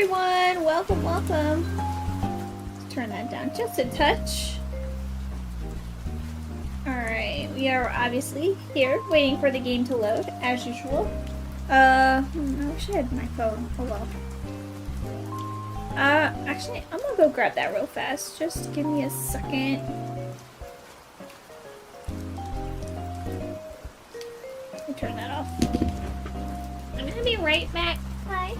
everyone! Welcome, welcome. Let's turn that down just a touch. Alright, we are obviously here waiting for the game to load, as usual. I wish I had my phone. Oh well. Actually, I'm gonna go grab that real fast. Just give me a second. Let me turn that off. I'm gonna be right back. Hi.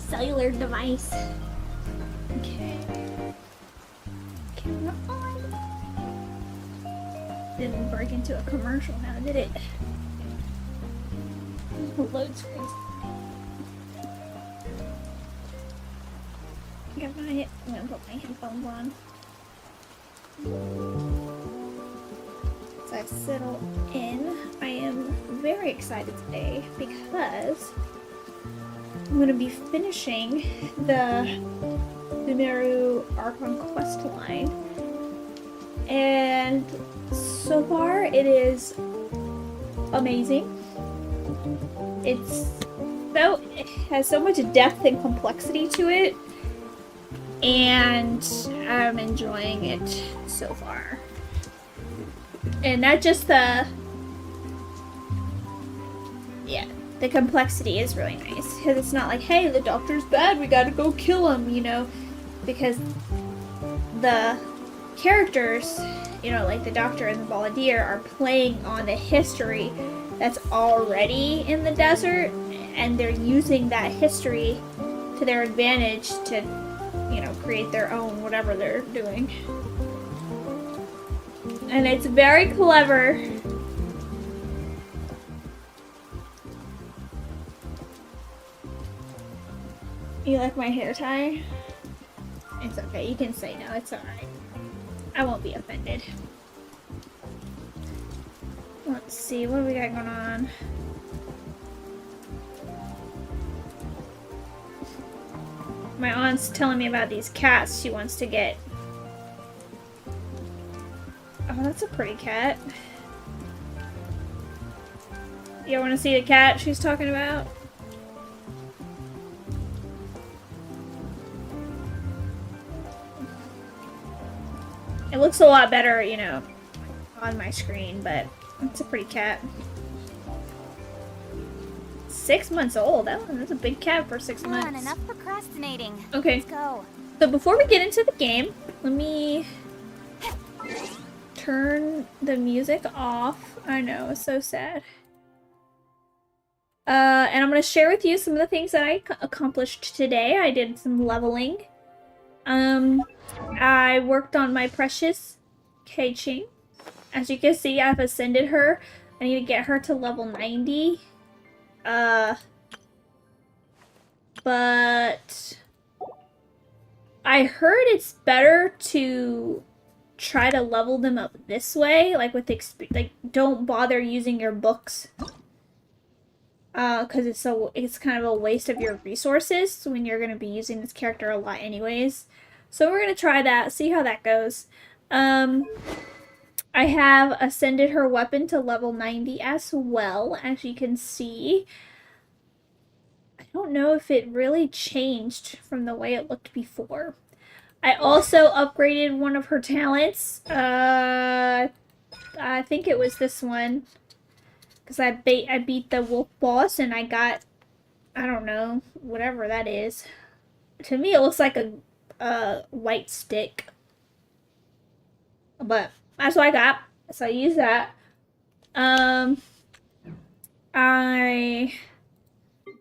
Cellular device. Okay. Camera on. Didn't break into a commercial now, did it? Load screens. I'm gonna put my headphones on. So I've settled in. I am very excited today because I'm going to be finishing the Sumeru Archon quest line, and so far it is amazing. It has so much depth and complexity to it, and I'm enjoying it so far. And not just the complexity is really nice, because it's not like, hey, the doctor's bad, we gotta go kill him, you know, because the characters, you know, like the doctor and the Balladeer, are playing on the history that's already in the desert, and they're using that history to their advantage to, you know, create their own whatever they're doing. And it's very clever. You like my hair tie? It's okay, you can say no, it's alright. I won't be offended. Let's see, what do we got going on? My aunt's telling me about these cats she wants to get. Oh, that's a pretty cat. You want to see the cat she's talking about? It looks a lot better, you know, on my screen, but it's a pretty cat. 6 months old. That's a big cat for 6 months. Come on, enough procrastinating. Okay. Let's go. So before we get into the game, let me turn the music off. I know, it's so sad. And I'm going to share with you some of the things that I accomplished today. I did some leveling. I worked on my precious Kei-Ching. As you can see, I've ascended her. I need to get her to level 90. But I heard it's better to try to level them up this way, like with don't bother using your books. Because it's kind of a waste of your resources when you're going to be using this character a lot anyways. So we're going to try that, see how that goes. I have ascended her weapon to level 90 as well, as you can see. I don't know if it really changed from the way it looked before. I also upgraded one of her talents. I think it was this one. Because I beat the wolf boss and I got, I don't know, whatever that is. To me, it looks like a white stick. But that's what I got. So I use that. I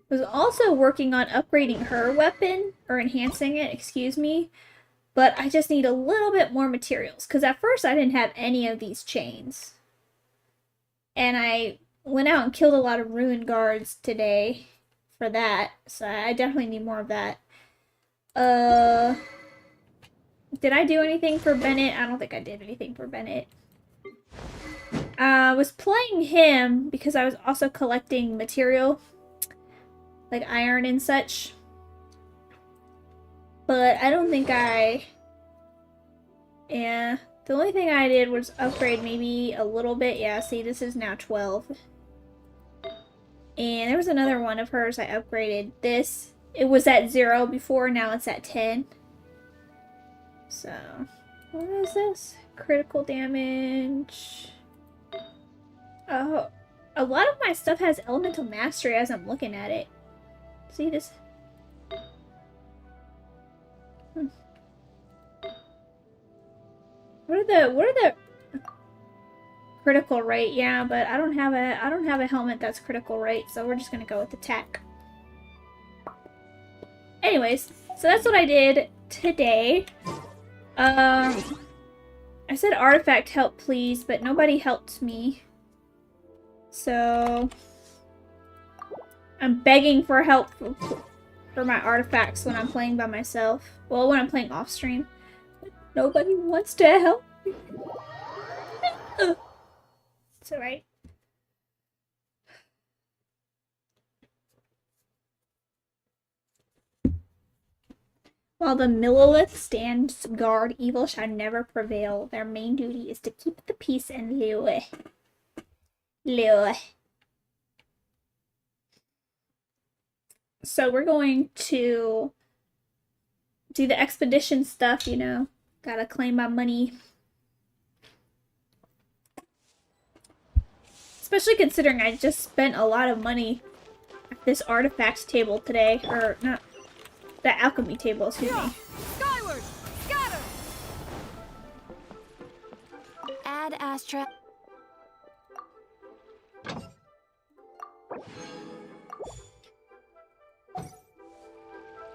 was also working on upgrading her weapon, or enhancing it, excuse me. But I just need a little bit more materials. Because at first I didn't have any of these chains. And I went out and killed a lot of ruined guards today for that. So I definitely need more of that. Did I do anything for Bennett? I don't think I did anything for Bennett. I was playing him because I was also collecting material, like iron and such. But I don't think yeah. The only thing I did was upgrade maybe a little bit. Yeah, see, this is now 12. And there was another one of hers I upgraded. This, it was at 0 before, now it's at 10. So, what is this? Critical damage. Oh, a lot of my stuff has elemental mastery as I'm looking at it. See this? What are the critical rate? Yeah, but I don't have a helmet that's critical rate, so we're just gonna go with attack. Anyways, so that's what I did today. I said artifact help please, but nobody helped me. So I'm begging for help for my artifacts when I'm playing by myself. Well, when I'm playing off stream. Nobody wants to help me. It's alright. While the Millilith stands guard, evil shall never prevail. Their main duty is to keep the peace and lure. So we're going to do the expedition stuff, you know. Gotta claim my money. Especially considering I just spent a lot of money at this artifacts table today. Or, not, the alchemy table, excuse me. Skyward! Scatter! Add Astra.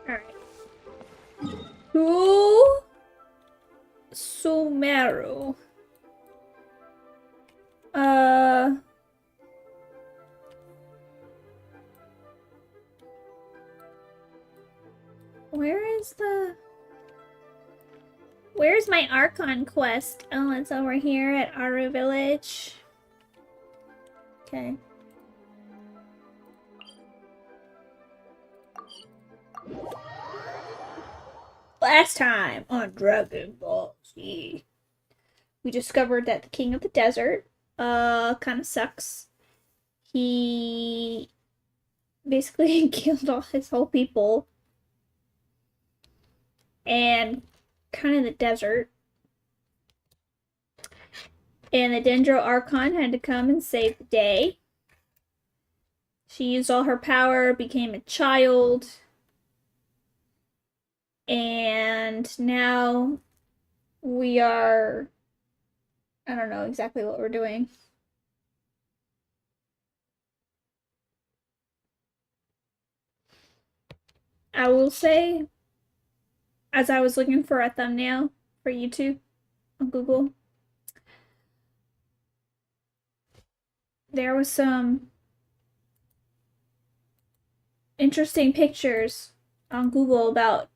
Alright. To Sumeru. Where's my Archon quest? Oh, it's over here at Aru Village. Okay. Last time on Dragon Ball Z, we discovered that the King of the Desert, kind of sucks. He basically killed all his whole people. And kind of the desert. And the Dendro Archon had to come and save the day. She used all her power, became a child. And now we are... I don't know exactly what we're doing. I will say, as I was looking for a thumbnail for YouTube on Google, there was some interesting pictures on Google about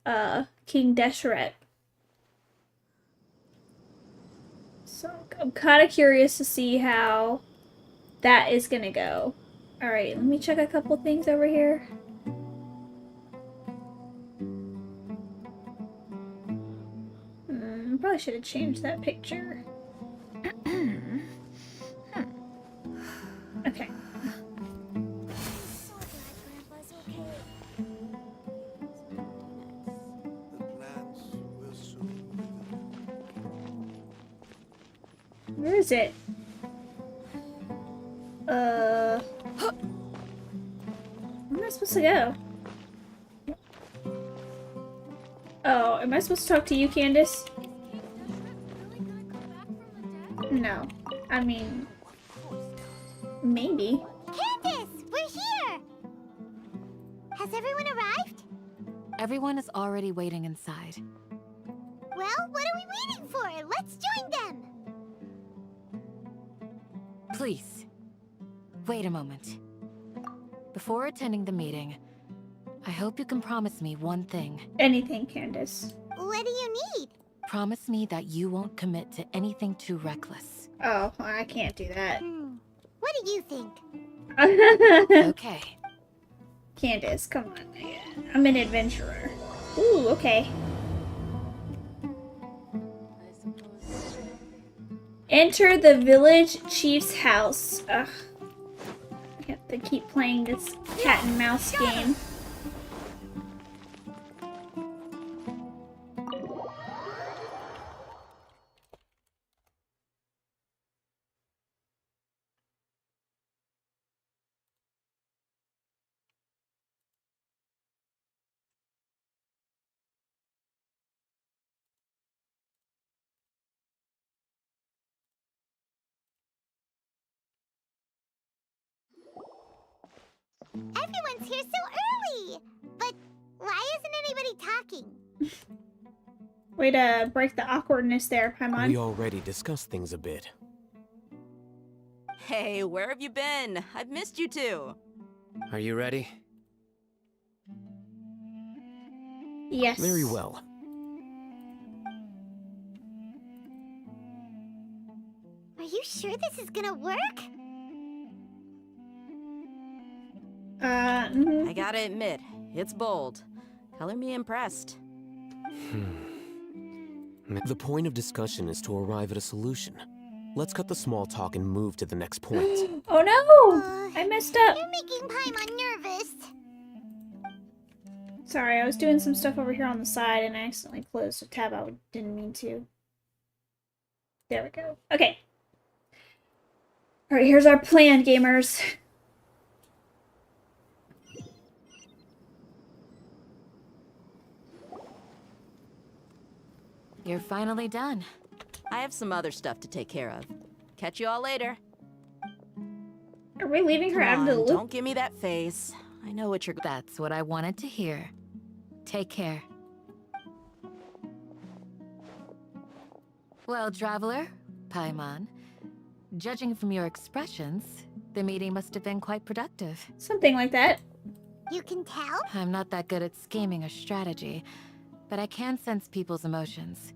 King Deshret. So I'm kind of curious to see how that is gonna go. Alright, let me check a couple things over here. Probably should have changed that picture. Okay. Where is it? am I supposed to go? Oh, am I supposed to talk to you, Candace? No. I mean, maybe. Candace, we're here! Has everyone arrived? Everyone is already waiting inside. Well, what are we waiting for? Let's join them! Please, wait a moment. Before attending the meeting, I hope you can promise me one thing. Anything, Candace. What do you need? Promise me that you won't commit to anything too reckless. Oh, I can't do that. What do you think? Okay. Candace, come on. I'm an adventurer. Ooh, okay. Enter the village chief's house. Ugh. I have to keep playing this cat and mouse game. Everyone's here so early! But why isn't anybody talking? Way to break the awkwardness there, Paimon. We already discussed things a bit. Hey, where have you been? I've missed you too. Are you ready? Yes. Very well. Are you sure this is gonna work? Mhm. I gotta admit, it's bold. Color me impressed. The point of discussion is to arrive at a solution. Let's cut the small talk and move to the next point. Oh no! I messed up. You're making Paimon nervous. Sorry, I was doing some stuff over here on the side and I accidentally closed a tab I didn't mean to. There we go. Okay. Alright, here's our plan, gamers. You're finally done. I have some other stuff to take care of. Catch you all later. Are we leaving her out Come of the on, loop? don't give me that face. I know what you're. That's what I wanted to hear. Take care. Well, traveler, Paimon, judging from your expressions, the meeting must have been quite productive. Something like that. You can tell? I'm not that good at scheming or strategy, but I can sense people's emotions.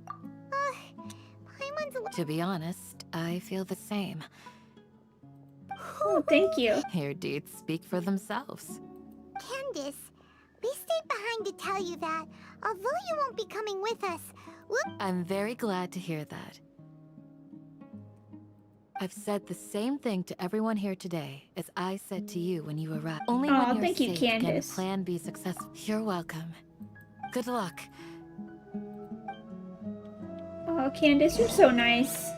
Paimon's a To be honest, I feel the same. Oh, thank you. Your deeds speak for themselves. Candace, we stayed behind to tell you that, although you won't be coming with us, we'll... I'm very glad to hear that. I've said the same thing to everyone here today as I said to you when you arrived. Only Aw, when you're thank you, safe can a Candace. plan be successful. You're welcome. Good luck. Oh, Candace, you're so nice.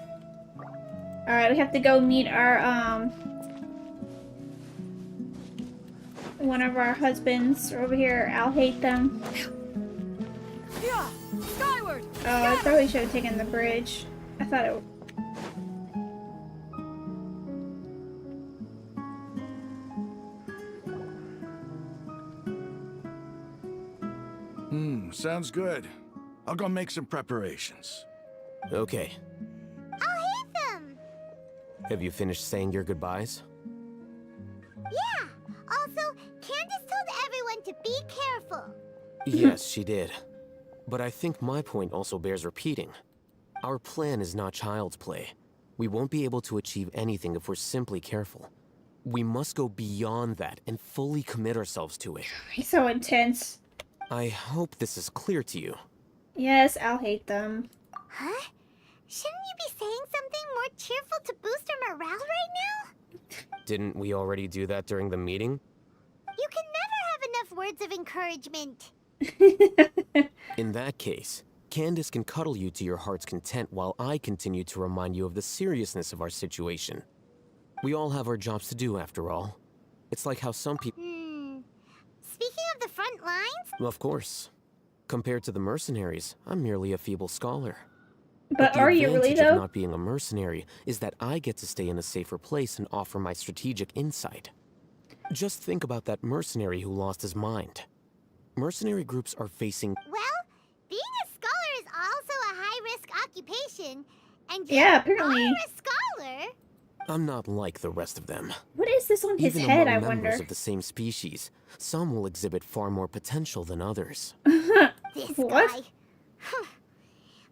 Alright, we have to go meet our, one of our husbands over here. I'll hate them. Yeah, skyward. Oh, I probably should have taken the bridge. I thought it. Sounds good. I'll go make some preparations. Okay. I'll hate them! Have you finished saying your goodbyes? Yeah! Also, Candace told everyone to be careful. Yes, she did. But I think my point also bears repeating. Our plan is not child's play. We won't be able to achieve anything if we're simply careful. We must go beyond that and fully commit ourselves to it. He's so intense. I hope this is clear to you. Yes, I'll hate them. Huh? Shouldn't you be saying something more cheerful to boost our morale right now? Didn't we already do that during the meeting? You can never have enough words of encouragement. In that case, Candace can cuddle you to your heart's content while I continue to remind you of the seriousness of our situation. We all have our jobs to do after all. It's like how some people... front lines? Of course. Compared to the mercenaries, I'm merely a feeble scholar. But the are you really, advantage of though? not being a mercenary is that I get to stay in a safer place and offer my strategic insight. Just think about that mercenary who lost his mind. Mercenary groups are facing... Well, being a scholar is also a high-risk occupation, and you Yeah, apparently. are a scholar. I'm not like the rest of them. What is this on his Even head, among I members wonder? of the same species, some will exhibit far more potential than others. This What? guy.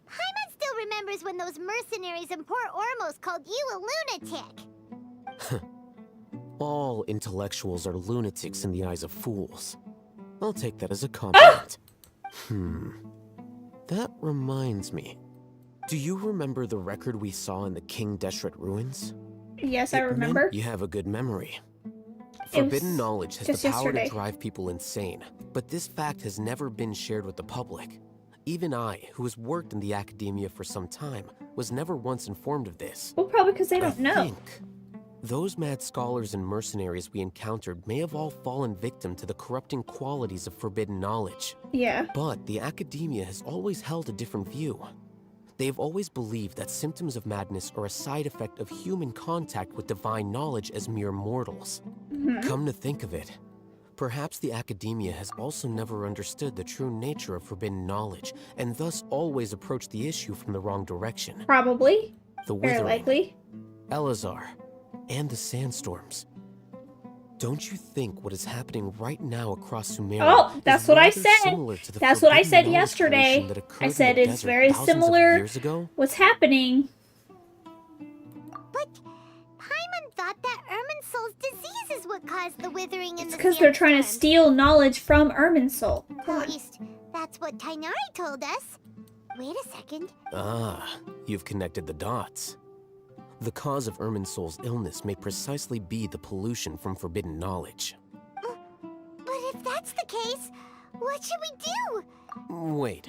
Paimon still remembers when those mercenaries in Port Ormos called you a lunatic. All intellectuals are lunatics in the eyes of fools. I'll take that as a compliment. That reminds me. Do you remember the record we saw in the King Deshret ruins? Yes, I It meant remember. you have a good memory. It was Forbidden knowledge has just the power yesterday. to drive people insane, but this fact has never been shared with the public. Even I, who has worked in the Akademiya for some time, was never once informed of this. Well, probably because they don't I know. think those mad scholars and mercenaries we encountered may have all fallen victim to the corrupting qualities of forbidden knowledge. Yeah. But the Akademiya has always held a different view. They have always believed that symptoms of madness are a side effect of human contact with divine knowledge as mere mortals. Come to think of it, perhaps the Akademiya has also never understood the true nature of forbidden knowledge, and thus always approached the issue from the wrong direction. Probably. The Very Withering, likely. Elazar, and the sandstorms. Don't you think what is happening right now across Sumeria Oh, that's is what I rather said. simolar to the That's what I forbidden said knowledge yesterday. pollution that occurred I in said the it's desert very thousands of similar years ago? what's happening. But Paimon thought that Irminsul's disease is what caused the withering in It's the because they're trying to sandstorms. steal knowledge from Irminsul. At least, that's what Tainari told us. Wait a second. Ah, you've connected the dots. The cause of Irminsul's illness may precisely be the pollution from forbidden knowledge. But if that's the case, what should we do? Wait.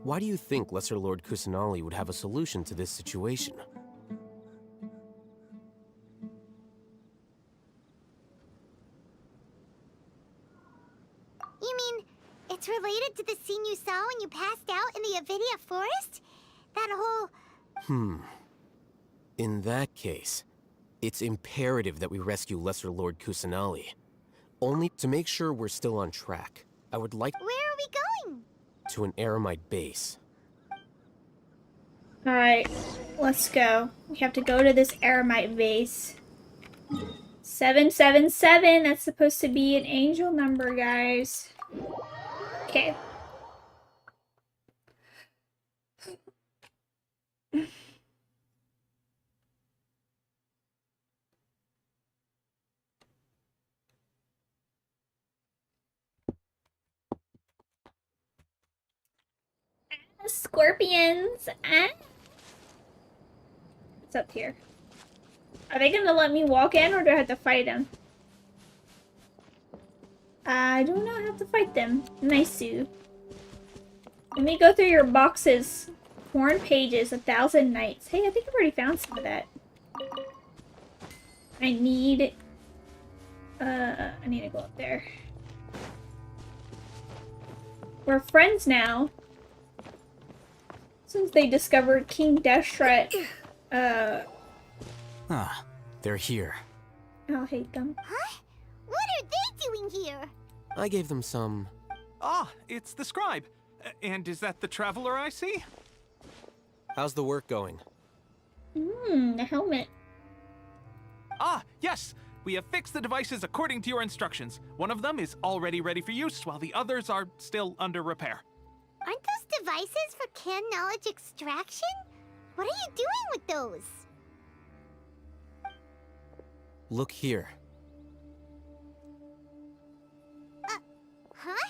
Why do you think Lesser Lord Kusanali would have a solution to this situation? You mean, it's related to the scene you saw when you passed out in the Avidia forest? That whole... In that case, it's imperative that we rescue Lesser Lord Kusanali. Only to make sure we're still on track, I would like Where are we going? to an Eremite base. Alright, let's go. We have to go to this Eremite base. 777, that's supposed to be an angel number, guys. Okay. Scorpions. Ah. What's up here? Are they gonna let me walk in, or do I have to fight them? I do not have to fight them. Nice, Sue. Let me go through your boxes. Torn pages, 1,000 nights. Hey, I think I've already found some of that. I need to go up there. We're friends now. Since they discovered King Deshret, Ah, they're here. I'll hate them. Huh? What are they doing here? I gave them some... Ah, it's the scribe. And is that the traveler I see? How's the work going? The helmet. Ah, yes! We have fixed the devices according to your instructions. One of them is already ready for use, while the others are still under repair. Aren't those devices for can knowledge extraction? What are you doing with those? Look here. Huh?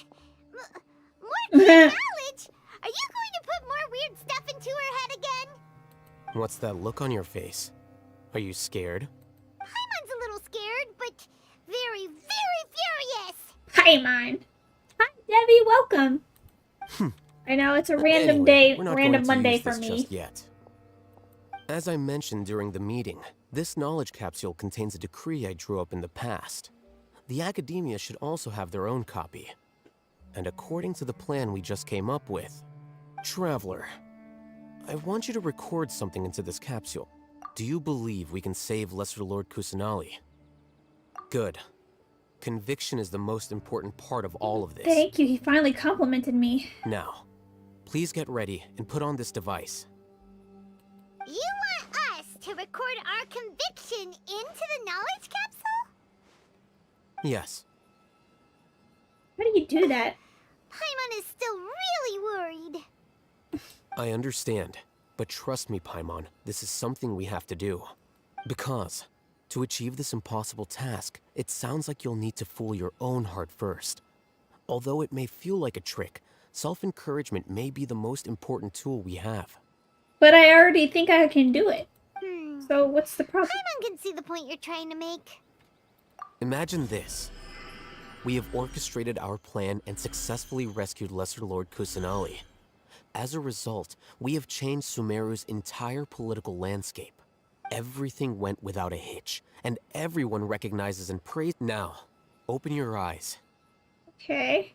More can knowledge? Are you going to put more weird stuff into her head again? What's that look on your face? Are you scared? Paimon's a little scared, but very, very furious. Paimon. Hi, Debbie. Welcome. I know it's a random Anyway, day, we're not random going to Monday use for this me. just yet. As I mentioned during the meeting, this knowledge capsule contains a decree I drew up in the past. The Akademiya should also have their own copy. and according to the plan we just came up with. Traveler, I want you to record something into this capsule. Do you believe we can save Lesser Lord Kusanali? Good. Conviction is the most important part of all of this. Thank you, he finally complimented me. Now, please get ready and put on this device. You want us to record our conviction into the knowledge capsule? Yes. How do you do that? Paimon is still really worried. I understand, but trust me, Paimon, this is something we have to do. Because, to achieve this impossible task, it sounds like you'll need to fool your own heart first. Although it may feel like a trick, self-encouragement may be the most important tool we have. But I already think I can do it. Hmm. So what's the problem? Paimon can see the point you're trying to make. Imagine this. We have orchestrated our plan and successfully rescued Lesser Lord Kusanali. As a result, we have changed Sumeru's entire political landscape. Everything went without a hitch, and everyone recognizes and praises. Now, open your eyes. Okay.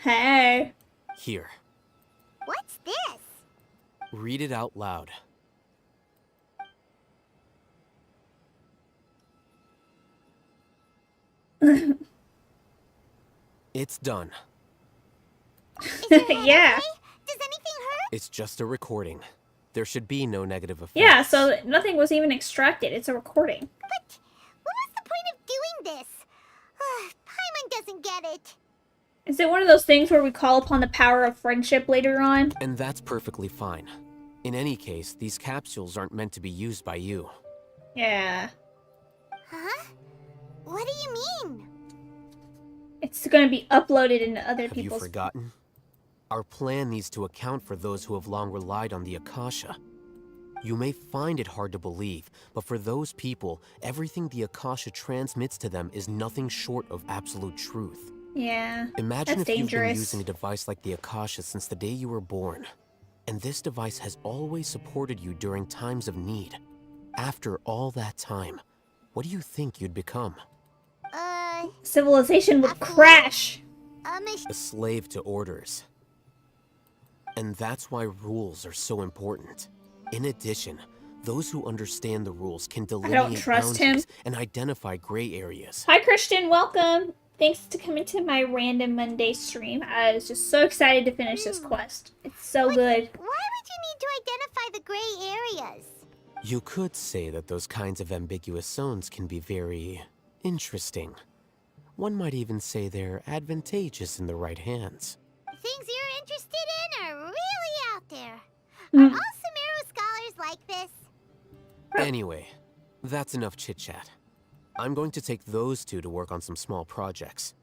Hey. Here, What's this? read it out loud. It's done. Is your head Yeah. okay? Does anything hurt? It's just a recording. There should be no negative effects. Yeah, so nothing was even extracted. It's a recording. But what was the point of doing this? Paimon doesn't get it. Is it one of those things where we call upon the power of friendship later on? And that's perfectly fine. In any case, these capsules aren't meant to be used by you. Yeah. Huh? What do you mean? It's gonna be uploaded into other Have you people's... forgotten? Our plan needs to account for those who have long relied on the Akasha. You may find it hard to believe, but for those people, everything the Akasha transmits to them is nothing short of absolute truth. Yeah. Imagine That's if you've been dangerous. using a device like the Akasha since the day you were born. And this device has always supported you during times of need. After all that time, what do you think you'd become? Civilization would crash. A slave to orders. And that's why rules are so important. In addition, those who understand the rules can delineate trust boundaries him. and identify gray areas. Hi, Christian. Welcome. Thanks to coming to my random Monday stream. I was just so excited to finish this quest. It's so good. Why would you need to identify the gray areas? You could say that those kinds of ambiguous zones can be very interesting. One might even say they're advantageous in the right hands. Things you're interested in are really out there. Mm. Are all Sumeru scholars like this? Anyway, that's enough chit-chat. I'm going to take those two to work on some small projects.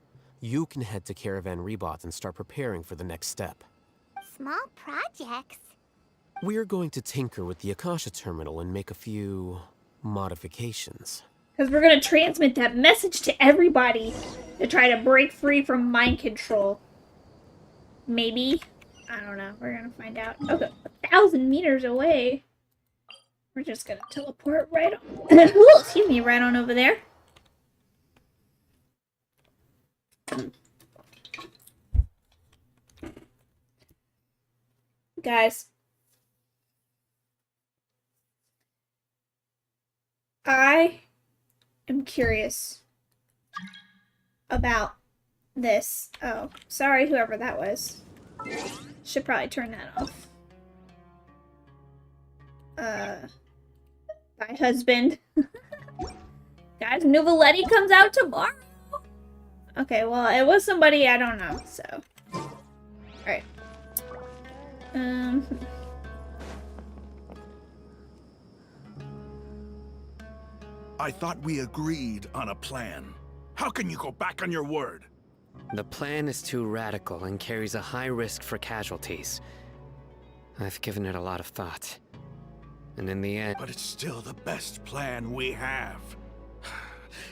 You can head to Caravan Rebot and start preparing for the next step. Small projects? We're going to tinker with the Akasha terminal and make a few modifications. Because we're going to transmit that message to everybody to try to break free from mind control. Maybe. I don't know. We're going to find out. Okay, 1,000 meters away. We're just going to teleport right on. Ooh, excuse me, right on over there. Guys. I am curious about this. Oh, sorry, whoever that was. Should probably turn that off. My husband. Guys, New Valetti comes out tomorrow. Okay, well, it was somebody I don't know, so. Alright. I thought we agreed on a plan. How can you go back on your word? The plan is too radical and carries a high risk for casualties. I've given it a lot of thought. And in the end... But it's still the best plan we have.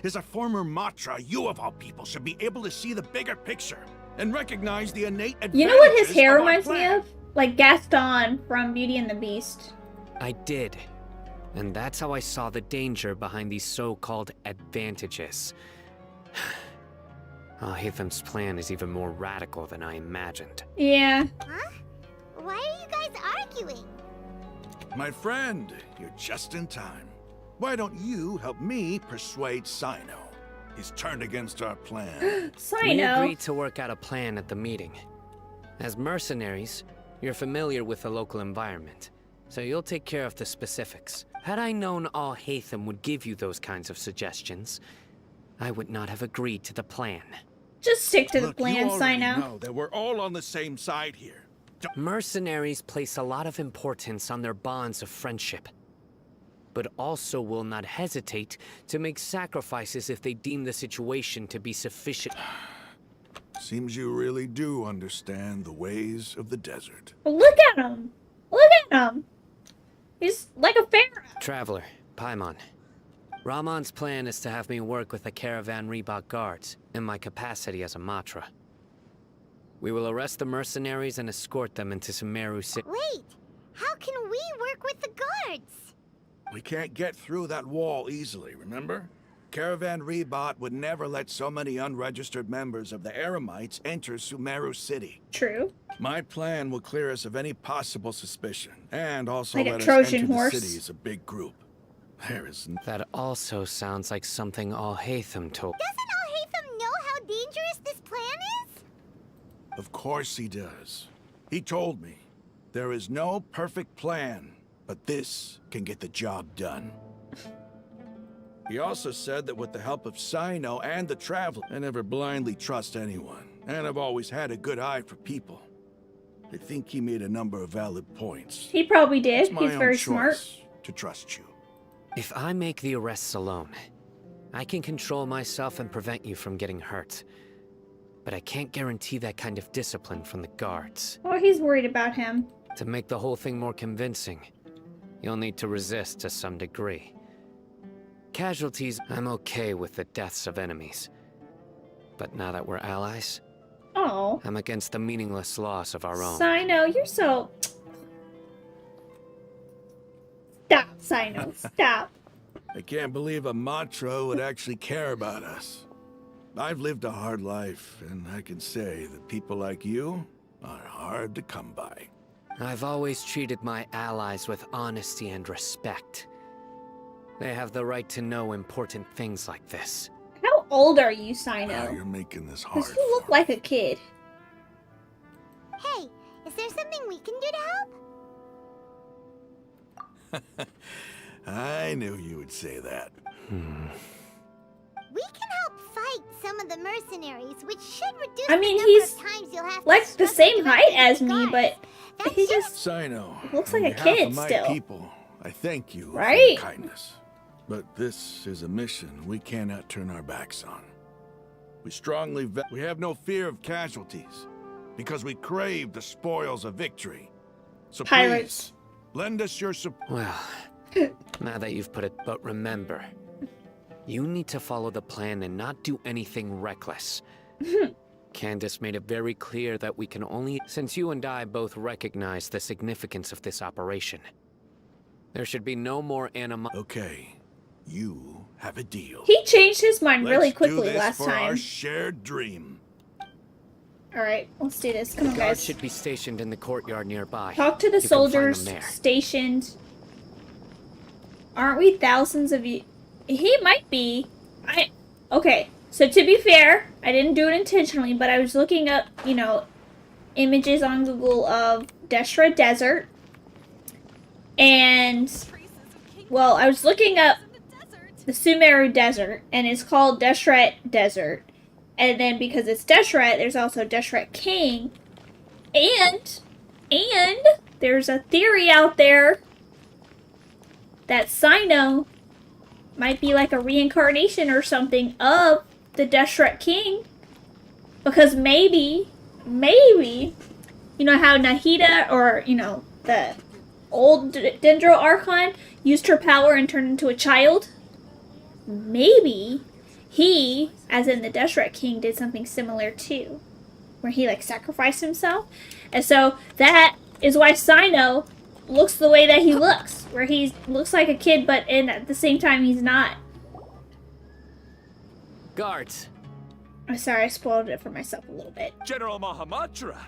As a former Matra, you of all people should be able to see the bigger picture and recognize the innate advantages. You know what his hair of our reminds me plan. of? Like Gaston from Beauty and the Beast. I did. And that's how I saw the danger behind these so-called advantages. Hatham's plan is even more radical than I imagined. Yeah. Huh? Why are you guys arguing? My friend, you're just in time. Why don't you help me persuade Sino? He's turned against our plan. We Sino. agreed to work out a plan at the meeting. As mercenaries, you're familiar with the local environment, so you'll take care of the specifics. Had I known all Hatham would give you those kinds of suggestions, I would not have agreed to the plan. Just stick to the Look, plan, you already Sino. know that we're all on the same side here. Mercenaries place a lot of importance on their bonds of friendship, but also will not hesitate to make sacrifices if they deem the situation to be sufficient. Seems you really do understand the ways of the desert. Look at him. Look at him. He's like a pharaoh. Traveler, Paimon. Rahman's plan is to have me work with the Caravan Reebok guards in my capacity as a Matra. We will arrest the mercenaries and escort them into Sumeru City. Wait, how can we work with the guards? We can't get through that wall easily, remember? Caravan Rebot would never let so many unregistered members of the Eremites enter Sumeru City. True. My plan will clear us of any possible suspicion, and also Like a let us Trojan enter horse. the city as a big group. There is That also sounds like something All Hatham told. Doesn't Al-Haytham know how dangerous this plan is? Of course he does. He told me, there is no perfect plan, but this can get the job done. He also said that with the help of Sino and the Traveler, I never blindly trust anyone, and I've always had a good eye for people. I think he made a number of valid points. He probably did. It's my He's own very choice smart. to trust you. If I make the arrests alone, I can control myself and prevent you from getting hurt. But I can't guarantee that kind of discipline from the guards. Oh, he's worried about him. To make the whole thing more convincing, you'll need to resist to some degree. Casualties, I'm okay with the deaths of enemies. But now that we're allies, Oh. I'm against the meaningless loss of our own. Sino, you're so... Stop, Sino. Stop. I can't believe a Matra would actually care about us. I've lived a hard life, and I can say that people like you are hard to come by. I've always treated my allies with honesty and respect. They have the right to know important things like this. How old are you, Now Sino? you're making this hard. Because you look for like a kid. Hey, is there something we can do to help? me. I knew you would say that. We can help fight some of the mercenaries, which should reduce I mean, the number he's of times you'll have like to the struggle same height directly as with me, guards. but That's he just... just... Sino, Looks on like a behalf kid of my still. people, I thank you for Right? your kindness. But this is a mission we cannot turn our backs on. We strongly we have no fear of casualties, because we crave the spoils of victory. So Pirates. please, lend us your support. Well, now that you've put it, but remember, you need to follow the plan and not do anything reckless. Candace made it very clear that we can only, since you and I both recognize the significance of this operation. There should be no more Okay, you have a deal. He changed his mind really Let's quickly do this last for time. our shared dream. Alright, let's do this. Come on, Guards guys. should be stationed in the courtyard nearby. Talk to the You can find soldiers them there. stationed. Aren't we thousands of you? He might be. Okay, so to be fair, I didn't do it intentionally, but I was looking up, you know, images on Google of Deshret Desert. And, well, I was looking up the Sumeru Desert, and it's called Deshret Desert. And then because it's Deshret, there's also Deshret King. And there's a theory out there that Sino might be like a reincarnation or something of the Deshret King. Because maybe, you know how Nahida, or, you know, the old Dendro Archon used her power and turned into a child? Maybe he, as in the Deshret King, did something similar too. Where he, like, sacrificed himself. And so that is why Sino looks the way that he looks. Where he looks like a kid, but at the same time he's not. Guards, I'm sorry, I spoiled it for myself a little bit. General Mahamatra!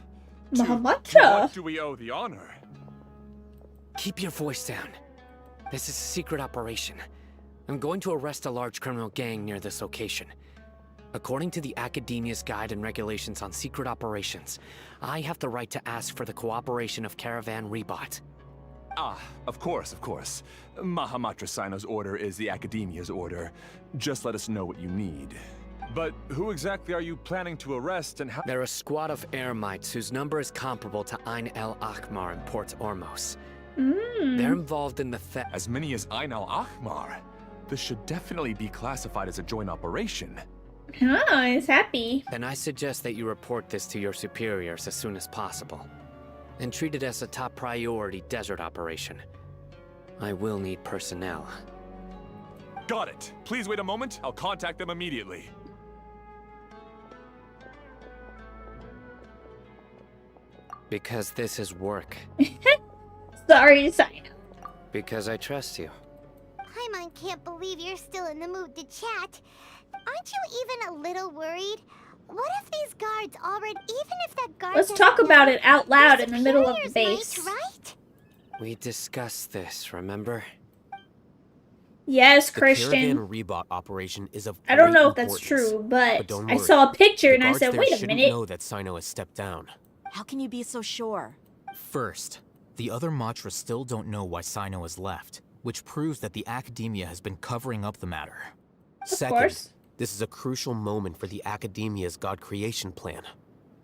Mahamatra? What do we owe the honor? Keep your voice down. This is a secret operation. I'm going to arrest a large criminal gang near this location. According to the Akademiya's Guide and Regulations on Secret Operations, I have the right to ask for the cooperation of Caravan Rebot. Ah, of course, of course. Mahamatra Sino's order is the Akademiya's order. Just let us know what you need. But who exactly are you planning to arrest and how— They're a squad of Eremites whose number is comparable to Ain el Akmar in Port Ormos. They're involved in the theft. As many as Ain al-Ahmar? This should definitely be classified as a joint operation. Oh, he's happy. Then I suggest that you report this to your superiors as soon as possible. And treat it as a top priority desert operation. I will need personnel. Got it. Please wait a moment. I'll contact them immediately. Because this is work. Sorry, Sino. Because I trust you. Paimon can't believe you're still in the mood to chat. Aren't you even a little worried? What if these guards already— even if that guard— Let's talk about it out loud in the middle of the superiors base. might, right? We discussed this, remember? Yes, The Christian. Caravan Rebot operation is of I don't great know if that's importance. true, but don't I worry. saw a picture The and I guards said, there wait a shouldn't minute. know that Sino has stepped down. How can you be so sure? First, the other Matra still don't know why Sino has left, which proves that the Akademiya has been covering up the matter. Second, course. this is a crucial moment for the Akademiya's God creation plan.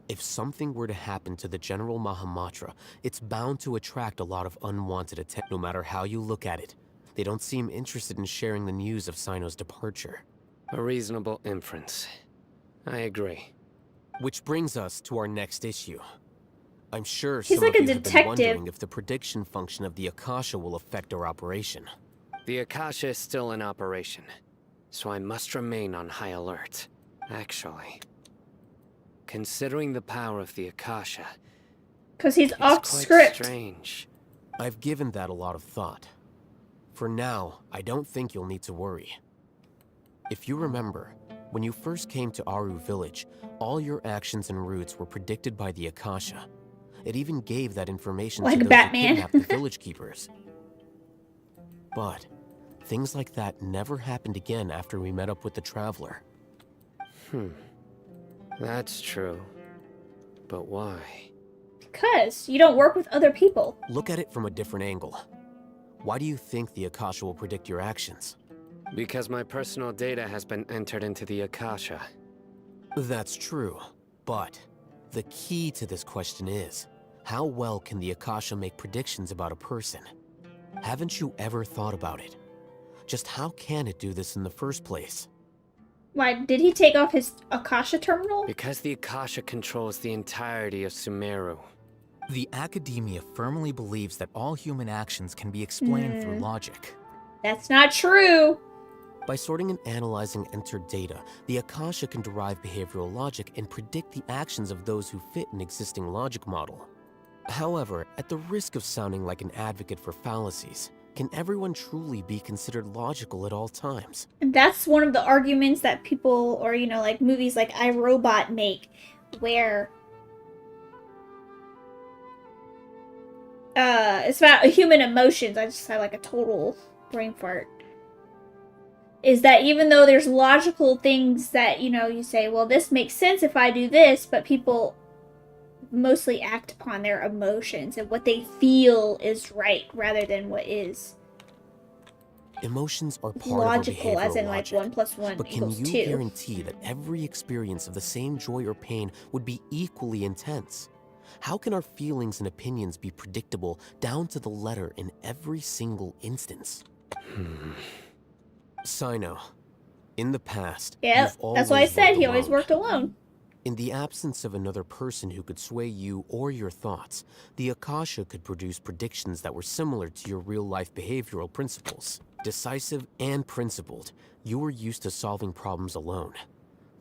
If something were to happen to the General Mahamatra, it's bound to attract a lot of unwanted attention. No matter how you look at it, they don't seem interested in sharing the news of Sino's departure. A reasonable inference. I agree. Which brings us to our next issue. I'm sure He's some like of a you have been detective. wondering if the prediction function of the Akasha will affect our operation. The Akasha is still in operation, so I must remain on high alert. Actually, considering the power of the Akasha, Because he's it's off quite script. strange. I've given that a lot of thought. For now, I don't think you'll need to worry. If you remember, when you first came to Aru village, all your actions and routes were predicted by the Akasha. It even gave that information Like to those Batman. who kidnapped the village keepers. But things like that never happened again after we met up with the Traveler. That's true. But why? Because you don't work with other people. Look at it from a different angle. Why do you think the Akasha will predict your actions? Because my personal data has been entered into the Akasha. That's true, but the key to this question is, how well can the Akasha make predictions about a person? Haven't you ever thought about it? Just how can it do this in the first place? Why, did he take off his Akasha terminal? Because the Akasha controls the entirety of Sumeru. The Akademiya firmly believes that all human actions can be explained through logic. That's not true. By sorting and analyzing entered data, the Akasha can derive behavioral logic and predict the actions of those who fit an existing logic model. However, at the risk of sounding like an advocate for fallacies, can everyone truly be considered logical at all times? And that's one of the arguments that people, or, you know, like movies like I, Robot make, where it's about human emotions. I just had like a total brain fart. Is that even though there's logical things that, you know, you say, well, this makes sense if I do this, but people mostly act upon their emotions and what they feel is right rather than what is Emotions are part logical, of our behavioral as in like logic. 1 + 1 But can equals you 2. guarantee that every experience of the same joy or pain would be equally intense? How can our feelings and opinions be predictable down to the letter in every single instance? Sino, in the past, Yeah, you've that's why I always said worked he always alone. worked alone. In the absence of another person who could sway you or your thoughts, the Akasha could produce predictions that were similar to your real-life behavioral principles. Decisive and principled, you were used to solving problems alone.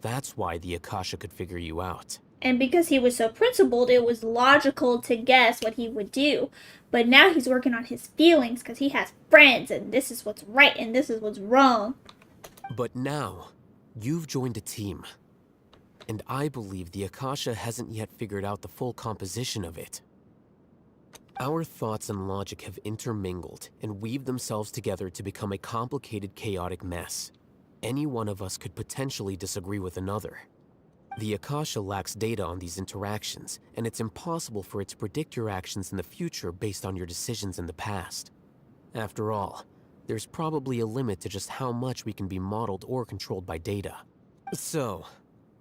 That's why the Akasha could figure you out. And because he was so principled, it was logical to guess what he would do. But now he's working on his feelings because he has friends, and this is what's right and this is what's wrong. But now, you've joined a team. and I believe the Akasha hasn't yet figured out the full composition of it. Our thoughts and logic have intermingled and weaved themselves together to become a complicated, chaotic mess. Any one of us could potentially disagree with another. The Akasha lacks data on these interactions, and it's impossible for it to predict your actions in the future based on your decisions in the past. After all, there's probably a limit to just how much we can be modeled or controlled by data. So,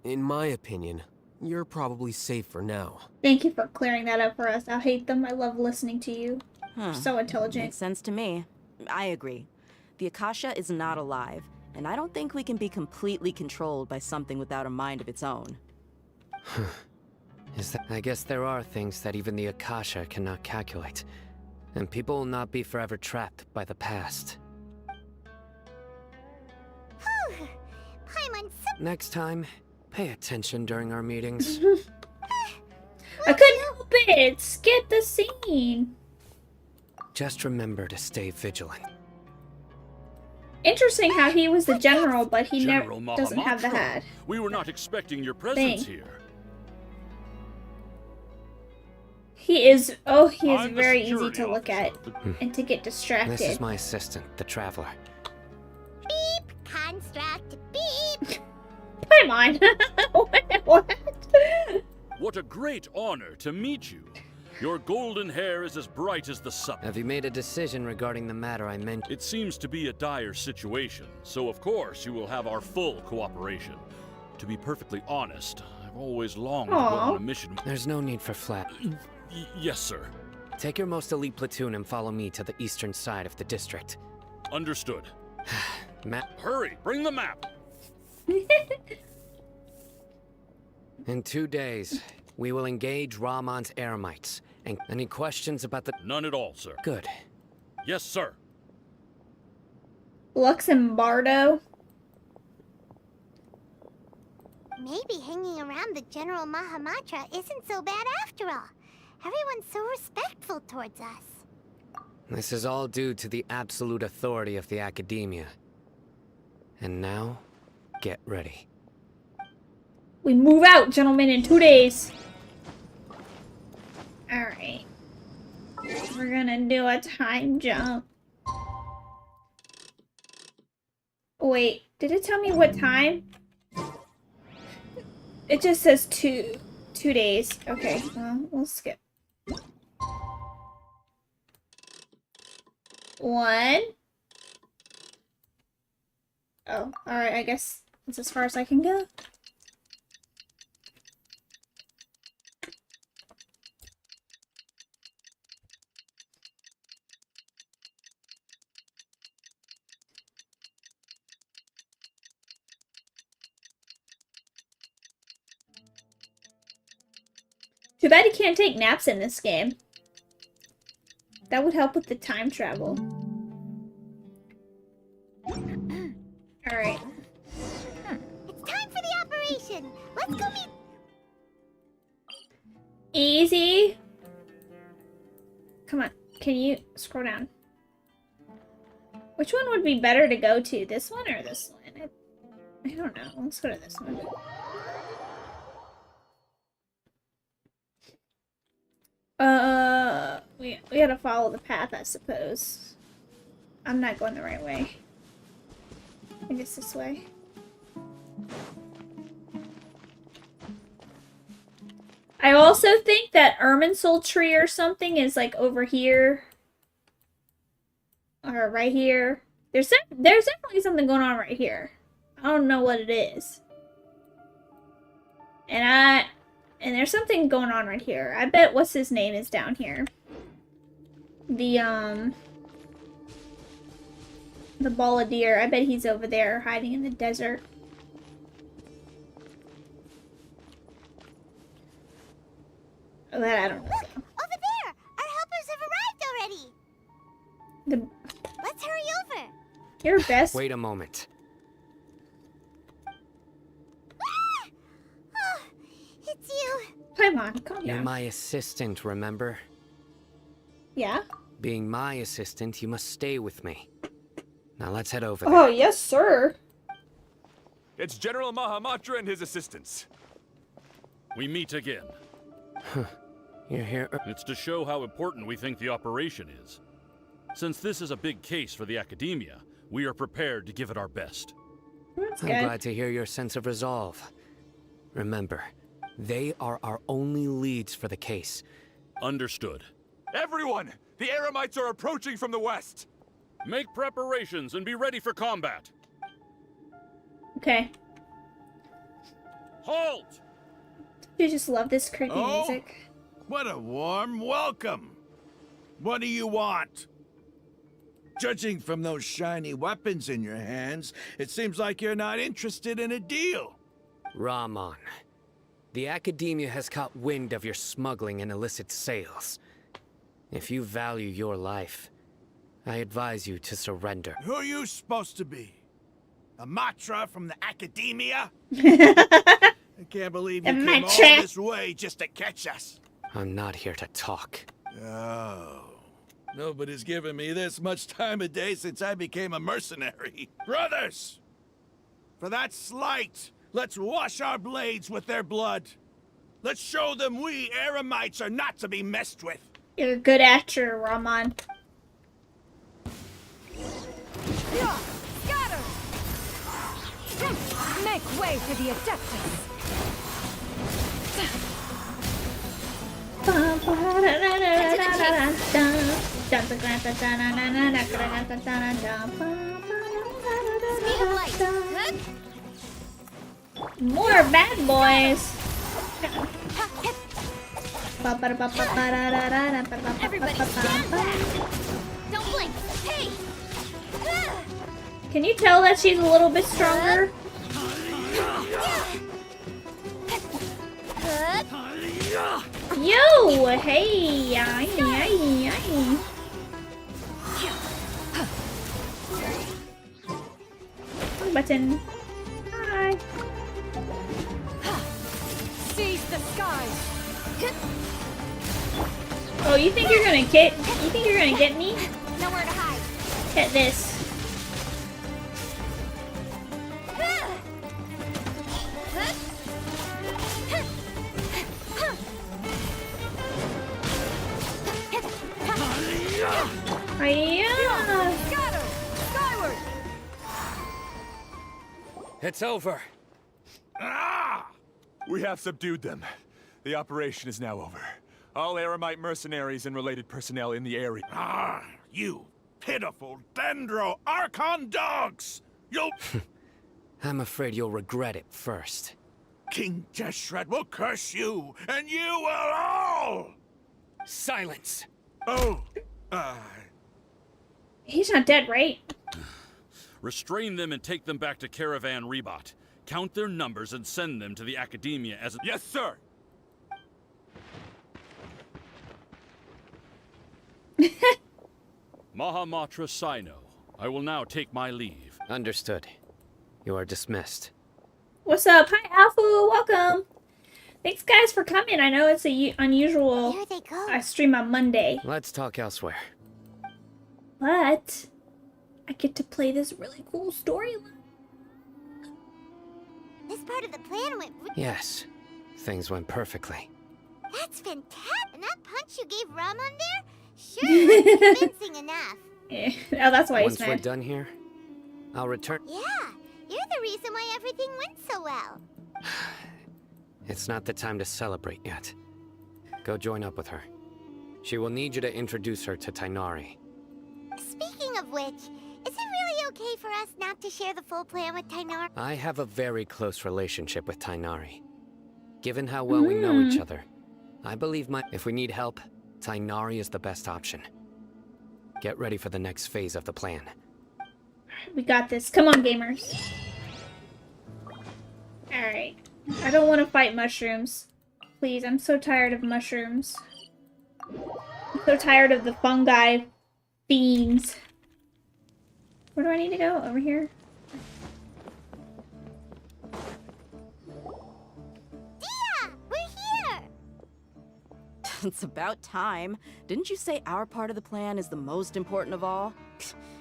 in my opinion, you're probably safe for now. Thank you for clearing that up for us. I hate them. I love listening to you. You're so intelligent. Makes sense to me. I agree. The Akasha is not alive, and I don't think we can be completely controlled by something without a mind of its own. I guess there are things that even the Akasha cannot calculate, and people will not be forever trapped by the past. Paimon, Next time, pay attention during our meetings. I couldn't help it. Skip the scene. Just remember to stay vigilant. Interesting how he was the general, but he General never doesn't have the Mahamatra, hat. We were not expecting your presence Thing. here. He is. Oh, he is I'm the very easy security to look at officer. and to get distracted. This is my assistant, the Traveler. beep, construct, beep. Come on. What? What a great honor to meet you. Your golden hair is as bright as the sun. Have you made a decision regarding the matter I mentioned? It seems to be a dire situation, so of course you will have our full cooperation. To be perfectly honest, I've always longed to go on a mission. There's no need for flat. Yes, sir. Take your most elite platoon and follow me to the eastern side of the district. Understood. Map. Hurry, bring the map. In 2 days, we will engage Rahman's Eremites. And any questions about the... None at all, sir. Good. Yes, sir. Luxembardo. Maybe hanging around the General Mahamatra isn't so bad after all. Everyone's so respectful towards us. This is all due to the absolute authority of the Akademiya. And now, get ready. We move out, gentlemen, in 2 days. Alright. We're gonna do a time jump. Wait, did it tell me what time? It just says 2 days. Okay, well, we'll skip. 1. Oh, alright, I guess that's as far as I can go. Too bad you can't take naps in this game. That would help with the time travel. Alright. It's time for the operation. Let's go meet. Easy. Come on. Can you scroll down? Which one would be better to go to? This one or this one? I don't know. Let's go to this one. We gotta follow the path, I suppose. I'm not going the right way. I guess this way. I also think that Irminsul tree or something is like over here. Or right here. There's definitely something going on right here. I don't know what it is. And there's something going on right here. I bet what's his name is down here. The ball of deer. I bet he's over there hiding in the desert. Oh, that I don't know. Look, over there. Our helpers have arrived already. Let's hurry over. Your best. Wait a moment. Ah! Oh, it's you. Paimon, calm You're down. my assistant, remember? Yeah? Being my assistant, you must stay with me. Now let's head over there. Oh, yes, sir. It's General Mahamatra and his assistants. We meet again. You're here. It's to show how important we think the operation is. Since this is a big case for the Akademiya, we are prepared to give it our best. That's I'm good. glad to hear your sense of resolve. Remember, they are our only leads for the case. Understood. Everyone! The Eremites are approaching from the west! Make preparations and be ready for combat. Okay. Halt! You just love this creepy music. What a warm welcome. What do you want? Judging from those shiny weapons in your hands, it seems like you're not interested in a deal. Rahman, the Akademiya has caught wind of your smuggling and illicit sales. If you value your life, I advise you to surrender. Who are you supposed to be? A Matra from the Akademiya? I can't believe you came all this way just to catch us. I'm not here to talk. Oh. Nobody's given me this much time of day since I became a mercenary. Brothers! For that slight, let's wash our blades with their blood. Let's show them we Eremites are not to be messed with. You're a good actor, Rahman. Scatter! Make way for the Adeptus! More bad boys. Everybody stand back! Don't blink! Hey! Can you tell that she's a little bit stronger? Yo! Hey! Ay, ay, ay. Button. Hi. Seize the skies! Oh, you think you're gonna get? You think you're gonna get me? Nowhere to hide. Get this. Hiya! Scatter! Skyward! It's over. Ah! We have subdued them. The operation is now over. All Eremite mercenaries and related personnel in the area. Ah! You pitiful Dendro Archon dogs! You'll... I'm afraid you'll regret it first. King Deshret will curse you, and you will all! Silence! Oh, He's not dead, right? Restrain them and take them back to Caravan Rebot. Count their numbers and send them to the Akademiya as a... Yes, sir! Mahamatra Sino. I will now take my leave. Understood. You are dismissed. What's up? Hi, Alpha. Welcome. Thanks, guys, for coming. I know it's a unusual. There they go. I stream on Monday, Let's talk elsewhere. but I get to play this really cool storyline. This part of the plan went... Yes, things went perfectly. That's fantastic! And that punch you gave Ramon there? Sure wasn't convincing enough. Yeah. Oh, that's why he's Once we're mad. done here, I'll return. Yeah, you're the reason why everything went so well. It's not the time to celebrate yet. Go join up with her. She will need you to introduce her to Tainari. Speaking of which, is it really okay for us not to share the full plan with Tainar? I have a very close relationship with Tainari. Given how well we know each other, I believe if we need help, Tainari is the best option. Get ready for the next phase of the plan. We got this. Come on, gamers. Alright. I don't want to fight mushrooms. Please, I'm so tired of mushrooms. I'm so tired of the fungi fiends. Where do I need to go? Over here? Dia! We're here! It's about time. Didn't you say our part of the plan is the most important of all?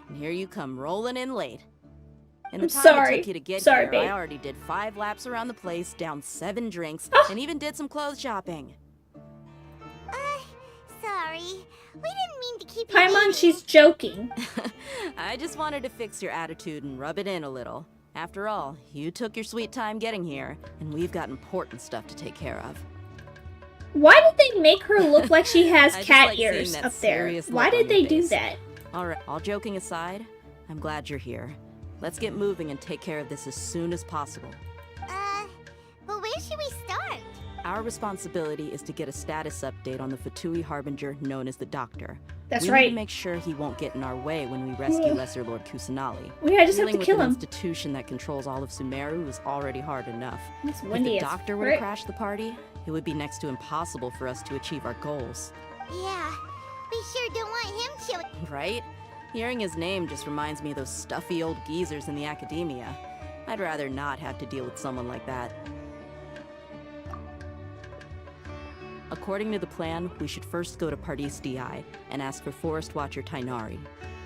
And here you come rolling in late. In the I'm time sorry. it took you to get Sorry, here, babe. I already did 5 laps around the place, downed 7 drinks, Oh. and even did some clothes shopping. Sorry. We didn't mean to keep you Paimon, waiting. she's joking. I just wanted to fix your attitude and rub it in a little. After all, you took your sweet time getting here, and we've got important stuff to take care of. Why did they make her look like she has I just cat like seeing ears that up there? serious Why look on did they your do face. that? Alright, all joking aside, I'm glad you're here. Let's get moving and take care of this as soon as possible. But where should we start? Our responsibility is to get a status update on the Fatui Harbinger known as the Doctor. That's we right. need to make sure he won't get in our way when we rescue Lesser Lord Kusanali. I just have Dealing to with kill an him. institution that controls all of Sumeru is already hard enough. It's If windy the as Doctor were to frick. crash the party, it would be next to impossible for us to achieve our goals. Yeah, we sure don't want him showing. Right? Hearing his name just reminds me of those stuffy old geezers in the Akademiya. I'd rather not have to deal with someone like that. According to the plan, we should first go to Pardis DI and ask for Forest Watcher Tainari.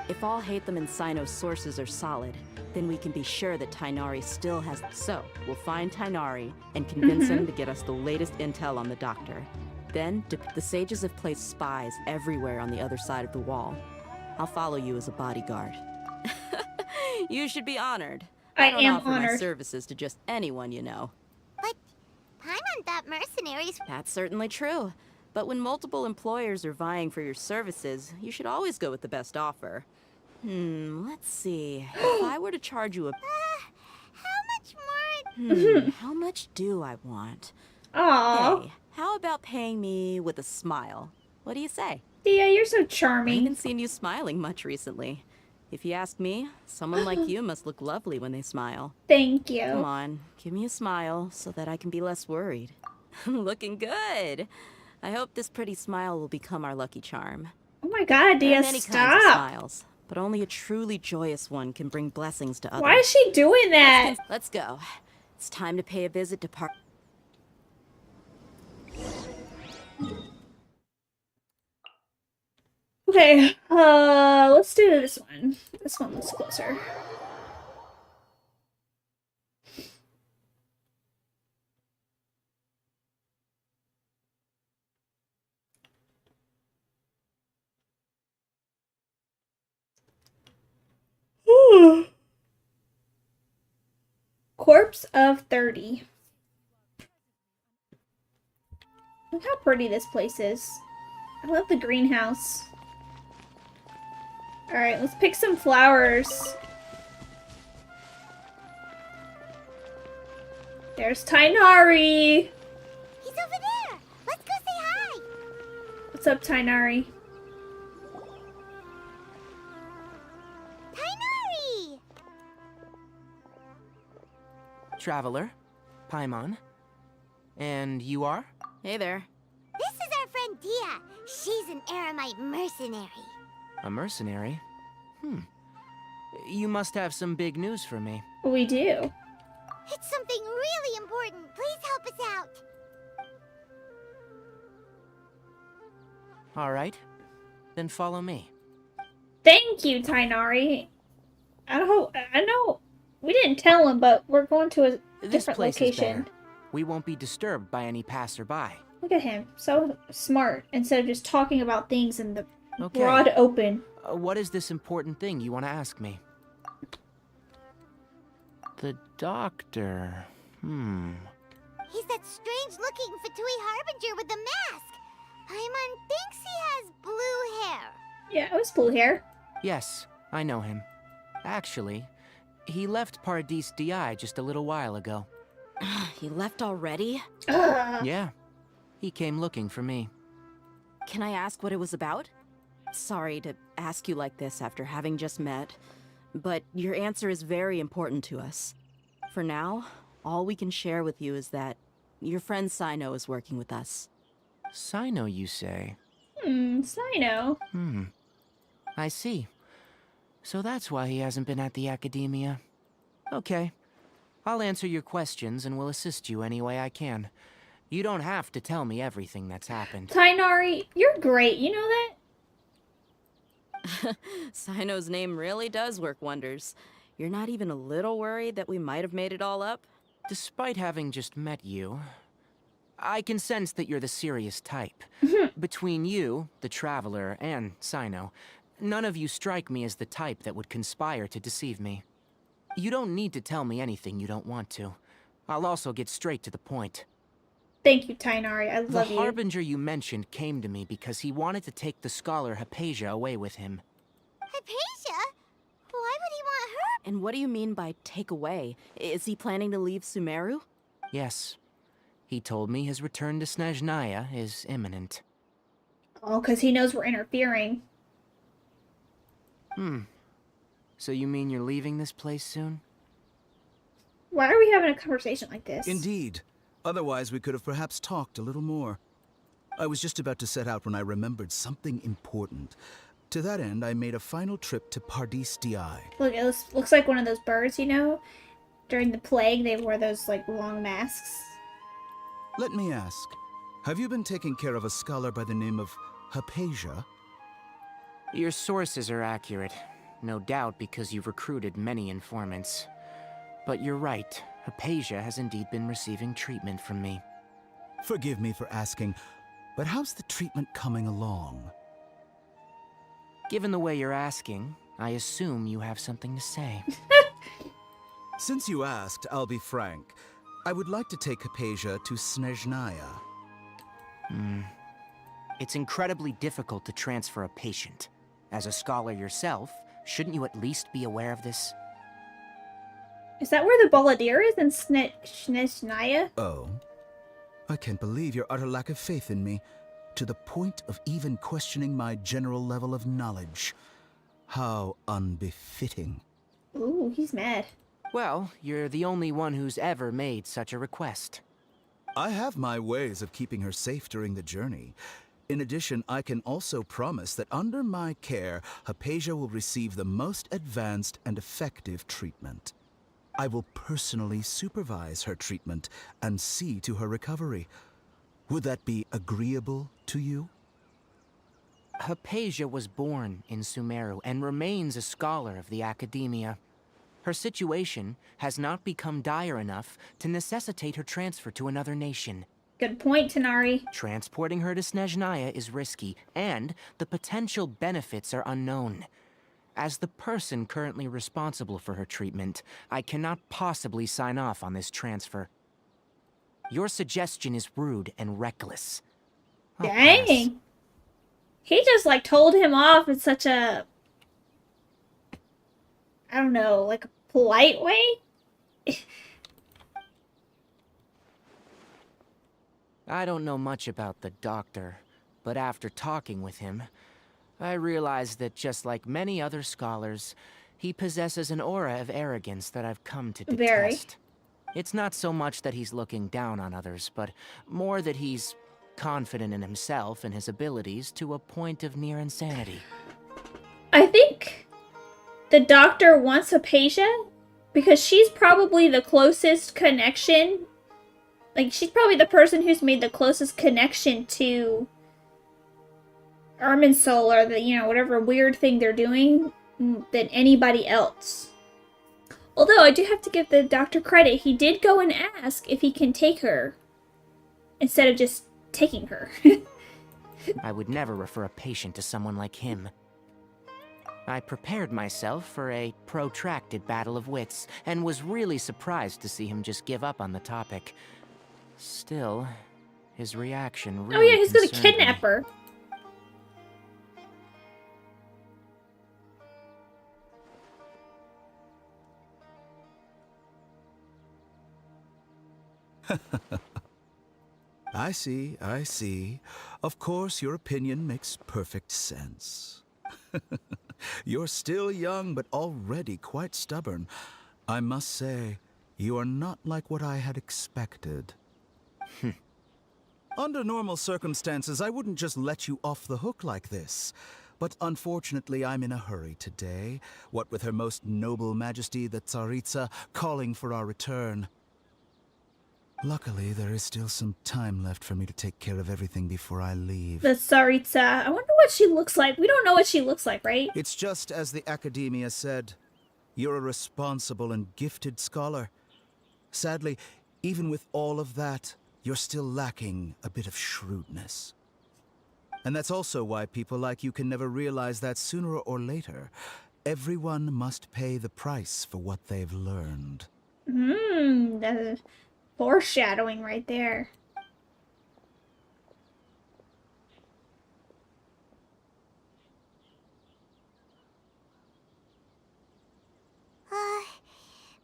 If all Hatham and Sino's sources are solid, then we can be sure that Tainari still has... So, we'll find Tainari and convince him to get us the latest intel on the Doctor. Then, the sages have placed spies everywhere on the other side of the wall. I'll follow you as a bodyguard. You should be honored. I don't am offer my honored. services to just anyone you know. But Paimon thought mercenaries. That's certainly true. But when multiple employers are vying for your services, you should always go with the best offer. Let's see. If I were to charge you a... How much more? How much do I want? Aw. Hey, how about paying me with a smile? What do you say? Thea, you're so I charming. haven't seen you smiling much recently. If you ask me, someone like you must look lovely when they smile. Thank Come you. on, give me a smile so that I can be less worried. Looking good. I hope this pretty smile will become our lucky charm. Oh my god, There are Thea, many kinds of stop. smiles, but only a truly joyous one can bring blessings to others. Why is she doing that? Let's go. It's time to pay a visit to Okay, let's do this one. This one looks closer. Corpse of 30. Look how pretty this place is. I love the greenhouse. Alright, let's pick some flowers. There's Tainari! He's over there. Let's go say hi. What's up, Tainari? Tainari! Traveler, Paimon. And you are? Hey there. This is our friend Dia. She's an Aramite mercenary. A mercenary? You must have some big news for me. We do. It's something really important. Please help us out. All right. Then follow me. Thank you, Tainari. I know we didn't tell him, but we're going to a This different place is location. better. We won't be disturbed by any passerby. Look at him. So smart. Instead of just talking about things in the Okay. broad open. What is this important thing you want to ask me? The doctor. He's that strange-looking Fatui Harbinger with the mask. Paimon thinks he has blue hair. Yeah, it was blue hair. Yes, I know him. Actually, he left Pardis DI just a little while ago. He left already? Yeah. He came looking for me. Can I ask what it was about? Sorry to ask you like this after having just met, but your answer is very important to us. For now, all we can share with you is that your friend Sino is working with us. Sino, you say? Sino. I see. So that's why he hasn't been at the Akademiya. Okay. I'll answer your questions and will assist you any way I can. You don't have to tell me everything that's happened. Tainari, you're great. You know that? Sino's name really does work wonders. You're not even a little worried that we might have made it all up? Despite having just met you, I can sense that you're the serious type. Between you, the Traveler, and Sino, none of you strike me as the type that would conspire to deceive me. You don't need to tell me anything you don't want to. I'll also get straight to the point. Thank you, Tainari. I love The you. Harbinger you mentioned came to me because he wanted to take the scholar Hypatia away with him. Hypatia? Why would he want her? And what do you mean by take away? Is he planning to leave Sumeru? Yes. He told me his return to Snezhnaya is imminent. Oh, because he knows we're interfering. So you mean you're leaving this place soon? Why are we having a conversation like this? Indeed. Otherwise, we could have perhaps talked a little more. I was just about to set out when I remembered something important. To that end, I made a final trip to Pardis Di. Look, it looks like one of those birds, you know? During the plague, they wore those, like, long masks. Let me ask, have you been taking care of a scholar by the name of Hypatia? Your sources are accurate. No doubt because you've recruited many informants. But you're right, Hypatia has indeed been receiving treatment from me. Forgive me for asking, but how's the treatment coming along? Given the way you're asking, I assume you have something to say. Since you asked, I'll be frank. I would like to take Hypatia to Snezhnaya. It's incredibly difficult to transfer a patient. As a scholar yourself, shouldn't you at least be aware of this? Is that where the Balladeer is in Snezhnaya? Oh. I can't believe your utter lack of faith in me, to the point of even questioning my general level of knowledge. How unbefitting. Ooh, he's mad. Well, you're the only one who's ever made such a request. I have my ways of keeping her safe during the journey. In addition, I can also promise that under my care, Hypatia will receive the most advanced and effective treatment. I will personally supervise her treatment and see to her recovery. Would that be agreeable to you? Hypatia was born in Sumeru and remains a scholar of the Akademiya. Her situation has not become dire enough to necessitate her transfer to another nation. Good point, Tanari. Transporting her to Snezhnaya is risky, and the potential benefits are unknown. As the person currently responsible for her treatment, I cannot possibly sign off on this transfer. Your suggestion is rude and reckless. I'll pass. Dang. He just, like, told him off in such a... I don't know, like a polite way? I don't know much about the doctor, but after talking with him, I realized that just like many other scholars, he possesses an aura of arrogance that I've come to detest. Very. It's not so much that he's looking down on others, but more that he's confident in himself and his abilities to a point of near insanity. I think the doctor wants Hypatia because she's probably the closest connection. Like, she's probably the person who's made the closest connection to Irminsul or the, you know, whatever weird thing they're doing than anybody else. Although I do have to give the doctor credit. He did go and ask if he can take her instead of just taking her. I would never refer a patient to someone like him. I prepared myself for a protracted battle of wits and was really surprised to see him just give up on the topic. Still, his reaction really Oh yeah, he's gonna concerned me. kidnap her. I see, I see. Of course, your opinion makes perfect sense. You're still young, but already quite stubborn. I must say, you are not like what I had expected. Under normal circumstances, I wouldn't just let you off the hook like this. But unfortunately, I'm in a hurry today, what with Her Most Noble Majesty the Tsaritsa calling for our return. Luckily, there is still some time left for me to take care of everything before I leave. The Tsaritsa. I wonder what she looks like. We don't know what she looks like, right? It's just as the Akademiya said. You're a responsible and gifted scholar. Sadly, even with all of that, you're still lacking a bit of shrewdness. And that's also why people like you can never realize that sooner or later, everyone must pay the price for what they've learned. That's foreshadowing right there.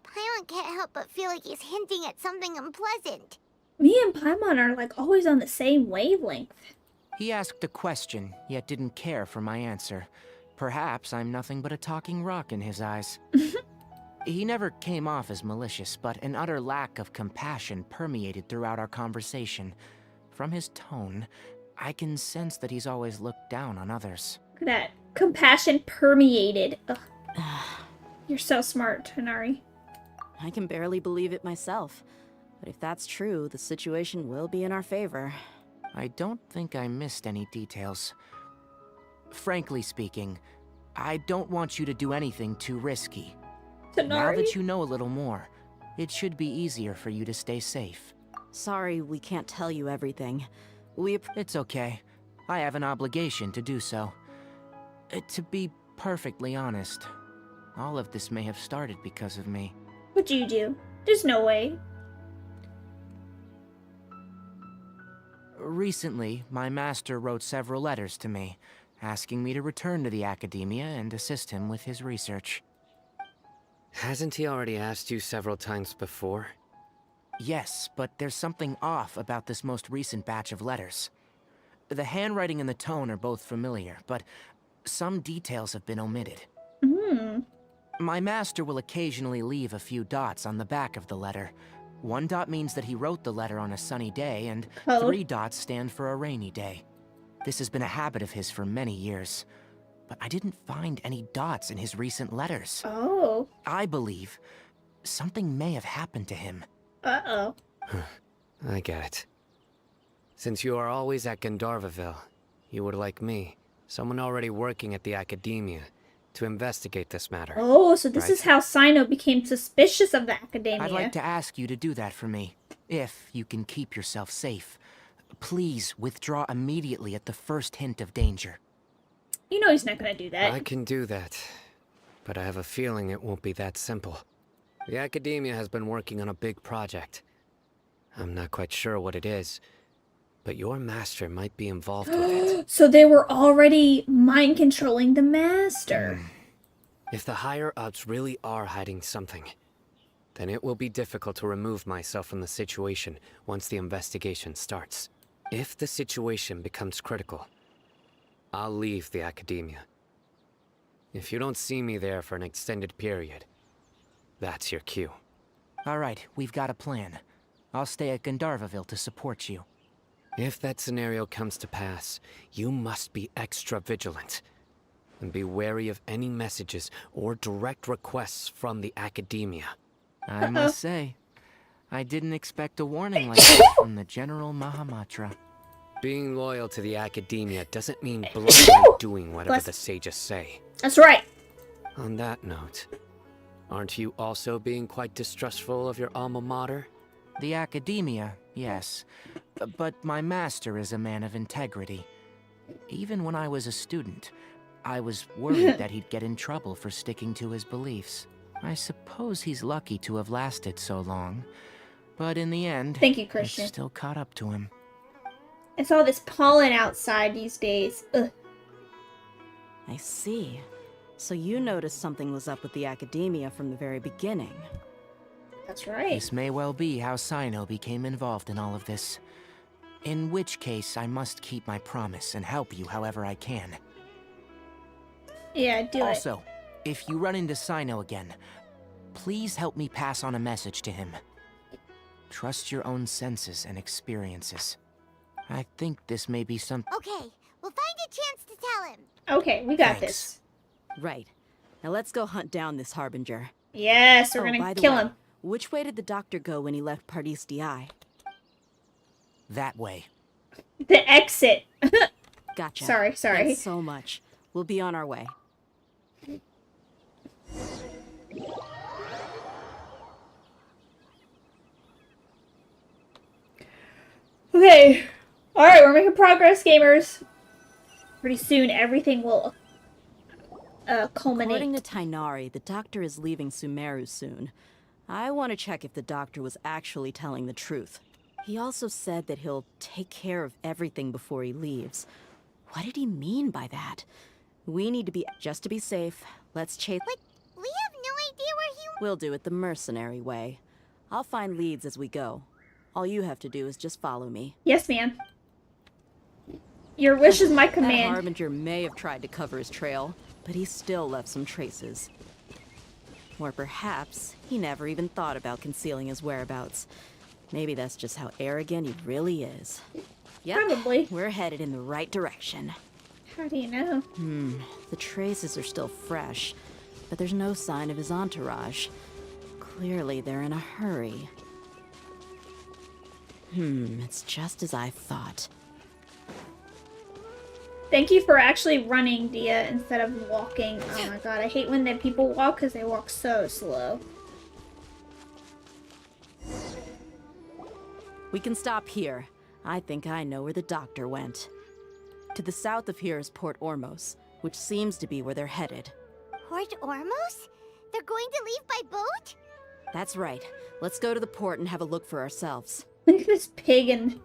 Paimon can't help but feel like he's hinting at something unpleasant. Me and Paimon are like always on the same wavelength. He asked a question, yet didn't care for my answer. Perhaps I'm nothing but a talking rock in his eyes. He never came off as malicious, but an utter lack of compassion permeated throughout our conversation. From his tone, I can sense that he's always looked down on others. Look at that. Compassion permeated. Ugh. You're so smart, Tanari. I can barely believe it myself. But if that's true, the situation will be in our favor. I don't think I missed any details. Frankly speaking, I don't want you to do anything too risky. Tanari? Now that you know a little more, it should be easier for you to stay safe. Sorry, we can't tell you everything. It's okay. I have an obligation to do so. To be perfectly honest, all of this may have started because of me. What'd you do? There's no way. Recently, my master wrote several letters to me, asking me to return to the Akademiya and assist him with his research. Hasn't he already asked you several times before? Yes, but there's something off about this most recent batch of letters. The handwriting and the tone are both familiar, but some details have been omitted. My master will occasionally leave a few dots on the back of the letter. 1 dot means that he wrote the letter on a sunny day, and 3 dots stand for a rainy day. This has been a habit of his for many years, but I didn't find any dots in his recent letters. Oh. I believe something may have happened to him. Uh-oh. I get it. Since you are always at Gandharvaville, you would like me, someone already working at the Akademiya, to investigate this matter. Oh, so this right? is how Sino became suspicious of the Akademiya. I'd like to ask you to do that for me, if you can keep yourself safe. Please withdraw immediately at the first hint of danger. You know he's not gonna do that. I can do that, but I have a feeling it won't be that simple. The Akademiya has been working on a big project. I'm not quite sure what it is, but your master might be involved with it. So they were already mind controlling the master. If the higher-ups really are hiding something, then it will be difficult to remove myself from the situation once the investigation starts. If the situation becomes critical, I'll leave the Akademiya. If you don't see me there for an extended period, that's your cue. All right, we've got a plan. I'll stay at Gandharvaville to support you. If that scenario comes to pass, you must be extra vigilant. And be wary of any messages or direct requests from the Akademiya. I must say, I didn't expect a warning like this from the General Mahamatra. Being loyal to the Akademiya doesn't mean blindly doing whatever the sages say. That's right. On that note, aren't you also being quite distrustful of your alma mater? The Akademiya, yes. But my master is a man of integrity. Even when I was a student, I was worried that he'd get in trouble for sticking to his beliefs. I suppose he's lucky to have lasted so long. But in the end, Thank you, Christian. it's still caught up to him. It's all this pollen outside these days. Ugh. I see. So you noticed something was up with the Akademiya from the very beginning. That's right. This may well be how Sino became involved in all of this. In which case, I must keep my promise and help you however I can. Yeah, do it. Also, if you run into Sino again, please help me pass on a message to him. Trust your own senses and experiences. I think this may be some... Okay, we'll find a chance to tell him. Okay, we got Thanks. this. Right. Now let's go hunt down this Harbinger. Yes, we're By gonna the kill way, him. Which way did the doctor go when he left Pardis DI? That way. The exit. Gotcha. Sorry. Thanks so much. We'll be on our way. Okay. Alright, we're making progress, gamers. Pretty soon, everything will culminate. According to Tainari, the doctor is leaving Sumeru soon. I want to check if the doctor was actually telling the truth. He also said that he'll take care of everything before he leaves. What did he mean by that? We need to be... Just to be safe, let's chase... But we have no idea where he... We'll do it the mercenary way. I'll find leads as we go. All you have to do is just follow me. Yes, ma'am. Your wish is my That command. Harbinger may have tried to cover his trail, but he still left some traces. Or perhaps he never even thought about concealing his whereabouts. Maybe that's just how arrogant he really is. Yep, Probably. we're headed in the right direction. How do you know? The traces are still fresh, but there's no sign of his entourage. Clearly they're in a hurry. It's just as I thought. Thank you for actually running, Dia, instead of walking. Oh my god, I hate when the people walk because they walk so slow. We can stop here. I think I know where the doctor went. To the south of here is Port Ormos, which seems to be where they're headed. Port Ormos? They're going to leave by boat? That's right. Let's go to the port and have a look for ourselves. Look at this pig and...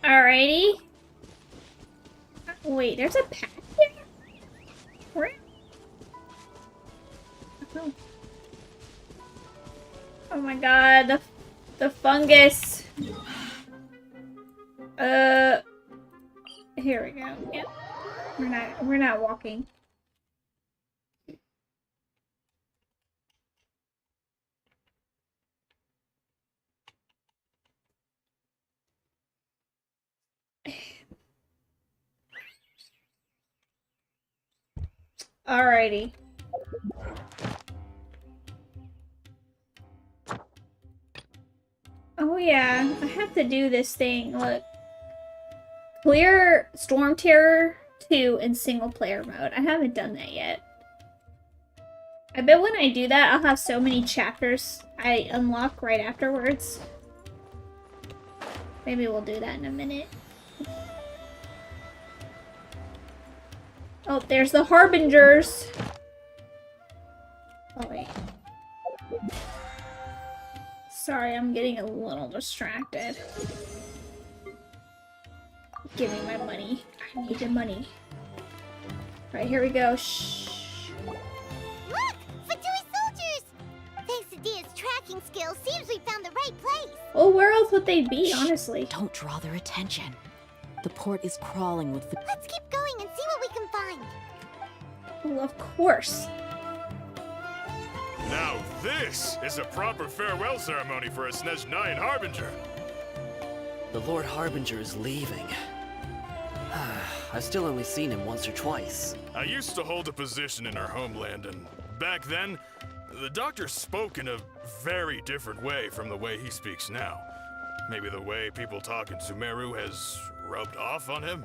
Alrighty. Wait, there's a path here? Where? Oh. Oh my god, the fungus. Here we go. Yep. We're not walking. Alrighty. Oh yeah, I have to do this thing. Look. Clear Storm Terror 2 in single player mode. I haven't done that yet. I bet when I do that, I'll have so many chapters I unlock right afterwards. Maybe we'll do that in a minute. Oh, there's the Harbingers. Oh, wait. Sorry, I'm getting a little distracted. Give me my money. I need the money. Right, here we go. Shh. Look! Fatui soldiers! Thanks to Dia's tracking skills, seems we found the right place. Well, where else would they be, honestly? Don't draw their attention. The port is crawling with... Let's keep going and see what we can find. Well, of course. Now this is a proper farewell ceremony for a Snezhnayan Harbinger. The Lord Harbinger is leaving. I've still only seen him once or twice. I used to hold a position in our homeland, and back then, the doctor spoke in a very different way from the way he speaks now. Maybe the way people talk in Sumeru has rubbed off on him?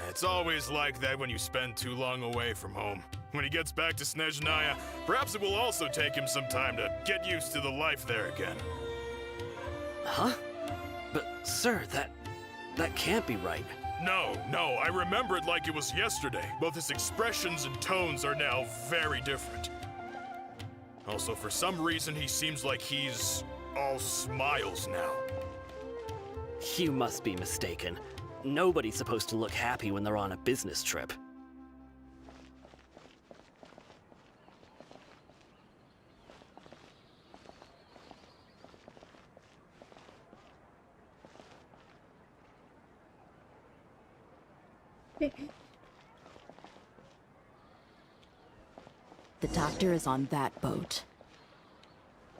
It's always like that when you spend too long away from home. When he gets back to Snezhnaya, perhaps it will also take him some time to get used to the life there again. Huh? But, sir, that can't be right. No, I remember it like it was yesterday. Both his expressions and tones are now very different. Also, for some reason, he seems like he's all smiles now. You must be mistaken. Nobody's supposed to look happy when they're on a business trip. The doctor is on that boat.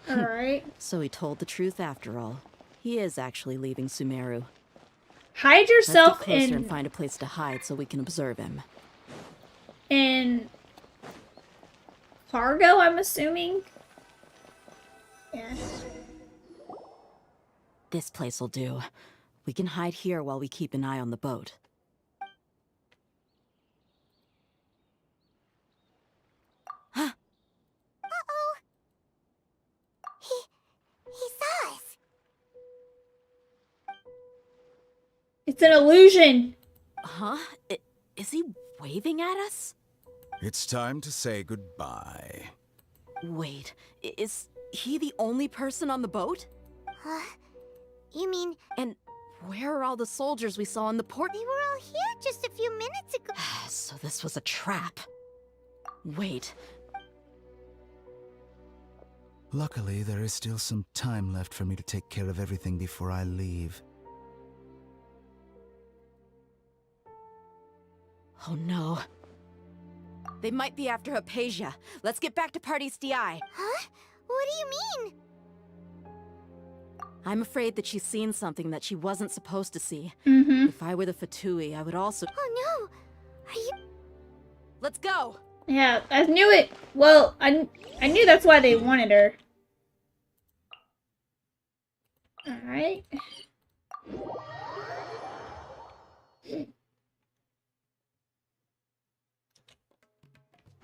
Alright. So he told the truth after all. He is actually leaving Sumeru. Hide yourself Let's get closer in... and find a place to hide so we can observe him. in... cargo, I'm assuming? Yeah. This place will do. We can hide here while we keep an eye on the boat. Uh-oh. He saw It's an illusion. Huh? Is he waving at us? It's time to say goodbye. Wait, is he the only person on the boat? You mean... And where are all the soldiers we saw in the port? They were all here just a few minutes ago. So this was a trap. Wait. Luckily, there is still some time left for me to take care of everything before I leave. Oh no. They might be after Hypatia. Let's get back to Party's DI. Huh? What do you mean? I'm afraid that she's seen something that she wasn't supposed to see. Mm-hmm. If I were the Fatui, I would also... Oh no! Are you... Let's go! Yeah, I knew it. Well, I knew that's why they wanted her. Alright.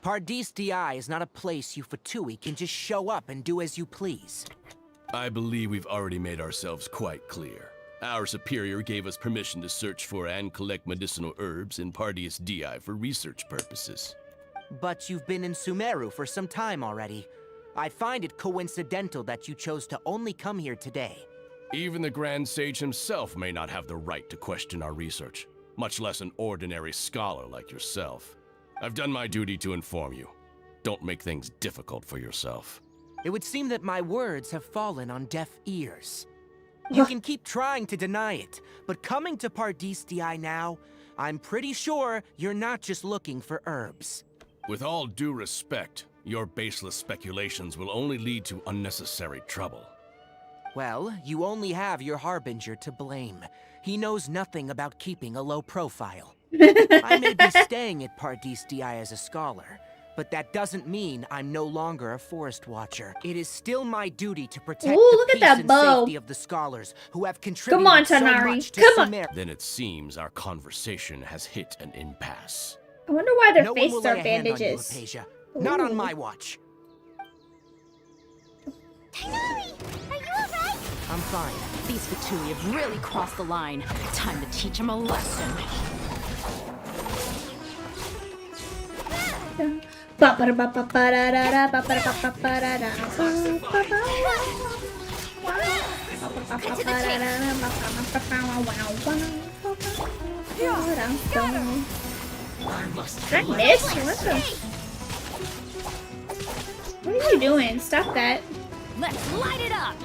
Pardis DI is not a place you Fatui can just show up and do as you please. I believe we've already made ourselves quite clear. Our superior gave us permission to search for and collect medicinal herbs in Pardis DI for research purposes. But you've been in Sumeru for some time already. I find it coincidental that you chose to only come here today. Even the Grand Sage himself may not have the right to question our research, much less an ordinary scholar like yourself. I've done my duty to inform you. Don't make things difficult for yourself. It would seem that my words have fallen on deaf ears. You can keep trying to deny it, but coming to Pardis DI now, I'm pretty sure you're not just looking for herbs. With all due respect, your baseless speculations will only lead to unnecessary trouble. Well, you only have your Harbinger to blame. He knows nothing about keeping a low profile. I may be staying at Pardis DI as a scholar, but that doesn't mean I'm no longer a forest watcher. It is still my duty to protect the peace and safety of the scholars who have contributed so much to Sumeru. Then it seems our conversation has hit an impasse. I wonder why their No faces one will are lay a hand on you, bandages. Hypatia. Not on my watch. Tighnari! Are you alright? I'm fine. These Fatui have really crossed the line. Time to teach them a lesson. Did I miss? What are you doing? Stop that. Let's light it up!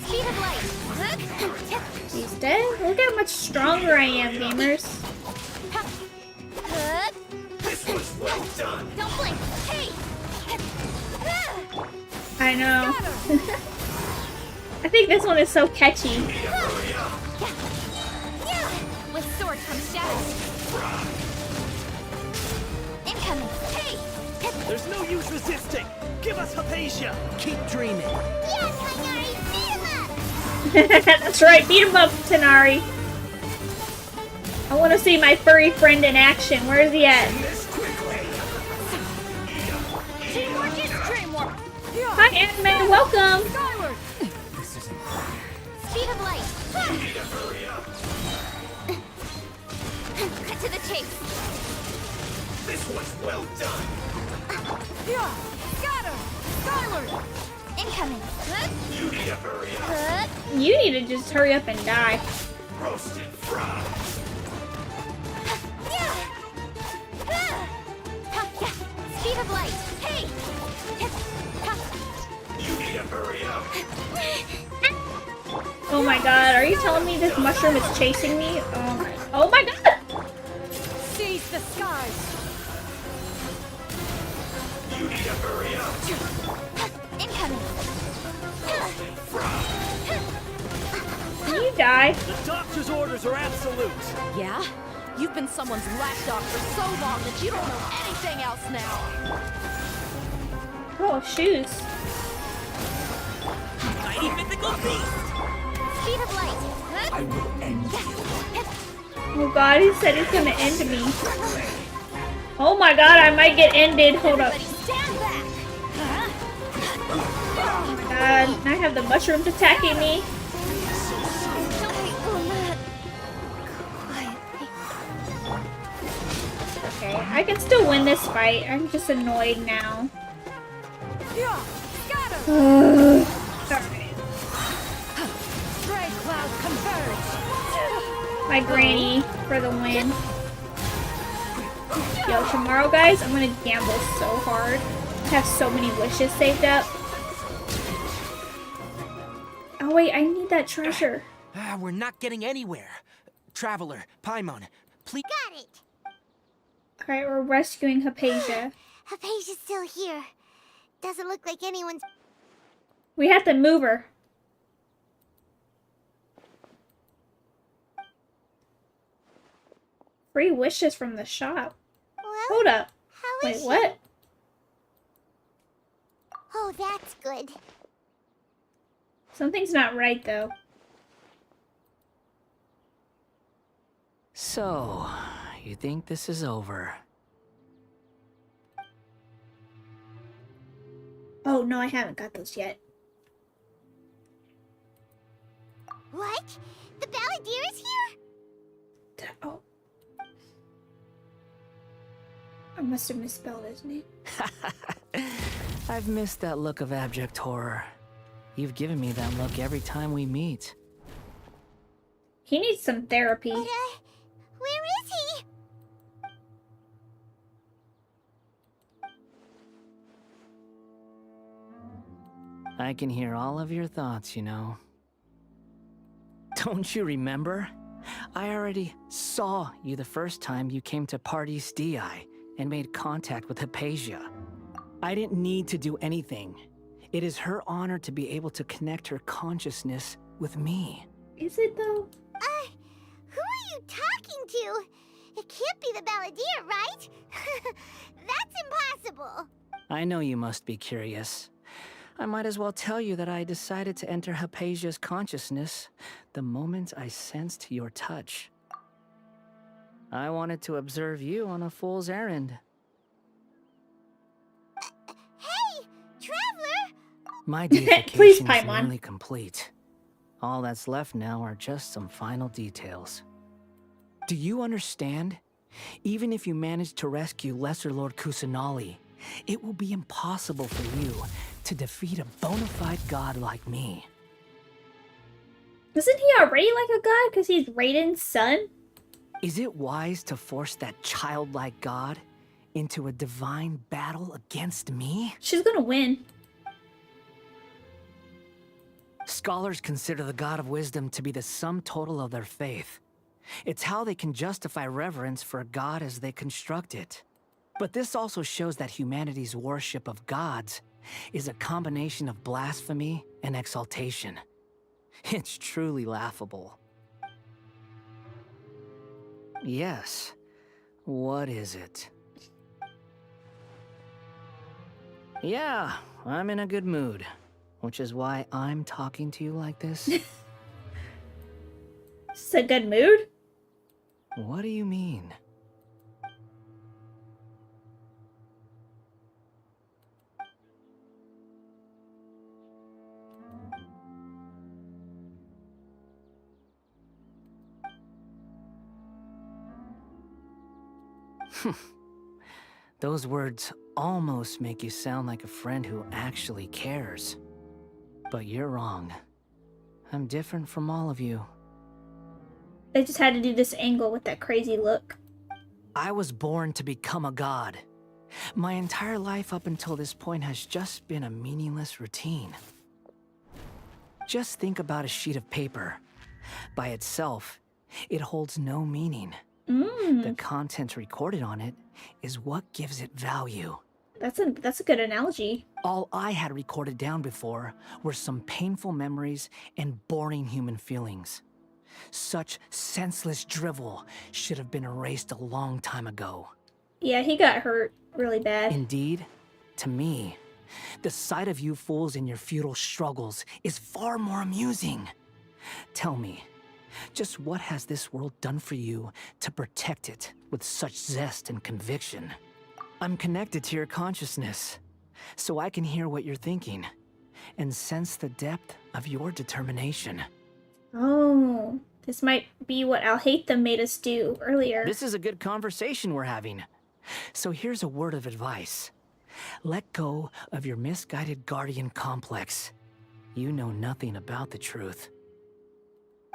Speed of light! He's dead? Look how much stronger I am, gamers. This was well done! Don't blink! Hey! I know. I think this one is so catchy. With sword comes shadows. Incoming! Hey! There's no use resisting! Give us Hypatia! Keep dreaming! Yeah, Tighnari! Beat him up! That's right, beat him up, Tighnari. I want to see my furry friend in action. Where is he at? Teamwork is dreamwork! Hi, Anime. Welcome. Skyward! Speed of light! Cut to the chase! This was well done! Yeah! Got her! Skyward! Incoming! You need to hurry up! You need to just hurry up and die. Roasted fries! Speed of light! Hey! You need to hurry up! Oh my god, are you telling me this mushroom is chasing me? Oh my god! Seize the skies! You need to hurry up! Incoming! Can you die? The doctor's orders are absolute! Yeah? You've been someone's lapdog for so long that you don't know anything else now. Oh, shoes. Mighty mythical beast! Speed of light! I will end you. Oh god, he said he's gonna end me. Oh my god, I might get ended. Hold up. Stand back! Oh my god, I have the mushrooms attacking me. Don't be I can still win this fight. I'm just annoyed now. Alright. My granny for the win. Yo, tomorrow, guys, I'm gonna gamble so hard. I have so many wishes saved up. Oh wait, I need that treasure. We're not getting anywhere. Traveler, Paimon, please. Got it. Alright, we're rescuing Hypatia. Hypatia's still here. Doesn't look like anyone's... We have to move her. Free wishes from the shop. Well, hold up. How is Wait, she? what? Oh, that's good. Something's not right, though. So, you think this is over? Oh, no, I haven't got those yet. What? The Balladeer is here? Oh. I must have misspelled his name. I've missed that look of abject horror. You've given me that look every time we meet. He needs some therapy. But, where is he? I can hear all of your thoughts, you know. Don't you remember? I already saw you the first time you came to Parties DI and made contact with Hypatia. I didn't need to do anything. It is her honor to be able to connect her consciousness with me. Is it though? Who are you talking to? It can't be the Balladeer, right? That's impossible. I know you must be curious. I might as well tell you that I decided to enter Hypatia's consciousness the moment I sensed your touch. I wanted to observe you on a fool's errand. Hey, Traveler! My Please, deification is Paimon. nearly complete. All that's left now are just some final details. Do you understand? Even if you manage to rescue Lesser Lord Kusanali, it will be impossible for you to defeat a bona fide god like me. Isn't he already like a god because he's Raiden's son? Is it wise to force that childlike god into a divine battle against me? She's gonna win. Scholars consider the god of wisdom to be the sum total of their faith. It's how they can justify reverence for a god as they construct it. But this also shows that humanity's worship of gods is a combination of blasphemy and exaltation. It's truly laughable. Yes. What is it? Yeah, I'm in a good mood, which is why I'm talking to you like this. It's a good mood? What do you mean? Those words almost make you sound like a friend who actually cares. But you're wrong. I'm different from all of you. They just had to do this angle with that crazy look. I was born to become a god. My entire life up until this point has just been a meaningless routine. Just think about a sheet of paper. By itself, it holds no meaning. The content recorded on it is what gives it value. That's a good analogy. All I had recorded down before were some painful memories and boring human feelings. Such senseless drivel should have been erased a long time ago. Yeah, he got hurt really bad. Indeed, to me, the sight of you fools in your futile struggles is far more amusing. Tell me, just what has this world done for you to protect it with such zest and conviction? I'm connected to your consciousness, so I can hear what you're thinking and sense the depth of your determination. Oh, this might be what Al-Haytham made us do earlier. This is a good conversation we're having. So here's a word of advice. Let go of your misguided guardian complex. You know nothing about the truth.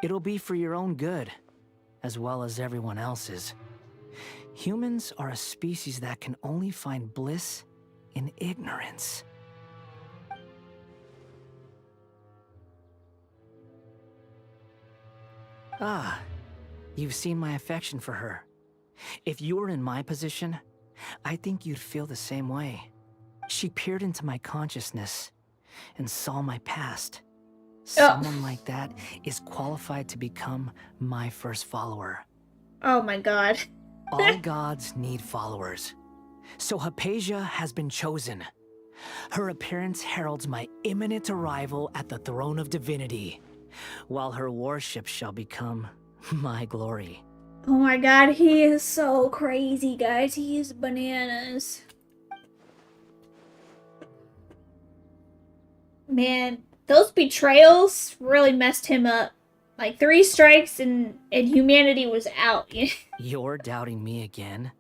It'll be for your own good, as well as everyone else's. Humans are a species that can only find bliss in ignorance. Ah, you've seen my affection for her. If you were in my position, I think you'd feel the same way. She peered into my consciousness and saw my past. Someone like that is qualified to become my first follower. Oh my god. All gods need followers. So Hypatia has been chosen. Her appearance heralds my imminent arrival at the throne of divinity, while her worship shall become my glory. Oh my god, he is so crazy, guys. He is bananas. Man, those betrayals really messed him up. Like 3 strikes and humanity was out. You're doubting me again?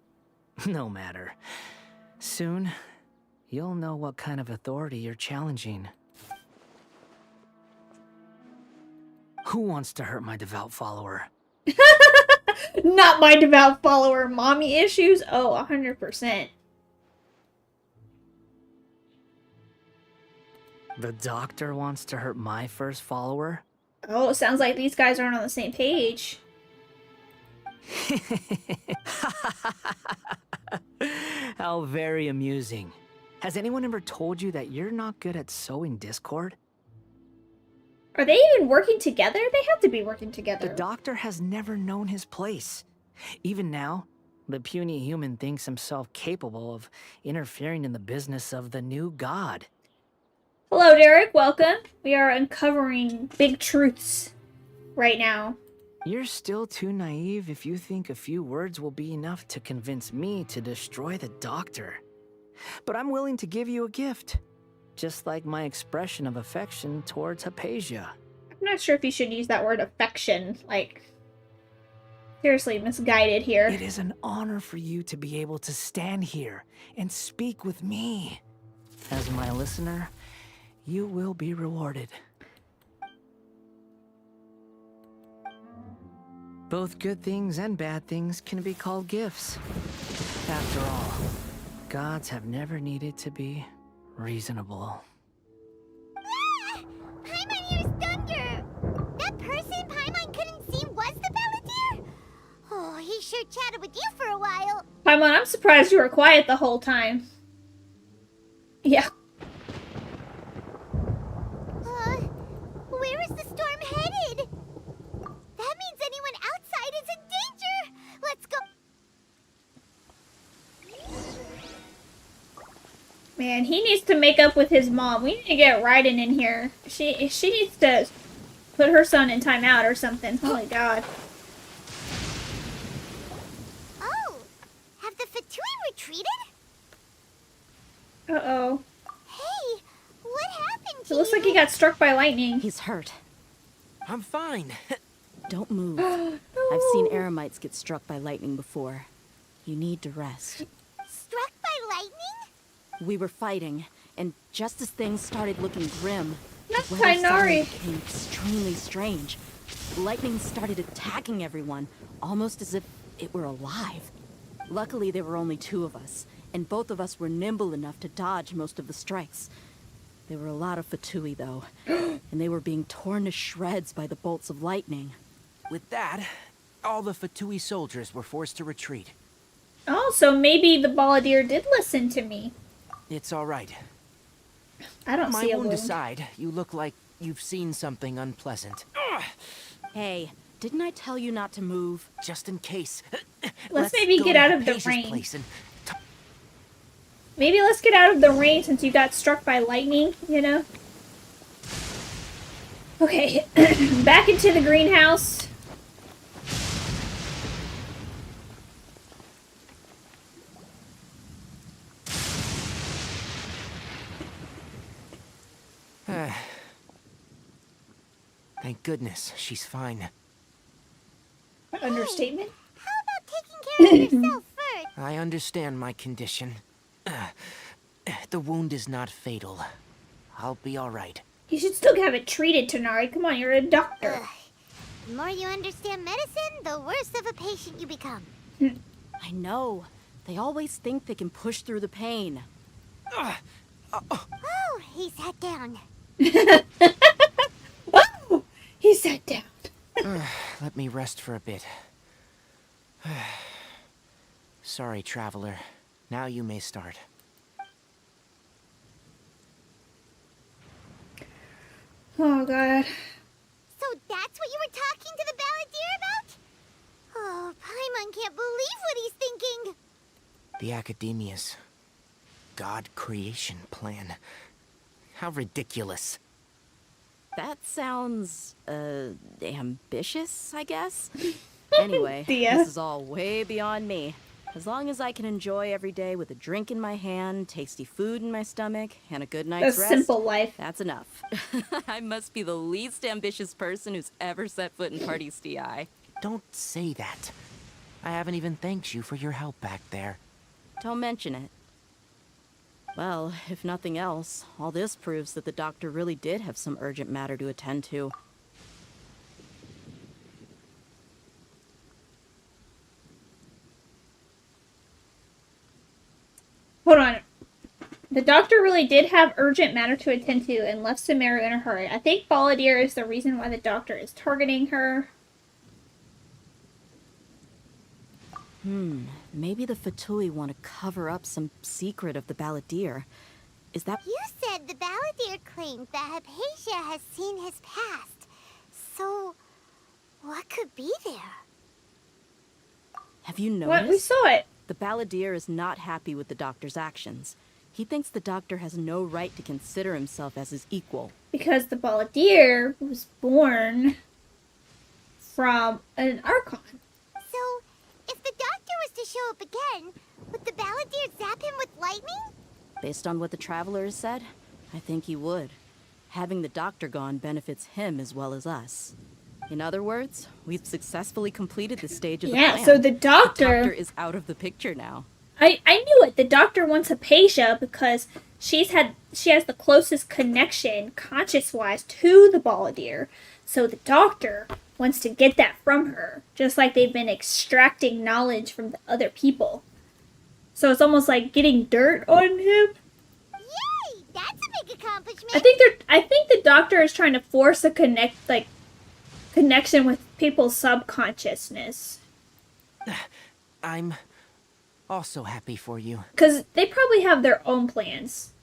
No matter. Soon, you'll know what kind of authority you're challenging. Who wants to hurt my devout follower? Not my devout follower. Mommy issues? Oh, 100%. The doctor wants to hurt my first follower? Oh, it sounds like these guys aren't on the same page. How very amusing. Has anyone ever told you that you're not good at sowing discord? Are they even working together? They have to be working together. The doctor has never known his place. Even now, the puny human thinks himself capable of interfering in the business of the new god. Hello, Derek. Welcome. We are uncovering big truths right now. You're still too naive if you think a few words will be enough to convince me to destroy the doctor. But I'm willing to give you a gift, just like my expression of affection towards Hypatia. I'm not sure if you should use that word affection. Like, seriously, misguided here. It is an honor for you to be able to stand here and speak with me. As my listener, you will be rewarded. Both good things and bad things can be called gifts. After all, gods have never needed to be reasonable. Ah! Paimon hears thunder! That person Paimon couldn't see was the Palantir? Oh, he sure chatted with you for a while. Paimon, I'm surprised you were quiet the whole time. Yeah. Where is the storm headed? That means anyone outside is in danger! Let's go. Man, he needs to make up with his mom. We need to get Raiden in here. She needs to put her son in timeout or something. Holy god. Oh, have the Fatui retreated? Uh-oh. Hey, what happened to It looks like he got struck by lightning. He's hurt. I'm fine. Don't move. I've seen Eremites get struck by lightning before. You need to rest. Struck by lightning? We were fighting, and just as things started looking grim, That's the weather suddenly Tainari. became extremely strange. Lightning started attacking everyone, almost as if it were alive. Luckily, there were only 2 of us, and both of us were nimble enough to dodge most of the strikes. There were a lot of Fatui, though, and they were being torn to shreds by the bolts of lightning. With that, all the Fatui soldiers were forced to retreat. Oh, so maybe the Balladeer did listen to me. It's all right. I don't My see a wound wound. aside, you look like you've seen something unpleasant. Hey, didn't I tell you not to move? Just in case. Let's maybe go get to out of the Hypatia's rain. place and Maybe let's get out of the rain since you got struck by lightning, you know? Okay, back into the greenhouse. Thank goodness, she's fine. Understatement? How about taking care of yourself first? I understand my condition. The wound is not fatal. I'll be alright. You should still have it treated, Tighnari. Come on, you're a doctor. The more you understand medicine, the worse of a patient you become. I know. They always think they can push through the pain. Oh, he sat down. Whoa! He sat down. Let me rest for a bit. Sorry, traveler. Now you may start. Oh, God. So that's what you were talking to the balladeer about? Oh, Paimon can't believe what he's thinking. The Akademiya's God creation plan. How ridiculous. That sounds, ambitious, I guess? Anyway, Thea. this is all way beyond me. As long as I can enjoy every day with a drink in my hand, tasty food in my stomach, and a good night's A rest, simple life. that's enough. I must be the least ambitious person who's ever set foot in Party's DI. Don't say that. I haven't even thanked you for your help back there. Don't mention it. Well, if nothing else, all this proves that the doctor really did have some urgent matter to attend to. Hold on. The doctor really did have urgent matter to attend to and left Sumeru in a hurry. I think Balladeer is the reason why the doctor is targeting her. Maybe the Fatui want to cover up some secret of the Balladeer. Is that— You said the balladeer claimed that Hypatia has seen his past. So, what could be there? Have you noticed? What? We saw it. The Balladeer is not happy with the doctor's actions. He thinks the doctor has no right to consider himself as his equal. Because the Balladeer was born from an Archon. So, if the doctor was to show up again, would the balladeer zap him with lightning? Based on what the Traveler has said, I think he would. Having the doctor gone benefits him as well as us. In other words, we've successfully completed the stage of the plan. Yeah, so the doctor is out of the picture now. I knew it. The doctor wants Hypatia because she has the closest connection, conscious-wise, to the Balladeer. So the doctor wants to get that from her, just like they've been extracting knowledge from the other people. So it's almost like getting dirt on him. Yay! That's a big accomplishment. I think the doctor is trying to force a connection with people's subconsciousness. I'm also happy for you. Because they probably have their own plans.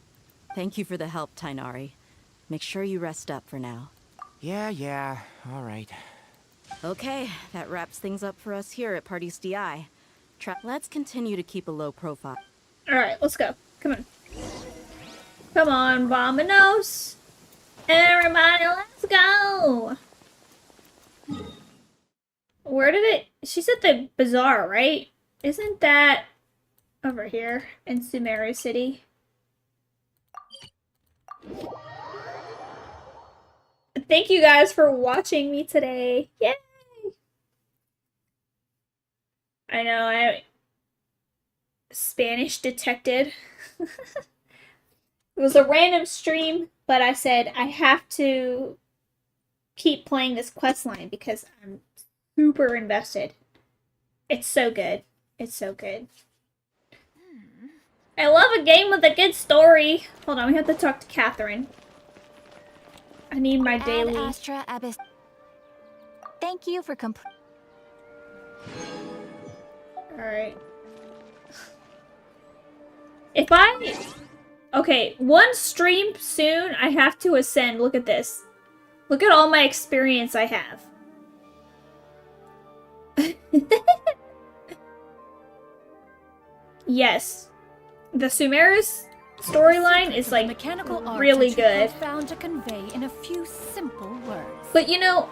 Thank you for the help, Tighnari. Make sure you rest up for now. Yeah, all right. Okay, that wraps things up for us here at Party's DI. Let's continue to keep a low profile. Alright, let's go. Come on. Come on, Vominos. Everybody, let's go. Where did it... She's at the bazaar, right? Isn't that over here in Sumeru City? Thank you guys for watching me today. Yay! I know, I Spanish detected. It was a random stream, but I said I have to keep playing this quest line because I'm super invested. It's so good. It's so good. I love a game with a good story. Hold on, we have to talk to Catherine. I need my daily... Astra Abyss. Thank you for Alright. If I... Okay, one stream soon, I have to ascend. Look at this. Look at all my experience I have. Yes. The Sumerus storyline is like really good. Found to convey in a few simple words. But you know,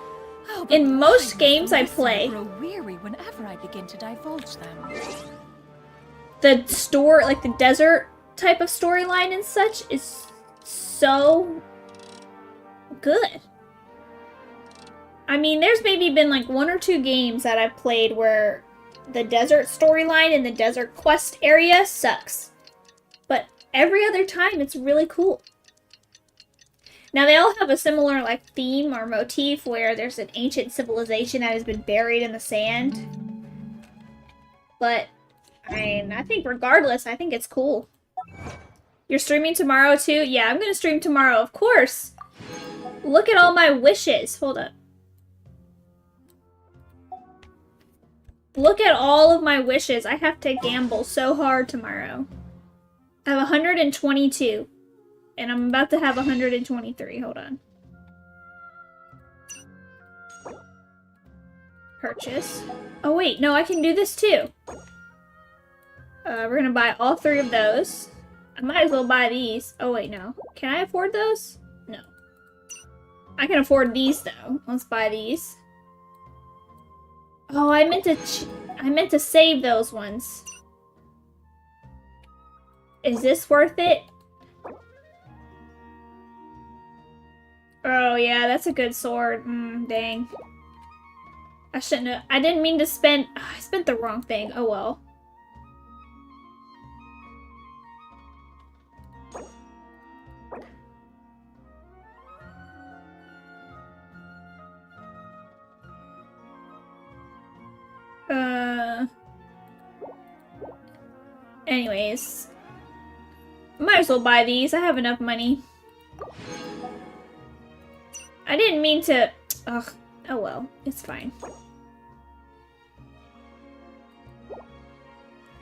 in most games I play, grow weary whenever I begin to divulge them. the desert type of storyline and such is so good. I mean, there's maybe been like 1 or 2 games that I've played where the desert storyline in the desert quest area sucks. But every other time, it's really cool. Now, they all have a similar, like, theme or motif where there's an ancient civilization that has been buried in the sand. But, I think regardless, I think it's cool. You're streaming tomorrow, too? Yeah, I'm gonna stream tomorrow, of course! Look at all my wishes. Hold up. Look at all of my wishes. I have to gamble so hard tomorrow. I have 122. And I'm about to have 123. Hold on. Purchase. Oh wait, no, I can do this too. We're gonna buy all 3 of those. I might as well buy these. Oh wait, no. Can I afford those? No. I can afford these though. Let's buy these. Oh, I meant to save those ones. Is this worth it? Oh yeah, that's a good sword. Dang. I shouldn't have. I didn't mean to spend. I spent the wrong thing. Oh well. Anyways. Might as well buy these. I have enough money. I didn't mean to... Ugh. Oh well. It's fine.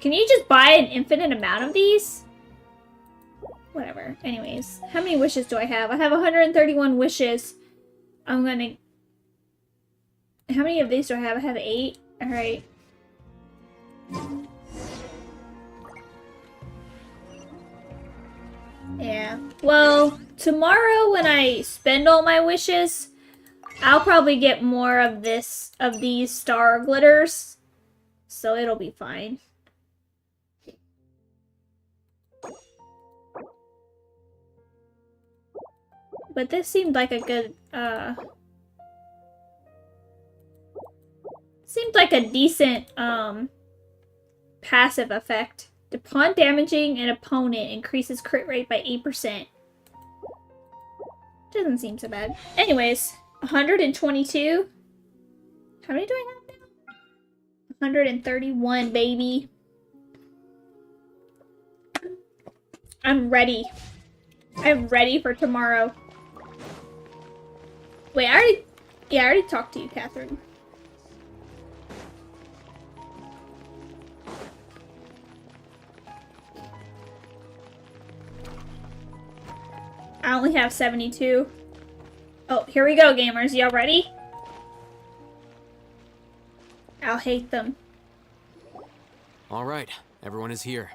Can you just buy an infinite amount of these? Whatever. Anyways. How many wishes do I have? I have 131 wishes. I'm gonna... How many of these do I have? I have 8. Alright. Yeah. Well, tomorrow when I spend all my wishes, I'll probably get more of these star glitters. So it'll be fine. But this seemed like a good, seemed like a decent, passive effect. Upon damaging an opponent, increases crit rate by 8%. Doesn't seem so bad. Anyways, 122. How many do I have now? 131, baby. I'm ready. I'm ready for tomorrow. Wait, I already talked to you, Catherine. I only have 72. Oh, here we go, gamers. Y'all ready? I'll hate them. All right, everyone is here.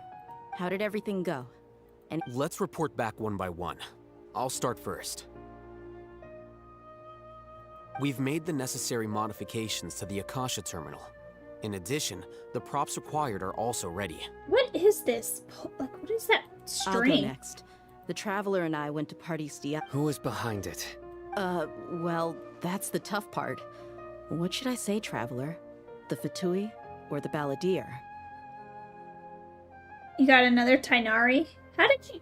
How did everything go? And let's report back one by one. I'll start first. We've made the necessary modifications to the Akasha terminal. In addition, the props required are also ready. What is this? Like, what is that string? I'll go next. The Traveler and I went to Party's DI. Who is behind it? Well, that's the tough part. What should I say, Traveler? The Fatui or the Balladeer? You got another Tainari? How did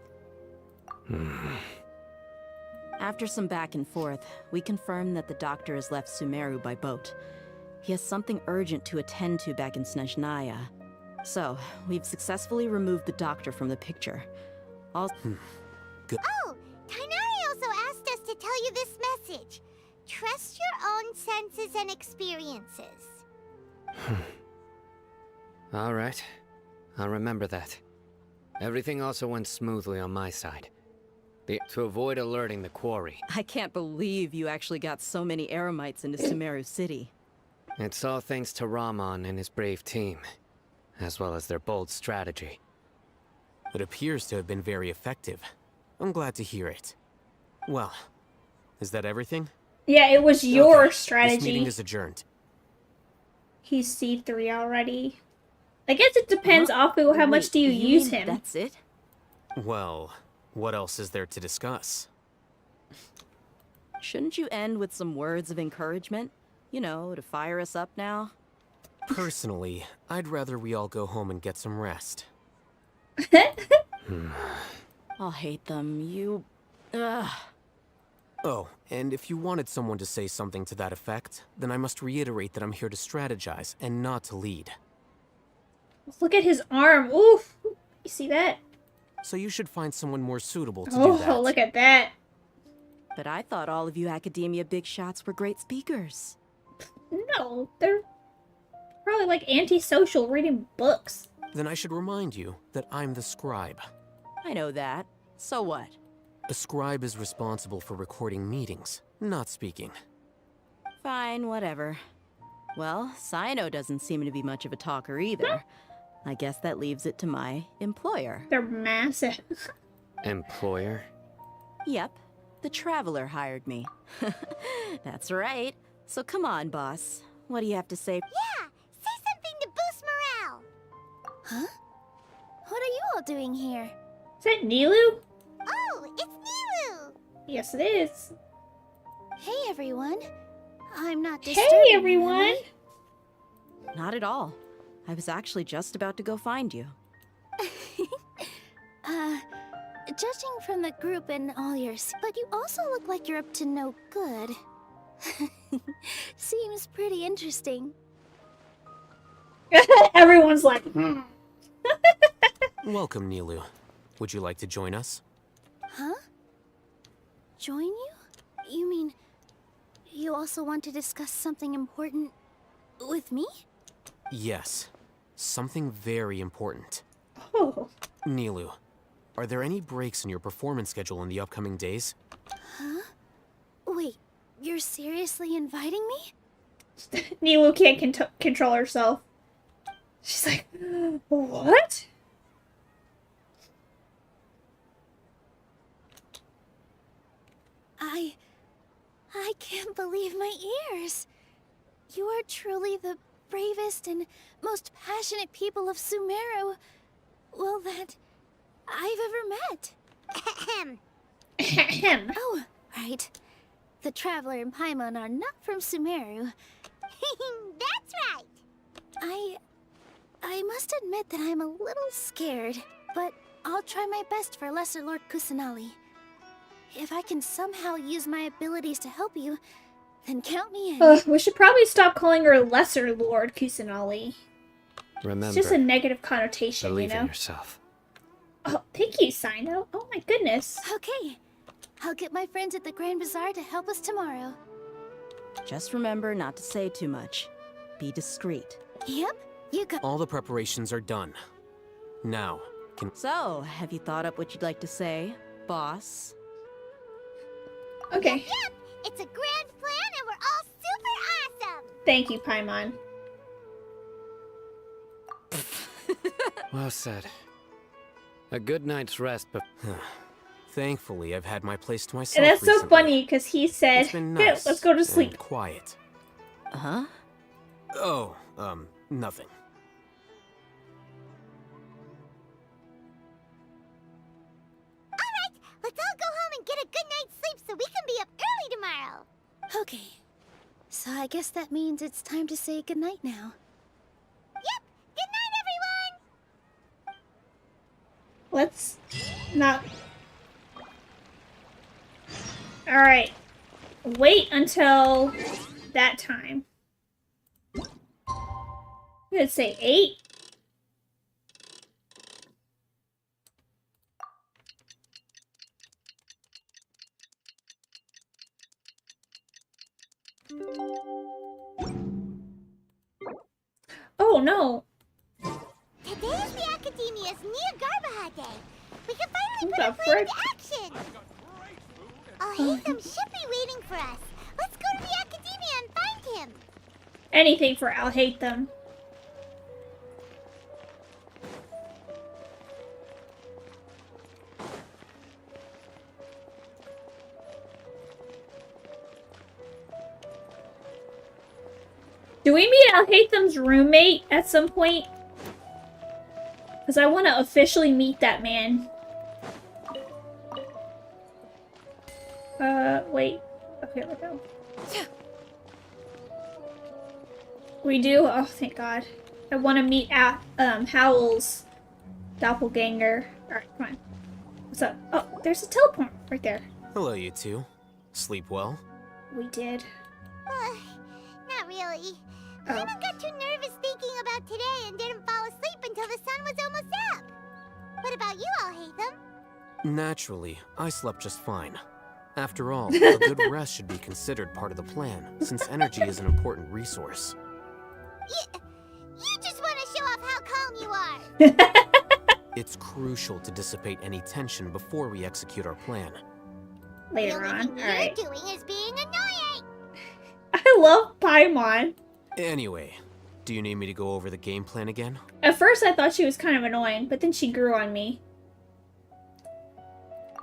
you... After some back and forth, we confirmed that the doctor has left Sumeru by boat. He has something urgent to attend to back in Snezhnaya. So, we've successfully removed the doctor from the picture. Good. Oh, Tainari also asked us to tell you this message. Trust your own senses and experiences. All right. I'll remember that. Everything also went smoothly on my side. To avoid alerting the quarry. I can't believe you actually got so many Eremites into Sumeru City. It's all thanks to Rahman and his brave team, as well as their bold strategy. It appears to have been very effective. I'm glad to hear it. Well, is that everything? Yeah, it was your strategy. This meeting is adjourned. He's C3 already. I guess it depends, Apu, how much do you use him? That's it? Well, what else is there to discuss? Shouldn't you end with some words of encouragement? You know, to fire us up now? Personally, I'd rather we all go home and get some rest. I'll hate them. You... Ugh. Oh, and if you wanted someone to say something to that effect, then I must reiterate that I'm here to strategize and not to lead. Look at his arm. Oof. You see that? So you should find someone more suitable to do that. Oh, look at that. But I thought all of you Academia big shots were great speakers. No, they're probably like antisocial reading books. Then I should remind you that I'm the scribe. I know that. So what? A scribe is responsible for recording meetings, not speaking. Fine, whatever. Well, Cyno doesn't seem to be much of a talker either. I guess that leaves it to my employer. They're massive. Employer? Yep. The Traveler hired me. That's right. So come on, boss. What do you have to say? Yeah, say something to boost morale. Huh? What are you all doing here? Is that Nilu? Oh, it's Nilu! Yes, it is. Hey, everyone. I'm not disturbing Hey, you, everyone. am Not at all. I was actually just about to go find you. Judging from the group and all yours, but you also look like you're up to no good. Seems pretty interesting. Everyone's like, Welcome, Nilu. Would you like to join us? Huh? Join you? You mean you also want to discuss something important with me? Yes. Something very important. Oh. Nilu, are there any breaks in your performance schedule in the upcoming days? Huh? Wait, you're seriously inviting me? Nilu can't control herself. She's like, what? I can't believe my ears. You are truly the bravest and most passionate people of Sumeru, well, that I've ever met. Ahem. Oh, right. The Traveler and Paimon are not from Sumeru. That's right. I must admit that I'm a little scared, but I'll try my best for Lesser Lord Kusanali. If I can somehow use my abilities to help you, then count me in. We should probably stop calling her Lesser Lord Kusanali. Remember, It's just a negative connotation, believe you know? in yourself. Oh, thank you, Cyno. Oh my goodness. Okay. I'll get my friends at the Grand Bazaar to help us tomorrow. Just remember not to say too much. Be discreet. Yep, you got— All the preparations are done. Now, can... So, have you thought up what you'd like to say, boss? Okay. Yep, it's a grand plan and we're all super awesome! Thank you, Paimon. Well said. A good night's rest, but... Thankfully, I've had my place to myself And that's so recently. funny, because he said, It's been "Hey, nice let's go to and sleep." quiet. Huh? Oh, nothing. Alright, let's all go home and get a good night's sleep so we can be up early tomorrow. Okay, so I guess that means it's time to say goodnight now. Yep, good night, everyone! Let's not... Alright. Wait until that time. I'm gonna say 8. Oh no. Today is the Akademiya's Niagarbaha Day. We can finally What put our the plan frick? into action. Al-Haytham should be waiting for us. Let's go to the Akademiya and find him. Anything for Al-Haytham. Do we meet Al-Haytham's roommate at some point? Because I want to officially meet that man. Wait. Okay, here we go. We do? Oh, thank God. I want to meet Howl's doppelganger. Alright, come on. What's up? Oh, there's a teleport right there. Hello, you two. Sleep well? We did. Not really. Oh. Paimon got too nervous thinking about today and didn't fall asleep until the sun was almost up. What about you, Alhaitham? Naturally, I slept just fine. After all, a good rest should be considered part of the plan, since energy is an important resource. You just want to show off how calm you are. It's crucial to dissipate any tension before we execute our plan. Later on, alright. You're doing is being annoying. I love Paimon. Anyway, do you need me to go over the game plan again? At first I thought she was kind of annoying, but then she grew on me.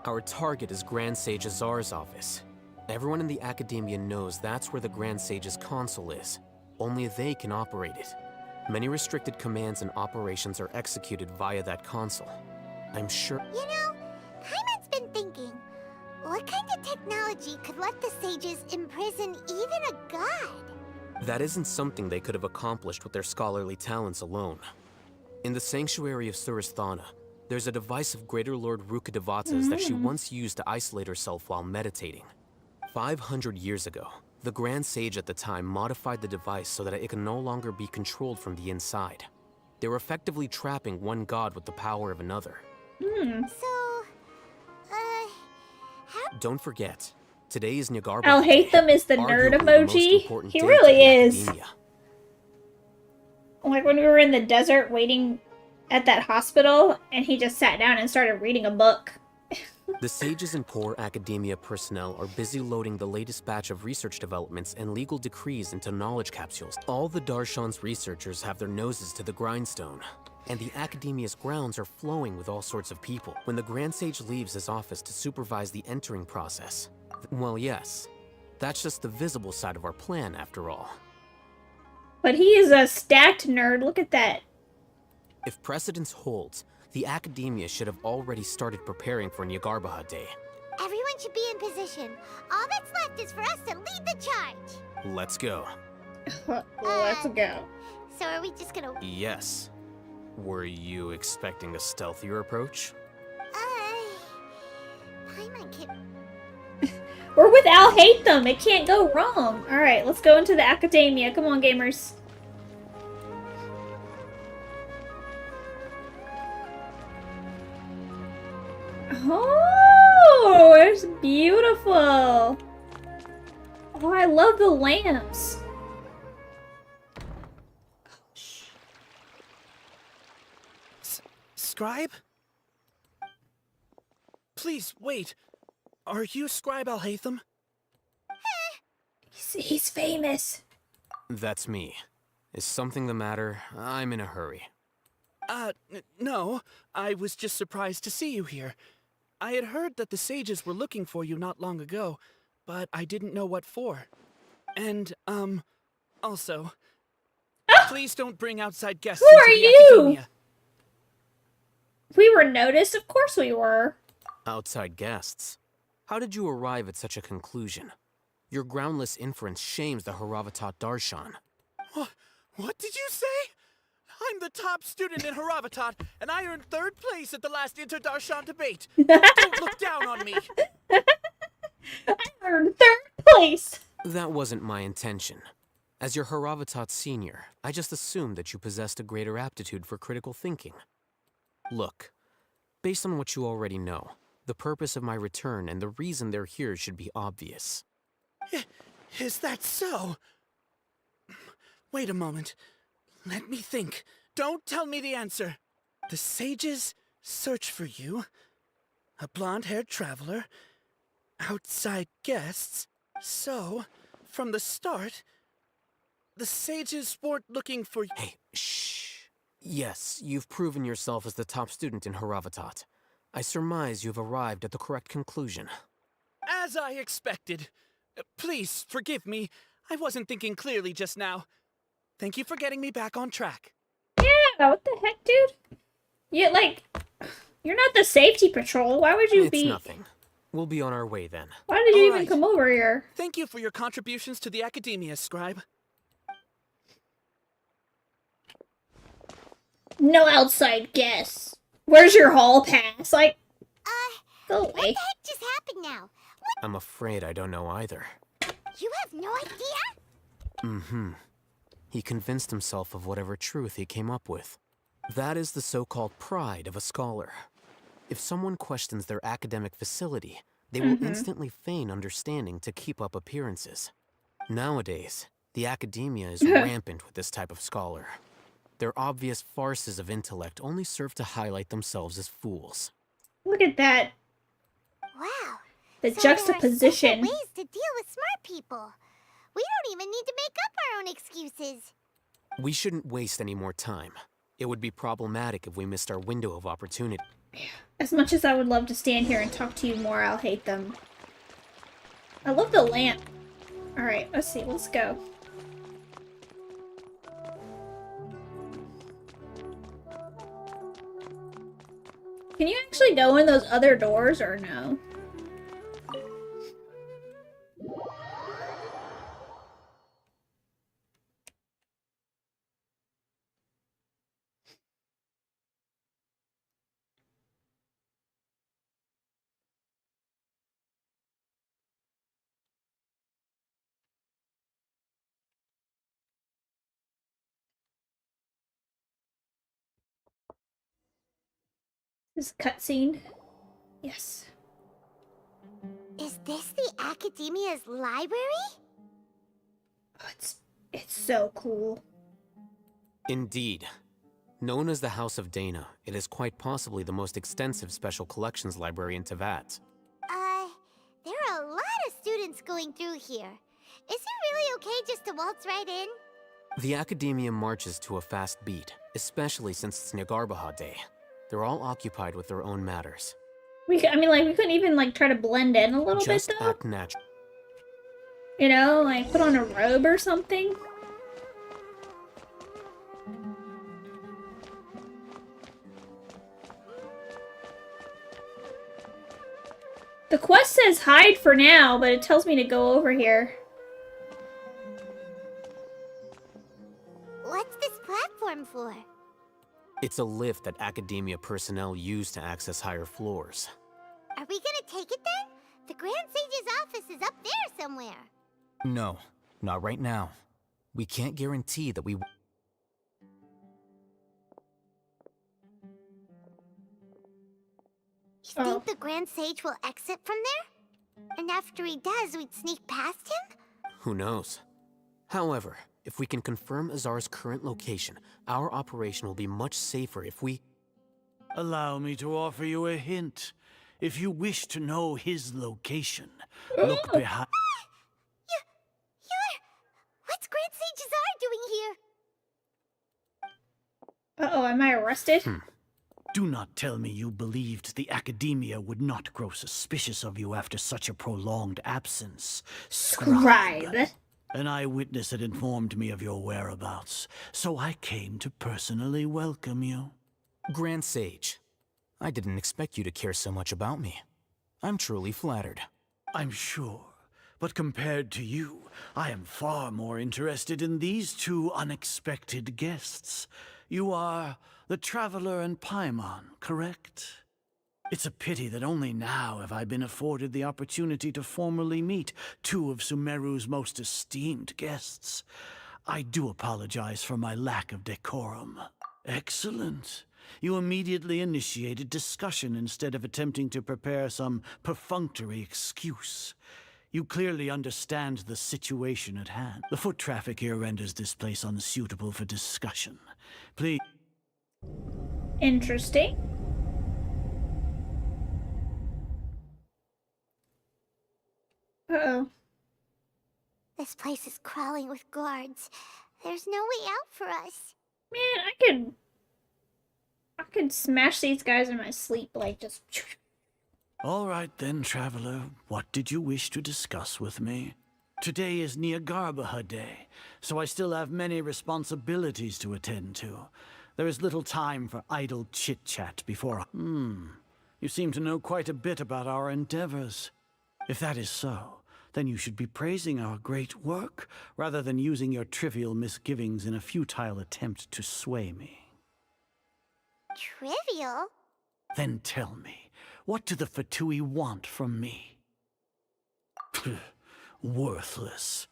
Our target is Grand Sage Azar's office. Everyone in the Akademiya knows that's where the Grand Sage's console is. Only they can operate it. Many restricted commands and operations are executed via that console. I'm sure— You know, Paimon's been thinking, what kind of technology could let the sages imprison even a god? that isn't something they could have accomplished with their scholarly talents alone. In the Sanctuary of Suristhana, there's a device of Greater Lord Rukkhadevata's that she once used to isolate herself while meditating. 500 years ago, the Grand Sage at the time modified the device so that it can no longer be controlled from the inside. They were effectively trapping one god with the power of another. Don't forget, today is Nyagarbha. I'll hate them is the nerd emoji. He really is. Like when we were in the desert waiting at that hospital, and he just sat down and started reading a book. The sages and core Akademiya personnel are busy loading the latest batch of research developments and legal decrees into knowledge capsules. All the Darshan's researchers have their noses to the grindstone, and the Akademiya's grounds are flowing with all sorts of people. When the Grand Sage leaves his office to supervise the entering process, well, yes, that's just the visible side of our plan, after all. But he is a stacked nerd. Look at that. If precedence holds, the Akademiya should have already started preparing for Nyagarbha Day. Everyone should be in position. All that's left is for us to lead the charge. Let's go. Let's go. So are we just gonna... Yes. Were you expecting a stealthier approach? Paimon can... We're with Al Hate Them. It can't go wrong. Alright, let's go into the Akademiya. Come on, gamers. Oh, it's beautiful. Oh, I love the lamps. Scribe? Please, wait. Are you Scribe Alhaitham? He's famous. That's me. Is something the matter? I'm in a hurry. No. I was just surprised to see you here. I had heard that the sages were looking for you not long ago, but I didn't know what for. And, also, please don't bring outside guests Who into are the you? Akademiya. We were noticed. Of course we were. Outside guests? How did you arrive at such a conclusion? Your groundless inference shames the Haravatat Darshan. What did you say? I'm the top student in Haravatat, and I earned 3rd place at the last Inter-Darshan debate. Don't look down on me. I earned 3rd place. That wasn't my intention. As your Haravatat senior, I just assumed that you possessed a greater aptitude for critical thinking. Look, based on what you already know, the purpose of my return and the reason they're here should be obvious. Is that so? Wait a moment. Let me think. Don't tell me the answer. The sages search for you. A blonde-haired traveler. Outside guests. So, from the start, the sages weren't looking for you. Hey, shh. Yes, you've proven yourself as the top student in Haravatat. I surmise you've arrived at the correct conclusion. As I expected. Please, forgive me. I wasn't thinking clearly just now. Thank you for getting me back on track. Yeah, what the heck, dude? You're not the safety patrol. Why would you be? It's nothing. We'll be on our way then. Why did you even come over here? Thank you for your contributions to the Akademiya, Scribe. No outside guests. Where's your hall pass? Like, go away. What the heck just happened now? I'm afraid I don't know either. You have no idea? Mm-hmm. He convinced himself of whatever truth he came up with. That is the so-called pride of a scholar. If someone questions their academic facility, they will instantly feign understanding to keep up appearances. Nowadays, the academia is rampant with this type of scholar. Their obvious farces of intellect only serve to highlight themselves as fools. Look at that. Wow. The So juxtaposition. There are ways to deal with smart people. We don't even need to make up our own excuses. We shouldn't waste any more time. It would be problematic if we missed our window of opportunity. As much as I would love to stand here and talk to you more, I'll hate them. I love the lamp. Alright, let's see. Let's go. Can you actually go in those other doors or no? This is a cutscene. Yes. Is this the Akademiya's library? Oh, it's so cool. Indeed. Known as the House of Dana, it is quite possibly the most extensive special collections library in Teyvat. There are a lot of students going through here. Is it really okay just to waltz right in? The Akademiya marches to a fast beat, especially since it's Nagarbaha Day. They're all occupied with their own matters. I mean, like, we couldn't even, like, try to blend in a little Just bit, though? act natural. You know, like, put on a robe or something? The quest says hide for now, but it tells me to go over here. What's this platform for? It's a lift that Akademiya personnel use to access higher floors. Are we gonna take it then? The Grand Sage's office is up there somewhere. No, not right now. We can't guarantee that we... You think the Grand Sage will exit from there? And after he does, we'd sneak past him? Who knows? However, if we can confirm Azar's current location, our operation will be much safer if we... Allow me to offer you a hint. If you wish to know his location, look behind... What's Grand Sage Azar doing here? Uh-oh, am I arrested? Do not tell me you believed the Akademiya would not grow suspicious of you after such a prolonged absence. Scribe. An eyewitness had informed me of your whereabouts, so I came to personally welcome you. Grand Sage, I didn't expect you to care so much about me. I'm truly flattered. I'm sure, but compared to you, I am far more interested in these two unexpected guests. You are the Traveler and Paimon, correct? It's a pity that only now have I been afforded the opportunity to formally meet two of Sumeru's most esteemed guests. I do apologize for my lack of decorum. Excellent. You immediately initiated discussion instead of attempting to prepare some perfunctory excuse. You clearly understand the situation at hand. The foot traffic here renders this place unsuitable for discussion. Please... Interesting. Uh-oh. This place is crawling with guards. There's no way out for us. Man, I could smash these guys in my sleep, like, just... All right then, Traveler. What did you wish to discuss with me? Today is Nagarbaha Day, so I still have many responsibilities to attend to. There is little time for idle chit-chat before... You seem to know quite a bit about our endeavors. If that is so, then you should be praising our great work, rather than using your trivial misgivings in a futile attempt to sway me. Trivial? Then tell me, what do the Fatui want from me? Worthless.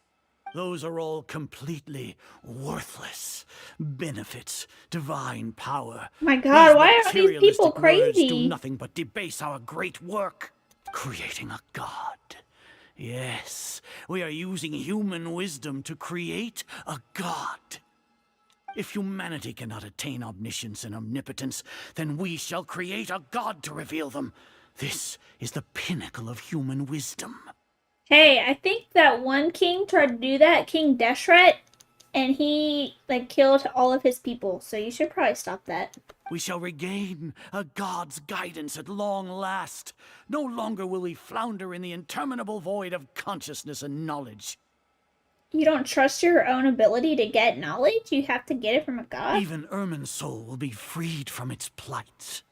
Those are all completely worthless. Benefits, divine power. My God, why are these materialistic people words do crazy? nothing but debase our great work. Creating a god. Yes, we are using human wisdom to create a god. If humanity cannot attain omniscience and omnipotence, then we shall create a god to reveal them. This is the pinnacle of human wisdom. Hey, I think that one king tried to do that, King Deshret, and he, like, killed all of his people, so you should probably stop that. We shall regain a god's guidance at long last. No longer will we flounder in the interminable void of consciousness and knowledge. You don't trust your own ability to get knowledge? You have to get it from a god? Even Ermin's soul will be freed from its plight.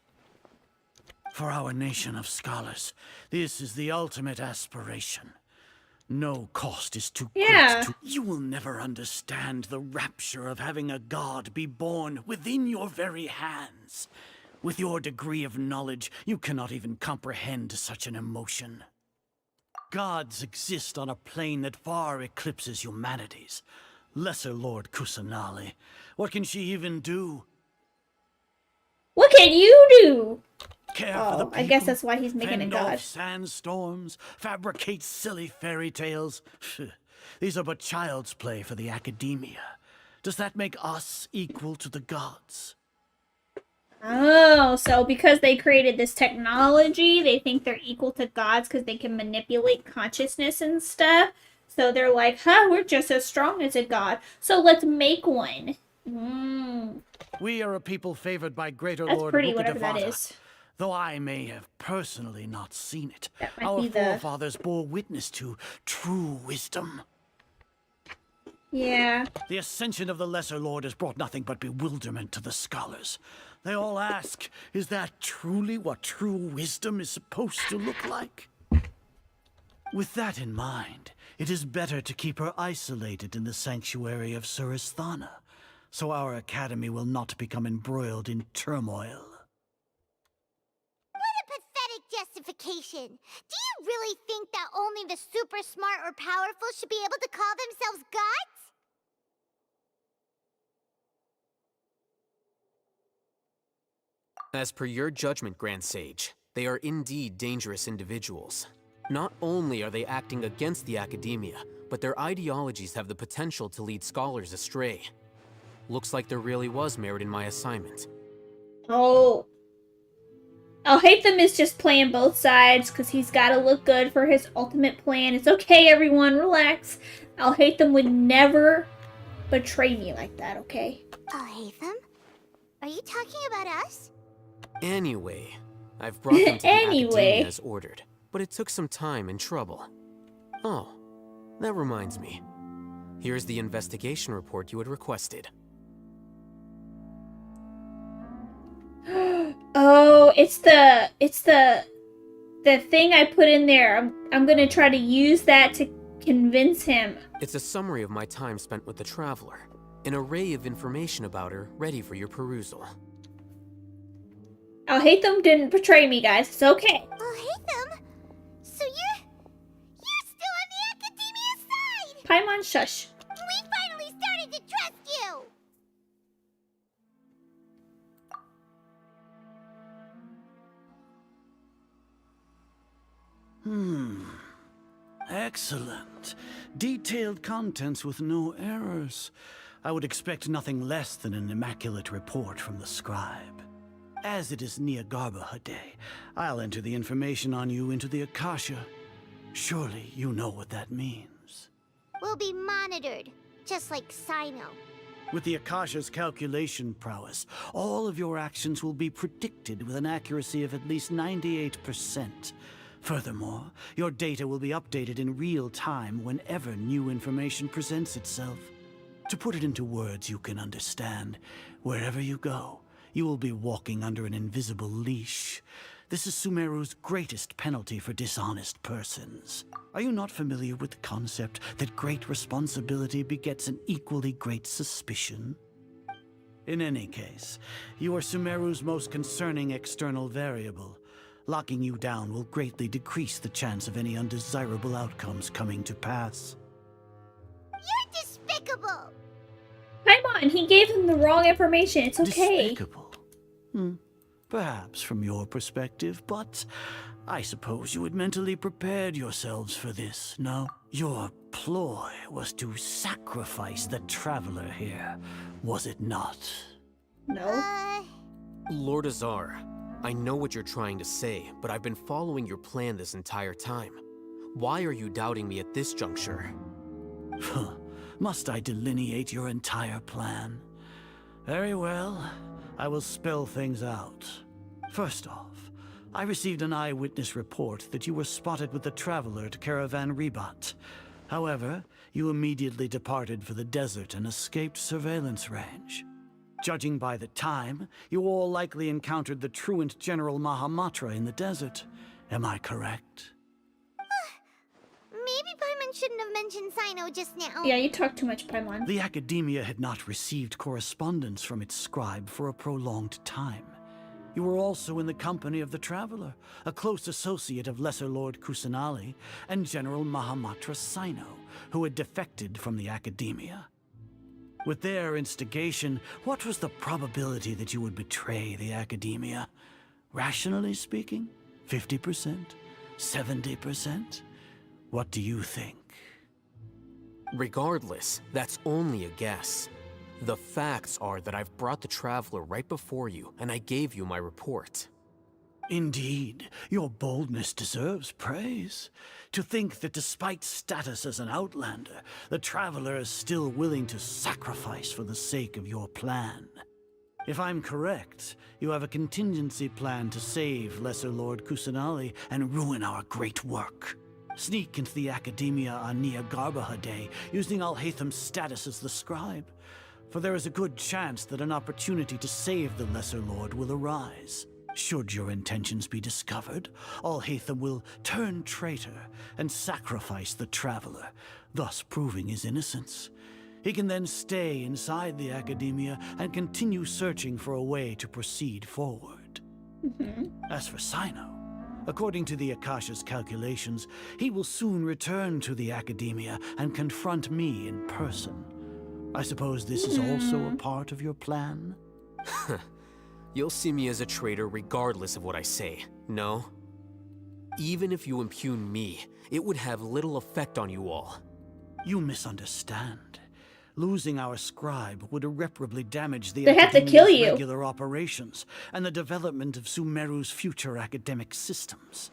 For our nation of scholars, this is the ultimate aspiration. No cost is too great to... You will never understand the rapture of having a god be born within your very hands. With your degree of knowledge, you cannot even comprehend such an emotion. Gods exist on a plane that far eclipses humanity's. Lesser Lord Kusanali, what can she even do? What can you do? Care for the people, I guess that's why he's making a fend god. off sandstorms, fabricate silly fairy tales. These are but child's play for the Akademiya. Does that make us equal to the gods? Oh, so because they created this technology, they think they're equal to gods because they can manipulate consciousness and stuff. So they're like, huh, we're just as strong as a god. So let's make one. We are a people favored by greater That's Lord pretty, whatever that Ukadevada. is. Though I may have personally not seen it, might our be the- forefathers bore witness to true wisdom. Yeah. The ascension of the Lesser Lord has brought nothing but bewilderment to the scholars. They all ask, is that truly what true wisdom is supposed to look like? With that in mind, it is better to keep her isolated in the sanctuary of Surasthana, so our academy will not become embroiled in turmoil. What a pathetic justification. Do you really think that only the super smart or powerful should be able to call themselves gods? As per your judgment, Grand Sage, they are indeed dangerous individuals. Not only are they acting against the Akademiya, but their ideologies have the potential to lead scholars astray. Looks like there really was merit in my assignment. Oh. I'll hate them is just playing both sides because he's got to look good for his ultimate plan. It's okay, everyone, relax. I'll hate them would never betray me like that, okay? I'll hate them? Are you talking about us? Anyway, I've brought them to the Akademiya as ordered, but it took some time and trouble. Oh, that reminds me. Here's the investigation report you had requested. Oh, it's the thing I put in there. I'm gonna try to use that to convince him. It's a summary of my time spent with the Traveler. An array of information about her ready for your perusal. I'll hate them didn't betray me, guys. It's okay. I'll hate them? So you're still on the Akademiya side! Paimon, shush. We finally started to trust you! Excellent. Detailed contents with no errors. I would expect nothing less than an immaculate report from the scribe. As it is Niagarba Day, I'll enter the information on you into the Akasha. Surely you know what that means. We'll be monitored, just like Sino. With the Akasha's calculation prowess, all of your actions will be predicted with an accuracy of at least 98%. Furthermore, your data will be updated in real time whenever new information presents itself. To put it into words you can understand, wherever you go, you will be walking under an invisible leash. This is Sumeru's greatest penalty for dishonest persons. Are you not familiar with the concept that great responsibility begets an equally great suspicion? In any case, you are Sumeru's most concerning external variable. Locking you down will greatly decrease the chance of any undesirable outcomes coming to pass. You're despicable! Paimon, he gave him the wrong information. It's okay. Despicable? Perhaps from your perspective, but I suppose you had mentally prepared yourselves for this, no? Your ploy was to sacrifice the traveler here, was it not? No. Lord Azar, I know what you're trying to say, but I've been following your plan this entire time. Why are you doubting me at this juncture? Must I delineate your entire plan? Very well. I will spell things out. First off, I received an eyewitness report that you were spotted with the traveler at Caravan Ribat. However, you immediately departed for the desert and escaped surveillance range. Judging by the time, you all likely encountered the truant General Mahamatra in the desert. Am I correct? Maybe Paimon shouldn't have mentioned Sino just now. Yeah, you talk too much, Paimon. The Akademiya had not received correspondence from its scribe for a prolonged time. You were also in the company of the Traveler, a close associate of Lesser Lord Kusanali and General Mahamatra Sino, who had defected from the Akademiya. With their instigation, what was the probability that you would betray the Akademiya? Rationally speaking, 50%? 70%? What do you think? Regardless, that's only a guess. The facts are that I've brought the Traveler right before you, and I gave you my report. Indeed, your boldness deserves praise. To think that despite status as an outlander, the Traveler is still willing to sacrifice for the sake of your plan. If I'm correct, you have a contingency plan to save Lesser Lord Kusanali and ruin our great work. Sneak into the Akademiya on Nia Garbaha Day, using Alhaitham's status as the scribe. For there is a good chance that an opportunity to save the Lesser Lord will arise. Should your intentions be discovered, Alhaitham will turn traitor and sacrifice the Traveler, thus proving his innocence. He can then stay inside the Akademiya and continue searching for a way to proceed forward. As for Sino, according to the Akasha's calculations, he will soon return to the Akademiya and confront me in person. I suppose this is also a part of your plan? You'll see me as a traitor regardless of what I say, no? Even if you impugn me, it would have little effect on you all. You misunderstand. Losing our scribe would irreparably damage the They have to kill Akademiya's you. regular operations and the development of Sumeru's future academic systems.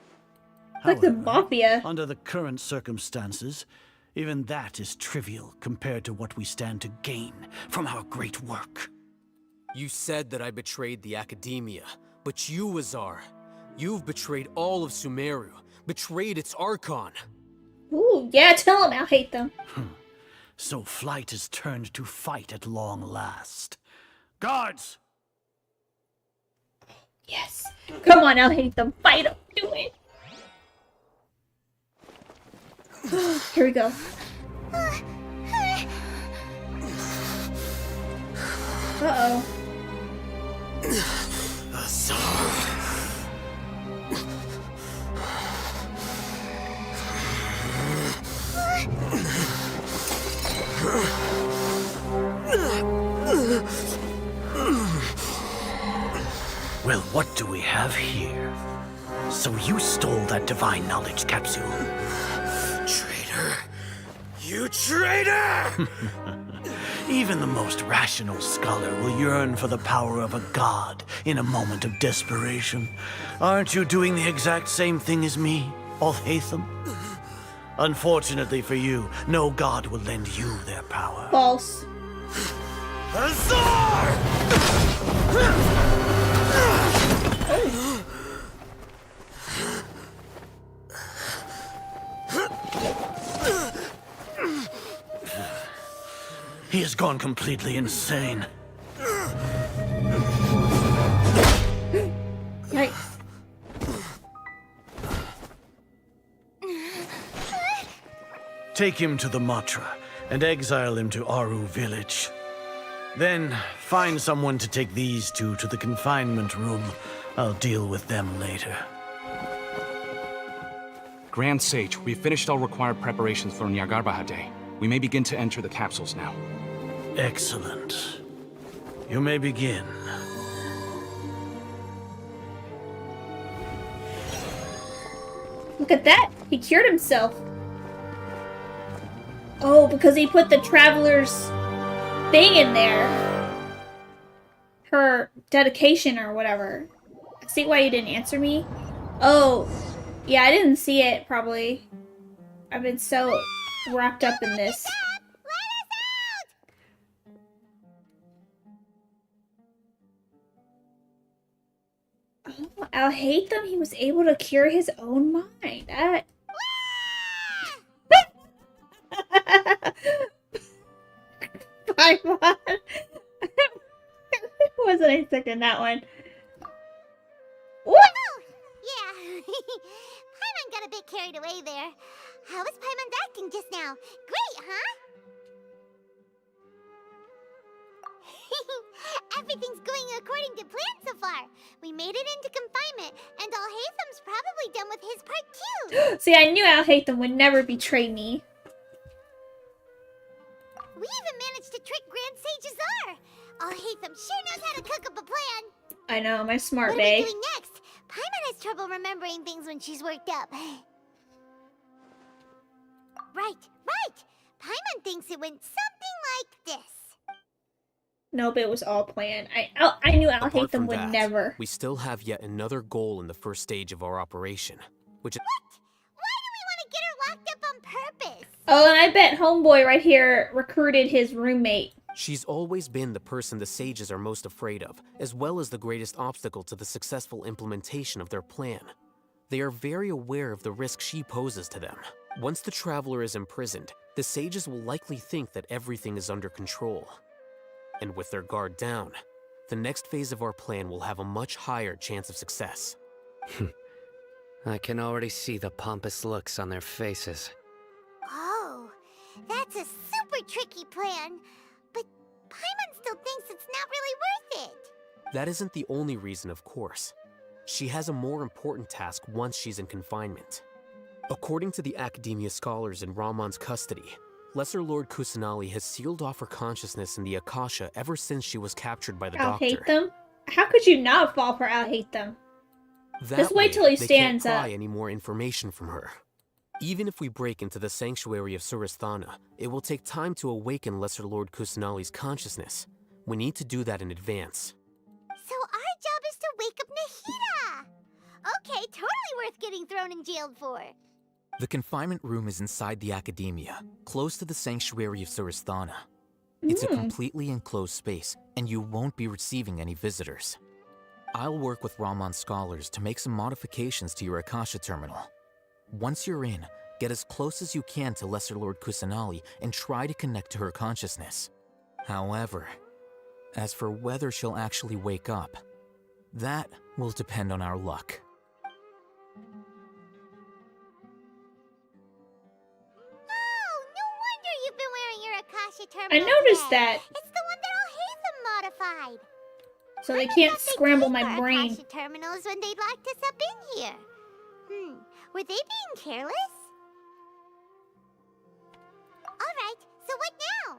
Like the However, Mafia. under the current circumstances, even that is trivial compared to what we stand to gain from our great work. You said that I betrayed the Akademiya, but you, Azar, you've betrayed all of Sumeru, betrayed its Archon. Ooh, yeah, tell him I'll hate them. So flight has turned to fight at long last. Guards! Yes. Come on, I'll hate them. Fight them. Do it. Here we go. Uh-oh. Well, what do we have here? So you stole that divine knowledge capsule. Traitor! You traitor! Even the most rational scholar will yearn for the power of a god in a moment of desperation. Aren't you doing the exact same thing as me, Alhaitham? Unfortunately for you, no god will lend you their power. False. Azar! He has gone completely insane. Yikes. Take him to the Matra and exile him to Aru village. Then find someone to take these two to the confinement room. I'll deal with them later. Grand Sage, we've finished all required preparations for Nyargarbaha Day. We may begin to enter the capsules now. Excellent. You may begin. Look at that! He cured himself. Oh, because he put the traveler's thing in there. Her dedication or whatever. See why you didn't answer me? Oh, yeah, I didn't see it, probably. I've been so wrapped up in this. Oh, I'll hate them. He was able to cure his own mind. That... Paimon. Wasn't expecting that one. What? Oh, yeah. Paimon got a bit carried away there. How was Paimon's acting just now? Great, huh? Everything's going according to plan so far. We made it into confinement, and Alhaitham's probably done with his part too. See, I knew Alhaitham would never betray me. We even managed to trick Grand Sage Azar. Alhaitham sure knows how to cook up a plan. I know, my smart What are we bae. doing next? Paimon has trouble remembering things when she's worked up. Right. Paimon thinks it went something like this. Nope, it was all planned. I knew Apart Alhaitham from would that, never. we still have yet another goal in the first stage of our operation, which is... What? Why do we want to get her locked up on purpose? Oh, and I bet Homeboy right here recruited his roommate. She's always been the person the sages are most afraid of, as well as the greatest obstacle to the successful implementation of their plan. They are very aware of the risk she poses to them. Once the traveler is imprisoned, the sages will likely think that everything is under control. And with their guard down, the next phase of our plan will have a much higher chance of success. I can already see the pompous looks on their faces. Oh, that's a super tricky plan. But Paimon still thinks it's not really worth it. That isn't the only reason, of course. She has a more important task once she's in confinement. According to the Akademiya scholars in Ramon's custody, Lesser Lord Kusanali has sealed off her consciousness in the Akasha ever since she was captured by the doctor. Alhaitham? How could you not fall for Alhaitham? Just wait till he stands they can't up. pry any more information from her. Even if we break into the sanctuary of Surasthana, it will take time to awaken Lesser Lord Kusanali's consciousness. We need to do that in advance. So our job is to wake up Nahida. Okay, totally worth getting thrown in jail for. The confinement room is inside the Akademiya, close to the sanctuary of Surasthana. It's a completely enclosed space, and you won't be receiving any visitors. I'll work with Ramon's scholars to make some modifications to your Akasha terminal. Once you're in, get as close as you can to Lesser Lord Kusanali and try to connect to her consciousness. However, as for whether she'll actually wake up, that will depend on our luck. Terminal I noticed today. that. It's the one that Alhaitham modified. So they can't scramble my brain. Akasha terminals when they locked us up in here. Were they being careless? All right, so what now?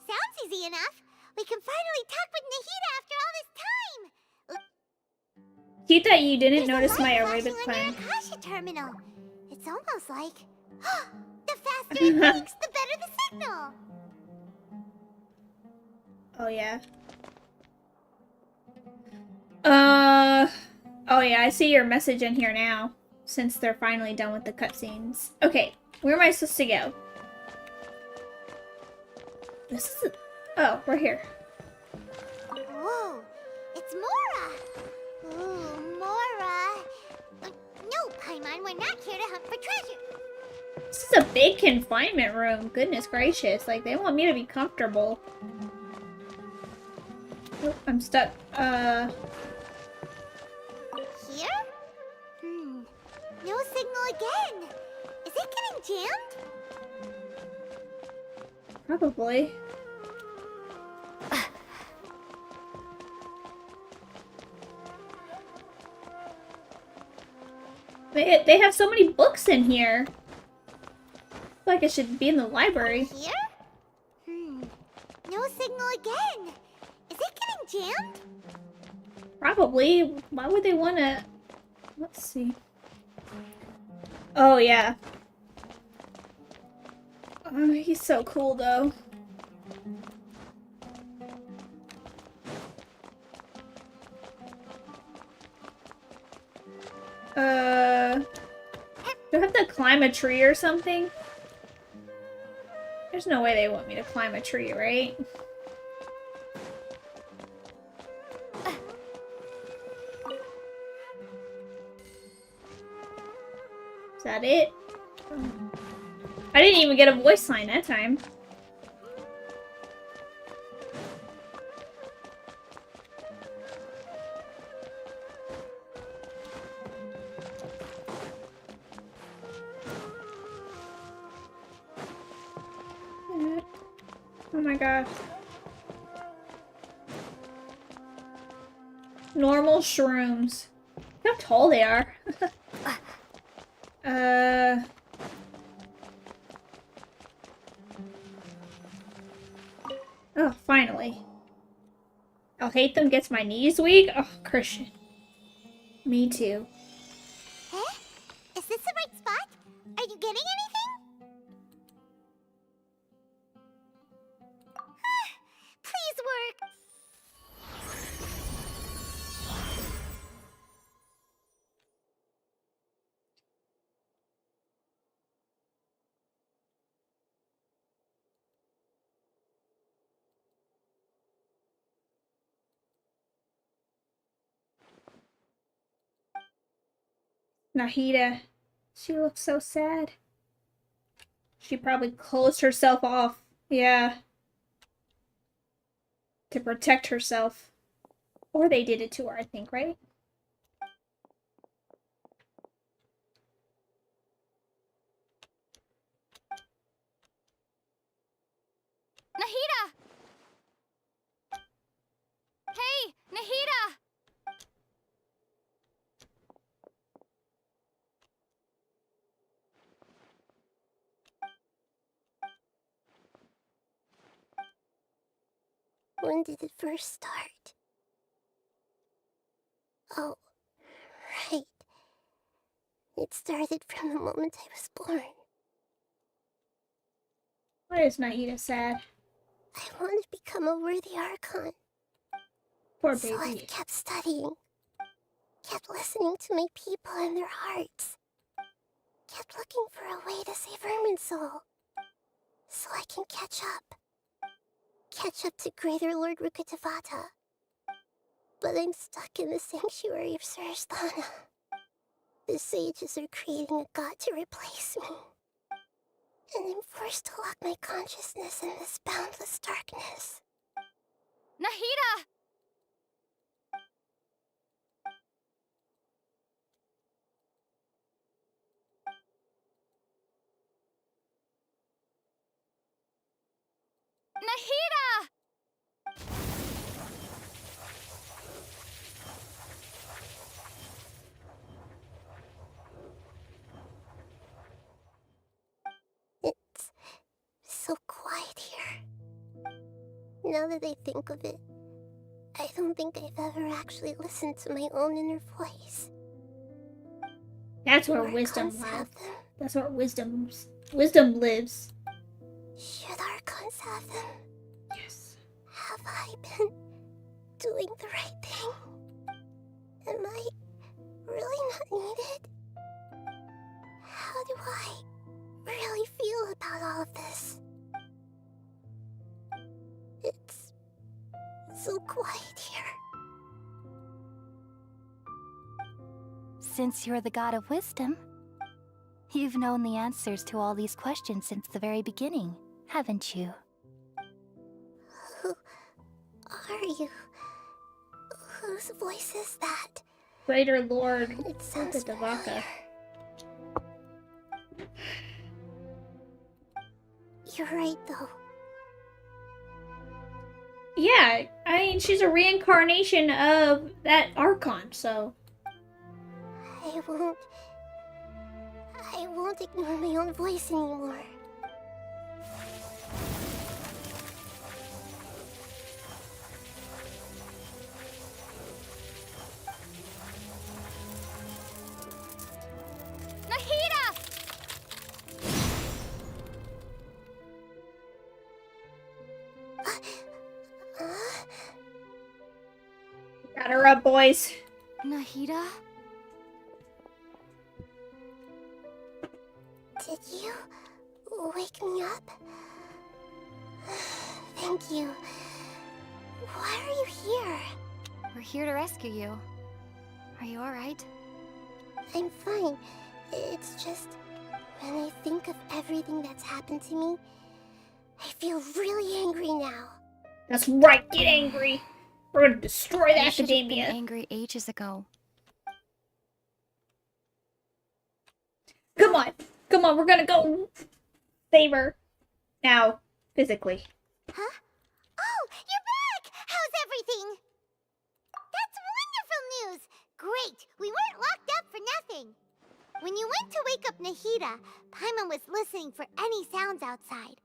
Sounds easy enough. We can finally talk with Nahida after all this time. Cute that you didn't There's notice a my light Arabic flashing on plan. your Akasha terminal. It's almost like the faster it blinks, the better the signal. Oh yeah. Oh yeah, I see your message in here now. Since they're finally done with the cutscenes. Okay, where am I supposed to go? This is... Oh, we're here. Whoa, it's Mora. Ooh, Mora. No, Paimon, we're not here to hunt for treasure. This is a big confinement room. Goodness gracious. Like, they want me to be comfortable. Oh, I'm stuck. Here? No signal again. Is it getting jammed? Probably. They have so many books in here. I feel like it should be in the library. Here? No signal again. Is it getting jammed? Probably. Why would they want to... Let's see. Oh, yeah. Oh, he's so cool, though. Do I have to climb a tree or something? There's no way they want me to climb a tree, right? Is that it? I didn't even get a voice line that time. Oh my gosh. Normal shrooms. Look how tall they are. Oh, finally. I'll hate them gets my knees weak. Oh, Christian. Me too. Huh? Is this the right spot? Are you getting anything? Please work. Nahida. She looks so sad. She probably closed herself off. Yeah. To protect herself. Or they did it to her, I think, right? Nahida! Hey, Nahida! When did it first start? Oh, right. It started from the moment I was born. Why is Nahida sad? I wanted to become a worthy Archon. Poor So baby. I've kept studying. Kept listening to my people and their hearts. Kept looking for a way to save Irminsul. So I can catch up. Catch up to Greater Lord Rukkhadevata. But I'm stuck in the sanctuary of Surasthana. The sages are creating a god to replace me. And I'm forced to lock my consciousness in this boundless darkness. Nahida! Nahida! It's so quiet here. Now that I think of it, I don't think I've ever actually listened to my own inner voice. That's where wisdom lives. That's where wisdom lives. Should Archons have them? Yes. Have I been doing the right thing? Am I really not needed? How do I really feel about all of this? It's so quiet here. Since you're the god of wisdom, you've known the answers to all these questions since the very beginning, haven't you? Who are you? Whose voice is that? Greater Lord It sounds Rukkhadevata. You're right, though. Yeah, I mean, she's a reincarnation of that Archon, so. I won't ignore my own voice anymore. Nahida! Got her up, boys. Nahida? Did you wake me up? Thank you. Why are you here? We're here to rescue you. Are you alright? I'm fine. It's just, when I think of everything that's happened to me, I feel really angry now. That's right, get angry. We're gonna destroy the You should have been Academia. angry ages ago. Come on, come on, we're gonna go save her. Now, physically. Huh? Oh, you're back! How's everything? That's wonderful news! Great, we weren't locked up for nothing. When you went to wake up Nahida, Paimon was listening for any sounds outside.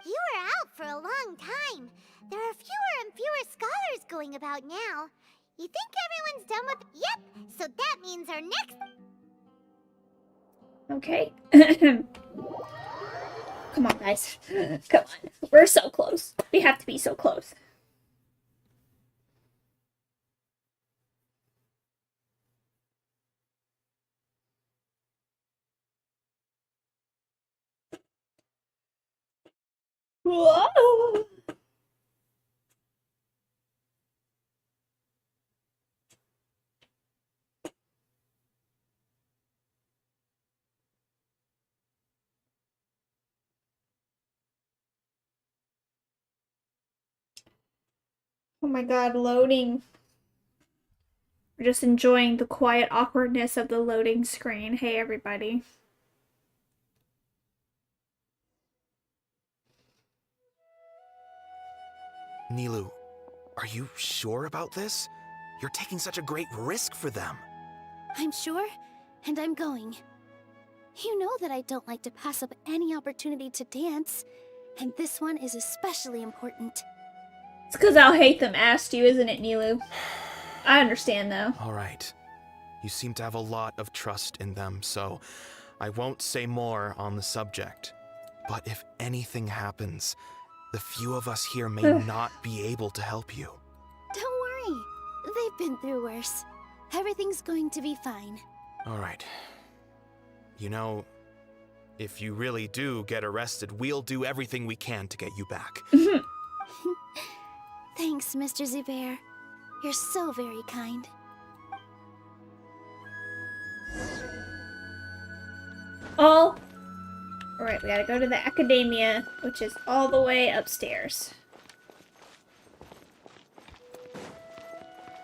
You were out for a long time. There are fewer and fewer scholars going about now. You think everyone's done with... Yep, so that means our next... Okay. Come on, guys. Come on. We're so close. We have to be so close. Whoa. Oh my god, loading. We're just enjoying the quiet awkwardness of the loading screen. Hey, everybody. Nilu, are you sure about this? You're taking such a great risk for them. I'm sure, and I'm going. You know that I don't like to pass up any opportunity to dance, and this one is especially important. It's because I'll hate them asked you, isn't it, Nilu? I understand, though. All right. You seem to have a lot of trust in them, so I won't say more on the subject. But if anything happens, the few of us here may not be able to help you. Don't worry. They've been through worse. Everything's going to be fine. All right. You know, if you really do get arrested, we'll do everything we can to get you back. Thanks, Mr. Zubair. You're so very kind. Alright, we gotta go to the Academia, which is all the way upstairs.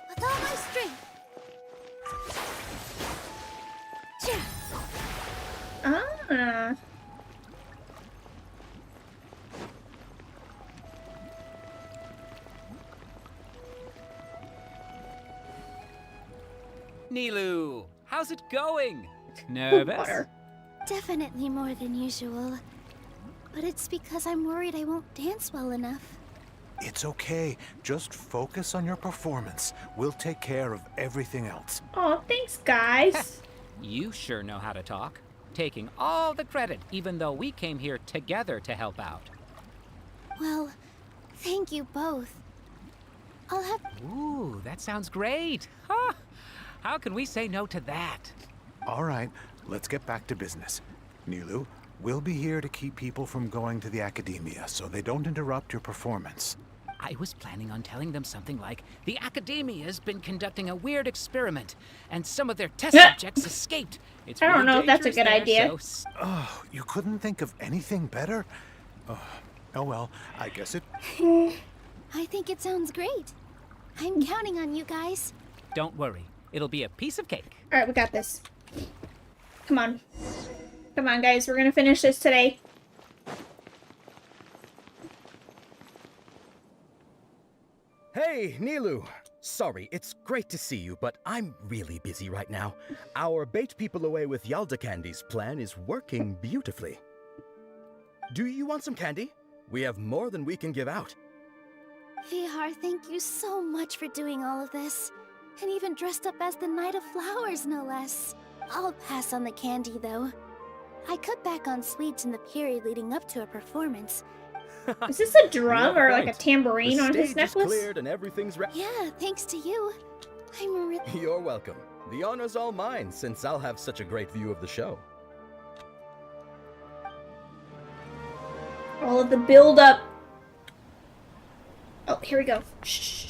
With all my strength. Ah. Nilu, how's it going? Nervous? Water. Definitely more than usual. But it's because I'm worried I won't dance well enough. It's okay. Just focus on your performance. We'll take care of everything else. Oh, thanks, guys. You sure know how to talk. Taking all the credit, even though we came here together to help out. Well, thank you both. I'll have... Ooh, that sounds great. Huh. How can we say no to that? All right, let's get back to business. Nilu, we'll be here to keep people from going to the Academia so they don't interrupt your performance. I was planning on telling them something like, the Academia's been conducting a weird experiment, and some of their test subjects escaped. It's I don't really know if that's a dangerous good there, idea. so Oh, you couldn't think of anything better? Oh well, I guess it... I think it sounds great. I'm counting on you guys. don't worry. It'll be a piece of cake. Alright, we got this. Come on. Come on, guys. We're gonna finish this today. Hey, Nilu! Sorry, it's great to see you, but I'm really busy right now. Our Bait People Away with Yalda Candies plan is working beautifully. Do you want some candy? We have more than we can give out. Vihar, thank you so much for doing all of this. And even dressed up as the Knight of Flowers, no less. I'll pass on the candy, though. I cut back on sweets in the period leading up to a performance. Is this a drum or like a tambourine on his necklace? Cleared and everyth's Yeah, thanks to you. I'm really... You're welcome. The honor's all mine, since I'll have such a great view of the show. All of the build-up. Oh, here we go. Shh.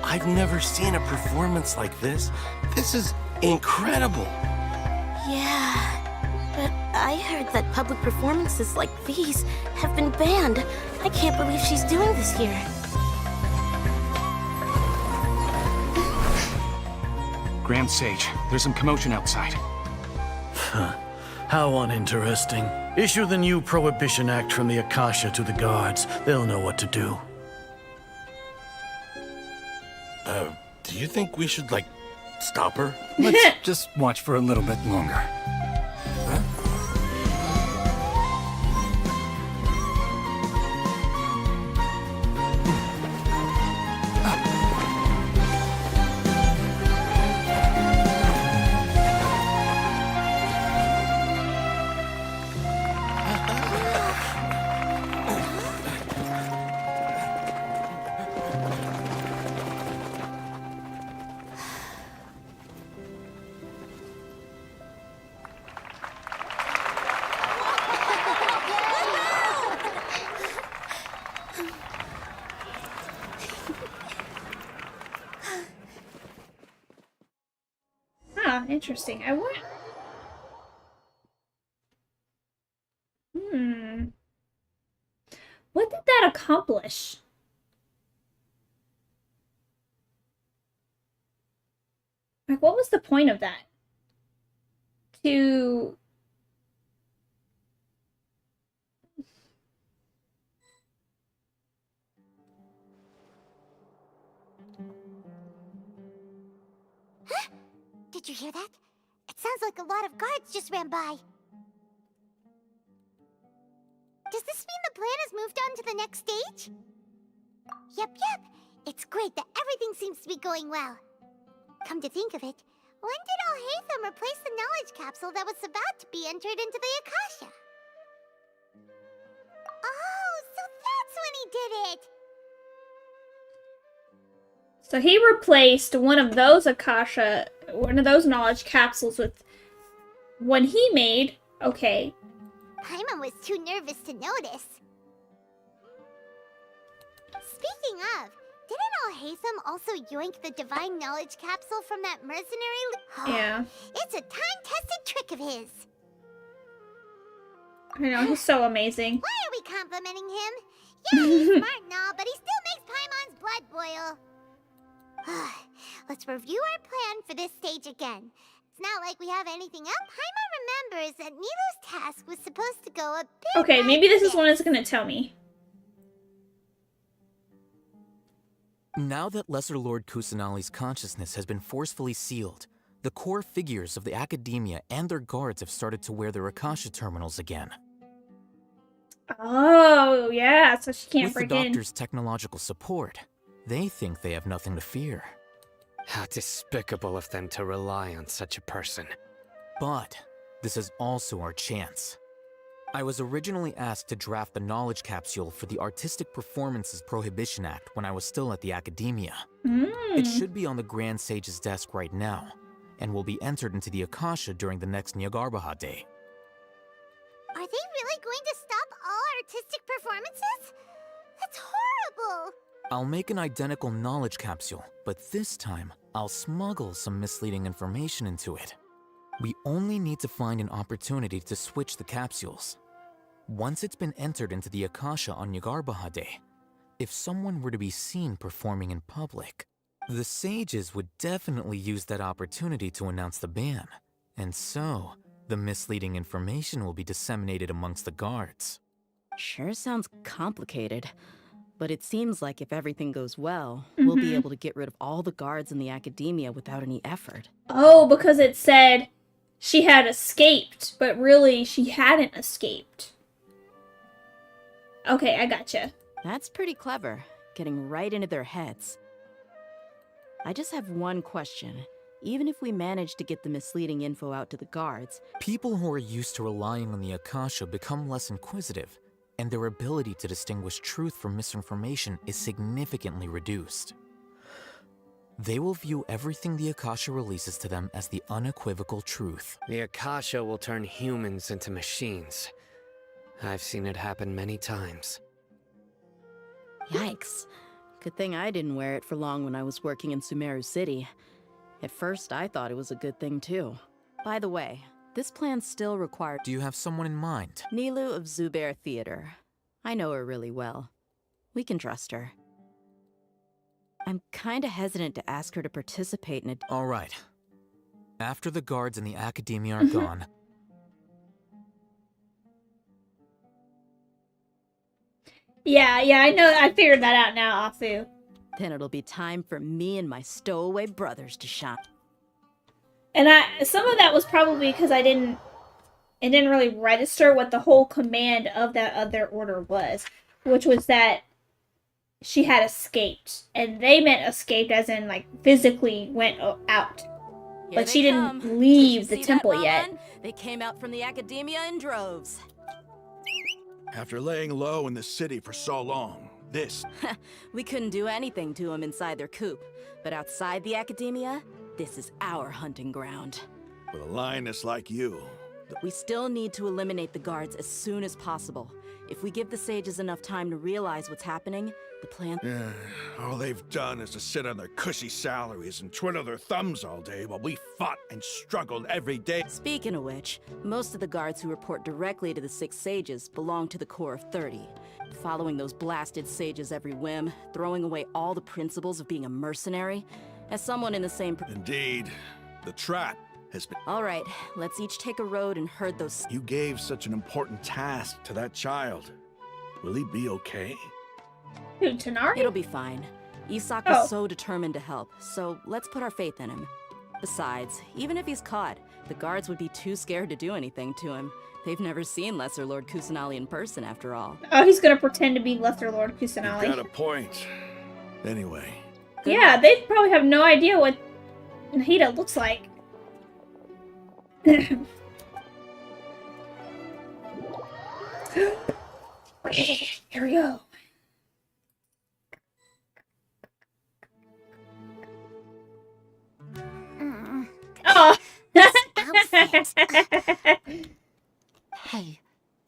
I've never seen a performance like this. This is incredible. Yeah, but I heard that public performances like these have been banned. I can't believe she's doing this here. Grand Sage, there's some commotion outside. How uninteresting. Issue the new Prohibition Act from the Akasha to the guards. They'll know what to do. Do you think we should, like, stop her? Let's just watch for a little bit longer. Interesting. I want... What did that accomplish? Like, what was the point of that? To... Did you hear that? It sounds like a lot of guards just ran by. Does this mean the plan has moved on to the next stage? Yep. It's great that everything seems to be going well. Come to think of it, when did Alhaitham replace the knowledge capsule that was about to be entered into the Akasha? Oh, so that's when he did it! So he replaced one of those knowledge capsules with one he made. Okay. Paimon was too nervous to notice. Speaking of, didn't Alhaitham also yoink the divine knowledge capsule from that mercenary? Yeah. It's a time-tested trick of his. I know, he's so amazing. Why are we complimenting him? Yeah, he's smart and all, but he still makes Paimon's blood boil. Let's review our plan for this stage again. It's not like we have anything up. Paimon remembers that Nilu's task was supposed to go a bit Okay, maybe this is one it's gonna tell me. Now that Lesser Lord Kusanali's consciousness has been forcefully sealed, the core figures of the Akademiya and their guards have started to wear their Akasha terminals again. Oh, yeah, so she can't break in. With the doctor's technological support, they think they have nothing to fear. How despicable of them to rely on such a person. But this is also our chance. I was originally asked to draft the knowledge capsule for the Artistic Performances Prohibition Act when I was still at the Akademiya. It should be on the Grand Sage's desk right now, and will be entered into the Akasha during the next Nyagarbha Day. going to stop all artistic performances? That's horrible! I'll make an identical knowledge capsule, but this time, I'll smuggle some misleading information into it. We only need to find an opportunity to switch the capsules. Once it's been entered into the Akasha on Yagarbahade, if someone were to be seen performing in public, the sages would definitely use that opportunity to announce the ban. And so, the misleading information will be disseminated amongst the guards. Sure sounds complicated. But it seems like if everything goes well, we'll be able to get rid of all the guards in the Akademiya without any effort. Oh, because it said she had escaped, but really she hadn't escaped. Okay, I gotcha. That's pretty clever, getting right into their heads. I just have one question. Even if we manage to get the misleading info out to the guards... People who are used to relying on the Akasha become less inquisitive, and their ability to distinguish truth from misinformation is significantly reduced. They will view everything the Akasha releases to them as the unequivocal truth. The Akasha will turn humans into machines. I've seen it happen many times. Yikes. Good thing I didn't wear it for long when I was working in Sumeru City. At first, I thought it was a good thing too. By the way, this plan still required... Do you have someone in mind? Nilu of Zubair Theater. I know her really well. We can trust her. I'm kinda hesitant to ask her to participate in a... All right. After the guards and the Akademiya are gone... Yeah, I know. I figured that out now, Afu. Then it'll be time for me and my stowaway brothers to shine. And some of that was probably because it didn't really register what the whole command of that other order was, which was that she had escaped, and they meant escaped as in like physically went out. But she didn't leave the temple yet. They came out from the Akademiya in droves. After laying low in the city for so long, this... We couldn't do anything to them inside their coop, but outside the Akademiya, this is our hunting ground. With a lioness like you... We still need to eliminate the guards as soon as possible. If we give the sages enough time to realize what's happening, the plan... all they've done is to sit on their cushy salaries and twiddle their thumbs all day while we fought and struggled every day. Speaking of which, most of the guards who report directly to the 6 sages belong to the core of 30. Following those blasted sages every whim, throwing away all the principles of being a mercenary, as someone in the same... Indeed, the trap has been... All right, let's each take a road and herd those... You gave such an important task to that child. Will he be okay? Who, Tighnari? It'll be fine. Isak was so determined to help, so let's put our faith in him. Besides, even if he's caught, the guards would be too scared to do anything to him. They've never seen Lesser Lord Kusanali in person, after all. Oh, he's gonna pretend to be Lesser Lord Kusanali. You got a point. Anyway. Yeah, they probably have no idea what Nahida looks like. Here we go. Oh. Hey,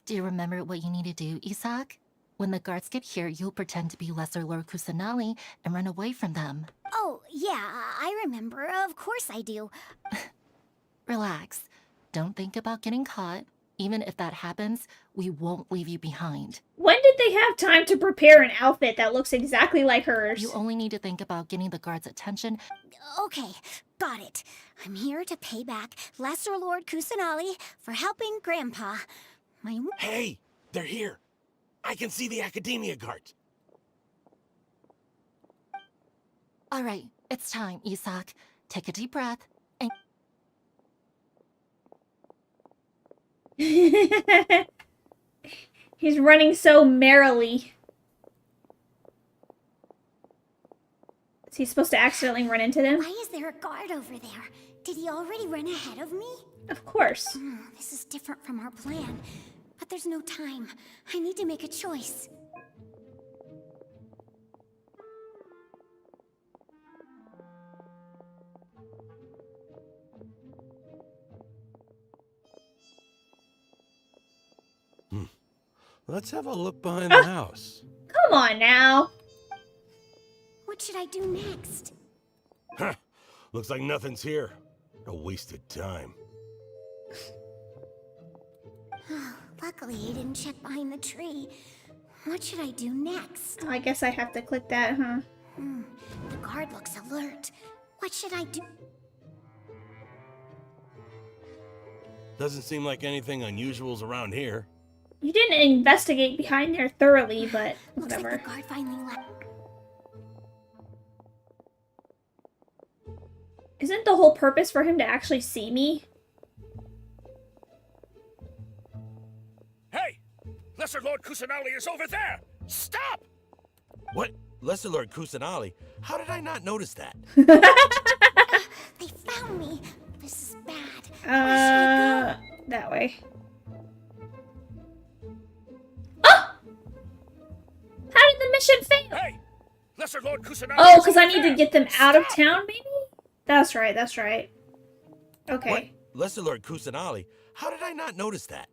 do you remember what you need to do, Isak? When the guards get here, you'll pretend to be Lesser Lord Kusanali and run away from them. Oh, yeah, I remember. Of course I do. Relax. Don't think about getting caught. Even if that happens, we won't leave you behind. When did they have time to prepare an outfit that looks exactly like hers? You only need to think about getting the guards' attention. Okay, got it. I'm here to pay back Lesser Lord Kusanali for helping Grandpa. Hey, they're here. I can see the Akademiya guards. All right, it's time, Isak. Take a deep breath and... He's running so merrily. Is he supposed to accidentally run into them? Why is there a guard over there? Did he already run ahead of me? Of course. This is different from our plan. But there's no time. I need to make a choice. Let's have a look behind the house. Come on now. What should I do next? Huh. Looks like nothing's here. A wasted time. Luckily, he didn't check behind the tree. What should I do next? I guess I have to click that, huh? The guard looks alert. What should I do? Doesn't seem like anything unusual's around here. You didn't investigate behind there thoroughly, but whatever. Looks like the guard finally left. Isn't the whole purpose for him to actually see me? Hey! Lesser Lord Kusanali is over there! Stop! What? Lesser Lord Kusanali? How did I not notice that? They found me. This is bad. That way. Oh! How did the mission fail? Hey! Lesser Lord Kusanali. Oh, because I need to get them out of town, maybe? That's right, that's right. Okay. What? Lesser Lord Kusanali? How did I not notice that?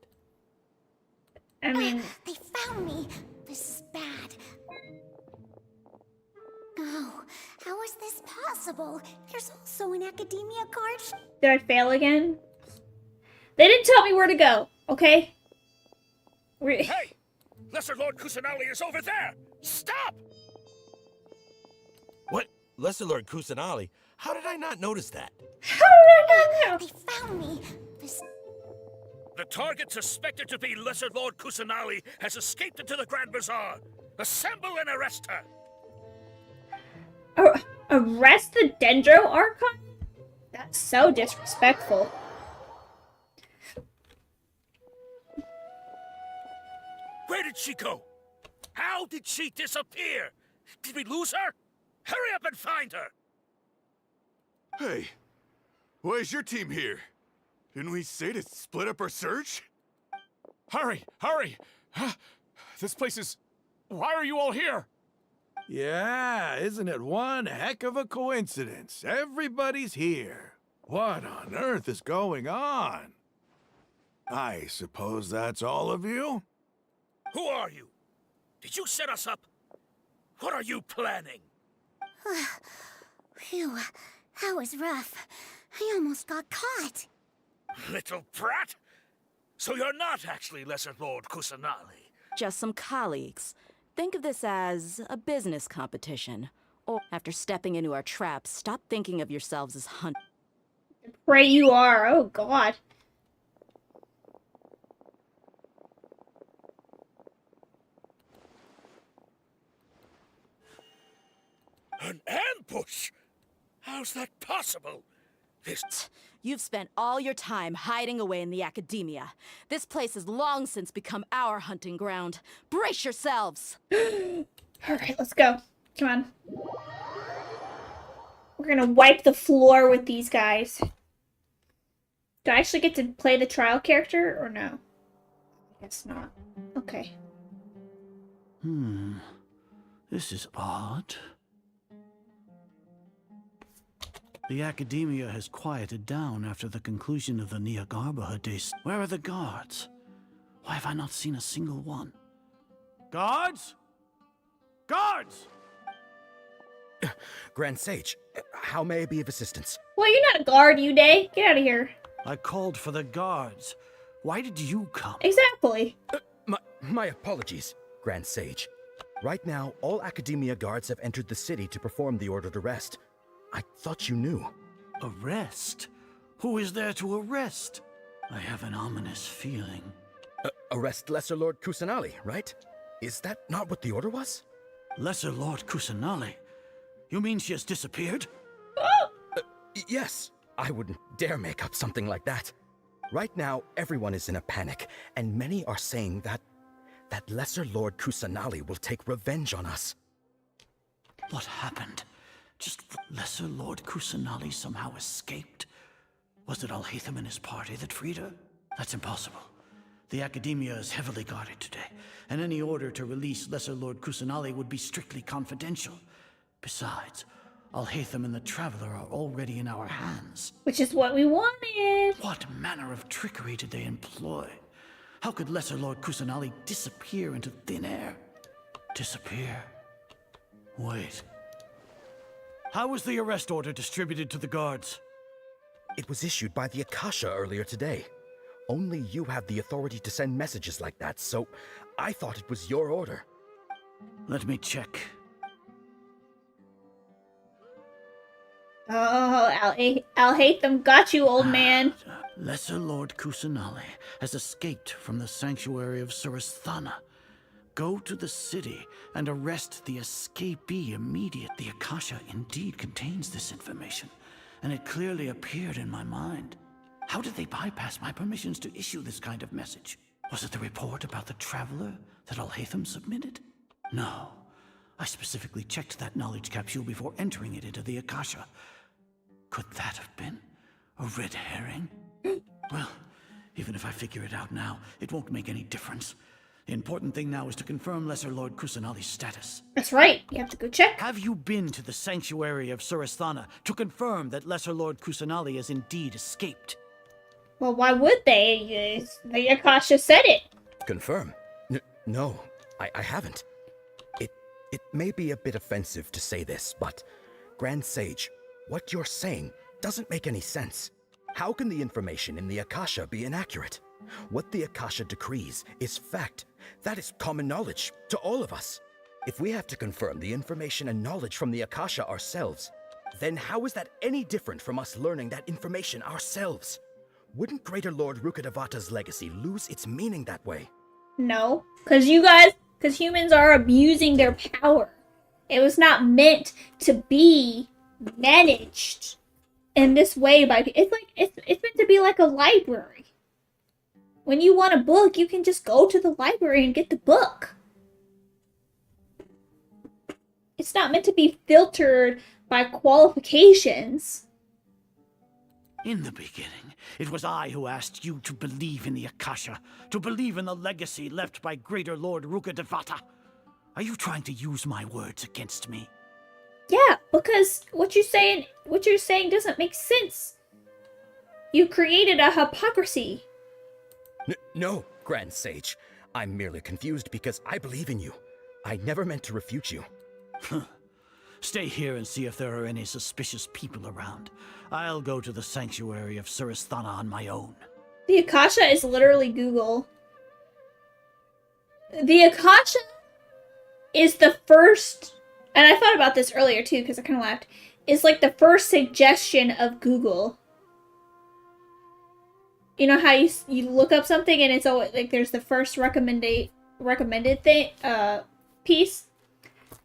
I mean... They found me. This is bad. Oh, how is this possible? There's also an Akademiya guard. Did I fail again? They didn't tell me where to go, okay? Hey! Lesser Lord Kusanali is over there! Stop! What? Lesser Lord Kusanali? How did I not notice that? How did I not know? They found me. This... The target suspected to be Lesser Lord Kusanali has escaped into the Grand Bazaar. Assemble and arrest her. Arrest the Dendro Archon? That's so disrespectful. Where did she go? How did she disappear? Did we lose her? Hurry up and find her! Hey, why is your team here? Didn't we say to split up our search? Hurry! Hurry! Huh? This place is... Why are you all here? Yeah, isn't it one heck of a coincidence? Everybody's here. What on earth is going on? I suppose that's all of you? Who are you? Did you set us up? What are you planning? Phew, that was rough. I almost got caught. Little brat! So you're not actually Lesser Lord Kusanali? Just some colleagues. Think of this as a business competition. Or after stepping into our traps, stop thinking of yourselves as hunters. Pray you are. Oh, God. An ambush? How's that possible? You've spent all your time hiding away in the Akademiya. This place has long since become our hunting ground. Brace yourselves! Alright, let's go. Come on. We're gonna wipe the floor with these guys. Do I actually get to play the trial character, or no? I guess not. Okay. This is odd. The Akademiya has quieted down after the conclusion of the Nyagarbha days. Where are the guards? Why have I not seen a single one? Guards? Guards! Grand Sage, how may I be of assistance? Well, you're not a guard, you day. Get out of here. I called for the guards. Why did you come? Exactly. My apologies, Grand Sage. Right now, all Akademiya guards have entered the city to perform the ordered arrest. I thought you knew. Arrest? Who is there to arrest? I have an ominous feeling. Arrest Lesser Lord Kusanali, right? Is that not what the order was? Lesser Lord Kusanali? You mean she has disappeared? Yes. I wouldn't dare make up something like that. Right now, everyone is in a panic, and many are saying that Lesser Lord Kusanali will take revenge on us. What happened? Just Lesser Lord Kusanali somehow escaped? Was it Alhaitham and his party that freed her? That's impossible. The Akademiya is heavily guarded today, and any order to release Lesser Lord Kusanali would be strictly confidential. Besides, Alhaitham and the Traveler are already in our hands. Which is what we wanted. What manner of trickery did they employ? How could Lesser Lord Kusanali disappear into thin air? Disappear? Wait. How was the arrest order distributed to the guards? It was issued by the Akasha earlier today. Only you have the authority to send messages like that, so I thought it was your order. Let me check. Oh, I'll hate them. Got you, old man. Lesser Lord Kusanali has escaped from the sanctuary of Surasthana. Go to the city and arrest the escapee immediately. The Akasha indeed contains this information, and it clearly appeared in my mind. How did they bypass my permissions to issue this kind of message? Was it the report about the traveler that Alhaitham submitted? No. I specifically checked that knowledge capsule before entering it into the Akasha. Could that have been a red herring? Well, even if I figure it out now, it won't make any difference. The important thing now is to confirm Lesser Lord Kusanali's status. That's right. You have to go check. Have you been to the sanctuary of Surasthana to confirm that Lesser Lord Kusanali has indeed escaped? Well, why would they? The Akasha said it. Confirm? No, I haven't. It may be a bit offensive to say this, but Grand Sage, what you're saying doesn't make any sense. How can the information in the Akasha be inaccurate? What the Akasha decrees is fact. That is common knowledge to all of us. If we have to confirm the information and knowledge from the Akasha ourselves, then how is that any different from us learning that information ourselves? Wouldn't Greater Lord Rukkhadevata's legacy lose its meaning that way? No, because humans are abusing their power. It was not meant to be managed in this way by it's meant to be like a library. When you want a book, you can just go to the library and get the book. It's not meant to be filtered by qualifications. In the beginning, it was I who asked you to believe in the Akasha, to believe in the legacy left by Greater Lord Rukkhadevata. Are you trying to use my words against me? Yeah, because what you're saying doesn't make sense. You created a hypocrisy. No, Grand Sage. I'm merely confused because I believe in you. I never meant to refute you. Stay here and see if there are any suspicious people around. I'll go to the sanctuary of Surasthana on my own. The Akasha is literally Google. The Akasha is the first, and I thought about this earlier too because I kind of laughed, is like the first suggestion of Google. You know how you look up something and it's always like there's the first recommended thing piece,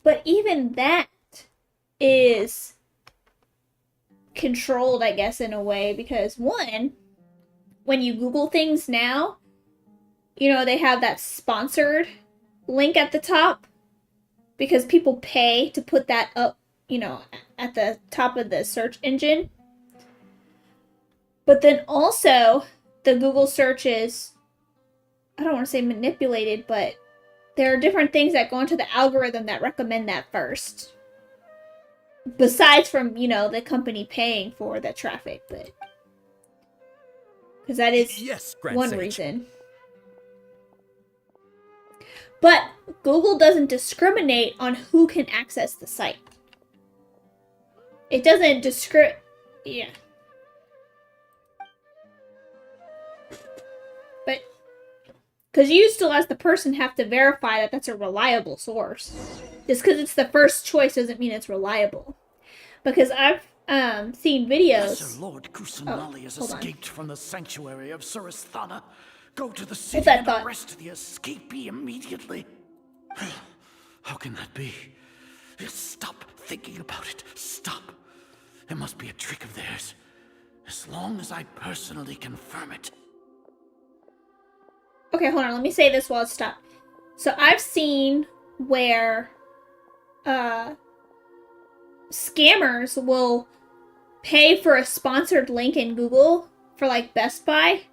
but even that is controlled, I guess, in a way, because one, when you Google things now, you know, they have that sponsored link at the top because people pay to put that up, you know, at the top of the search engine. But then also the Google searches, I don't want to say manipulated, but there are different things that go into the algorithm that recommend that first. Besides from, you know, the company paying for the traffic, but because that is one reason. But Google doesn't discriminate on who can access the site. It doesn't yeah. But because you still, as the person, have to verify that that's a reliable source. Just because it's the first choice doesn't mean it's reliable. Because I've seen videos. Lesser Lord Kusanali has escaped from the sanctuary of Surasthana. Go to the city that and thought? arrest the escapee immediately. How can that be? Stop thinking about it. Stop. It must be a trick of theirs. As long as I personally confirm it. Okay, hold on. Let me say this while it's stopped. So I've seen where scammers will pay for a sponsored link in Google for like Best Buy,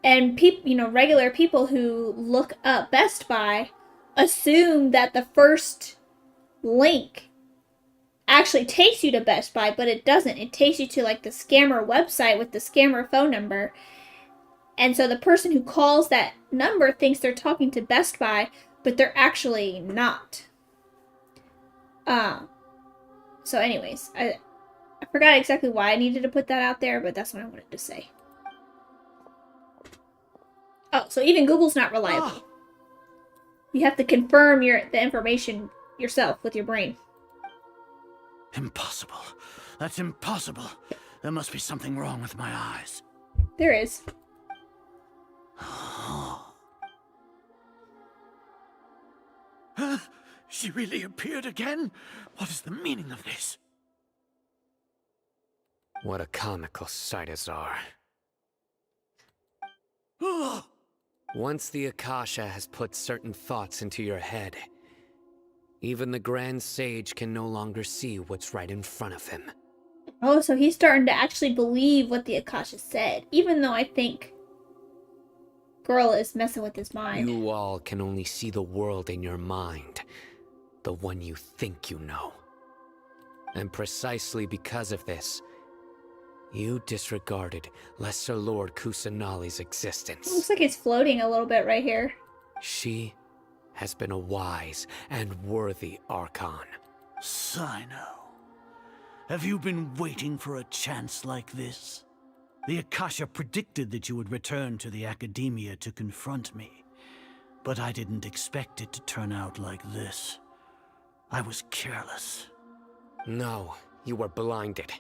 and people, you know, regular people who look up Best Buy assume that the first link actually takes you to Best Buy, but it doesn't. It takes you to like the scammer website with the scammer phone number. And so the person who calls that number thinks they're talking to Best Buy, but they're actually not. So anyways, I forgot exactly why I needed to put that out there, but that's what I wanted to say. Oh, so even Google's not reliable. You have to confirm the information yourself with your brain. Impossible. That's impossible. There must be something wrong with my eyes. There is. She really appeared again? What is the meaning of this? What a comical sight, Azar. Once the Akasha has put certain thoughts into your head, even the Grand Sage can no longer see what's right in front of him. Oh, so he's starting to actually believe what the Akasha said, even though I think Girl is messing with his mind. You all can only see the world in your mind, the one you think you know. And precisely because of this, you disregarded Lesser Lord Kusanali's existence. Looks like he's floating a little bit right here. She has been a wise and worthy Archon. Sino, have you been waiting for a chance like this? The Akasha predicted that you would return to the Akademiya to confront me, but I didn't expect it to turn out like this. I was careless. No, you were blinded.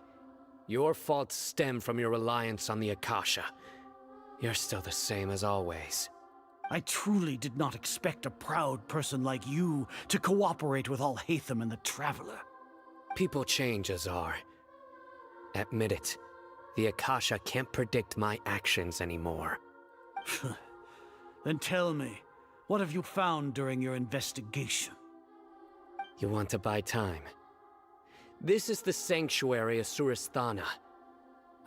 Your faults stem from your reliance on the Akasha. You're still the same as always. I truly did not expect a proud person like you to cooperate with Alhaitham and the Traveler. People change, Azar. Admit it. The Akasha can't predict my actions anymore. Then tell me, what have you found during your investigation? You want to buy time? This is the sanctuary of Surasthana.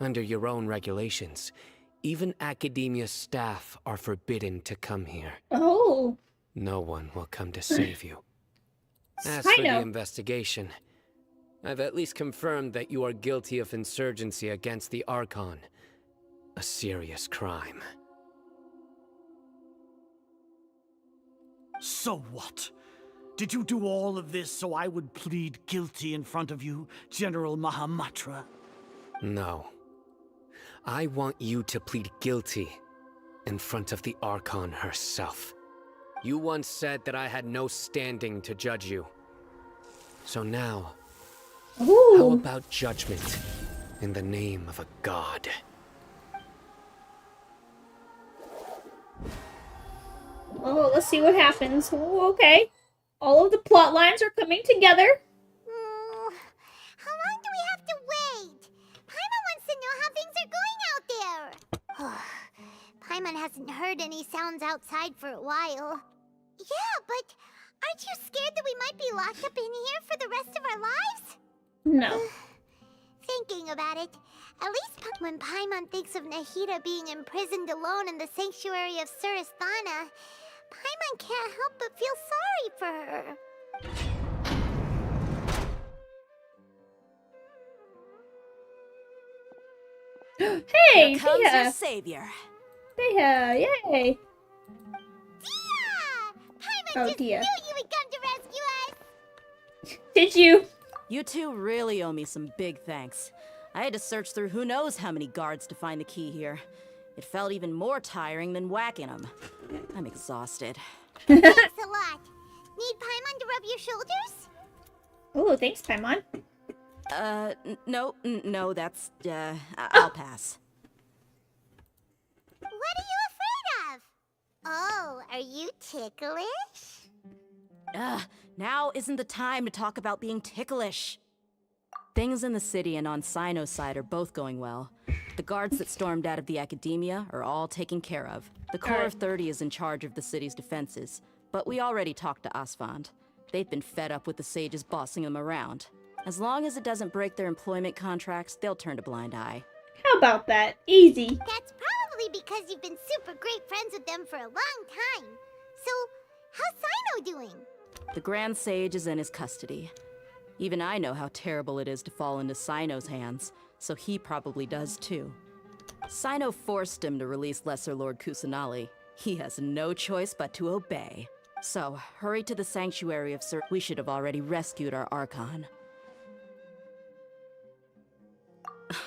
Under your own regulations, even Akademiya staff are forbidden to come here. Oh. No one will come to save you. As for the investigation, I've at least confirmed that you are guilty of insurgency against the Archon. A serious crime. So what? Did you do all of this so I would plead guilty in front of you, General Mahamatra? No. I want you to plead guilty in front of the Archon herself. You once said that I had no standing to judge you. So now, how about judgment in the name of a god? Oh, let's see what happens. Oh, okay. All of the plot lines are coming together. How long do we have to wait? Paimon wants to know how things are going out there. Paimon hasn't heard any sounds outside for a while. Yeah, but aren't you scared that we might be locked up in here for the rest of our lives? No. Thinking about it, at least when Paimon thinks of Nahida being imprisoned alone in the sanctuary of Surasthana, Paimon can't help but feel sorry for her. Hey, Here comes Dia. your savior. Dia, yay. Paimon Oh, just Dia. knew you would come to rescue us! Did you? You two really owe me some big thanks. I had to search through who knows how many guards to find the key here. It felt even more tiring than whacking them. I'm exhausted. Thanks a lot. Need Paimon to rub your shoulders? Oh, thanks, Paimon. No, that's, I'll pass. What are you afraid of? Oh, are you ticklish? Now isn't the time to talk about being ticklish. Things in the city and on Sino's side are both going well. The guards that stormed out of the Akademiya are all taken care of. The Corps of 30 is in charge of the city's defenses, but we already talked to Asfand. They've been fed up with the sages bossing them around. As long as it doesn't break their employment contracts, they'll turn a blind eye. How about that? Easy. That's probably because you've been super great friends with them for a long time. So, how's Sino doing? The Grand Sage is in his custody. Even I know how terrible it is to fall into Sino's hands, so he probably does too. Sino forced him to release Lesser Lord Kusanali. He has no choice but to obey. So, hurry to the Sanctuary of Sir. We should have already rescued our Archon.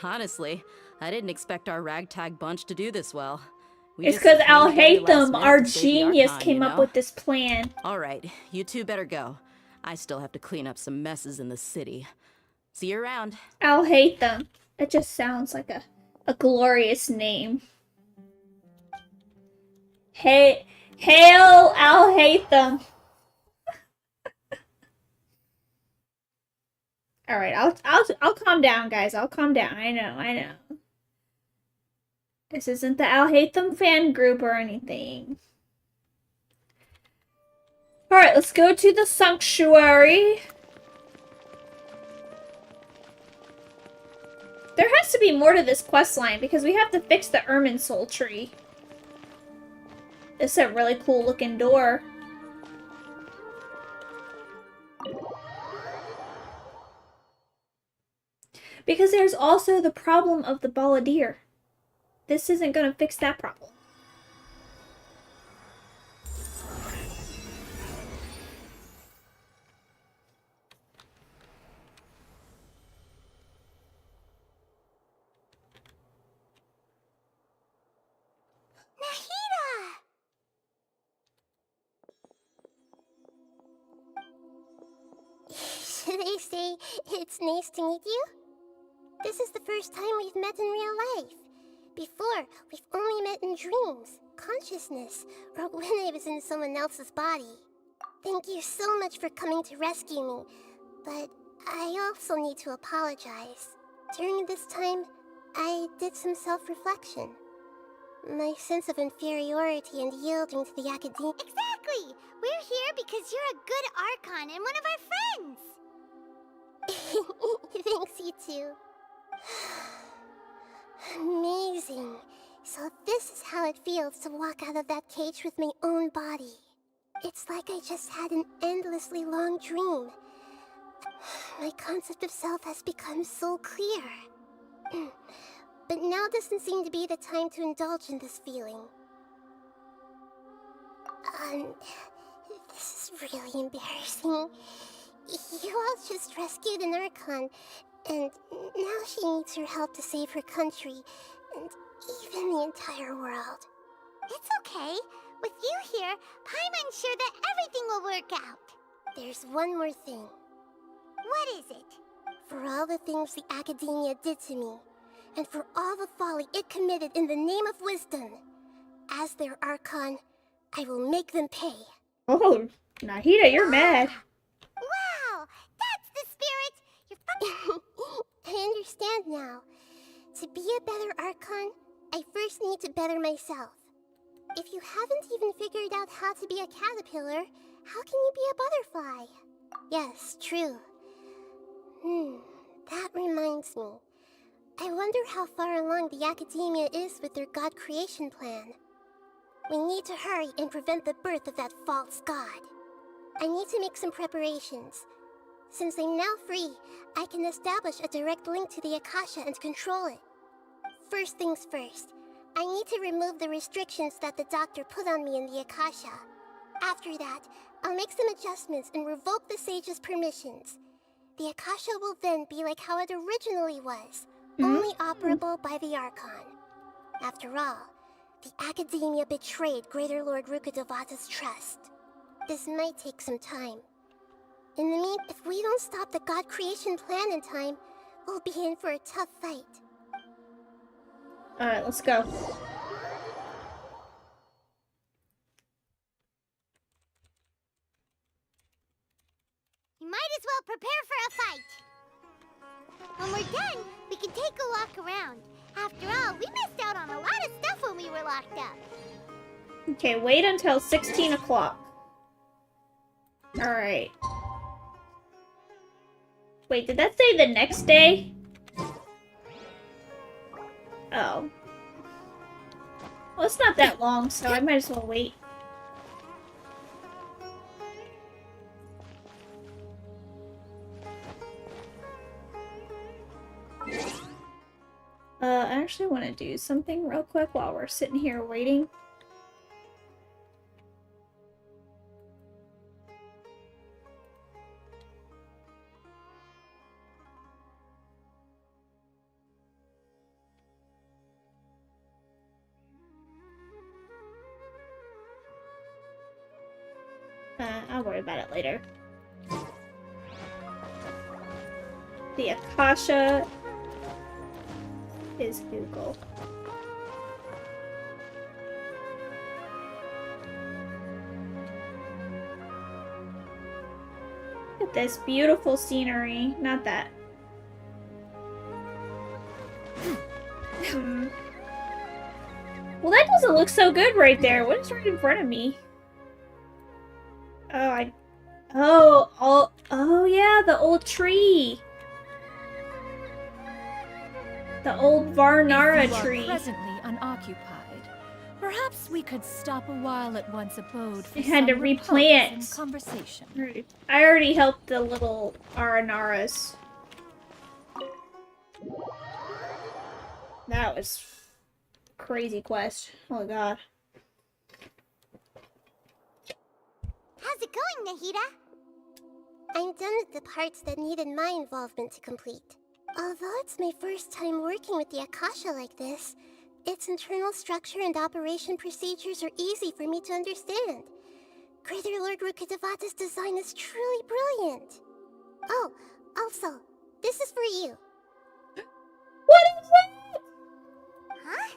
Honestly, I didn't expect our ragtag bunch to do this well. We It's just because came Al together last Hatham, minute our to save the genius, Archon, came you up know? with this plan. Alright, you two better go. I still have to clean up some messes in the city. See you around. Al Hatham. It just sounds like a glorious name. Hey, hail Al Hatham. All right, I'll calm down, guys. I'll calm down. I know. This isn't the Al Hatham fan group or anything. All right, let's go to the sanctuary. There has to be more to this quest line because we have to fix the Ermine Soul tree. This is a really cool looking door. Because there's also the problem of the balladeer. This isn't gonna fix that problem. Should I say it's nice to meet you? This is the first time we've met in real life. Before, we've only met in dreams, consciousness, or when I was in someone else's body. Thank you so much for coming to rescue me, but I also need to apologize. During this time, I did some self-reflection. My sense of inferiority and yielding to the Academia. Exactly! We're here because you're a good Archon and one of our friends! Thanks, you too. Amazing. So this is how it feels to walk out of that cage with my own body. It's like I just had an endlessly long dream. My concept of self has become so clear. But now doesn't seem to be the time to indulge in this feeling. This is really embarrassing. You all just rescued an Archon, and now she needs your help to save her country, and even the entire world. It's okay. With you here, Paimon's sure that everything will work out. There's one more thing. What is it? For all the things the Akademiya did to me, and for all the folly it committed in the name of wisdom, as their Archon, I will make them pay. Oh, Nahida, you're mad. Wow! That's the spirit! I understand now. To be a better Archon, I first need to better myself. If you haven't even figured out how to be a caterpillar, how can you be a butterfly? Yes, true. That reminds me. I wonder how far along the Akademiya is with their God creation plan. We need to hurry and prevent the birth of that false god. I need to make some preparations. Since I'm now free, I can establish a direct link to the Akasha and control it. First things first, I need to remove the restrictions that the doctor put on me in the Akasha. After that, I'll make some adjustments and revoke the sage's permissions. The Akasha will then be like how it originally was, only operable by the Archon. After all, the Akademiya betrayed Greater Lord Rukkhadevata's trust. This might take some time. In the meantime, if we don't stop the God creation plan in time, we'll be in for a tough fight. Alright, let's go. You might as well prepare for a fight. When we're done, we can take a walk around. After all, we missed out on a lot of stuff when we were locked up. Okay, wait until 16 o'clock. Alright. Wait, did that say the next day? Oh. Well, it's not that long, so I might as well wait. actually want to do something real quick while we're sitting here waiting. I'll worry about it later. The Akasha is Google. Look at this beautiful scenery. Not that. Well, that doesn't look so good right there. What is right in front of me? Oh yeah, the old tree. The old Varnara If you are tree. presently unoccupied, perhaps we could stop a while at one's abode for It had to some replant. repose and conversation. I already helped the little Aranaras. That was crazy quest. Oh god. How's it going, Nahida? I'm done with the parts that needed my involvement to complete. Although it's my first time working with the Akasha like this, its internal structure and operation procedures are easy for me to understand. Greater Lord Rukkhadevata's design is truly brilliant. Oh, also, this is for you. What is that? Huh?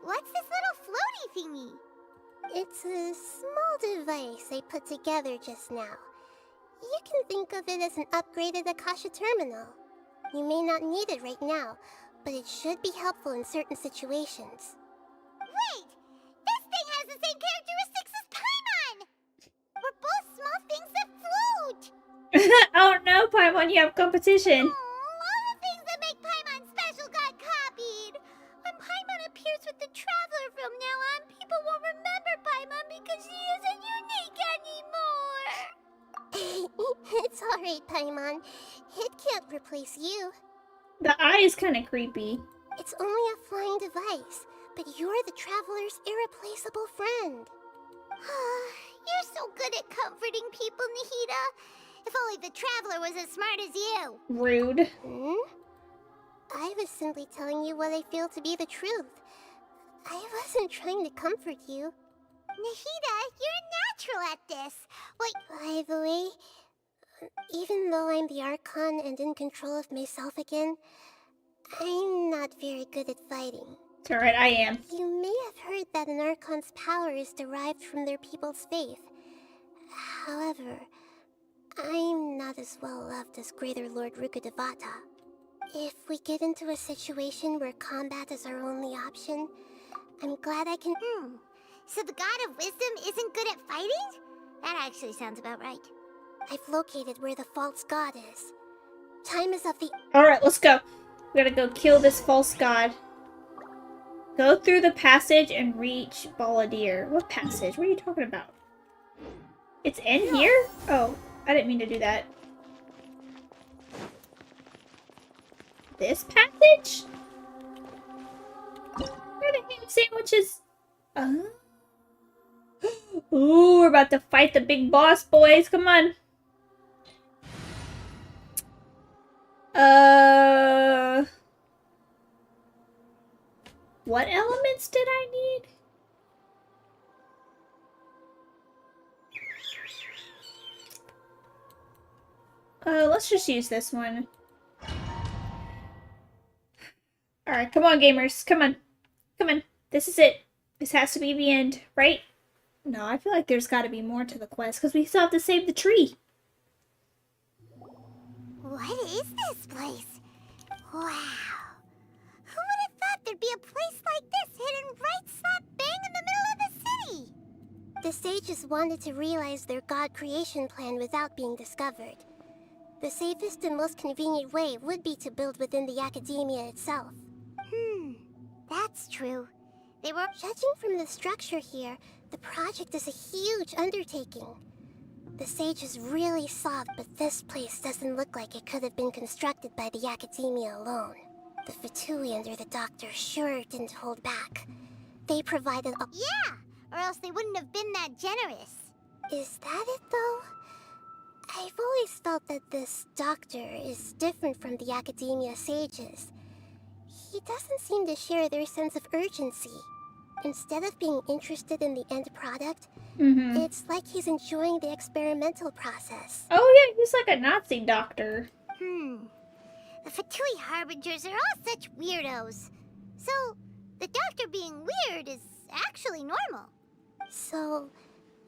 What's this little floaty thingy? It's a small device I put together just now. You can think of it as an upgraded Akasha terminal. You may not need it right now, but it should be helpful in certain situations. Wait! This thing has the same characteristics as Paimon! We're both small things that float! Oh no, Paimon, you have competition. All the things that make Paimon special got copied! When Paimon appears with the Traveler from now on, people won't remember Paimon because she isn't unique anymore! It's alright, Paimon. It can't replace you. The eye is kind of creepy. It's only a flying device, but you're the Traveler's irreplaceable friend. You're so good at comforting people, Nahida. If only the Traveler was as smart as you. Rude. I was simply telling you what I feel to be the truth. I wasn't trying to comfort you. Nahida, you're natural at this. Wait, by the way, even though I'm the Archon and in control of myself again, I'm not very good at fighting. It's alright, I am. You may have heard that an Archon's power is derived from their people's faith. However, I'm not as well loved as Greater Lord Rukkhadevata. If we get into a situation where combat is our only option, I'm glad I can... So the God of Wisdom isn't good at fighting? That actually sounds about right. I've located where the false god is. Time is of the... Alright, let's go. We gotta go kill this false god. Go through the passage and reach Baladir. What passage? What are you talking about? It's in here? Oh, I didn't mean to do that. This passage? Where are the ham sandwiches? Ooh, we're about to fight the big boss, boys. Come on. What elements did I need? Let's just use this one. Alright, come on, gamers. Come on. Come on. This is it. This has to be the end, right? No, I feel like there's gotta be more to the quest, because we still have to save the tree. What is this place? Wow. Who would have thought there'd be a place like this hidden right slap bang in the middle of the city? The sages wanted to realize their god creation plan without being discovered. The safest and most convenient way would be to build within the Akademiya itself. That's true. They were judging from the structure here, the project is a huge undertaking. The sages really thought, but this place doesn't look like it could have been constructed by the Akademiya alone. The Fatui under the doctor sure didn't hold back. They provided a— Yeah, or else they wouldn't have been that generous. Is that it, though? I've always felt that this doctor is different from the Akademiya sages. He doesn't seem to share their sense of urgency. Instead of being interested in the end product, it's like he's enjoying the experimental process. Oh yeah, he's like a Nazi doctor. The Fatui Harbingers are all such weirdos. So, the doctor being weird is actually normal. So,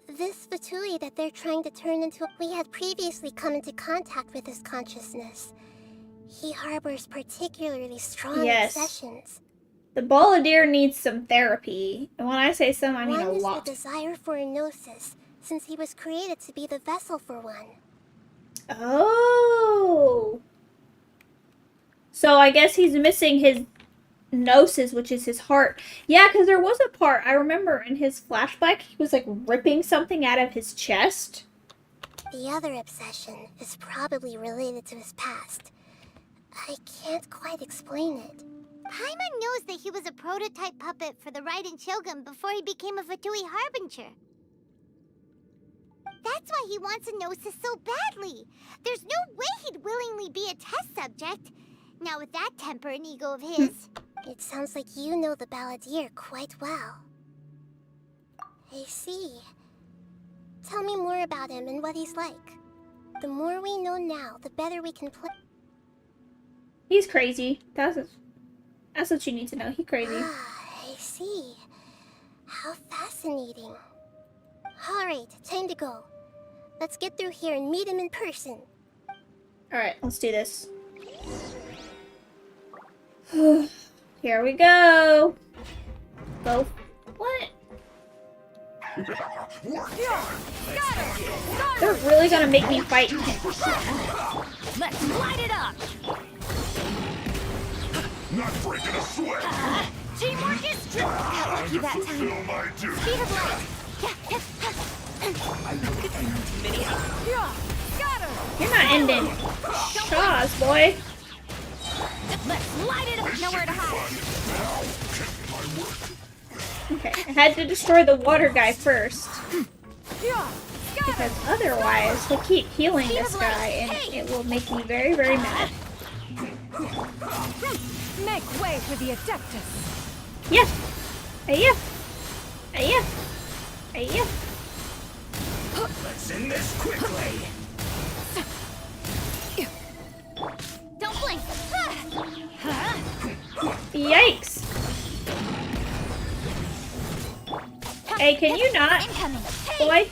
this Fatui that they're trying to turn into— we had previously come into contact with his consciousness. He harbors particularly strong obsessions. The Balladeer needs some therapy. And when I say some, I mean a lot. One is the desire for a gnosis, since he was created to be the vessel for one. Oh. So I guess he's missing his gnosis, which is his heart. Yeah, because there was a part, I remember in his flashback, he was like ripping something out of his chest. The other obsession is probably related to his past. I can't quite explain it. Paimon knows that he was a prototype puppet for the Raiden Shogun before he became a Fatui Harbinger. That's why he wants a gnosis so badly. There's no way he'd willingly be a test subject. Now with that temper and ego of his. It sounds like you know the Balladeer quite well. I see. Tell me more about him and what he's like. The more we know now, the better we can play. He's crazy. That's what you need to know. He's crazy. I see. How fascinating. Alright, time to go. Let's get through here and meet him in person. Alright, let's do this. Here we go. Go. What? They're really gonna make me fight him. Let's light it up! Not breaking a sweat! Teamwork is true! Lucky that time. Fulfill my duty. Speed of light. Got her! You're not ending. Shaws, boy. Let's light it up! Nowhere to hide! Okay, I had to destroy the water guy first. Because otherwise, he'll keep healing this guy and it will make me very, very mad. Make way for the Adeptus! Yeah! Yeah! Yeah! Yeah! Let's end this quickly! Don't blink! Yikes! Hey, can you not? Incoming. Boy?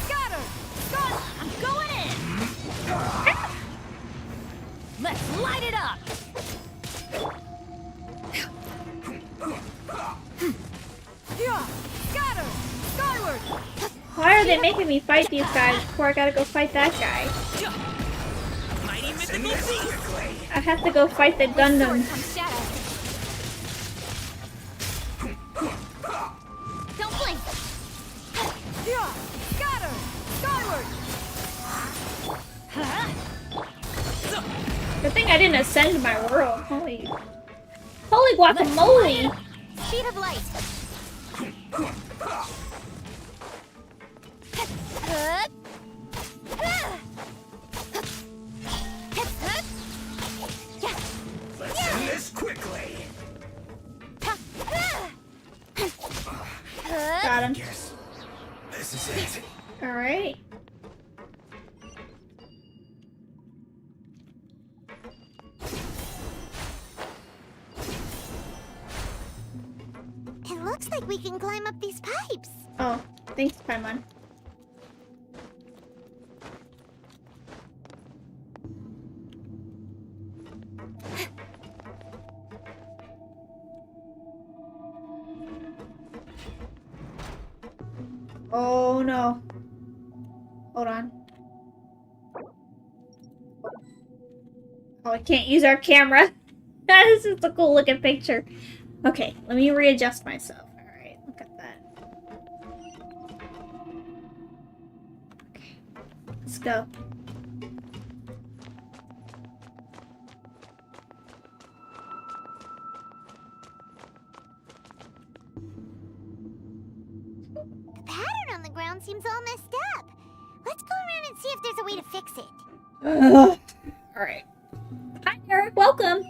Got her! I'm going in! Let's light it up! Got her! Skyward! Why are they making me fight these guys before I gotta go fight that guy? I have to go fight the Gundam. Don't blink! Got her! Skyward! Good thing I didn't ascend my world. Holy guacamole! Speed of light! Let's end this quickly! Got him. Yes. This is it. Alright. It looks like we can climb up these pipes. Oh, thanks, Paimon. Oh no. Hold on. Oh, I can't use our camera. This is a cool looking picture. Okay, let me readjust myself. Alright, look at that. Okay, let's go. The pattern on the ground seems all messed up. Let's go around and see if there's a way to fix it. Alright. Hi, Eric. Welcome.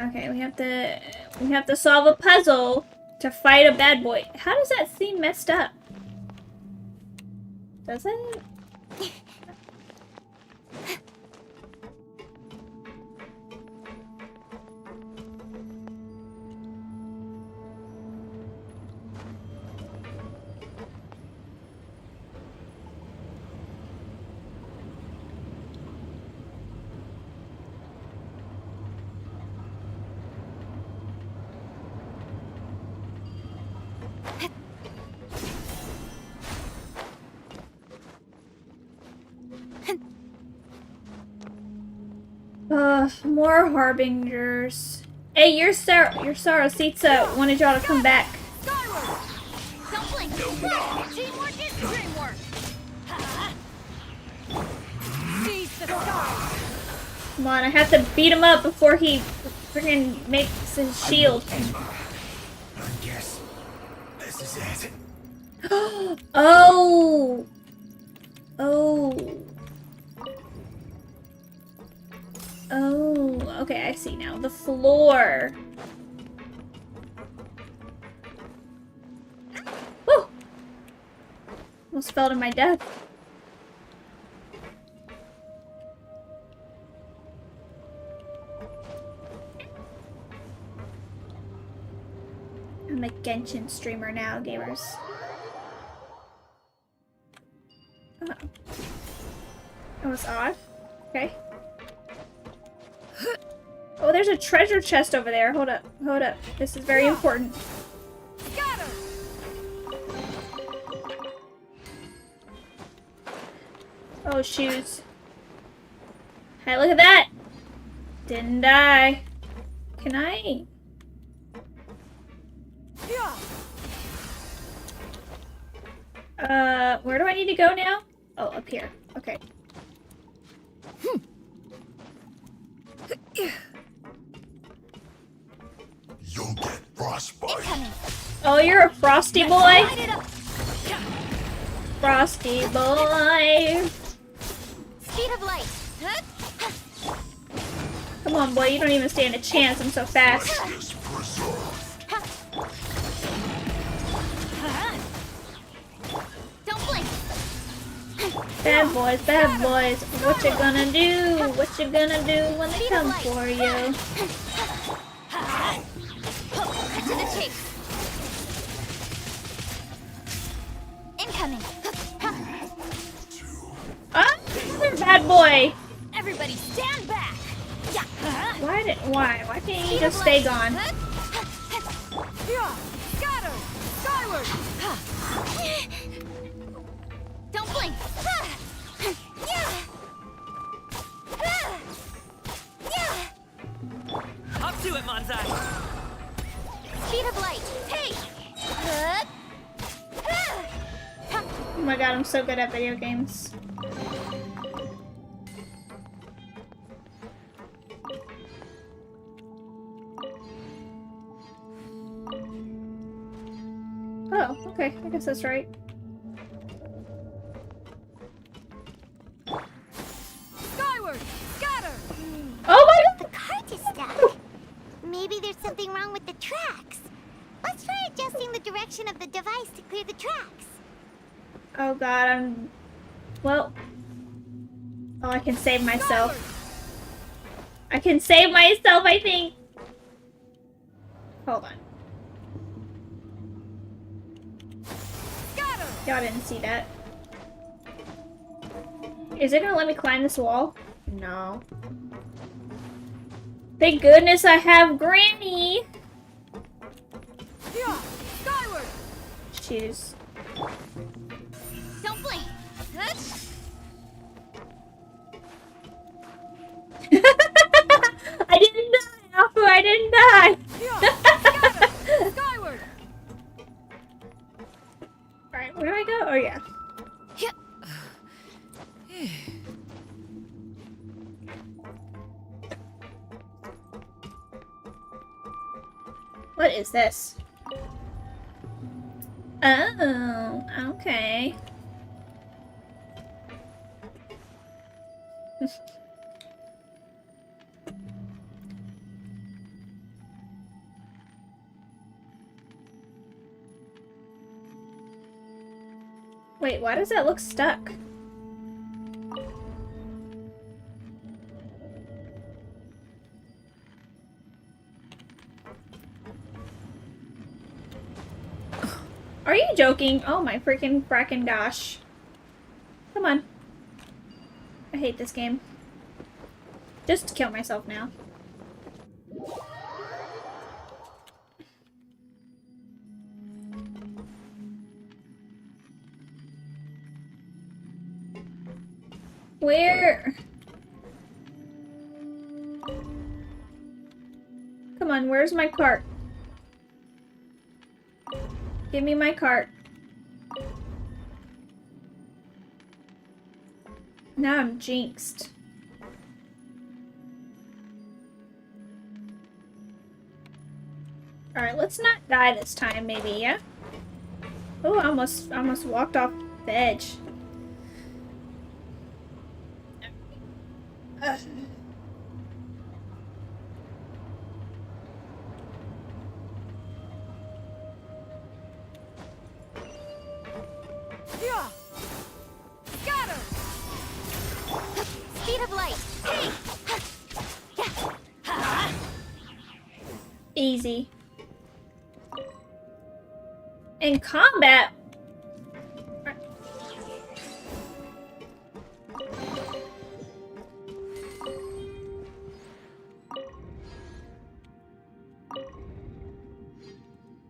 Okay, we have to solve a puzzle to fight a bad boy. How does that seem messed up? Does it? More harbingers. Hey, your Sarasitsa wanted y'all to come back. Don't blink! Teamwork is dreamwork! Seize the stars! Come on, I have to beat him up before he freaking makes his shield. I guess this is it. Oh! Oh. Oh, okay, I see now. The floor. Woo! Almost fell to my death. I'm a Genshin streamer now, gamers. Uh-oh. That was odd. Okay. Oh, there's a treasure chest over there. Hold up. Hold up. This is very important. Oh, shoes. Hey, look at that! Didn't die. Can I? Where do I need to go now? Oh, up here. Okay. You'll get frostbite. Oh, you're a frosty boy? Frosty boy. Speed of light. Come on, boy. You don't even stand a chance. I'm so fast. Don't blink. Bad boys. What you gonna do? What you gonna do when they come for you? To the chase. Incoming. Ah, another bad boy. Everybody stand back. Why can't you just stay gone? Scatter. Skyward. Don't blink. Up to it, Manzai. Speed of light. Hey. Oh my god, I'm so good at video games. Oh, okay. I guess that's right. Skyward. Scatter. Oh my god! The cart is stuck. Maybe there's something wrong with the tracks. Let's try adjusting the direction of the device to clear the tracks. Oh god, well... Oh, I can save myself. I can save myself, I think! Hold on. Y'all didn't see that. Is it gonna let me climb this wall? No. Thank goodness I have Granny! Skyward. Choose. Don't blink. I didn't die, Alpha, I didn't die! Skyward. Alright, where do I go? Oh yeah. What is this? Oh, okay. Wait, why does that look stuck? Are you joking? Oh my freaking frackin' gosh. Come on. I hate this game. Just to kill myself now. Where? Come on, where's my cart? Give me my cart. Now I'm jinxed. Alright, let's not die this time, maybe, yeah? Oh, I almost walked off the edge. Ugh. Yeah. Scatter. Speed of light. Hey. Easy. In combat.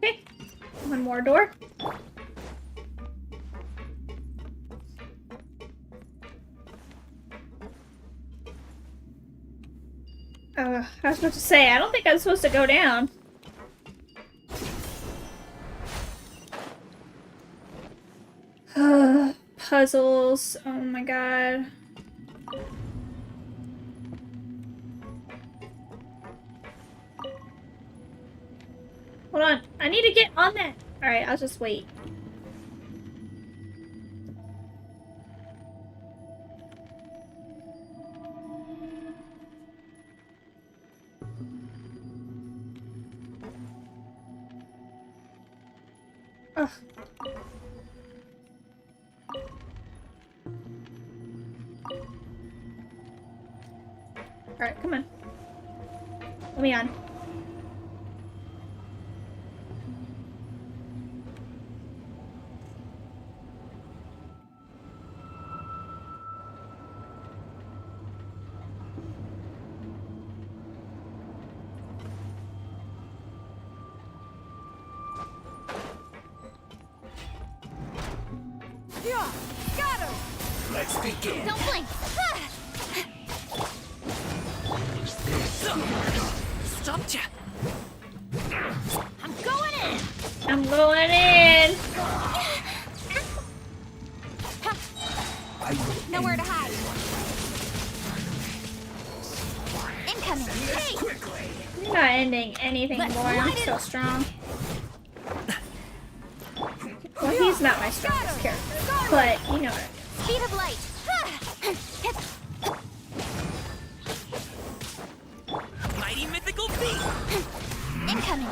Okay. One more door. I was supposed to say, I don't think I'm supposed to go down. Puzzles. Oh my god. Hold on. I need to get on that. Alright, I'll just wait. Ugh. Alright, come on. Let me on. Yeah. Scatter. Let's begin. Don't blink. Stopped ya. I'm going in. I'm going in. Nowhere to hide. Incoming. Hey. You're not ending anything, boy. I'm so strong. Well, he's not my strongest character, but you know it. Speed of light. Mighty mythical feat. Incoming.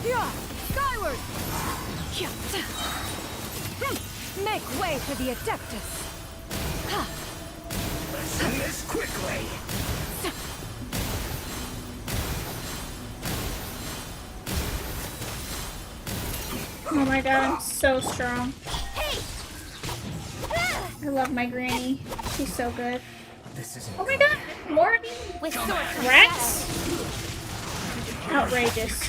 Yeah. Skyward. Make way for the Adeptus. Let's do this quickly. Oh my god, I'm so strong. I love my granny. She's so good. Oh my god, more with rats? Outrageous.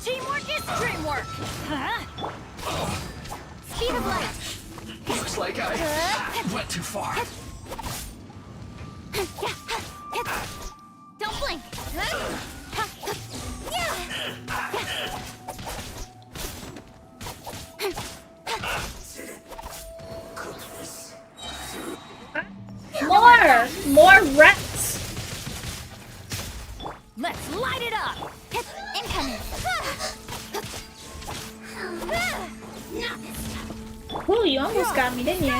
Teamwork is dreamwork. Speed of light. Looks like I went too far. Don't blink. almost got me, didn't you?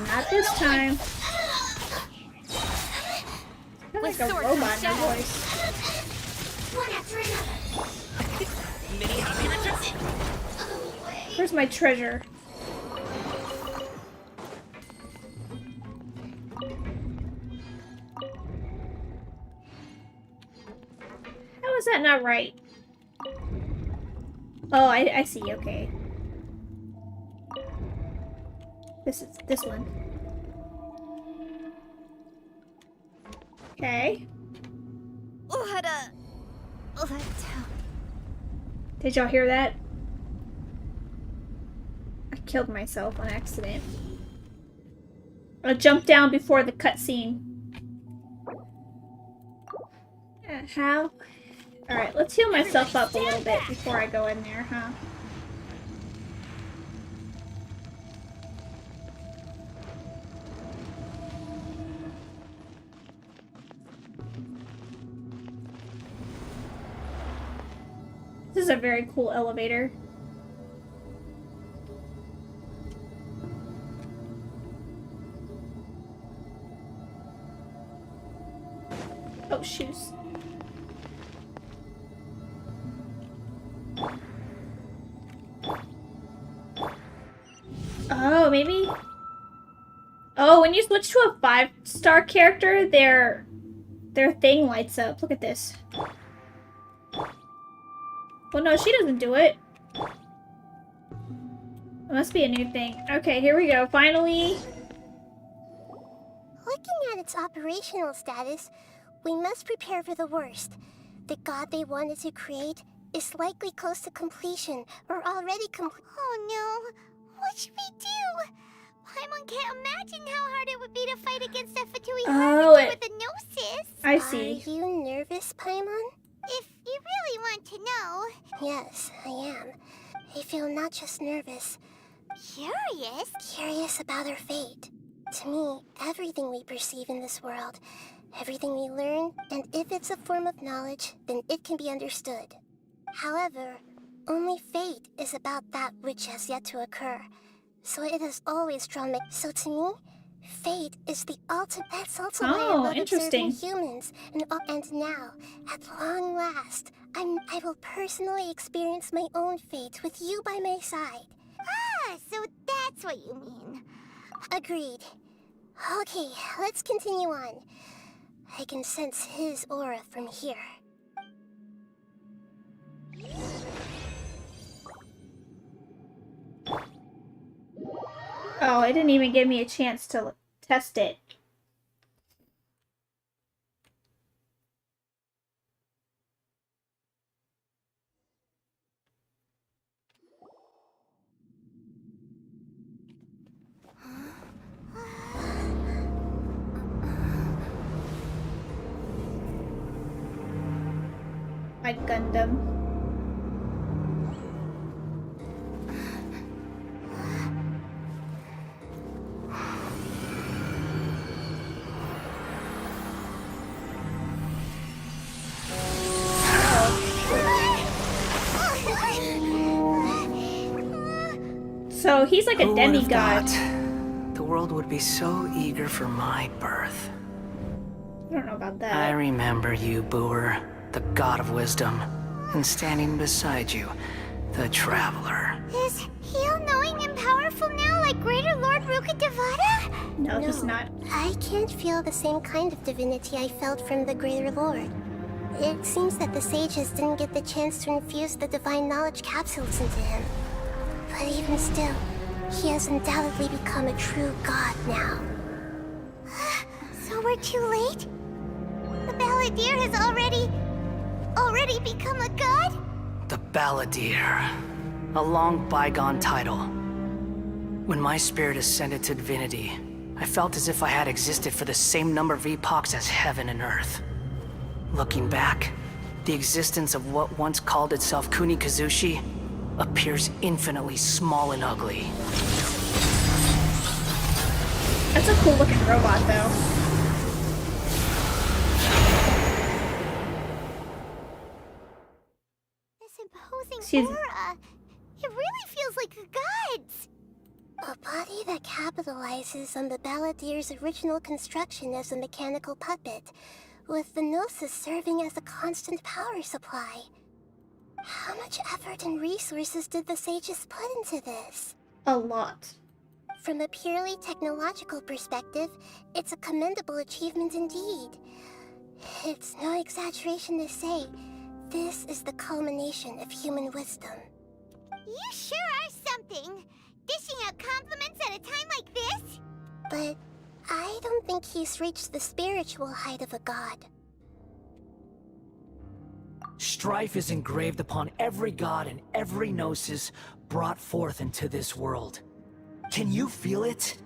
Not this time. I feel like a robot in your voice. Where's my treasure? How is that not right? Oh, I see, okay. This one. Okay. Did y'all hear that? I killed myself on accident. I jumped down before the cutscene. How? Alright, let's heal myself up a little bit before I go in there, huh? This is a very cool elevator. Oh, shoes. Oh, maybe? Oh, when you switch to a 5-star character, their thing lights up. Look at this. Well, no, she doesn't do it. It must be a new thing. Okay, here we go. Finally. Looking at its operational status, we must prepare for the worst. The god they wanted to create is likely close to completion, or already complete. Oh no! What should we do? Paimon can't imagine how hard it would be to fight against a Fatui with a gnosis. I see. Are you nervous, Paimon? If you really want to know. Yes, I am. I feel not just nervous. Curious? Curious about our fate. To me, everything we perceive in this world, everything we learn, and if it's a form of knowledge, then it can be understood. However, only fate is about that which has yet to occur. So it has always drawn me. So to me, fate is the ultimate. That's also why I love observing humans. And now, at long last, I will personally experience my own fate with you by my side. Ah, so that's what you mean. Agreed. Okay, let's continue on. I can sense his aura from here. Oh, it didn't even give me a chance to test it. My Gundam. So he's like a demigod. The world would be so eager for my birth. I don't know about that. I remember you, Booer, the god of wisdom, and standing beside you, the traveler. Is he all-knowing and powerful now, like Greater Lord Rukkhadevata? No, he's not. I can't feel the same kind of divinity I felt from the Greater Lord. It seems that the sages didn't get the chance to infuse the divine knowledge capsules into him. But even still, he has undoubtedly become a true god now. So we're too late? The Balladeer has already become a god? The Balladeer. A long bygone title. When my spirit ascended to divinity, I felt as if I had existed for the same number of epochs as heaven and earth. Looking back, the existence of what once called itself Kunikazushi appears infinitely small and ugly. That's a cool looking robot, though. This imposing aura. It really feels like the gods. A body that capitalizes on the Balladier's original construction as a mechanical puppet, with the Gnosis serving as a constant power supply. How much effort and resources did the sages put into this? A lot. From a purely technological perspective, it's a commendable achievement indeed. It's no exaggeration to say, this is the culmination of human wisdom. You sure are something! Dishing out compliments at a time like this? But I don't think he's reached the spiritual height of a god. Strife is engraved upon every god and every gnosis brought forth into this world. Can you feel it?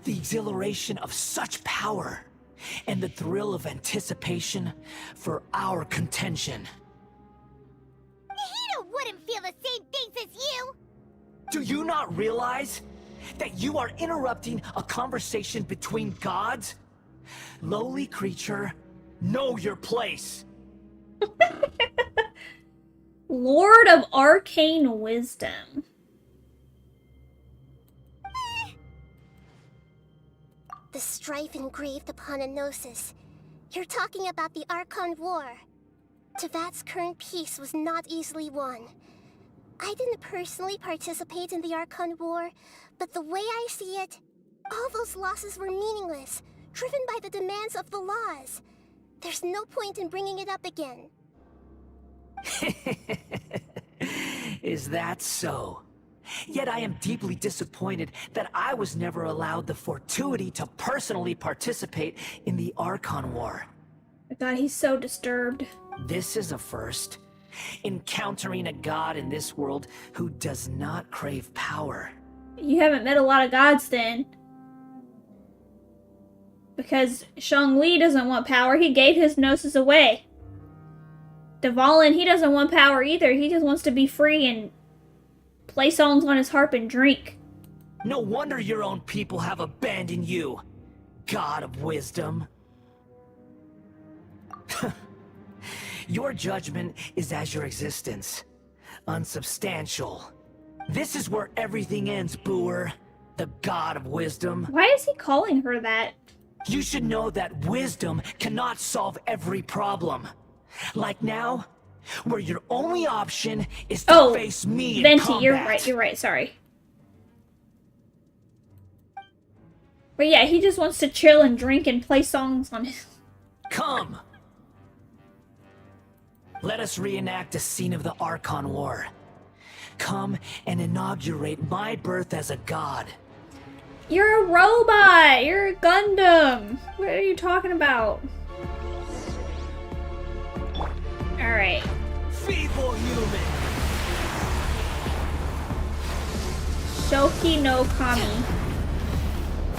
The exhilaration of such power, and the thrill of anticipation for our contention. Nahida wouldn't feel the same things as you! Do you not realize that you are interrupting a conversation between gods? Lowly creature, know your place. Lord of Arcane Wisdom. The strife engraved upon a Gnosis. You're talking about the Archon War. Tevat's current peace was not easily won. I didn't personally participate in the Archon War, but the way I see it, all those losses were meaningless, driven by the demands of the laws. There's no point in bringing it up again. Is that so? Yet I am deeply disappointed that I was never allowed the fortuity to personally participate in the Archon War. God, he's so disturbed. This is a first. Encountering a god in this world who does not crave power. You haven't met a lot of gods then. Because Shangli doesn't want power, he gave his Gnosis away. Dvalin, he doesn't want power either, he just wants to be free and play songs on his harp and drink. No wonder your own people have abandoned you, God of Wisdom. Your judgment is as your existence, unsubstantial. This is where everything ends, Booer, the God of Wisdom. Why is he calling her that? You should know that wisdom cannot solve every problem. Like now, where your only option is to face me in Venti, combat. you're right, sorry. But yeah, he just wants to chill and drink and play songs on his... Come! Let us reenact a scene of the Archon War. Come and inaugurate my birth as a god. You're a robot! You're a Gundam! What are you talking about? Alright. Feeble human! Shoki no Kami.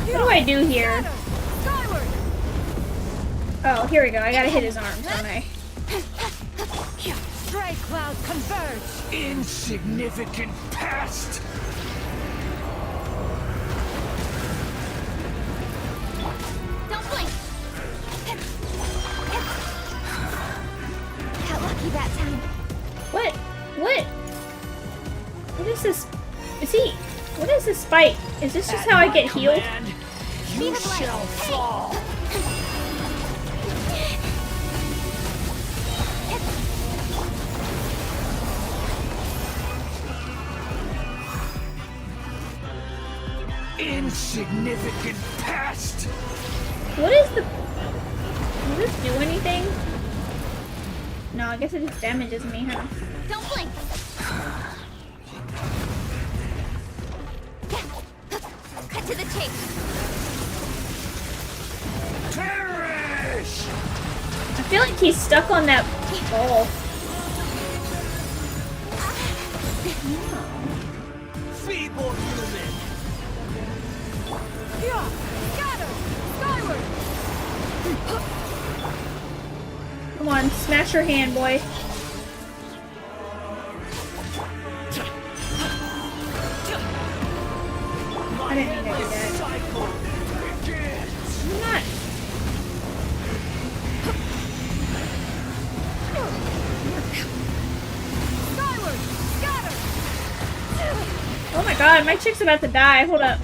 What do I do here? Oh, here we go. I gotta hit his arms, don't I? Stray cloud converge! Insignificant pest! Don't blink! Got lucky that time. What? What? What is this? Is he... What is this spike? Is this just how I get healed? You shall fall! Insignificant pest! What is the... Does this do anything? No, I guess it just damages me, huh? Don't blink! Cut to the chase! Perish! I feel like he's stuck on that ball. Feeble human! Come on, smash your hand, boy. I didn't mean to do that. I'm not. Oh my god. god, my chick's about to die. Hold up.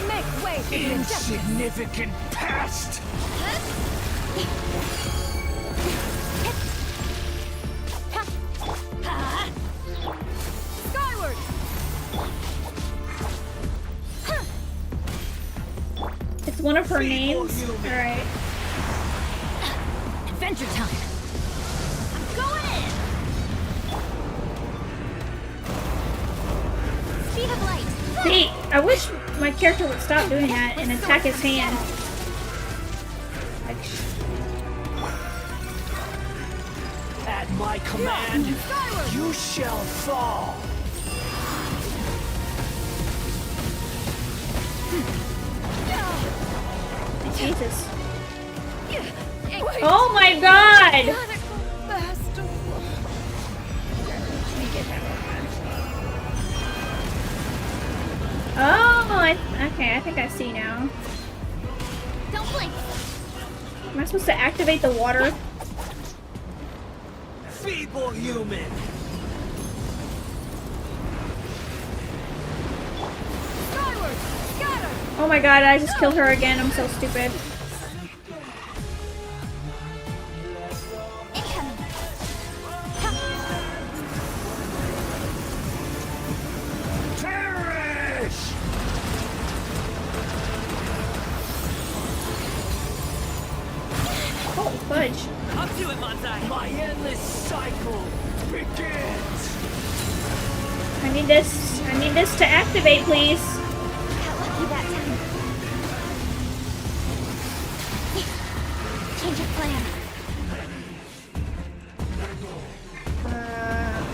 Make way for the Insignificant pest! Skyward! It's one of her names. Alright. Adventure time! I'm going in! Speed of light. See, I wish my character would stop doing that and attack his hand. Like, At my command, you shall fall. Jesus. Oh my god! Oh, okay, I think I see now. Don't blink. Am I supposed to activate the water? Feeble human. Skyward! Scatter! Oh my god, I just killed her again. I'm so stupid. Perish! Oh, fudge. Up to it, Monzai! My endless cycle begins! I need this to activate, please. Got lucky that time. Change of plan.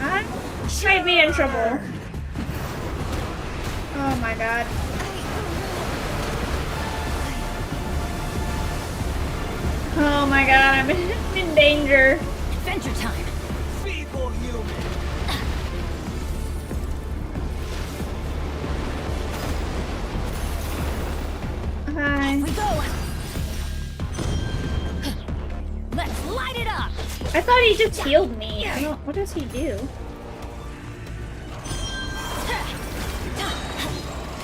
I might be in trouble. Oh my god. Oh my god, I'm in danger. Adventure time! Feeble human. Hi. We go! Let's light it up! I thought he just healed me. I don't. What does he do?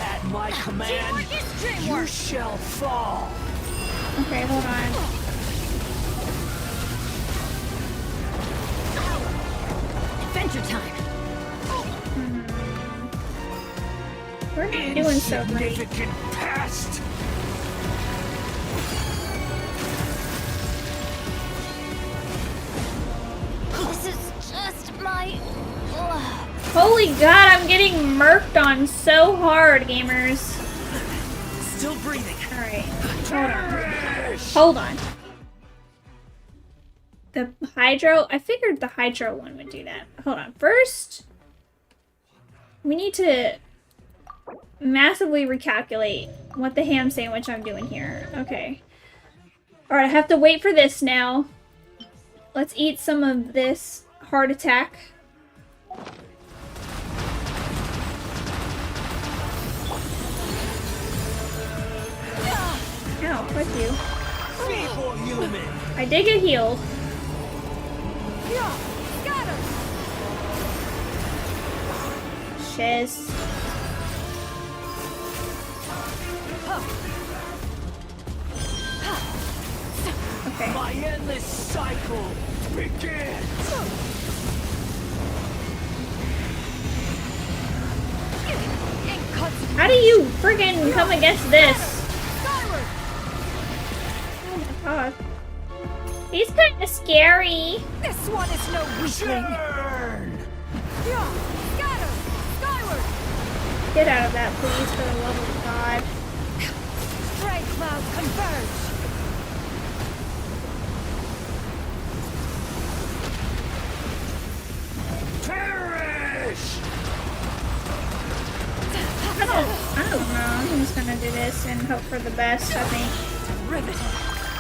At my command, Teamwork is you dreamwork! shall fall. Okay, hold on. Adventure time! We're not doing so great. Insignificant pest. This is just my... Holy god, I'm getting murked on so hard, gamers. Still breathing. Alright, hold on. Hold on. The hydro? I figured the hydro one would do that. Hold on. First, we need to massively recalculate what the ham sandwich I'm doing here. Okay. Alright, I have to wait for this now. Let's eat some of this heart attack. Ow, fuck you. Feeble human. I did get healed. Scatter! Shiz. Okay. My endless cycle begins. How do you friggin' come against this? Oh my god. He's kinda scary. This one is no weakling! Scatter! Skyward! Get out of that, please, for the love of God. Stray clouds converge! Perish! I don't know. I'm just gonna do this and hope for the best, I think. Riveted!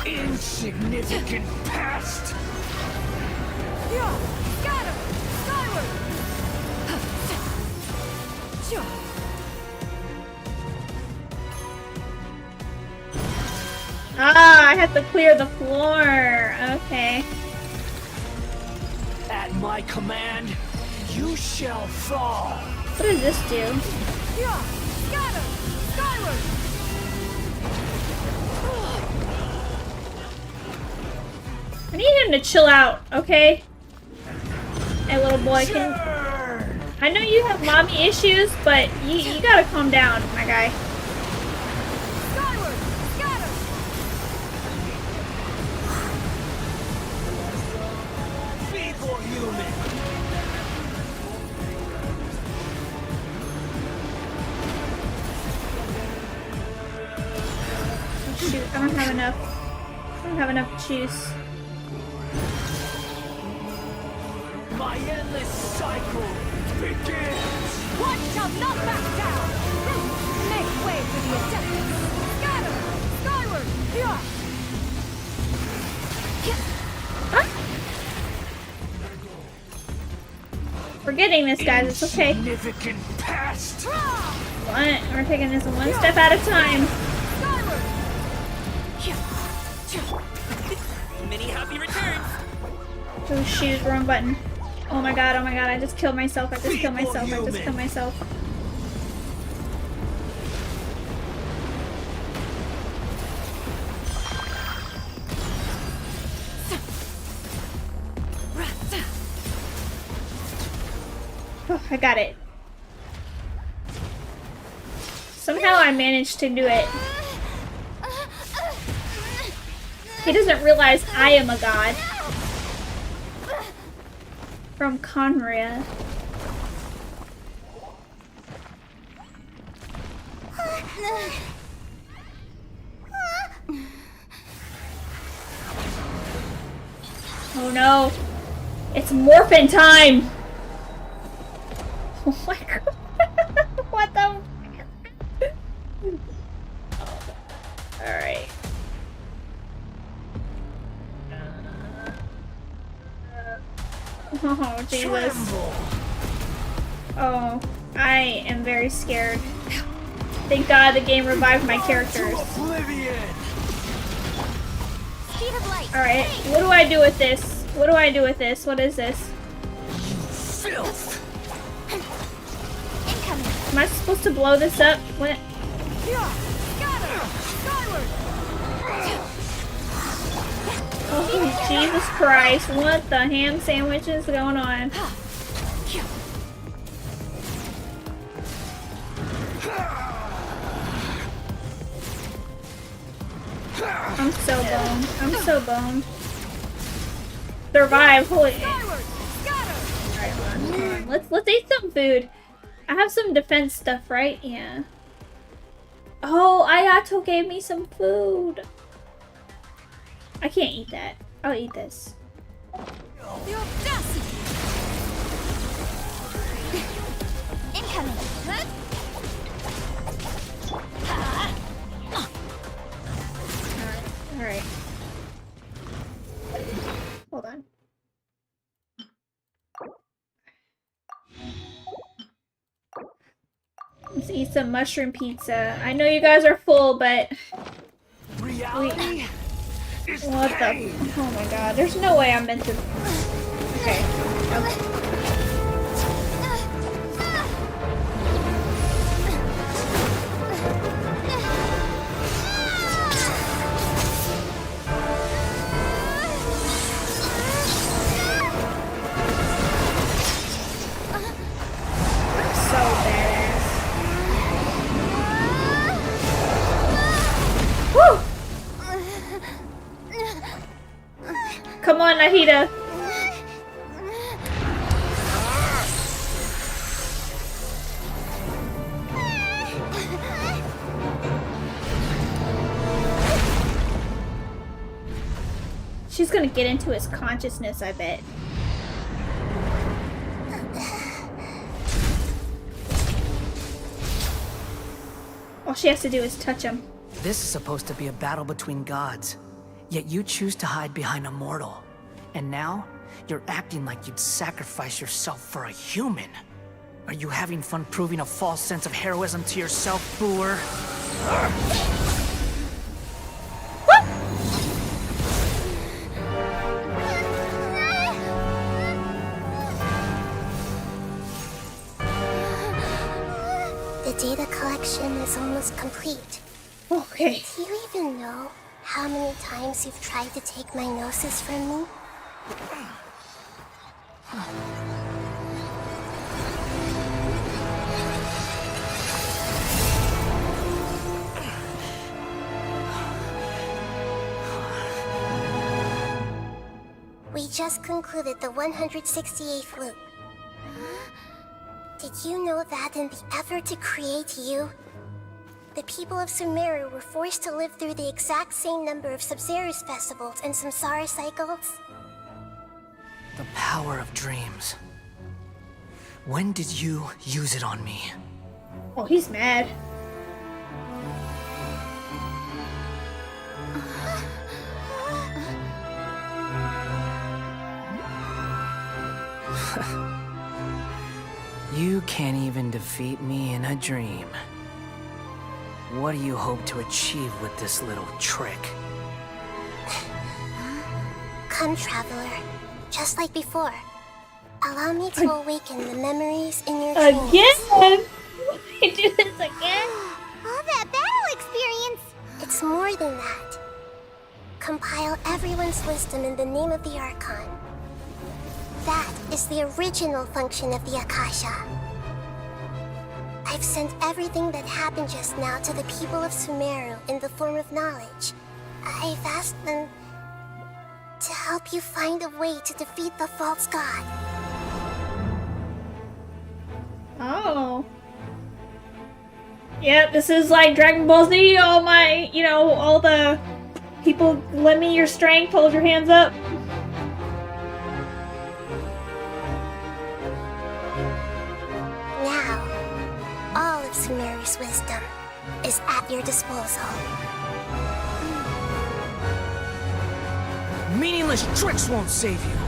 Insignificant pest! Scatter! Skyward! Ah, I have to clear the floor. Okay. At my command, you shall fall. What does this do? Yeah! Scatter! Skyward! I need him to chill out, okay? Hey, little boy, can... I know you have mommy issues, but you gotta calm down, my guy. Skyward! Scatter! Be more human! Oh, shoot, I don't have enough. I don't have enough juice. My endless cycle begins! One shall not back down! Make way for the Adeptus! Scatter! Skyward! Yeah! We're getting this, guys. It's okay. Significant past! We're taking this one step at a time. Many happy returns! Oh shoot, wrong button. Oh my god, I just killed myself. I just killed myself. Oh, I got it. Somehow I managed to do it. He doesn't realize I am a god. From Conria. Oh no! It's morphin' time! Oh my god! What the? Alright. Oh, Jesus. Oh, I am very scared. Thank God the game revived my characters. Alright, what do I do with this? What do I do with this? What is this? Filth! Am I supposed to blow this up? What? Oh, Jesus Christ, what the ham sandwich is going on? I'm so boned. I'm so boned. Survive, holy. Alright, hold on. Let's eat some food. I have some defense stuff, right? Yeah. Oh, Ayato gave me some food. I can't eat that. I'll eat this. The audacity! Incoming! Alright. Hold on. Let's eat some mushroom pizza. I know you guys are full, but... Reality? What the? Oh my god, there's no way I'm meant to... Okay. Come on, Nahida. She's gonna get into his consciousness, I bet. All she has to do is touch him. This is supposed to be a battle between gods, yet you choose to hide behind a mortal. And now, you're acting like you'd sacrifice yourself for a human. Are you having fun proving a false sense of heroism to yourself, Booer? The data collection is almost complete. Okay. Do you even know how many times you've tried to take my gnosis from me? We just concluded the 168th loop. Did you know that in the effort to create you, the people of Sumeru were forced to live through the exact same number of Sabzeruz festivals and Samsara cycles? The power of dreams. When did you use it on me? Oh, he's mad. You can't even defeat me in a dream. What do you hope to achieve with this little trick? Come, Traveler. Just like before. Allow me to awaken the memories in your dreams. Again? We do this again? All that battle experience! It's more than that. Compile everyone's wisdom in the name of the Archon. That is the original function of the Akasha. I've sent everything that happened just now to the people of Sumeru in the form of knowledge. I've asked them to help you find a way to defeat the false god. Oh. Yep, this is like Dragon Ball Z. All my, you know, all the people, lend me your strength, hold your hands up. Now, all of Sumeru's wisdom is at your disposal. Meaningless tricks won't save you.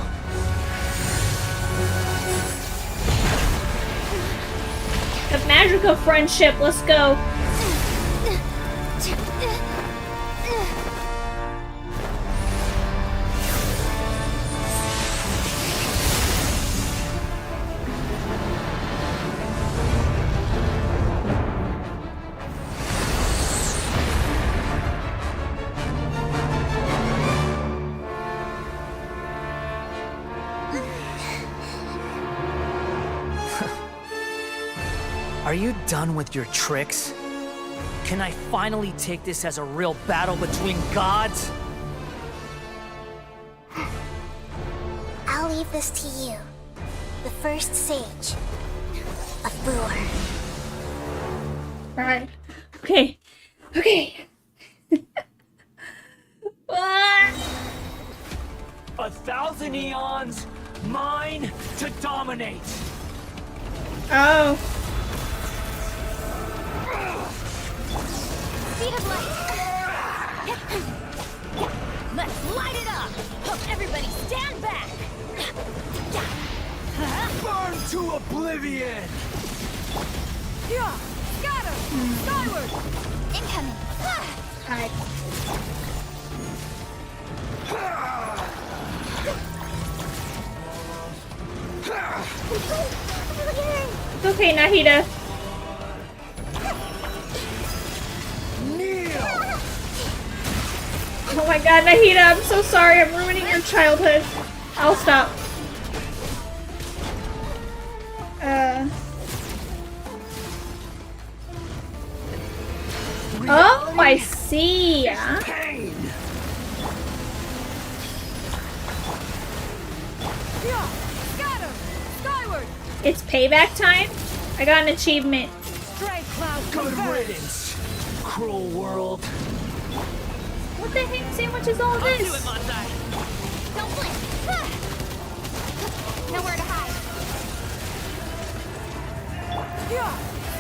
The magic of friendship, let's go. Are you done with your tricks? Can I finally take this as a real battle between gods? I'll leave this to you, the first sage of Boor. Alright. Okay. Okay. Ah! 1,000 eons, mine to dominate. Oh. Speed of light. Let's light it up. Everybody stand back. Burn to oblivion. Yeah. Scatter. Skyward. Incoming. Hi. It's okay, Nahida. Oh my god, Nahida, I'm so sorry. I'm ruining your childhood. I'll stop. Oh, I see. Pain. Scatter. Skyward. It's payback time? I got an achievement. Stray cloud. Good riddance, cruel world. What the ham sandwich is all this? Do it, Montai. Don't blink. Nowhere to hide.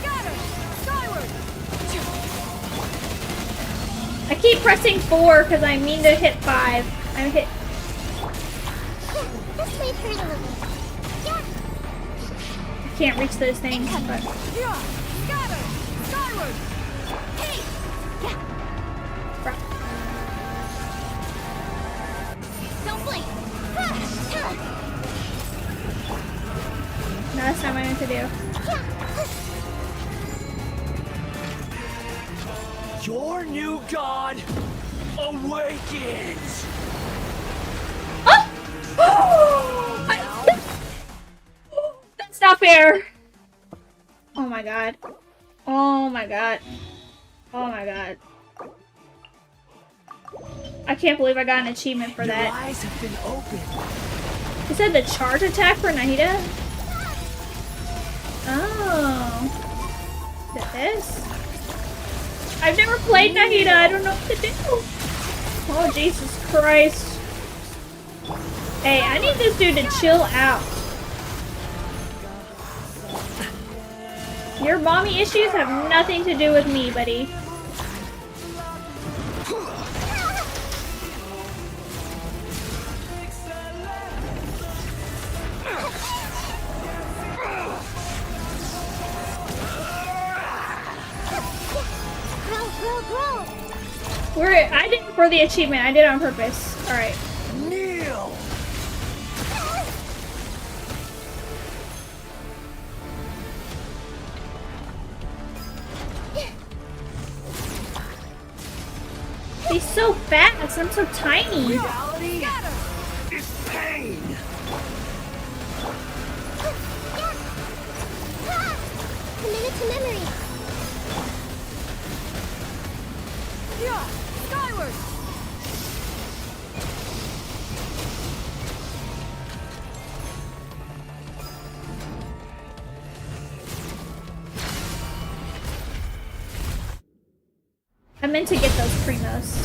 Scatter. Skyward. I keep pressing 4 because I mean to hit 5. I hit. This way pretty little. Yeah. I can't reach those things, but. Scatter. Skyward. Hey. Don't blink. No, that's not what I meant to do. Your new god awakens! That's not fair! Oh my god. Oh my god. Oh my god. I can't believe I got an achievement for that. Your eyes have been opened. Is that the charge attack for Nahida? Oh. Is that this? I've never played Nahida. I don't know what to do. Oh, Jesus Christ. Hey, I need this dude to chill out. Your mommy issues have nothing to do with me, buddy. I did it for the achievement. I did it on purpose. Alright. Kneel! He's so fast. I'm so tiny. Reality is pain. Commit it to memory. Yeah, skyward. I meant to get those primos.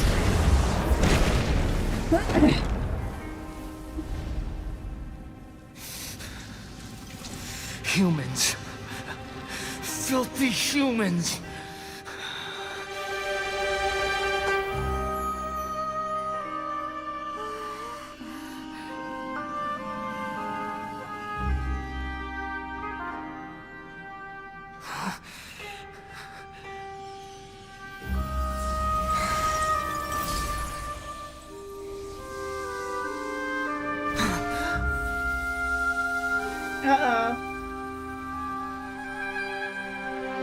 Humans. Filthy humans. Uh-oh.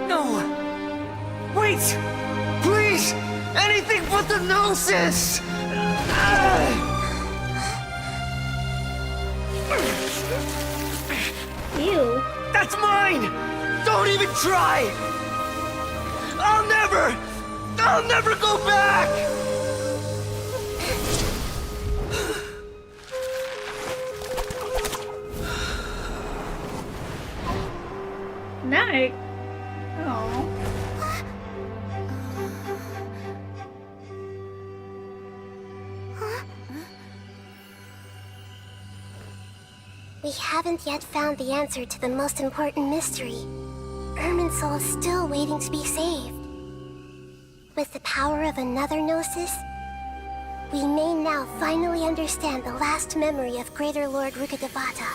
No! Wait! Please! Anything but the gnosis! Ew. That's mine! Don't even try! I'll never go back! No. Oh. We haven't yet found the answer to the most important mystery. Irminsul is still waiting to be saved. With the power of another Gnosis, we may now finally understand the last memory of Greater Lord Rukkhadevata.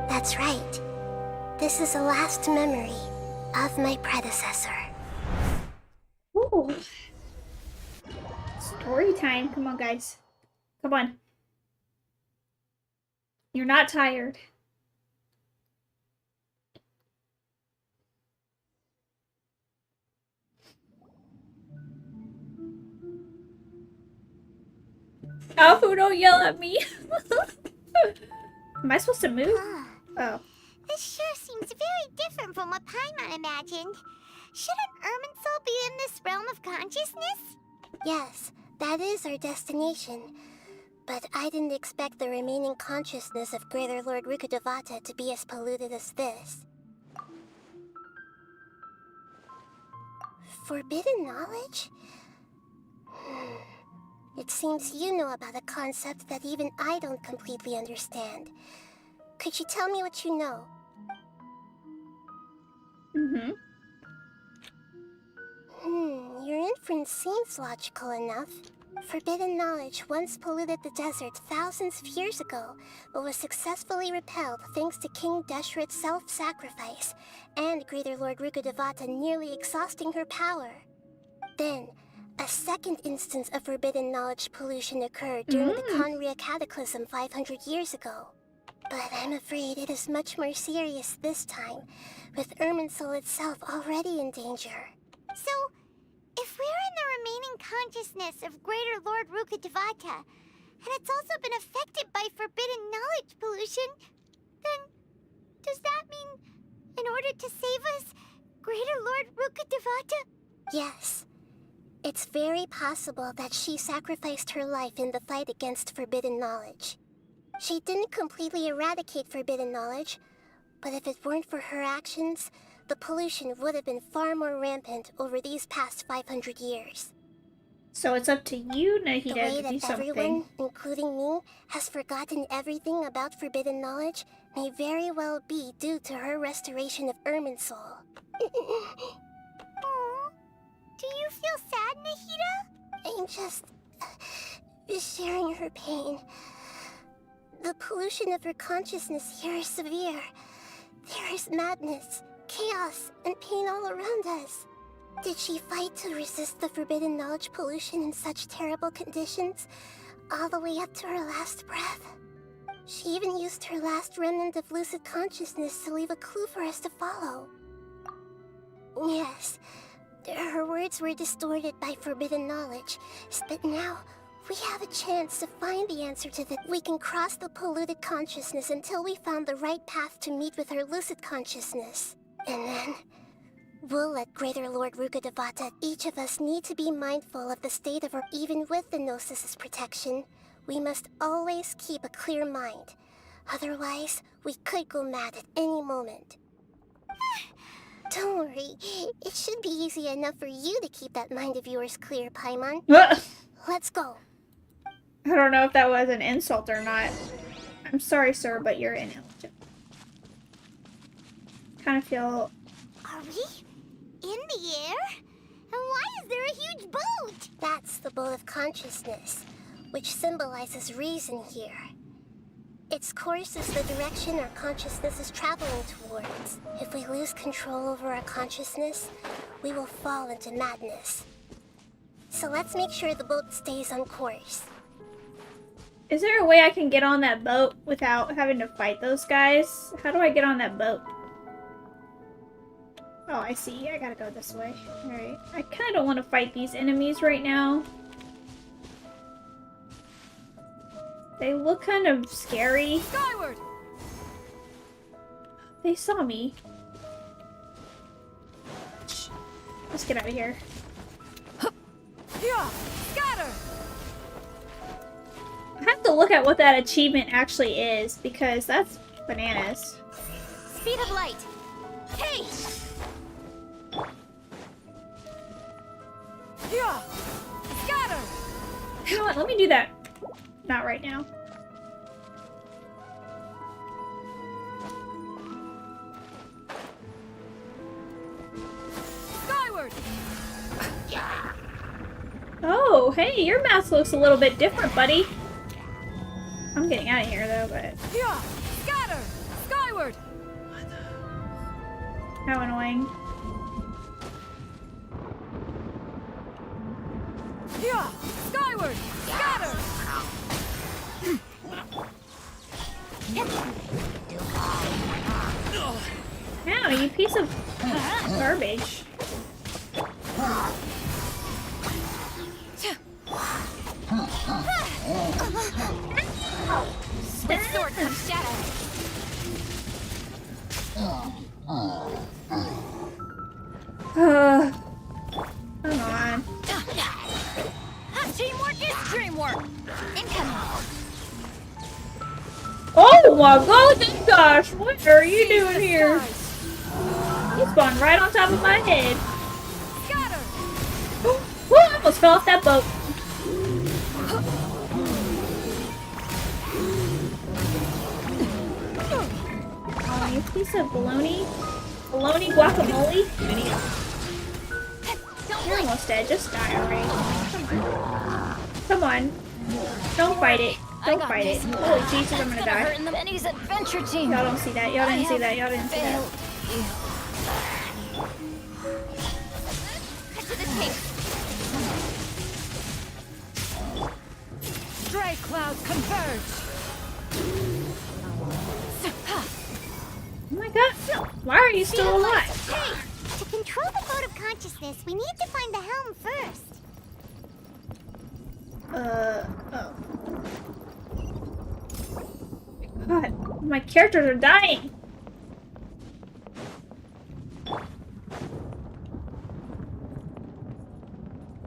That's right. This is the last memory of my predecessor. Ooh. Story time. Come on, guys. Come on. You're not tired. Alfu, don't yell at me. Am I supposed to move? Oh. This sure seems very different from what Paimon imagined. Shouldn't Irminsul be in this realm of consciousness? Yes, that is our destination. But I didn't expect the remaining consciousness of Greater Lord Rukkhadevata to be as polluted as this. Forbidden knowledge? It seems you know about a concept that even I don't completely understand. Could you tell me what you know? Your inference seems logical enough. Forbidden knowledge once polluted the desert thousands of years ago, but was successfully repelled thanks to King Deshret's self-sacrifice, and Greater Lord Rukkhadevata nearly exhausting her power. Then, A second instance of forbidden knowledge pollution occurred during the Conria Cataclysm 500 years ago. But I'm afraid it is much more serious this time, with Irminsul itself already in danger. So, if we're in the remaining consciousness of Greater Lord Rukkhadevata, and it's also been affected by forbidden knowledge pollution, then does that mean, in order to save us, Greater Lord Rukkhadevata? Yes. It's very possible that she sacrificed her life in the fight against forbidden knowledge. She didn't completely eradicate forbidden knowledge, but if it weren't for her actions, the pollution would have been far more rampant over these past 500 years. So it's up to you, Nahida, The way to do that something. everyone, including me, has forgotten everything about forbidden knowledge may very well be due to her restoration of Irminsul. Do you feel sad, Nahida? I'm just sharing her pain. The pollution of her consciousness here is severe. There is madness, chaos, and pain all around us. Did she fight to resist the forbidden knowledge pollution in such terrible conditions, all the way up to her last breath? She even used her last remnant of lucid consciousness to leave a clue for us to follow. Yes, her words were distorted by forbidden knowledge, but now we have a chance to find the answer to that. We can cross the polluted consciousness until we found the right path to meet with her lucid consciousness. And then we'll let Greater Lord Rukkhadevata. Each of us need to be mindful of the state of our. Even with the Gnosis' protection, we must always keep a clear mind. Otherwise, we could go mad at any moment. Don't worry, it should be easy enough for you to keep that mind of yours clear, Paimon. Let's go. I don't know if that was an insult or not. I'm sorry, sir, but you're ineligible. Kind of feel... Are we in the air? And why is there a huge boat? That's the boat of consciousness, which symbolizes reason here. Its course is the direction our consciousness is traveling towards. If we lose control over our consciousness, we will fall into madness. So let's make sure the boat stays on course. Is there a way I can get on that boat without having to fight those guys? How do I get on that boat? Oh, I see. I gotta go this way. Alright. I kinda don't want to fight these enemies right now. They look kind of scary. Skyward! They saw me. Let's get out of here. Yeah, scatter! I have to look at what that achievement actually is, because that's bananas. Speed of light. Hey! Yeah, scatter! You know what? Let me do that. Not right now. Skyward! Oh, hey, your mask looks a little bit different, buddy. I'm getting out of here, though, but... Yeah, scatter! Skyward! How annoying. Yeah, skyward! Scatter! Ow, you piece of garbage. With sword comes shadow. Come on. Teamwork is dreamwork. Incoming. Oh my gosh, what are you doing here? You spawned right on top of my head. Scatter! Woo, I almost fell off that boat. Oh, you piece of baloney. Baloney guacamole. You're almost dead. Just die already. Come on. Don't fight it. Don't fight it. Holy Jesus, I'm gonna die. Y'all don't see that. Y'all didn't see that. Y'all didn't see that. stray clouds converge! Oh my god, no. Why are you still alive? Hey! To control the boat of consciousness, we need to find the helm first. Oh. God, my characters are dying.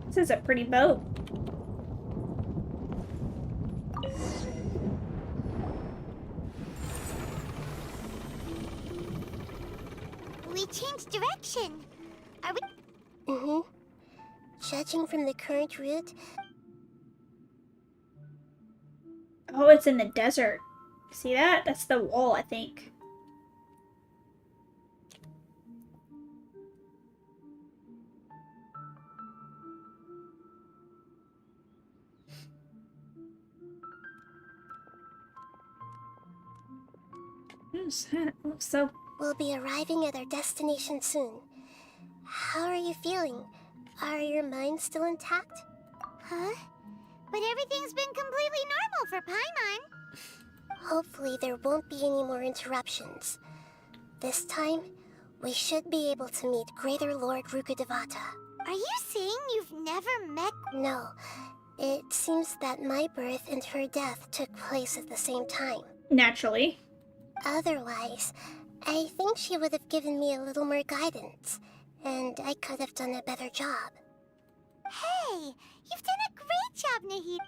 This is a pretty boat. We changed direction. Are we? Mm-hmm. Judging from the current route. Oh, it's in the desert. See that? That's the wall, I think. So We'll be arriving at our destination soon. How are you feeling? Are your minds still intact? Huh? But everything's been completely normal for Paimon. Hopefully there won't be any more interruptions. This time, we should be able to meet Greater Lord Rukkhadevata. Are you saying you've never met? No. It seems that my birth and her death took place at the same time. naturally. Otherwise, I think she would have given me a little more guidance, and I could have done a better job. Hey, you've done a great job, Nahid.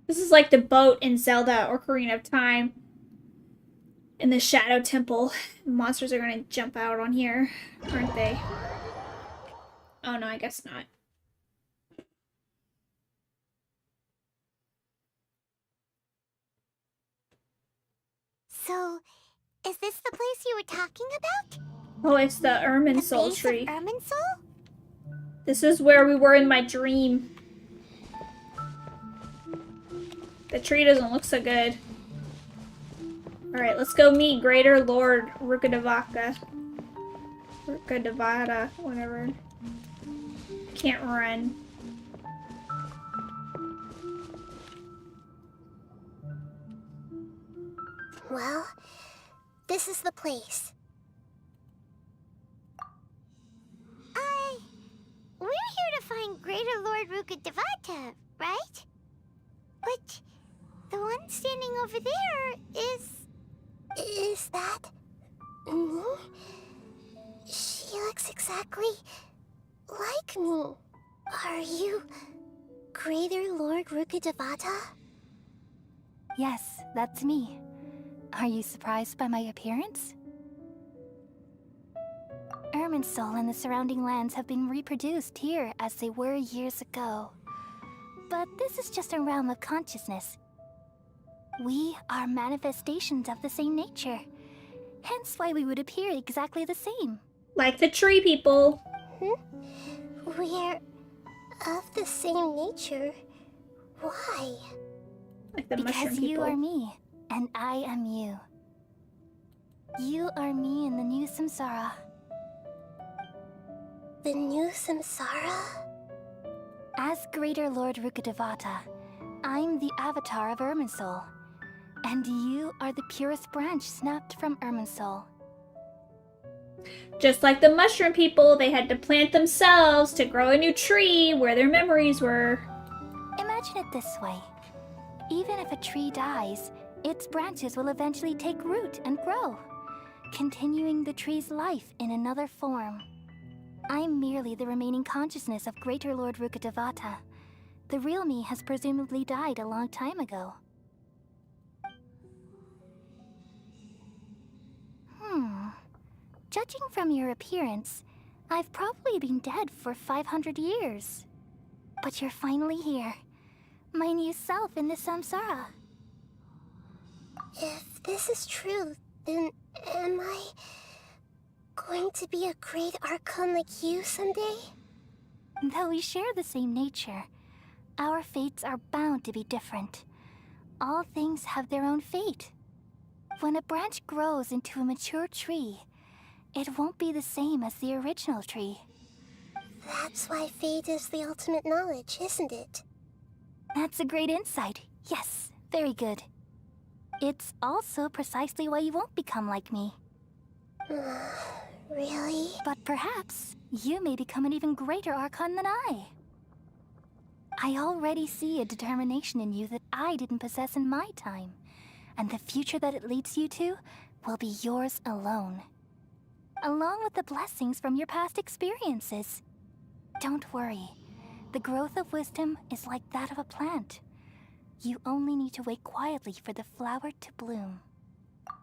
This is like the boat in Zelda Ocarina of Time. In the Shadow Temple. Monsters are gonna jump out on here, aren't they? Oh no, I guess not. So, is this the place you were talking about? Oh, it's the Irminsul base tree. of Irminsul? This is where we were in my dream. The tree doesn't look so good. Alright, let's go meet Greater Lord Rukkhadevata. Rukkhadevata, whatever. Can't run. Well, this is the place. We're here to find Greater Lord Rukkhadevata, right? But the one standing over there is... Is that... me? She looks exactly like me. Are you Greater Lord Rukkhadevata? Yes, that's me. Are you surprised by my appearance? Irminsul and the surrounding lands have been reproduced here as they were years ago. But this is just a realm of consciousness. We are manifestations of the same nature. Hence why we would appear exactly the same. Like the tree people. We're of the same nature. Why? Like the because mushroom you people. are me, and I am you. You are me in the new samsara. The new samsara? As Greater Lord Rukkhadevata, I'm the avatar of Irminsul. And you are the purest branch snapped from Irminsul. Just like the mushroom people, they had to plant themselves to grow a new tree where their memories were. Imagine it this way. Even if a tree dies, its branches will eventually take root and grow, continuing the tree's life in another form. I'm merely the remaining consciousness of Greater Lord Rukkhadevata. The real me has presumably died a long time ago. Judging from your appearance, I've probably been dead for 500 years. But you're finally here. My new self in the samsara. If this is true, then am I going to be a great Archon like you someday? Though we share the same nature, our fates are bound to be different. All things have their own fate. When a branch grows into a mature tree, it won't be the same as the original tree. That's why fate is the ultimate knowledge, isn't it? That's a great insight. Yes, very good. It's also precisely why you won't become like me. Really? But perhaps you may become an even greater Archon than I. I already see a determination in you that I didn't possess in my time, and the future that it leads you to will be yours alone, along with the blessings from your past experiences. Don't worry, the growth of wisdom is like that of a plant. You only need to wait quietly for the flower to bloom.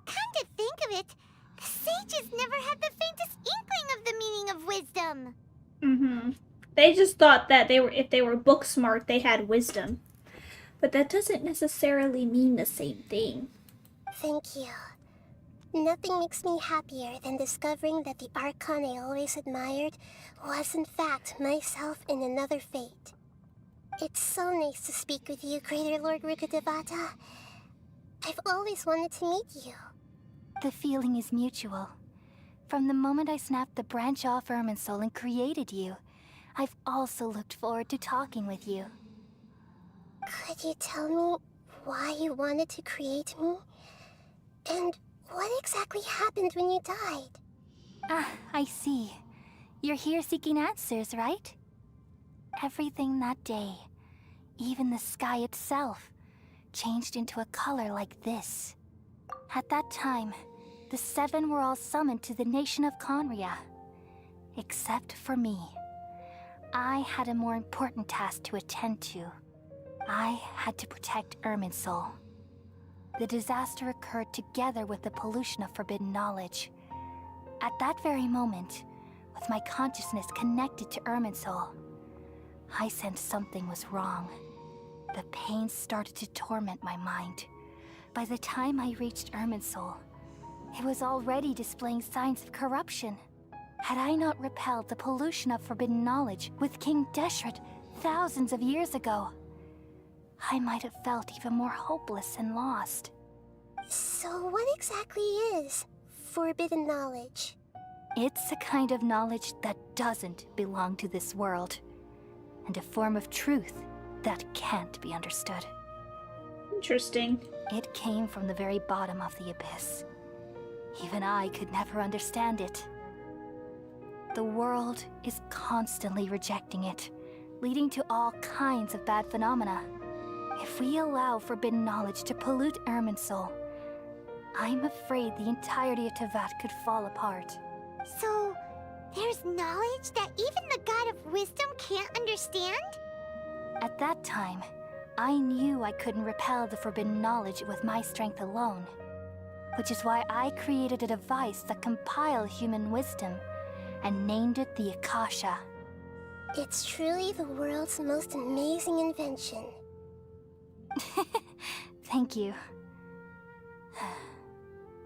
Come to think of it, the sages never had the faintest inkling of the meaning of wisdom. Mm-hmm. They just thought that if they were book smart, they had wisdom. But that doesn't necessarily mean the same thing. Thank you. Nothing makes me happier than discovering that the Archon I always admired was in fact myself in another fate. It's so nice to speak with you, Greater Lord Rukkhadevata. I've always wanted to meet you. The feeling is mutual. From the moment I snapped the branch off Irminsul and created you, I've also looked forward to talking with you. Could you tell me why you wanted to create me? And what exactly happened when you died? Ah, I see. You're here seeking answers, right? Everything that day, even the sky itself, changed into a color like this. At that time, the seven were all summoned to the nation of Conria. Except for me. I had a more important task to attend to. I had to protect Irminsul. The disaster occurred together with the pollution of forbidden knowledge. At that very moment, with my consciousness connected to Irminsul, I sensed something was wrong. The pain started to torment my mind. By the time I reached Irminsul, it was already displaying signs of corruption. Had I not repelled the pollution of forbidden knowledge with King Deshret thousands of years ago, I might have felt even more hopeless and lost. So what exactly is forbidden knowledge? It's a kind of knowledge that doesn't belong to this world, and a form of truth that can't be understood. Interesting. It came from the very bottom of the abyss. Even I could never understand it. The world is constantly rejecting it, leading to all kinds of bad phenomena. If we allow forbidden knowledge to pollute Irminsul, I'm afraid the entirety of Teyvat could fall apart. So, there's knowledge that even the God of Wisdom can't understand? At that time, I knew I couldn't repel the forbidden knowledge with my strength alone. Which is why I created a device that compiled human wisdom and named it the Akasha. It's truly the world's most amazing invention. Thank you.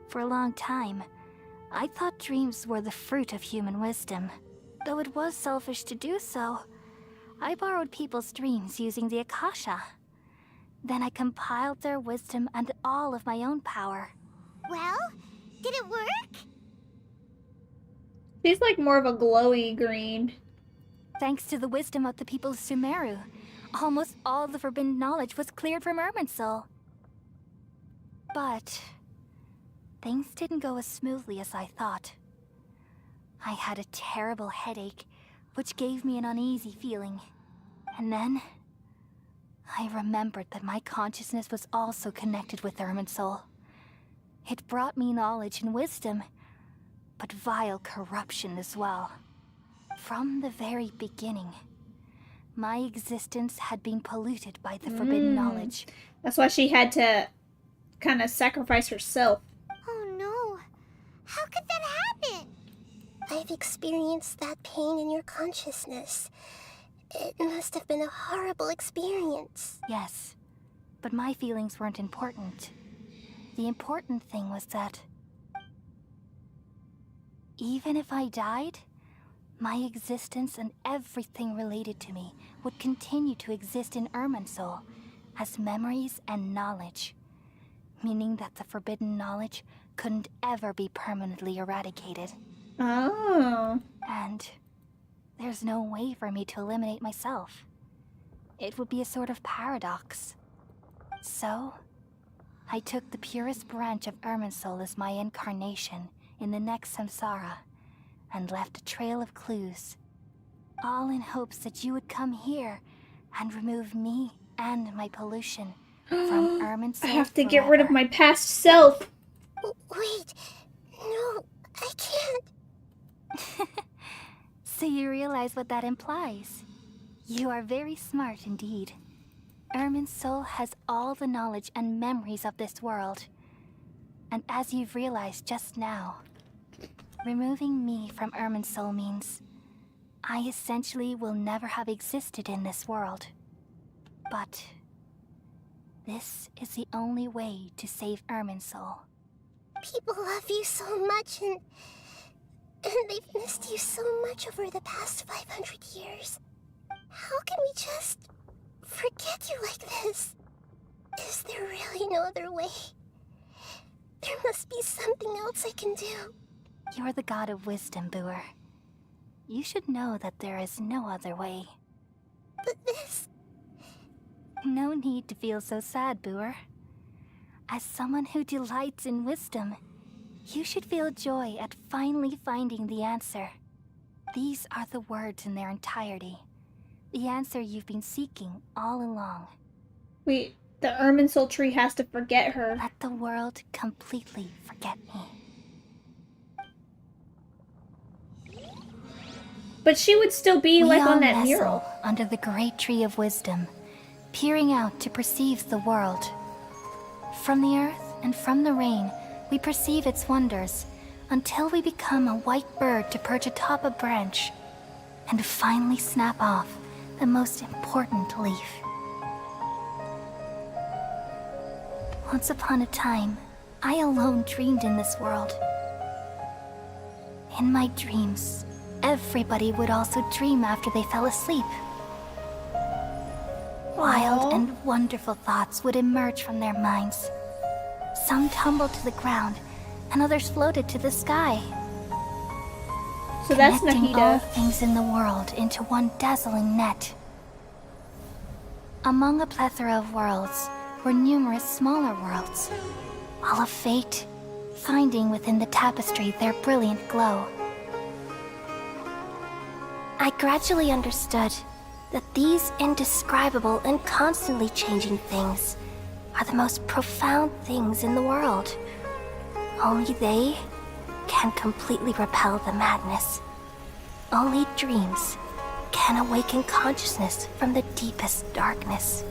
For a long time, I thought dreams were the fruit of human wisdom. Though it was selfish to do so, I borrowed people's dreams using the Akasha. Then I compiled their wisdom and all of my own power. Well, did it work? He's like more of a glowy green. Thanks to the wisdom of the people of Sumeru, almost all the forbidden knowledge was cleared from Irminsul. But things didn't go as smoothly as I thought. I had a terrible headache, which gave me an uneasy feeling. And then I remembered that my consciousness was also connected with Irminsul. It brought me knowledge and wisdom, but vile corruption as well. From the very beginning, my existence had been polluted by the forbidden knowledge. That's why she had to kind of sacrifice herself. Oh no, how could that happen? I've experienced that pain in your consciousness. It must have been a horrible experience. Yes, but my feelings weren't important. The important thing was that even if I died, my existence and everything related to me would continue to exist in Irminsul as memories and knowledge, meaning that the forbidden knowledge couldn't ever be permanently eradicated. Oh. And there's no way for me to eliminate myself. It would be a sort of paradox. So, I took the purest branch of Irminsul as my incarnation in the next samsara, and left a trail of clues, all in hopes that you would come here and remove me and my pollution from Irminsul I have to forever. get rid of my past self. Wait, no, I can't. So you realize what that implies. You are very smart indeed. Irminsul has all the knowledge and memories of this world. And as you've realized just now, removing me from Irminsul means I essentially will never have existed in this world. But this is the only way to save Irminsul. People love you so much, and they've missed you so much over the past 500 years. How can we just forget you like this? Is there really no other way? There must be something else I can do. You're the god of wisdom, Boer. You should know that there is no other way. But this... No need to feel so sad, Boer. As someone who delights in wisdom, you should feel joy at finally finding the answer. These are the words in their entirety. The answer you've been seeking all along. Wait, the Irminsul tree has to forget her. Let the world completely forget me. But she would still be like on that nestle mural. Under the great tree of wisdom, peering out to perceive the world. From the earth and from the rain, we perceive its wonders, until we become a white bird to perch atop a branch, and finally snap off the most important leaf. Once upon a time, I alone dreamed in this world. In my dreams, everybody would also dream after they fell asleep. Wild and wonderful thoughts would emerge from their minds. Some tumbled to the ground, and others floated to the sky. So that's Connecting all Nahida. things in the world into one dazzling net. Among a plethora of worlds were numerous smaller worlds, all of fate, finding within the tapestry their brilliant glow. I gradually understood that these indescribable and constantly changing things are the most profound things in the world. Only they can completely repel the madness. Only dreams can awaken consciousness from the deepest darkness.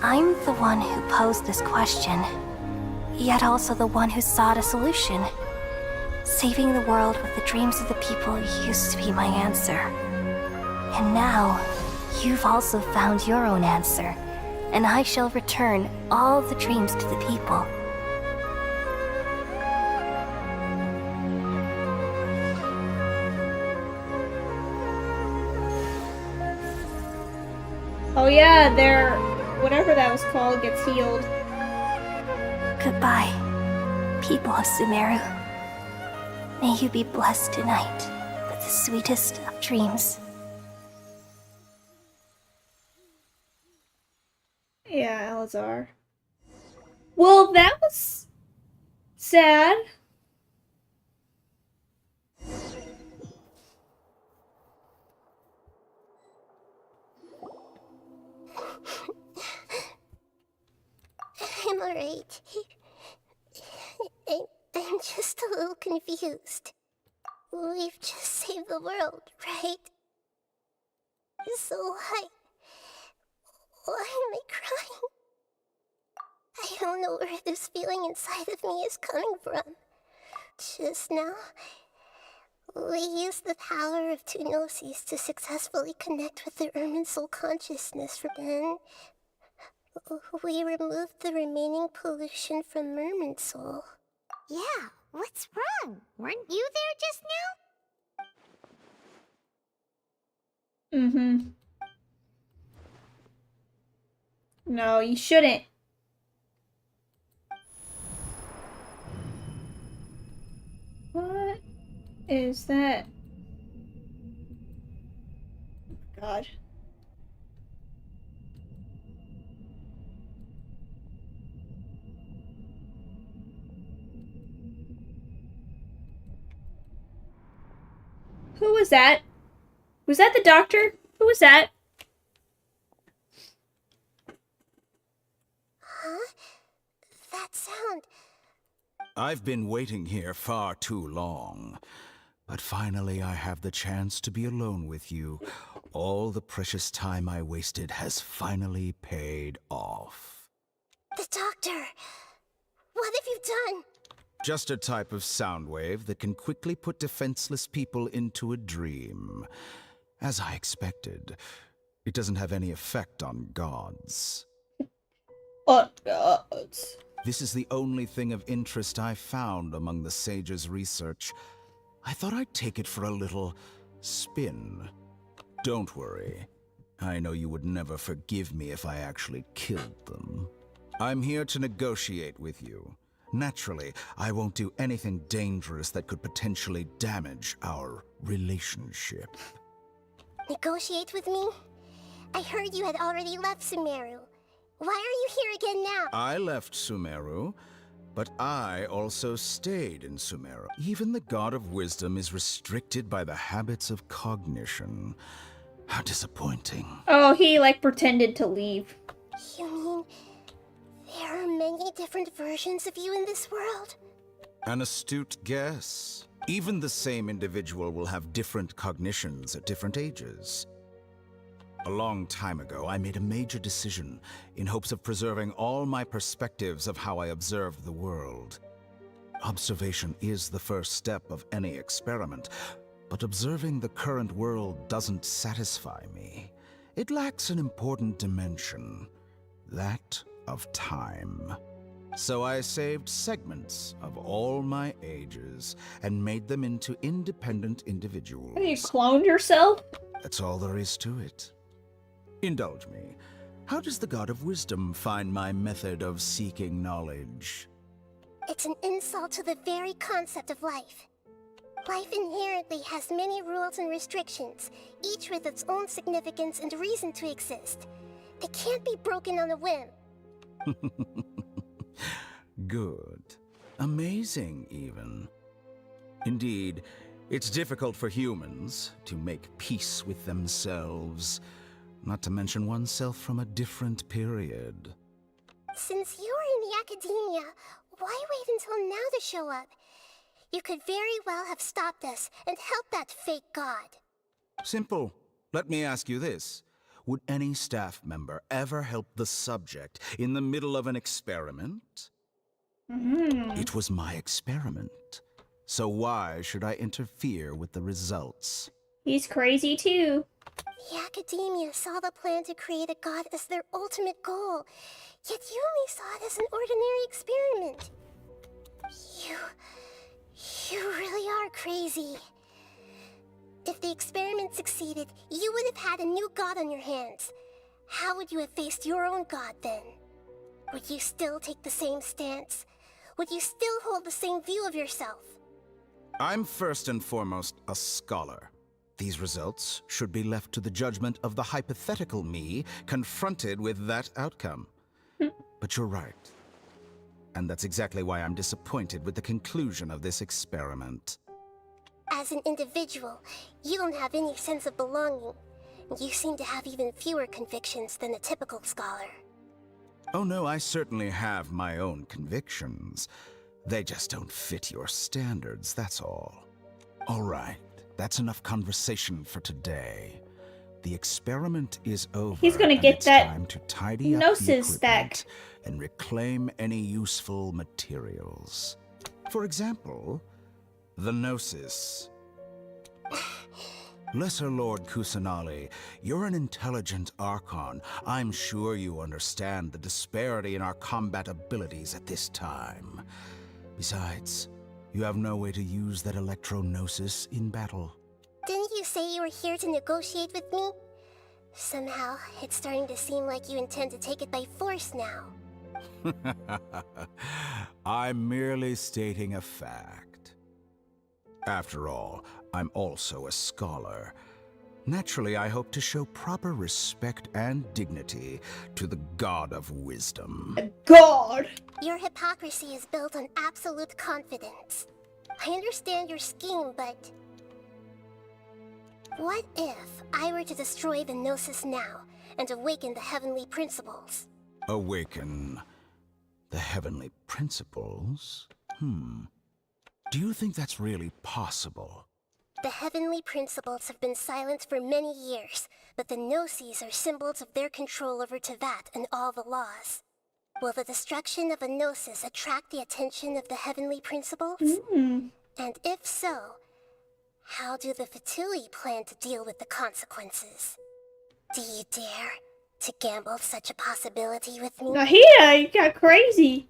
I'm the one who posed this question, yet also the one who sought a solution. Saving the world with the dreams of the people used to be my answer. And now, you've also found your own answer, and I shall return all the dreams to the people. Oh yeah, their whatever that was called gets healed. Goodbye, people of Sumeru. May you be blessed tonight with the sweetest of dreams. Yeah, Elazar. Well, that was sad. I'm alright. I'm just a little confused. We've just saved the world, right? So why am I crying? I don't know where this feeling inside of me is coming from. Just now, we used the power of two gnosis to successfully connect with the Irminsul consciousness, and we removed the remaining pollution from Irminsul. Yeah, What's wrong? Weren't you there just now? Mm-hmm. No, you shouldn't. What is that? God. Who was that? Was that the doctor? Who was that? Huh? That sound. I've been waiting here far too long. But finally I have the chance to be alone with you. All the precious time I wasted has finally paid off. The doctor! What have you done? Just a type of sound wave that can quickly put defenseless people into a dream. As I expected, it doesn't have any effect on gods. On gods. This is the only thing of interest I found among the sage's research. I thought I'd take it for a little spin. Don't worry. I know you would never forgive me if I actually killed them. I'm here to negotiate with you. Naturally, I won't do anything dangerous that could potentially damage our relationship. Negotiate with me? I heard you had already left Sumeru. Why are you here again now? I left Sumeru, but I also stayed in Sumeru. Even the God of Wisdom is restricted by the habits of cognition. How disappointing. Oh, he like pretended to leave. You mean there are many different versions of you in this world? An astute guess. Even the same individual will have different cognitions at different ages. A long time ago, I made a major decision in hopes of preserving all my perspectives of how I observed the world. Observation is the first step of any experiment, but observing the current world doesn't satisfy me. It lacks an important dimension, that of time. So I saved segments of all my ages and made them into independent individuals. Have you cloned yourself? That's all there is to it. Indulge me. How does the God of Wisdom find my method of seeking knowledge? It's an insult to the very concept of life. Life inherently has many rules and restrictions, each with its own significance and reason to exist. They can't be broken on a whim. Good. Amazing, even. Indeed, it's difficult for humans to make peace with themselves, not to mention oneself from a different period. Since you are in the Akademiya, why wait until now to show up? You could very well have stopped us and helped that fake god. Simple. Let me ask you this. Would any staff member ever help the subject in the middle of an experiment? It was my experiment. So why should I interfere with the results? He's crazy too. The Akademiya saw the plan to create a god as their ultimate goal, yet you only saw it as an ordinary experiment. You really are crazy. If the experiment succeeded, you would have had a new god on your hands. How would you have faced your own god then? Would you still take the same stance? Would you still hold the same view of yourself? I'm first and foremost a scholar. These results should be left to the judgment of the hypothetical me confronted with that outcome. But you're right. And that's exactly why I'm disappointed with the conclusion of this experiment. As an individual, you don't have any sense of belonging. You seem to have even fewer convictions than a typical scholar. Oh no, I certainly have my own convictions. They just don't fit your standards, that's all. All right, that's enough conversation for today. The experiment is over. He's gonna and get it's that time to tidy up Gnosis the stack equipment and reclaim any useful materials. For example, the Gnosis. Lesser Lord Kusanali, you're an intelligent Archon. I'm sure you understand the disparity in our combat abilities at this time. Besides, You have no way to use that electro-gnosis in battle. Didn't you say you were here to negotiate with me? Somehow, it's starting to seem like you intend to take it by force now. I'm merely stating a fact. After all, I'm also a scholar. Naturally, I hope to show proper respect and dignity to the God of Wisdom. God! Your hypocrisy is built on absolute confidence. I understand your scheme, but... what if I were to destroy the Gnosis now and awaken the heavenly principles? Awaken the heavenly principles? Do you think that's really possible? The heavenly principles have been silent for many years, but the Gnosis are symbols of their control over Tevat and all the laws. Will the destruction of a Gnosis attract the attention of the heavenly principles? And if so, how do the Fatui plan to deal with the consequences? Do you dare to gamble such a possibility with me? Nahida, you got crazy.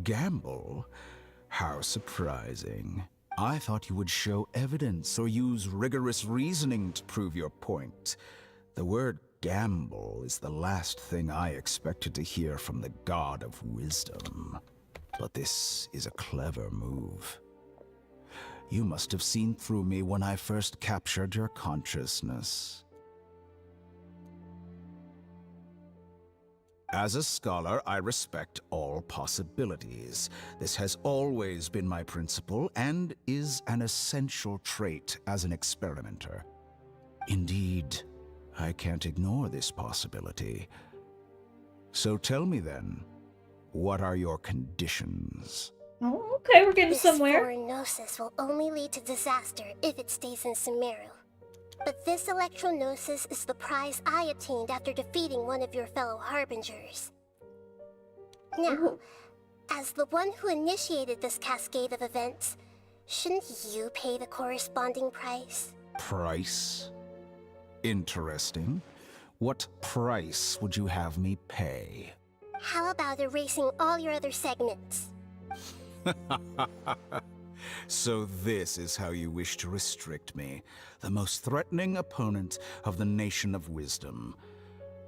Gamble? How surprising. I thought you would show evidence or use rigorous reasoning to prove your point. The word gamble is the last thing I expected to hear from the God of Wisdom. But this is a clever move. You must have seen through me when I first captured your consciousness. As a scholar, I respect all possibilities. This has always been my principle and is an essential trait as an experimenter. Indeed, I can't ignore this possibility. So tell me then, what are your conditions? Oh, okay, we're getting this somewhere. Foreign Gnosis will only lead to disaster if it stays in Sumeru. But this electro-gnosis is the prize I obtained after defeating one of your fellow harbingers. Now, as the one who initiated this cascade of events, shouldn't you pay the corresponding price? Price? Interesting. What price would you have me pay? How about erasing all your other segments? So this is how you wish to restrict me, the most threatening opponent of the Nation of Wisdom.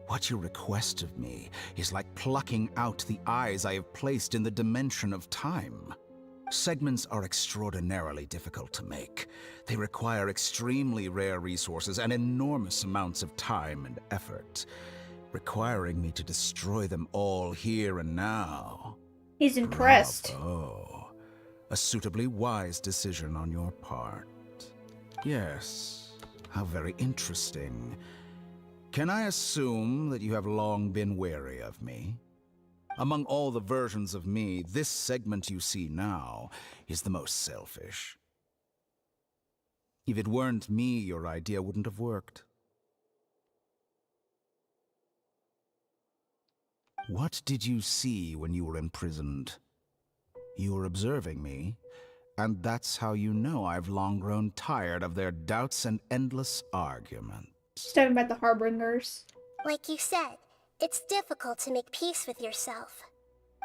What you request of me is like plucking out the eyes I have placed in the dimension of time. Segments are extraordinarily difficult to make. They require extremely rare resources and enormous amounts of time and effort, requiring me to destroy them all here and now. He's impressed. Bravo. A suitably wise decision on your part. Yes, how very interesting. Can I assume that you have long been wary of me? Among all the versions of me, this segment you see now is the most selfish. If it weren't me, your idea wouldn't have worked. What did you see when you were imprisoned? You were observing me, and that's how you know I've long grown tired of their doubts and endless arguments. She's talking about the Harbingers. Like you said, it's difficult to make peace with yourself.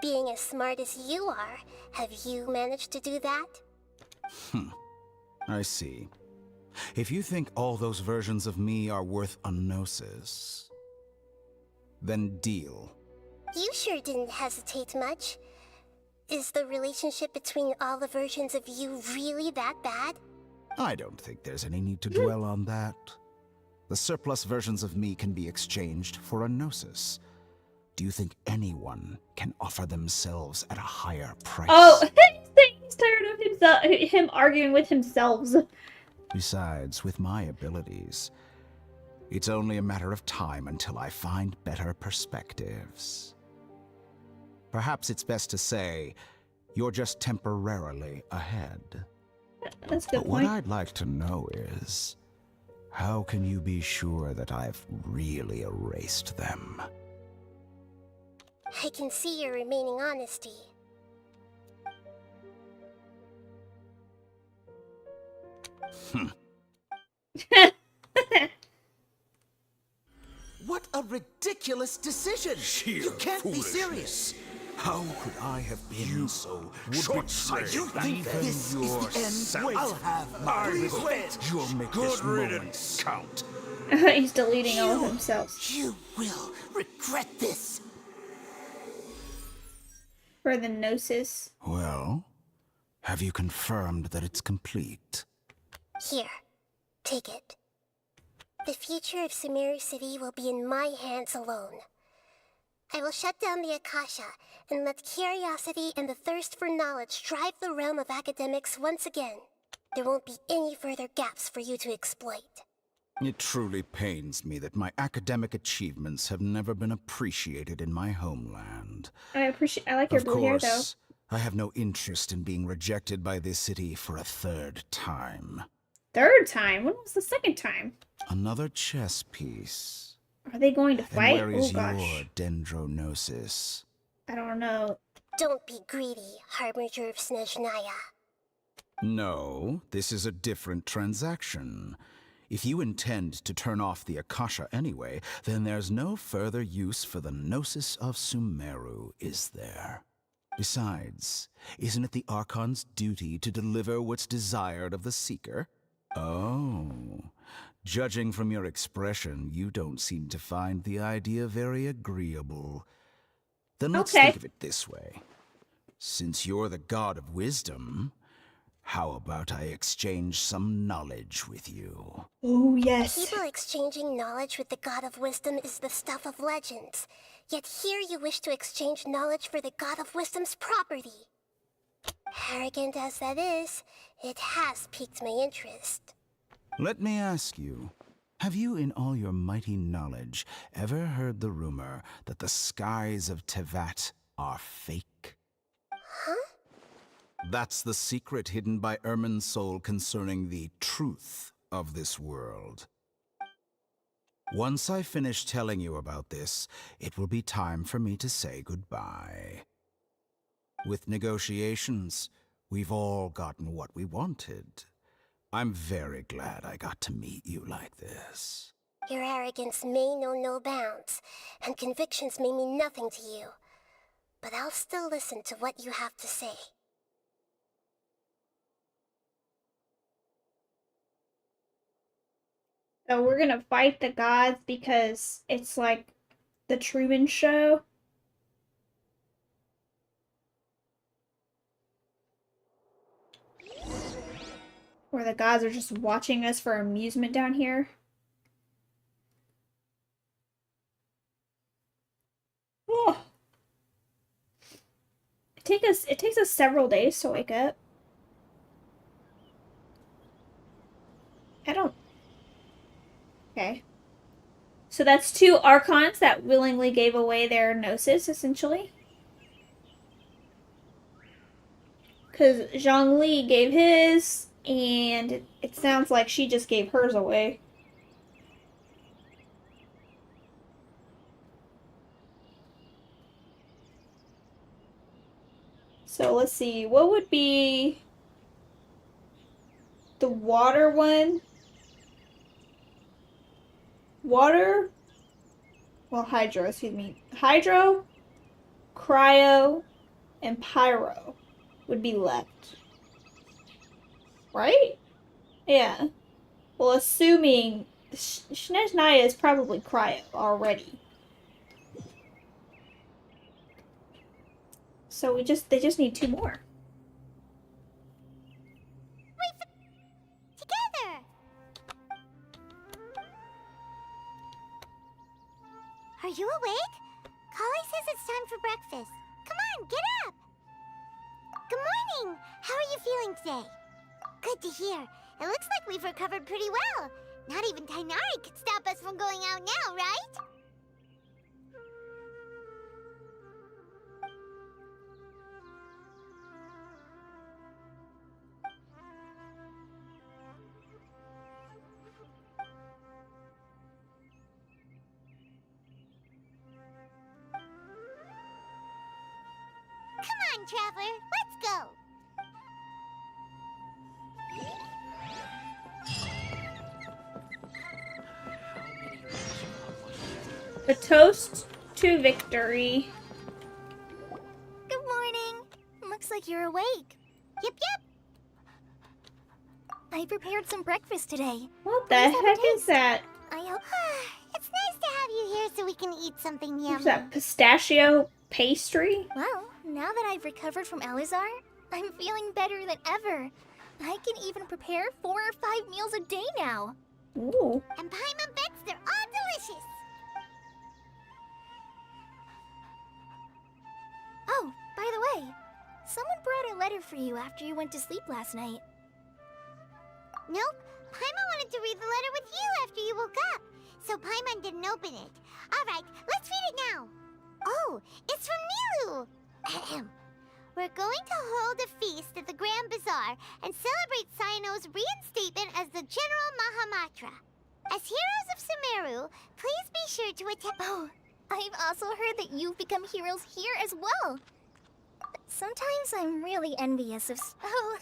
Being as smart as you are, have you managed to do that? I see. If you think all those versions of me are worth a gnosis, then deal. You sure didn't hesitate much. Is the relationship between all the versions of you really that bad? I don't think there's any need to dwell on that. The surplus versions of me can be exchanged for a gnosis. Do you think anyone can offer themselves at a higher price? Oh, he's tired of him arguing with himself. Besides, with my abilities, it's only a matter of time until I find better perspectives. Perhaps it's best to say, you're just temporarily ahead. That's a good But point. what I'd like to know is, how can you be sure that I've really erased them? I can see your remaining honesty. What a ridiculous decision! Sheer You can't be foolishness. serious. How could I have been so short-sighted. You think this is the end? Wait, I'll have my revenge. You'll make this moment count. He's deleting all of himself. You will regret this. For the Gnosis. Well, have you confirmed that it's complete? Here, take it. The future of Sumeru City will be in my hands alone. I will shut down the Akasha and let curiosity and the thirst for knowledge drive the realm of academics once again. There won't be any further gaps for you to exploit. It truly pains me that my academic achievements have never been appreciated in my homeland. I like your blue hair, though. Of course, I have no interest in being rejected by this city for a third time. Third time? When was the second time? Another chess piece. Are they going to fight? And where is Oh gosh. your dendronosis? I don't know. Don't be greedy, Harbinger of Snezhnaya. No, this is a different transaction. If you intend to turn off the Akasha anyway, then there's no further use for the Gnosis of Sumeru, is there? Besides, isn't it the Archon's duty to deliver what's desired of the Seeker? Oh, judging from your expression, you don't seem to find the idea very agreeable. Then let's think of it this way. Since you're the god of wisdom, how about I exchange some knowledge with you? Oh, yes. People exchanging knowledge with the god of wisdom is the stuff of legends. Yet here you wish to exchange knowledge for the god of wisdom's property. Arrogant as that is, it has piqued my interest. Let me ask you, have you in all your mighty knowledge ever heard the rumor that the skies of Tevat are fake? Huh? That's the secret hidden by Ermin's soul concerning the truth of this world. Once I finish telling you about this, it will be time for me to say goodbye. With negotiations, we've all gotten what we wanted. I'm very glad I got to meet you like this. Your arrogance may know no bounds, and convictions may mean nothing to you. But I'll still listen to what you have to say. So we're gonna fight the gods because it's like the Truman Show. Where the gods are just watching us for amusement down here. Oh. It takes us several days to wake up. Okay. So that's 2 Archons that willingly gave away their Gnosis, essentially. Because Zhongli gave his, and it sounds like she just gave hers away. So let's see, what would be the water one? Water, well, hydro, excuse me. Hydro, cryo, and pyro would be left. Right? Yeah. Well, assuming Snezhnaya is probably cryo already. So they just need 2 more. Together! Are you awake? Kali says it's time for breakfast. Come on, get up! Good morning! How are you feeling today? Good to hear. It looks like we've recovered pretty well. Not even Tainari could stop us from going out now, right? Come on, Traveler, let's go! A toast to victory. like you're awake. Yep. I prepared some breakfast today. What the heck is that? I hope. It's nice to have you here so we can eat something yummy. What's that, pistachio pastry? Well, now that I've recovered from Elazar, I'm feeling better than ever. I can even prepare 4 or 5 meals a day now. Ooh. And Paimon bets they're all delicious. Oh, by the way, someone brought a letter for you after you went to sleep last night. Nope. Paimon wanted to read the letter with you after you woke up, so Paimon didn't open it. Alright, let's read it now. Oh, it's from Nilu. Ahem. We're going to hold a feast at the Grand Bazaar and celebrate Cyno's reinstatement as the General Mahamatra. As heroes of Sumeru, please be sure to attend. Oh, I've also heard that you've become heroes here as well. Sometimes I'm really envious of... Oh,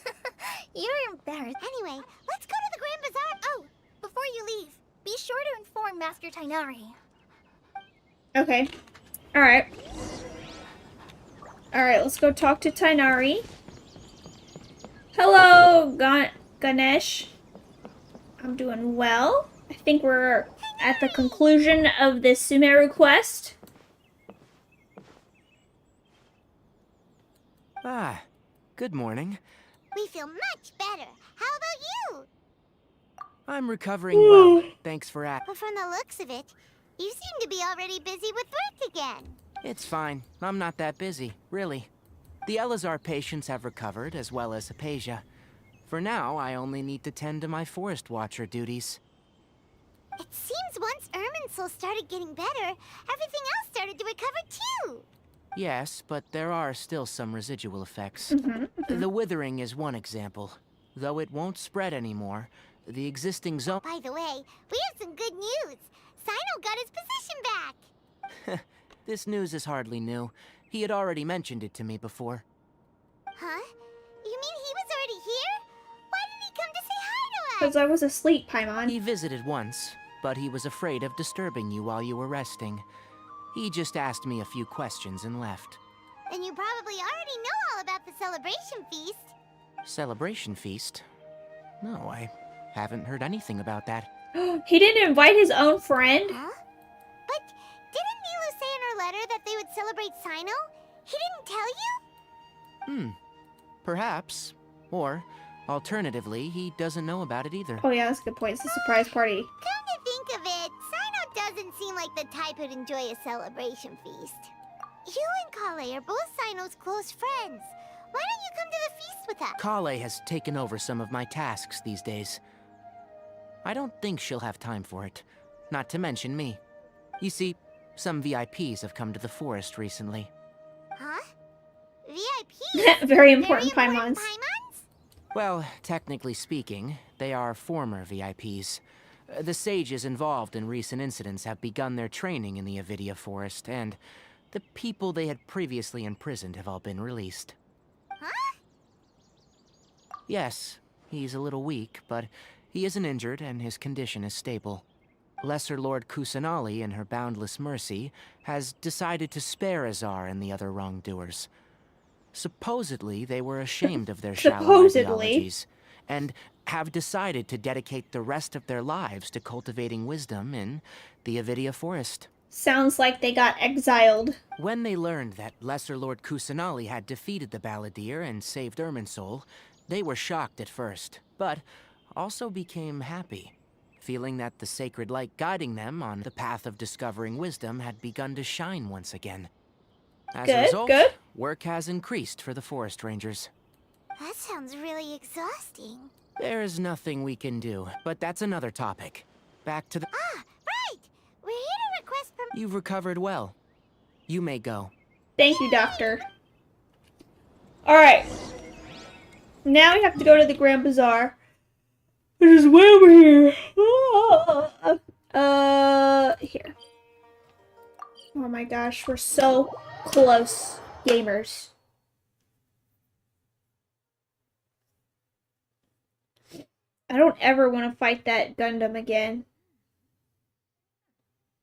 you're embarrassed. Anyway, let's go to the Grand Bazaar. Oh, before you leave, be sure to inform Master Tighnari. Okay. Alright. Alright, let's go talk to Tighnari. Hello, Ganesh. I'm doing well. I think we're at the conclusion of this Sumeru quest. Ah, good morning. We feel much better. How about you? I'm recovering well. Thanks for asking. But from the looks of it, you seem to be already busy with work again. It's fine. I'm not that busy, really. The Elazar patients have recovered, as well as Apasia. For now, I only need to tend to my Forest Watcher duties. It seems once Irminsul started getting better, everything else started to recover too. Yes, but there are still some residual effects. The withering is one example. Though it won't spread anymore, the existing zone... By the way, we have some good news. Cyno got his position back. This news is hardly new. He had already mentioned it to me before. Huh? You mean he was already here? Why didn't he come to say hi to us? Because I was asleep, Paimon. He visited once, but he was afraid of disturbing you while you were resting. He just asked me a few questions and left. Then you probably already know all about the celebration feast. Celebration feast? No, I haven't heard anything about that. He didn't invite his own friend? Huh? But didn't Nilu say in her letter that they would celebrate Cyno? He didn't tell you? Perhaps. Or, alternatively, he doesn't know about it either. Oh yeah, that's a good point. It's a surprise party. Come to think of it, Cyno doesn't seem like the type who'd enjoy a celebration feast. You and Kale are both Cyno's close friends. Why don't you come to the feast with us? Kale has taken over some of my tasks these days. I don't think she'll have time for it. Not to mention me. You see, some VIPs have come to the forest recently. Huh? VIPs? Very important Paimons. Well, technically speaking, they are former VIPs. The sages involved in recent incidents have begun their training in the Avidia Forest, and the people they had previously imprisoned have all been released. Huh? Yes, he's a little weak, but he isn't injured and his condition is stable. Lesser Lord Kusanali, in her boundless mercy, has decided to spare Azar and the other wrongdoers. Supposedly, they were ashamed of their shallow ideologies, and have decided to dedicate the rest of their lives to cultivating wisdom in the Avidia Forest. Sounds like they got exiled. When they learned that Lesser Lord Kusanali had defeated the Balladeer and saved Irminsul, they were shocked at first, but also became happy, feeling that the sacred light guiding them on the path of discovering wisdom had begun to shine once again. As a result, work has increased for the Forest Rangers. That sounds really exhausting. There's nothing we can do, but that's another topic. Back to the... Ah, right! We're here to request permission. You've recovered well. You may go. Thank you, Doctor. Alright. Now we have to go to the Grand Bazaar. It is way over here. Here. Oh my gosh, we're so close, gamers. I don't ever want to fight that Gundam again.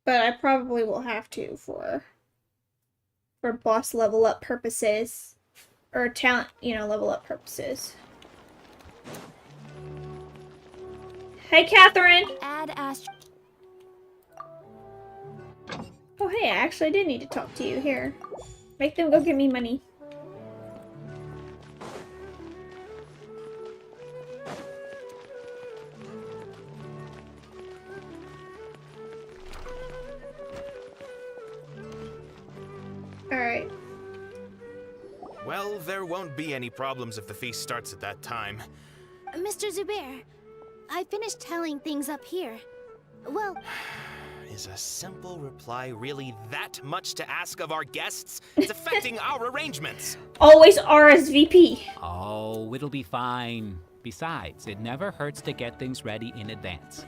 But I probably will have to for boss level up purposes. or talent, level up purposes. Hey, Catherine. Add Astro. Oh, hey, I actually did need to talk to you. Here. Make them go give me money. Alright. Well, there won't be any problems if the feast starts at that time. Mr. Zubair, I finished telling things up here. Well... Is a simple reply really that much to ask of our guests? It's affecting our arrangements. Always RSVP. Oh, it'll be fine. Besides, it never hurts to get things ready in advance.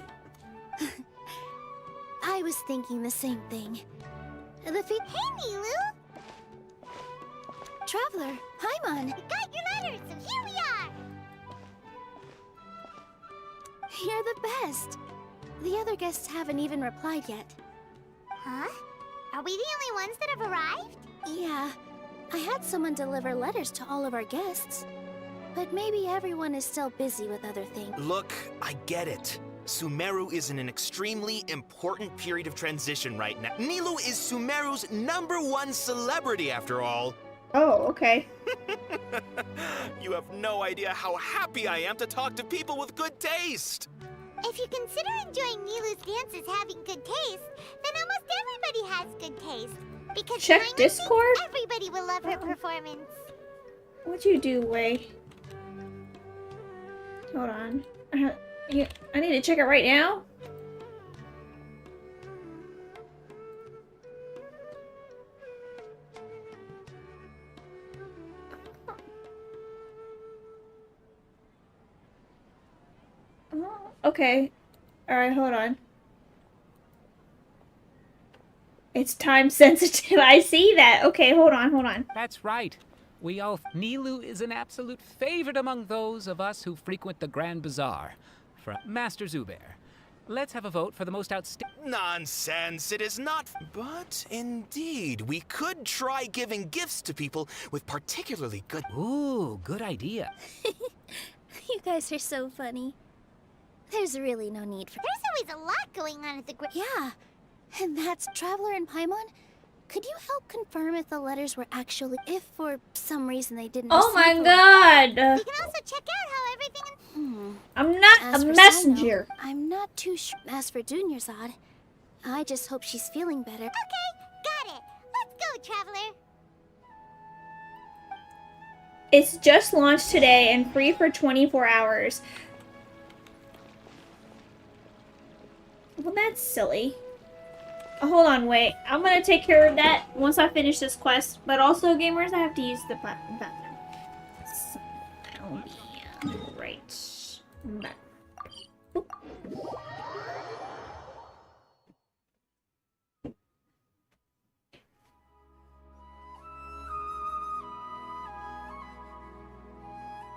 I was thinking the same thing. Hey, Nilu! Traveler, Paimon! We got your letters, so here we are! You're the best. The other guests haven't even replied yet. Huh? Are we the only ones that have arrived? Yeah. I had someone deliver letters to all of our guests. But maybe everyone is still busy with other things. Look, I get it. Sumeru is in an extremely important period of transition right now. Nilu is Sumeru's #1 celebrity, after all. Oh, okay. You have no idea how happy I am to talk to people with good taste. If you consider enjoying Nilu's dances having good taste, then almost everybody has good taste. Because check Paimon Discord? thinks everybody will love her performance. What'd you do, Wei? Hold on. I need to check it right now? Okay. Alright, hold on. It's time sensitive. I see that. Okay, hold on. That's right. Nilu is an absolute favorite among those of us who frequent the Grand Bazaar. From Master Zubair, let's have a vote for the most outstanding... Nonsense, it is not... But indeed, we could try giving gifts to people with particularly good... Ooh, good idea. You guys are so funny. There's really no need for... There's always a lot going on at the... Yeah, and that's Traveler and Paimon. Could you help confirm if the letters were actually... If for some reason they didn't... Oh my god! We can also check out how everything... I'm not a messenger. Sino, I'm not too sure. As for Dunyarzad, I just hope she's feeling better. Okay, got it. Let's go, Traveler. It's just launched today and free for 24 hours. Well, that's silly. Hold on, wait. I'm gonna take care of that once I finish this quest. But also, gamers, I have to use the bathroom. So, that'll be right. Back.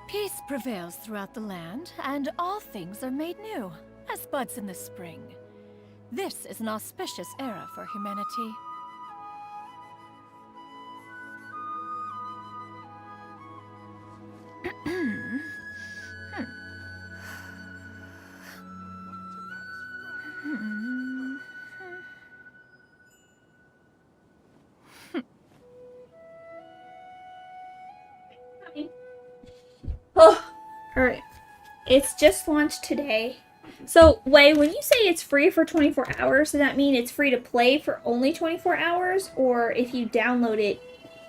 Peace prevails throughout the land, and all things are made new, as buds in the spring. This is an auspicious era for humanity. Oh, alright. It's just launched today. So, Wei, when you say it's free for 24 hours, does that mean it's free to play for only 24 hours? Or if you download it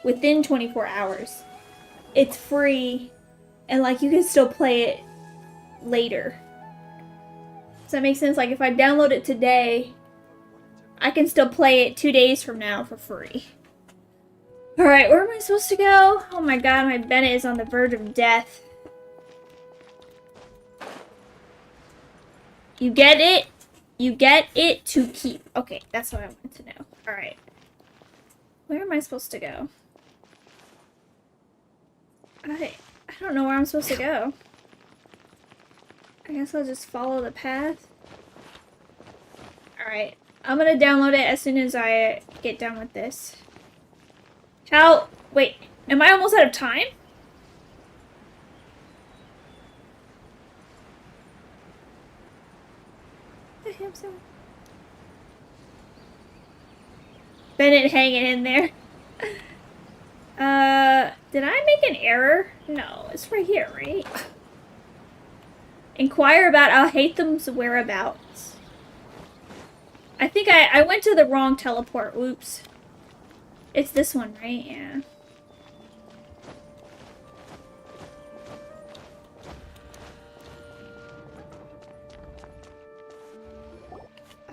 within 24 hours, it's free and, like, you can still play it later? Does that make sense? Like, if I download it today, I can still play it 2 days from now for free. Alright, where am I supposed to go? Oh my god, my Bennett is on the verge of death. You get it? You get it to keep. Okay, that's what I wanted to know. Alright. Where am I supposed to go? I don't know where I'm supposed to go. I guess I'll just follow the path. Alright. I'm gonna download it as soon as I get done with this. Wait, am I almost out of time? Bennett hanging in there. Did I make an error? No, it's right here, right? Inquire about Al-Haytham's whereabouts. I think I went to the wrong teleport. Oops. It's this one, right? Yeah.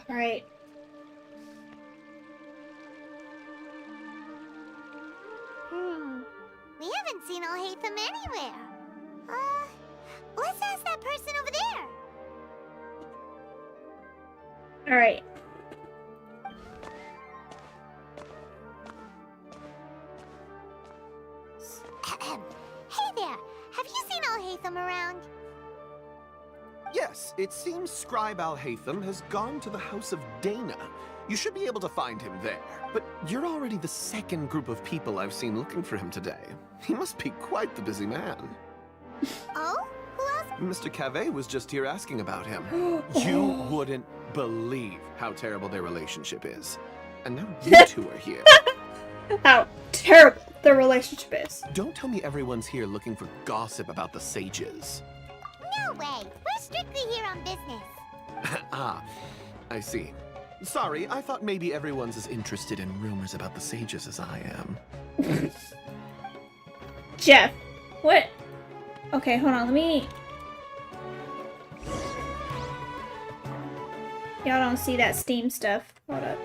Alright. We haven't seen Al-Haytham anywhere. Let's ask that person over there. Alright. Hey there, have you seen Al-Haytham around? Yes, it seems Scribe Al-Haytham has gone to the House of Dana. You should be able to find him there. But you're already the second group of people I've seen looking for him today. He must be quite the busy man. Oh? Who else? Mr. Cavey was just here asking about him. You wouldn't believe how terrible their relationship is. And now you two are here. How terrible the relationship is. Don't tell me everyone's here looking for gossip about the sages. No way. We're strictly here on business. Ah, I see. Sorry, I thought maybe everyone's as interested in rumors about the sages as I am. Jeff, what? Okay, hold on, let me... Y'all don't see that Steam stuff. Hold up.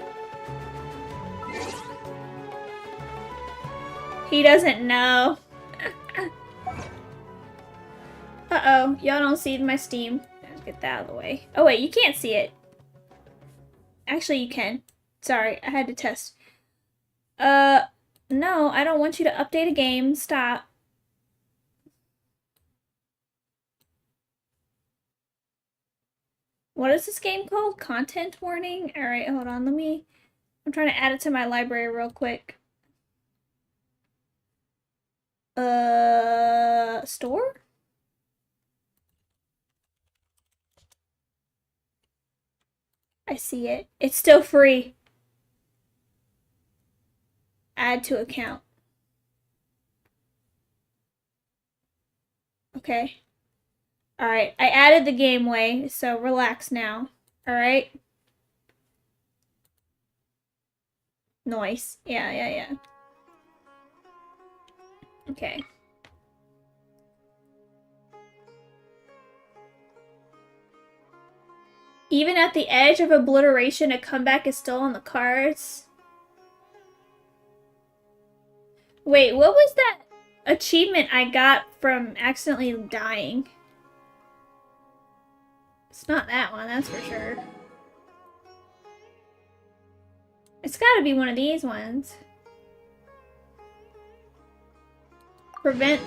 He doesn't know. Uh-oh, y'all don't see my Steam. Let's get that out of the way. Oh wait, you can't see it. Actually, you can. Sorry, I had to test. No, I don't want you to update a game. Stop. What is this game called? Content warning? Alright, hold on, I'm trying to add it to my library real quick. Store? I see it. It's still free. Add to account. Okay. Alright, I added the game way, so relax now. Alright? Nice. Yeah. Okay. Even at the edge of obliteration, a comeback is still on the cards. Wait, what was that achievement I got from accidentally dying? It's not that one, that's for sure. It's gotta be one of these ones. Prevent...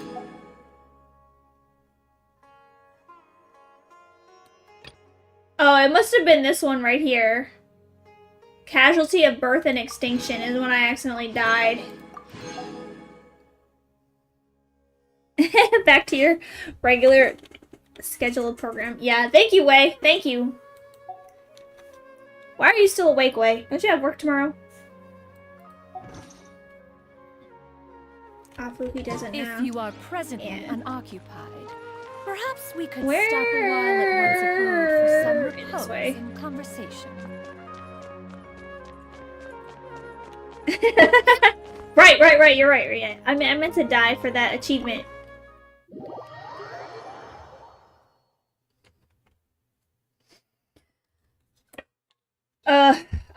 Oh, it must have been this one right here. Casualty of birth and extinction is when I accidentally died. Back to your regular scheduled program. Yeah, thank you, Wei. Thank you. Why are you still awake, Wei? Don't you have work tomorrow? Afu, he doesn't know. If you are presently unoccupied, perhaps we could Where stop a while at one's abode for some this way. repose and conversation. Right. You're right. Yeah. I meant to die for that achievement.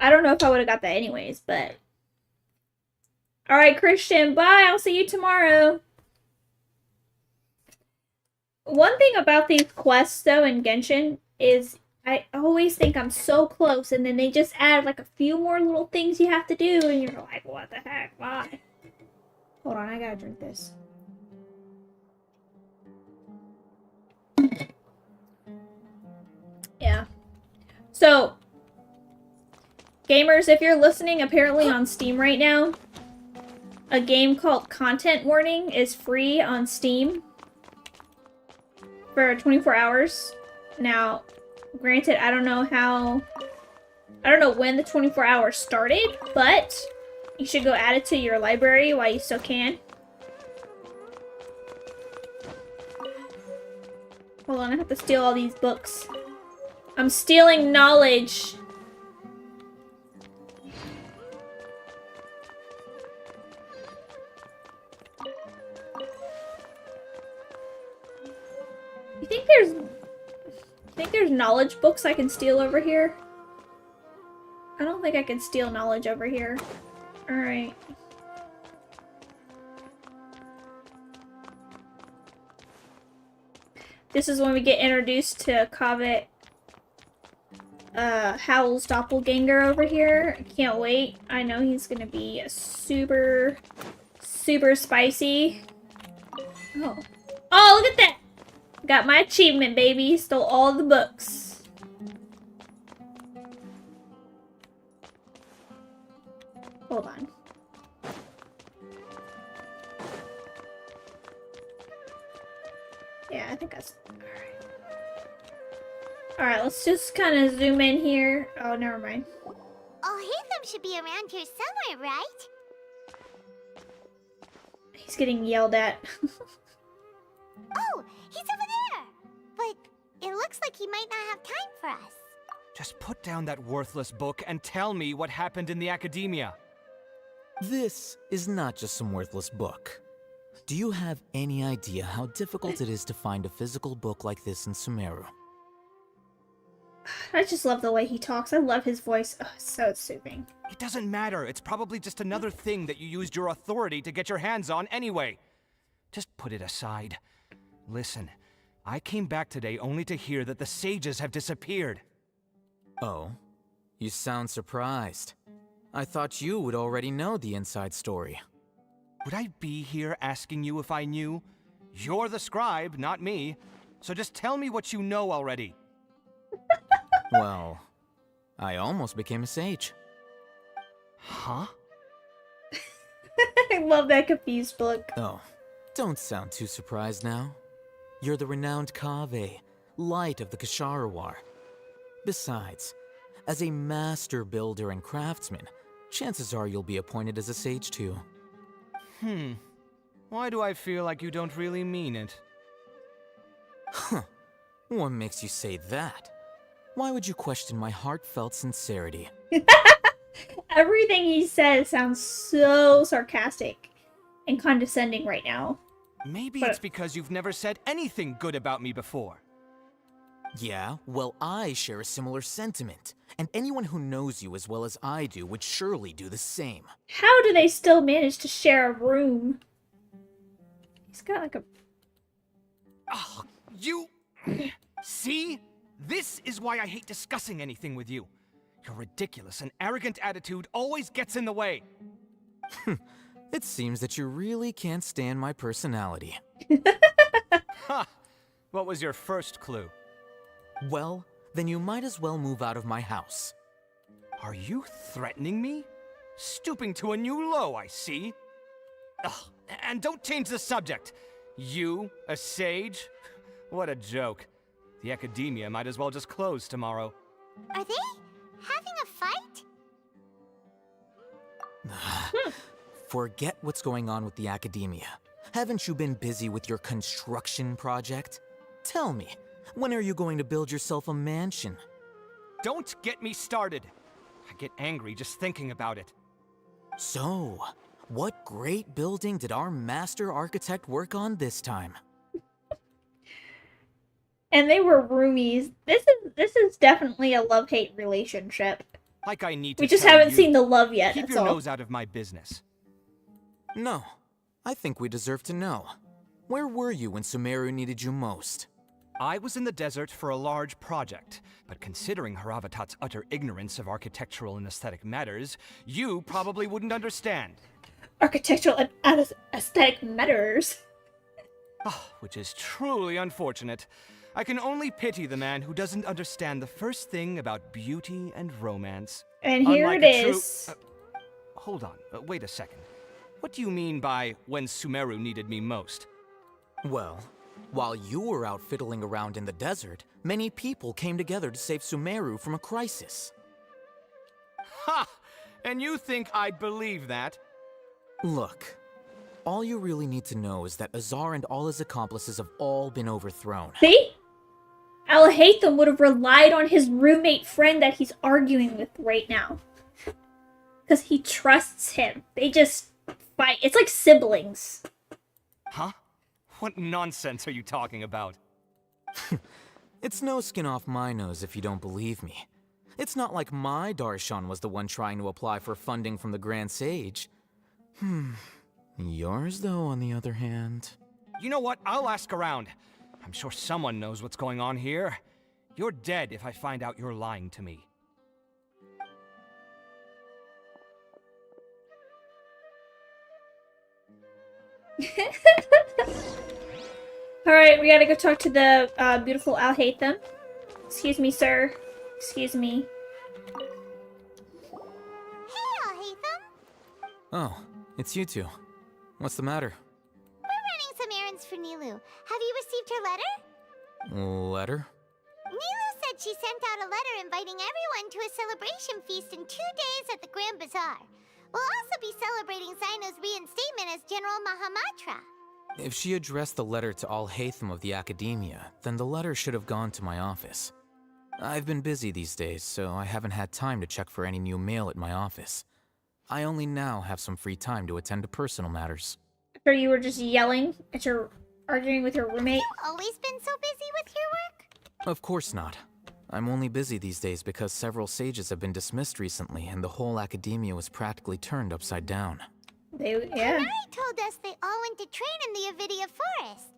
I don't know if I would have got that anyways, but... Alright, Christian, bye! I'll see you tomorrow! One thing about these quests, though, in Genshin, is I always think I'm so close, and then they just add, like, a few more little things you have to do, and you're like, what the heck? Why? Hold on, I gotta drink this. Yeah. So... Gamers, if you're listening, apparently on Steam right now, a game called Content Warning is free on Steam for 24 hours. Now, Granted, I don't know when the 24 hours started, but you should go add it to your library while you still can. Hold on, I have to steal all these books. I'm stealing knowledge. You think there's knowledge books I can steal over here? I don't think I can steal knowledge over here. Alright. This is when we get introduced to Kavet, Howl's doppelganger over here. I can't wait. I know he's gonna be super, super spicy. Oh. Oh, look at that! Got my achievement, baby. Stole all the books. Hold on. Yeah, I think that's... Alright. Alright, let's just kind of zoom in here. Oh, never mind. Oh, Hatham should be around here somewhere, right? He's getting yelled at. Oh, he's over there! But it looks like he might not have time for us. Just put down that worthless book and tell me what happened in the Akademiya. This is not just some worthless book. Do you have any idea how difficult it is to find a physical book like this in Sumeru? I just love the way he talks. I love his voice. Oh, so soothing. It doesn't matter. It's probably just another thing that you used your authority to get your hands on anyway. Just put it aside. Listen, I came back today only to hear that the sages have disappeared. Oh? You sound surprised. I thought you would already know the inside story. Would I be here asking you if I knew? You're the scribe, not me. So just tell me what you know already. Well, I almost became a sage. Huh? I love that confused look. Oh, don't sound too surprised now. You're the renowned Kaveh, light of the Ksharawar. Besides, as a master builder and craftsman, chances are you'll be appointed as a sage too. Why do I feel like you don't really mean it? Huh. What makes you say that? Why would you question my heartfelt sincerity? Everything he says sounds so sarcastic and condescending right now. Maybe it's because you've never said anything good about me before. Yeah, well, I share a similar sentiment, and anyone who knows you as well as I do would surely do the same. How do they still manage to share a room? He's got like a... Oh, you... See? This is why I hate discussing anything with you. Your ridiculous and arrogant attitude always gets in the way. It seems that you really can't stand my personality. Ha! What was your first clue? Well, then you might as well move out of my house. Are you threatening me? Stooping to a new low, I see. Ugh, and don't change the subject. You, a sage? What a joke. The Akademiya might as well just close tomorrow. Are they having a fight? Forget what's going on with the Akademiya. Haven't you been busy with your construction project? Tell me, when are you going to build yourself a mansion? Don't get me started. I get angry just thinking about it. So, what great building did our master architect work on this time? And they were roomies. This is definitely a love-hate relationship. Like I need to We just tell haven't you, seen the love yet, Keep that's your all. nose out of my business. No, I think we deserve to know. Where were you when Sumeru needed you most? I was in the desert for a large project, but considering Haravatat's utter ignorance of architectural and aesthetic matters, you probably wouldn't understand. Architectural and aesthetic matters. Which is truly unfortunate. I can only pity the man who doesn't understand the first thing about beauty and romance. And here Unlike it a true- is. Hold on, wait a second. What do you mean by when Sumeru needed me most? Well, While you were out fiddling around in the desert, many people came together to save Sumeru from a crisis. Ha! And you think I'd believe that? Look, all you really need to know is that Azar and all his accomplices have all been overthrown. See? Al-Haytham would have relied on his roommate friend that he's arguing with right now. Because he trusts him. They just fight. It's like siblings. Huh? What nonsense are you talking about? It's no skin off my nose if you don't believe me. It's not like my Darshan was the one trying to apply for funding from the Grand Sage. Yours, though, on the other hand... You know what? I'll ask around. I'm sure someone knows what's going on here. You're dead if I find out you're lying to me. Alright, we gotta go talk to the beautiful Al-Haytham. Excuse me, sir. Excuse me. Hey, Al-Haytham! Oh, it's you two. What's the matter? We're running some errands for Nilu. Have you received her letter? Letter? Nilu said she sent out a letter inviting everyone to a celebration feast in 2 days at the Grand Bazaar. We'll also be celebrating Sino's reinstatement as General Mahamatra. If she addressed the letter to Al-Haytham of the Akademiya, then the letter should have gone to my office. I've been busy these days, so I haven't had time to check for any new mail at my office. I only now have some free time to attend to personal matters. After you were just yelling at your... arguing with your roommate? Have you always been so busy with your work? Of course not. I'm only busy these days because several sages have been dismissed recently and the whole Akademiya was practically turned upside down. Yeah. Tanari told us they all went to train in the Avidia Forest.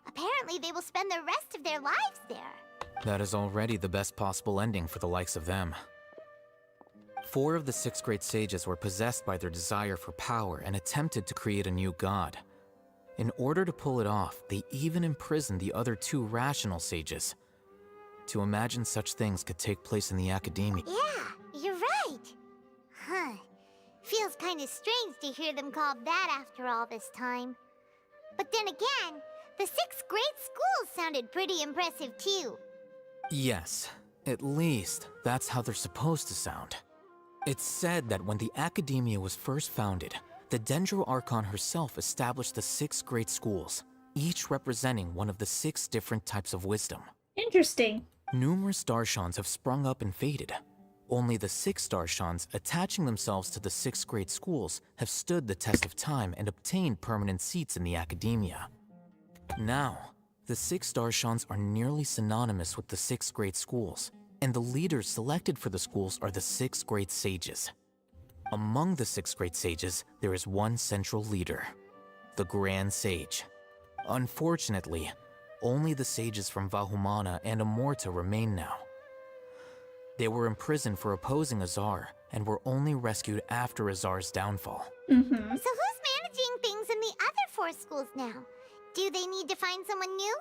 Apparently they will spend the rest of their lives there. That is already the best possible ending for the likes of them. 4 of the 6 great sages were possessed by their desire for power and attempted to create a new god. In order to pull it off, they even imprisoned the other 2 rational sages. To imagine such things could take place in the Akademiya. Yeah, you're right. Huh. Feels kind of strange to hear them called that after all this time. But then again, the 6 great schools sounded pretty impressive too. Yes, at least that's how they're supposed to sound. It's said that when the Akademiya was first founded, the Dendro Archon herself established the 6 great schools, each representing one of the 6 different types of wisdom. Interesting. Numerous Darshans have sprung up and faded. Only the 6 Darshans, attaching themselves to the 6 great schools, have stood the test of time and obtained permanent seats in the Akademiya. Now, the 6 Darshans are nearly synonymous with the 6 great schools, and the leaders selected for the schools are the 6 great sages. Among the 6 great sages, there is one central leader, the Grand Sage. Unfortunately, only the sages from Vahumana and Amorta remain now. They were imprisoned for opposing Azar, and were only rescued after Azar's downfall. So who's managing things in the other 4 schools now? Do they need to find someone new?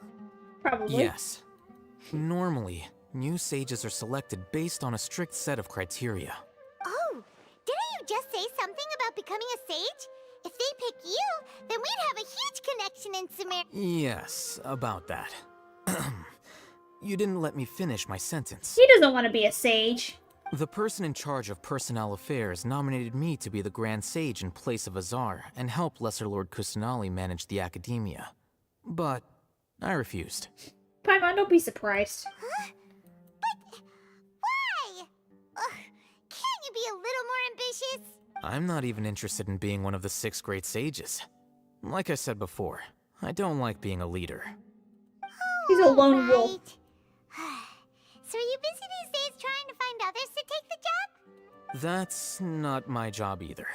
Probably. Yes. Normally, new sages are selected based on a strict set of criteria. Oh, didn't you just say something about becoming a sage? If they pick you, then we'd have a huge connection in Sumer. Yes, about that. You didn't let me finish my sentence. He doesn't want to be a sage. The person in charge of personnel affairs nominated me to be the Grand Sage in place of Azar and help Lesser Lord Kusanali manage the Akademiya. But I refused. Paimon, don't be surprised. Huh? But why? Can't you be a little more ambitious? I'm not even interested in being one of the 6 great sages. Like I said before, I don't like being a leader. He's a lone wolf. So are you busy these days trying to find others to take the job? That's not my job either.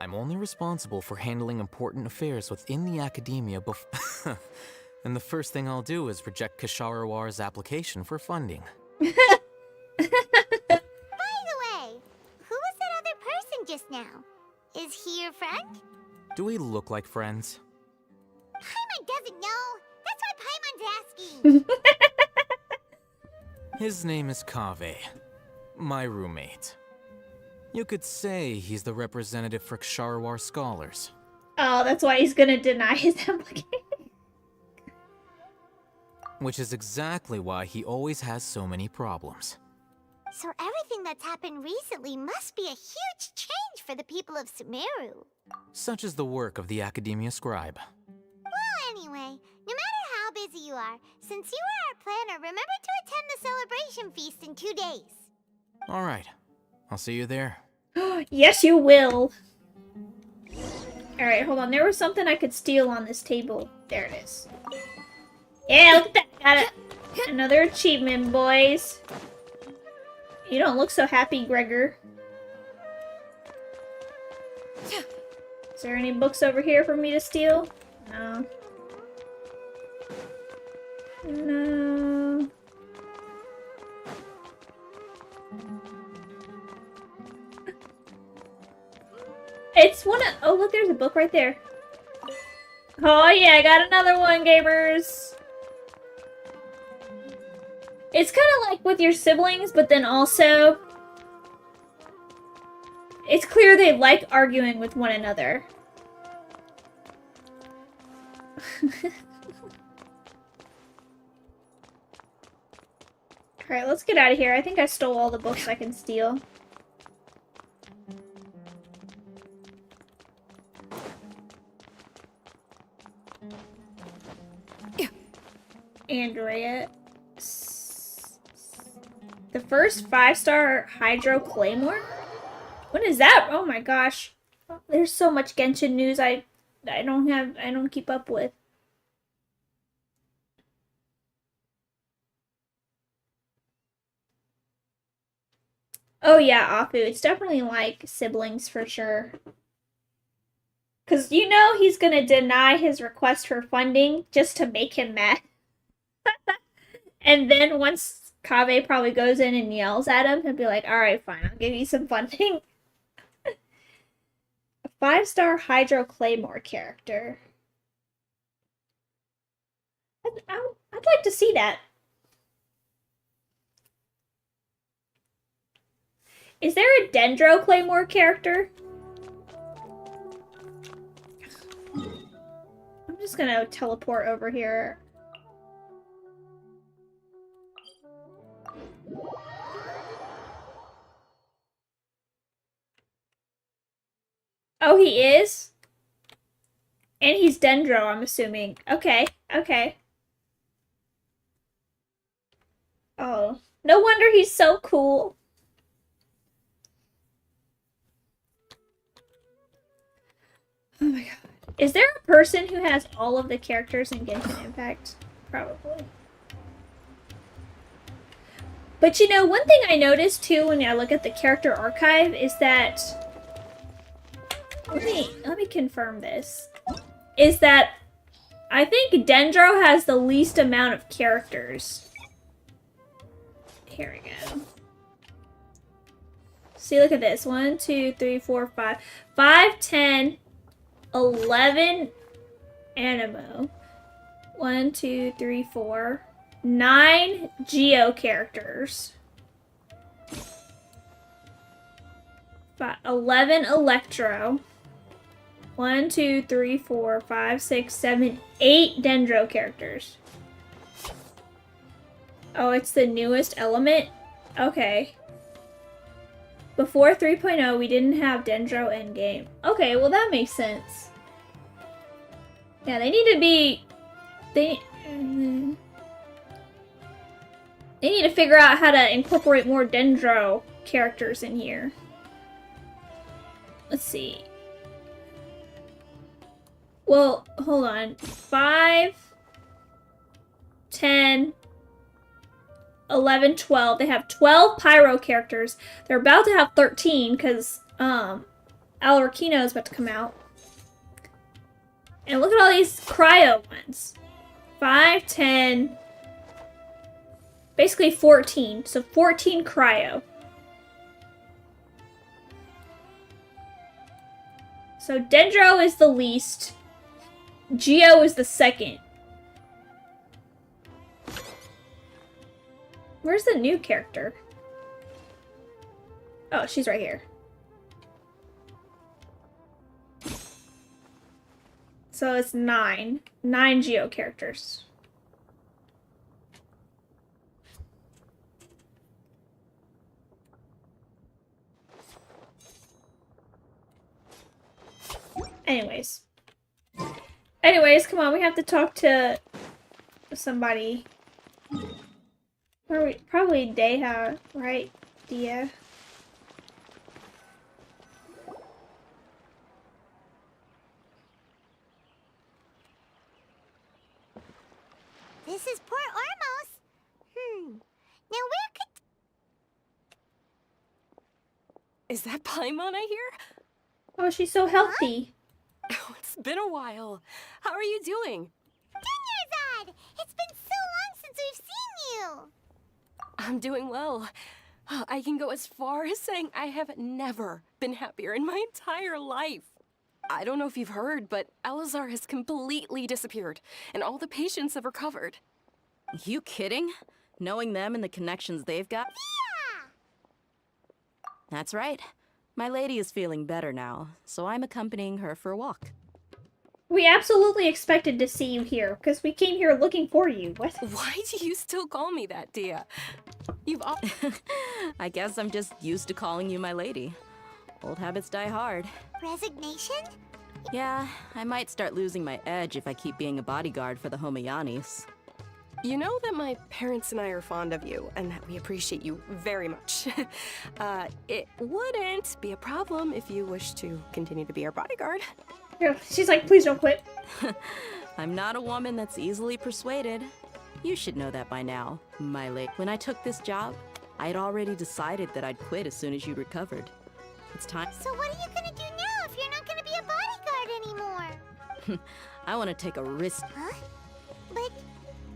I'm only responsible for handling important affairs within the Akademiya and the first thing I'll do is reject Kasharawar's application for funding. By the way, who was that other person just now? Is he your friend? Do we look like friends? Paimon doesn't know. That's why Paimon's asking. His name is Kaveh, my roommate. You could say he's the representative for Ksharawar scholars. Oh, that's why he's gonna deny his application. Which is exactly why he always has so many problems. So everything that's happened recently must be a huge change for the people of Sumeru. Such is the work of the Akademiya scribe. Well, anyway, no matter how busy you are, since you are our planner, remember to attend the celebration feast in 2 days. Alright, I'll see you there. Yes, you will. Alright, hold on. There was something I could steal on this table. There it is. Yeah, look at that. Got it. Another achievement, boys. You don't look so happy, Gregor. Is there any books over here for me to steal? No. No. It's one of— oh, look, there's a book right there. Oh yeah, I got another one, gamers. It's kind of like with your siblings, but then also it's clear they like arguing with one another. Alright, let's get out of here. I think I stole all the books I can steal. Andrea. The first 5-star Hydro Claymore? What is that? Oh my gosh. There's so much Genshin news I don't keep up with. Oh yeah, Afu. It's definitely like siblings for sure. Cause you know he's gonna deny his request for funding just to make him mad. And then once Kaveh probably goes in and yells at him, he'll be like, alright, fine, I'll give you some funding. A 5-star Hydro Claymore character. I'd like to see that. Is there a Dendro Claymore character? I'm just gonna teleport over here. Oh, he is? And he's Dendro, I'm assuming. Okay, okay. Oh, no wonder he's so cool. Oh my god. Is there a person who has all of the characters in Genshin Impact? Probably. But you know, one thing I noticed too when I look at the character archive is that let me confirm this. Is that I think Dendro has the least amount of characters. Here we go. See, look at this. 1, 2, 3, 4, 5. 5, 10, 11 Animo. 1, 2, 3, 4. 9 Geo characters. 11 Electro. 1, 2, 3, 4, 5, 6, 7, 8 Dendro characters. Oh, it's the newest element? Okay. Before 3.0, we didn't have Dendro endgame. Okay, well that makes sense. Yeah, they need to be... They need to figure out how to incorporate more Dendro characters in here. Let's see. Well, hold on. 5, 10, 11, 12. They have 12 Pyro characters. They're about to have 13 because Alarkino is about to come out. And look at all these Cryo ones. 5, 10, basically 14. So 14 Cryo. So Dendro is the least. Geo is the second. Where's the new character? Oh, she's right here. So it's 9. 9 Geo characters. Anyways. Anyways, come on, we have to talk to somebody. Probably Deha, right? Dia. This is Port Ormos. Now where could... Is that Paimon I hear? Oh, she's so healthy. Oh, it's been a while. How are you doing? Dunyarzad! It's been so long since we've seen you! I'm doing well. I can go as far as saying I have never been happier in my entire life. I don't know if you've heard, but Elazar has completely disappeared, and all the patients have recovered. You kidding? Knowing them and the connections they've got? Yeah! That's right. My lady is feeling better now, so I'm accompanying her for a walk. We absolutely expected to see you here, because we came here looking for you. What? Why do you still call me that, Dia? You've all... I guess I'm just used to calling you my lady. Old habits die hard. Resignation? Yeah, I might start losing my edge if I keep being a bodyguard for the Homayanis. You know that my parents and I are fond of you, and that we appreciate you very much. It wouldn't be a problem if you wish to continue to be our bodyguard. Yeah, she's like, please don't quit. I'm not a woman that's easily persuaded. You should know that by now, my lady. When I took this job, I had already decided that I'd quit as soon as you recovered. It's time. So what are you gonna do now if you're not gonna be a bodyguard anymore? I want to take a risk. Huh? But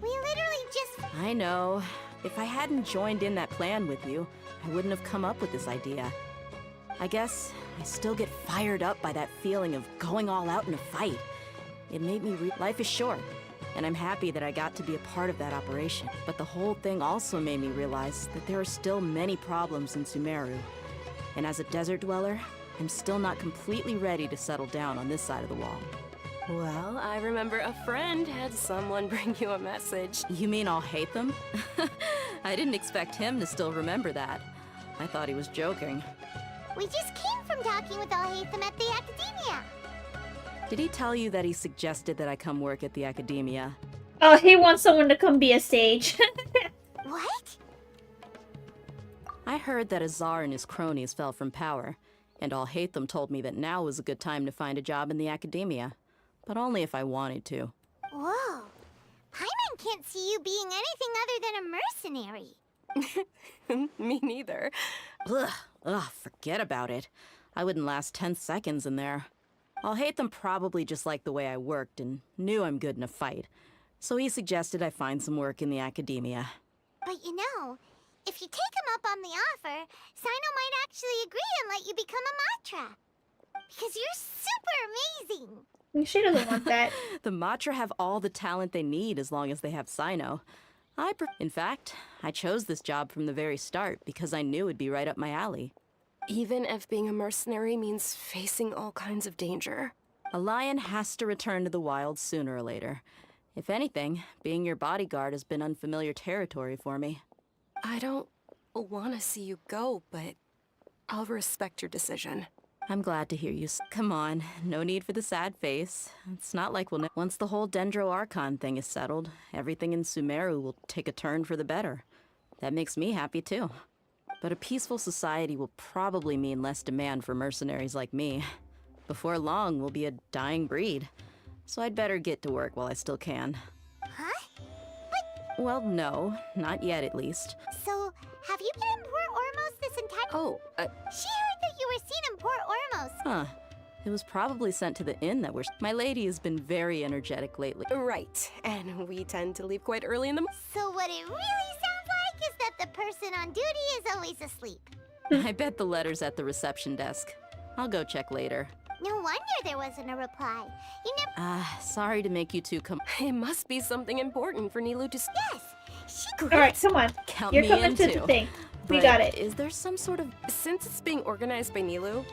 we literally just... I know. If I hadn't joined in that plan with you, I wouldn't have come up with this idea. I guess I still get fired up by that feeling of going all out in a fight. It made me life is short, and I'm happy that I got to be a part of that operation. But the whole thing also made me realize that there are still many problems in Sumeru. And as a desert dweller, I'm still not completely ready to settle down on this side of the wall. Well, I remember a friend had someone bring you a message. You mean I'll hate them? I didn't expect him to still remember that. I thought he was joking. We just came from talking with Al-Haytham at the Akademiya. Did he tell you that he suggested that I come work at the Akademiya? Oh, he wants someone to come be a sage. What? I heard that Azar and his cronies fell from power, and Al-Haytham told me that now was a good time to find a job in the Akademiya. But only if I wanted to. Whoa. Paimon can't see you being anything other than a mercenary. Me neither. Ugh, forget about it. I wouldn't last 10 seconds in there. Al-Haytham probably just liked the way I worked and knew I'm good in a fight. So he suggested I find some work in the Akademiya. But you know, if you take him up on the offer, Sino might actually agree and let you become a Matra. Because you're super amazing. She doesn't want that. The Matra have all the talent they need as long as they have Sino. In fact, I chose this job from the very start because I knew it'd be right up my alley. Even if being a mercenary means facing all kinds of danger. A lion has to return to the wild sooner or later. If anything, being your bodyguard has been unfamiliar territory for me. I don't want to see you go, but I'll respect your decision. I'm glad to hear you. Come on, no need for the sad face. It's not like once the whole Dendro Archon thing is settled, everything in Sumeru will take a turn for the better. That makes me happy too. But a peaceful society will probably mean less demand for mercenaries like me. Before long, we'll be a dying breed. So I'd better get to work while I still can. Huh? Well, no, not yet at least. So, have you been in Port Ormos this entire... Oh, She heard that you were seen in Port Ormos. Huh. It was probably sent to the inn that we're... My lady has been very energetic lately. Right, and we tend to leave quite early in the... So what it really sounds like is that the person on duty is always asleep. I bet the letter's at the reception desk. I'll go check later. No wonder there wasn't a reply. You never... Sorry to make you two come... It must be something important for Nilou to... Yes! Alright, come on. Count You're me coming in to too. the thing. We But got it. Is there some sort of... Since it's being organized by Nilou,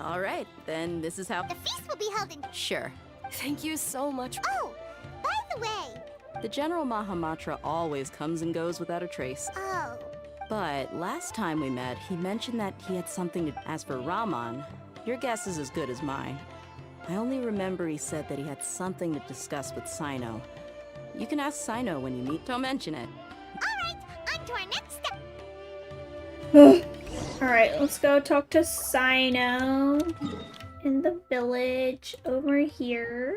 All right, then this is how... The feast will be held in... Sure. Thank you so much. Oh, by the way... The General Mahamatra always comes and goes without a trace. Oh. But last time we met, he mentioned that he had something to... As for Raman, your guess is as good as mine. I only remember he said that he had something to discuss with Sino. You can ask Sino when you meet. Don't mention it. Alright, on to our next step. Alright, let's go talk to Sino in the village over here.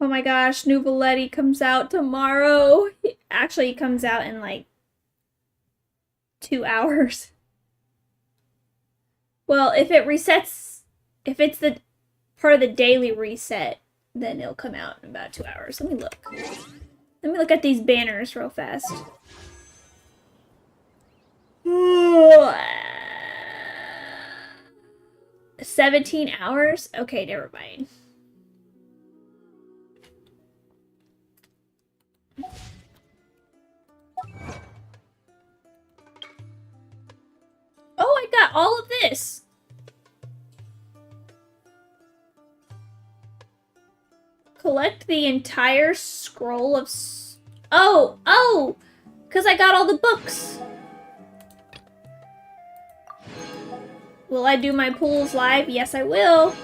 Oh my gosh, New Valetti comes out tomorrow. Actually, it comes out in like 2 hours. Well, if it resets, if it's the part of the daily reset, then it'll come out in about 2 hours. Let me look. Let me look at these banners real fast. 17 hours? Okay, never mind. Oh, I got all of this. Collect the entire scroll of... Oh! Because I got all the books. Will I do my pools live? Yes, I will.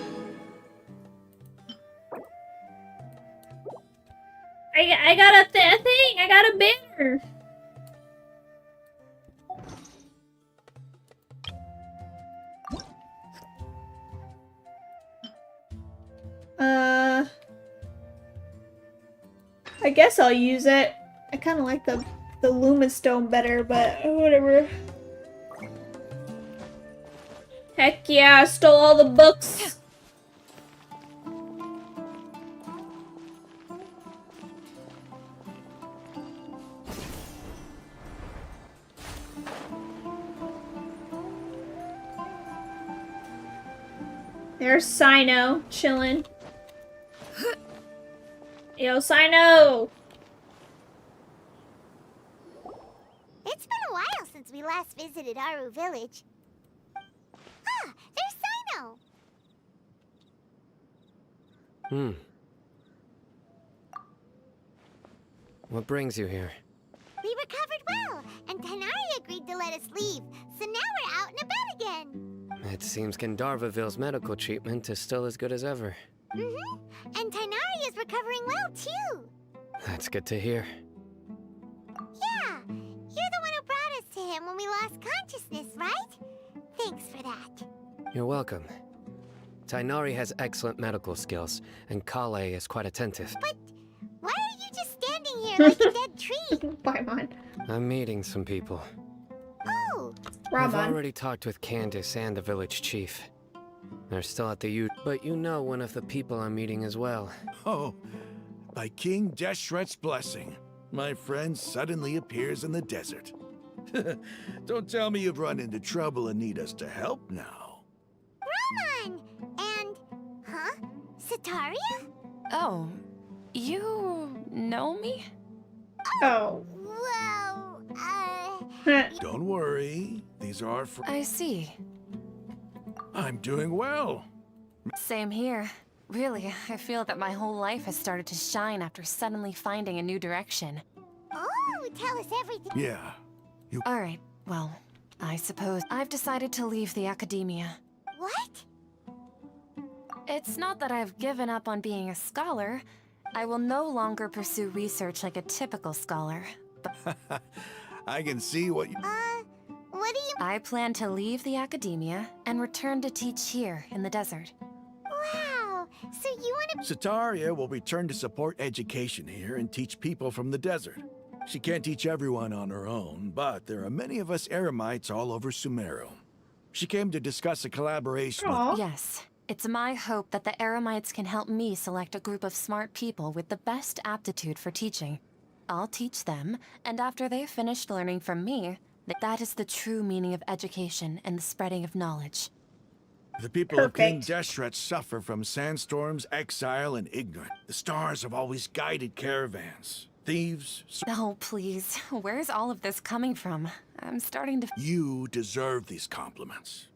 I got a thing. I got a banner. I guess I'll use it. I kind of like the Luma Stone better, but whatever. Heck yeah, I stole all the books. There's Sino chilling. Yo, Sino! It's been a while since we last visited Aru Village. Ah, there's Sino! What brings you here? We recovered well, and Tainari agreed to let us leave, so now we're out and about again. It seems Gandharvaville's medical treatment is still as good as ever. And Tainari is recovering well, too. That's good to hear. Yeah, you're the one who brought us to him when we lost consciousness, right? Thanks for that. You're welcome. Tainari has excellent medical skills, and Kale is quite attentive. But why are you just standing here like a dead tree? Paimon. I'm meeting some people. Oh! I've already talked with Candace and the village chief. They're still at the but you know one of the people I'm meeting as well. Oh, by King Deshret's blessing, my friend suddenly appears in the desert. Don't tell me you've run into trouble and need us to help now. Raman! And... huh? Sataria? Oh, you know me? Oh. Well, Don't worry, these are our I see. I'm doing well. Same here. Really, I feel that my whole life has started to shine after suddenly finding a new direction. Oh, tell us everything. Yeah. Alright, well, I suppose I've decided to leave the Akademiya. What? It's not that I've given up on being a scholar. I will no longer pursue research like a typical scholar. But I can see what you... what do you... I plan to leave the Akademiya and return to teach here in the desert. Wow, so you want to... Sataria will return to support education here and teach people from the desert. She can't teach everyone on her own, but there are many of us Eremites all over Sumeru. She came to discuss a collaboration with... Yes. It's my hope that the Eremites can help me select a group of smart people with the best aptitude for teaching. I'll teach them, and after they've finished learning from me, that is the true meaning of education and the spreading of knowledge. The people of King Deshret suffer from sandstorms, exile, and ignorance. The stars have always guided caravans. Thieves... Oh, please. Where's all of this coming from? I'm starting to... You deserve these compliments.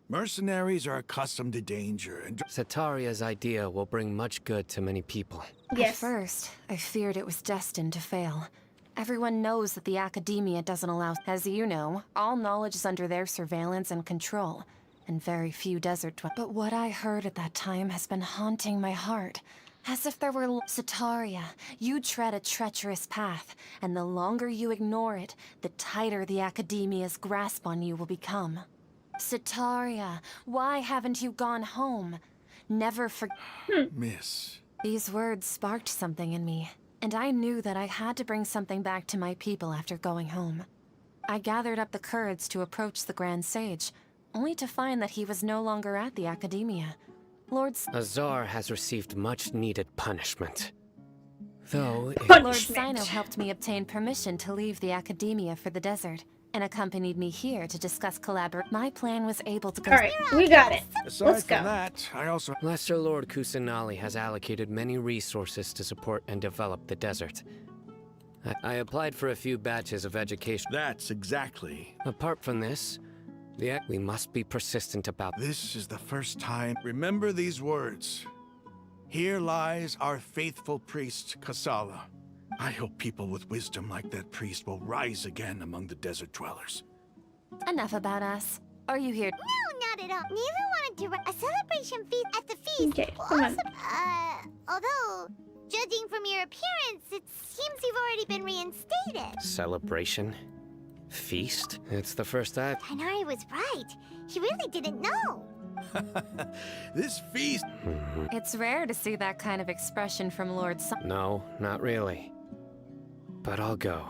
Mercenaries are accustomed to danger and... Sataria's idea will bring much good to many people. At first, I feared it was destined to fail. Everyone knows that the Akademiya doesn't allow... As you know, all knowledge is under their surveillance and control, and very few desert But what I heard at that time has been haunting my heart. As if there were... Sataria, you tread a treacherous path, and the longer you ignore it, the tighter the Akademiya's grasp on you will become. Sataria, why haven't you gone home? Never Miss. These words sparked something in me, and I knew that I had to bring something back to my people after going home. I gathered up the courage to approach the Grand Sage, only to find that he was no longer at the Akademiya. Azar has received much needed punishment. Though Lord Sino helped me obtain permission to leave the Akademiya for the desert, and accompanied me here to discuss My plan was able to go... Alright, we got it. Aside Let's from go. that, I also... Lesser Lord Kusanali has allocated many resources to support and develop the desert. I applied for a few batches of education. That's exactly. Apart from this, we must be persistent about... This is the first time... Remember these words. Here lies our faithful priest, Kasala. I hope people with wisdom like that priest will rise again among the desert dwellers. Enough about us. Are you here? No, not at all. Neither wanted to run a celebration feast at the feast. Okay, come on. Although, judging from your appearance, it seems you've already been reinstated. Celebration? Feast? It's the first I've... Tanari was right. He really didn't know. This feast... It's rare to see that kind of expression from Lord No, not really. But I'll go.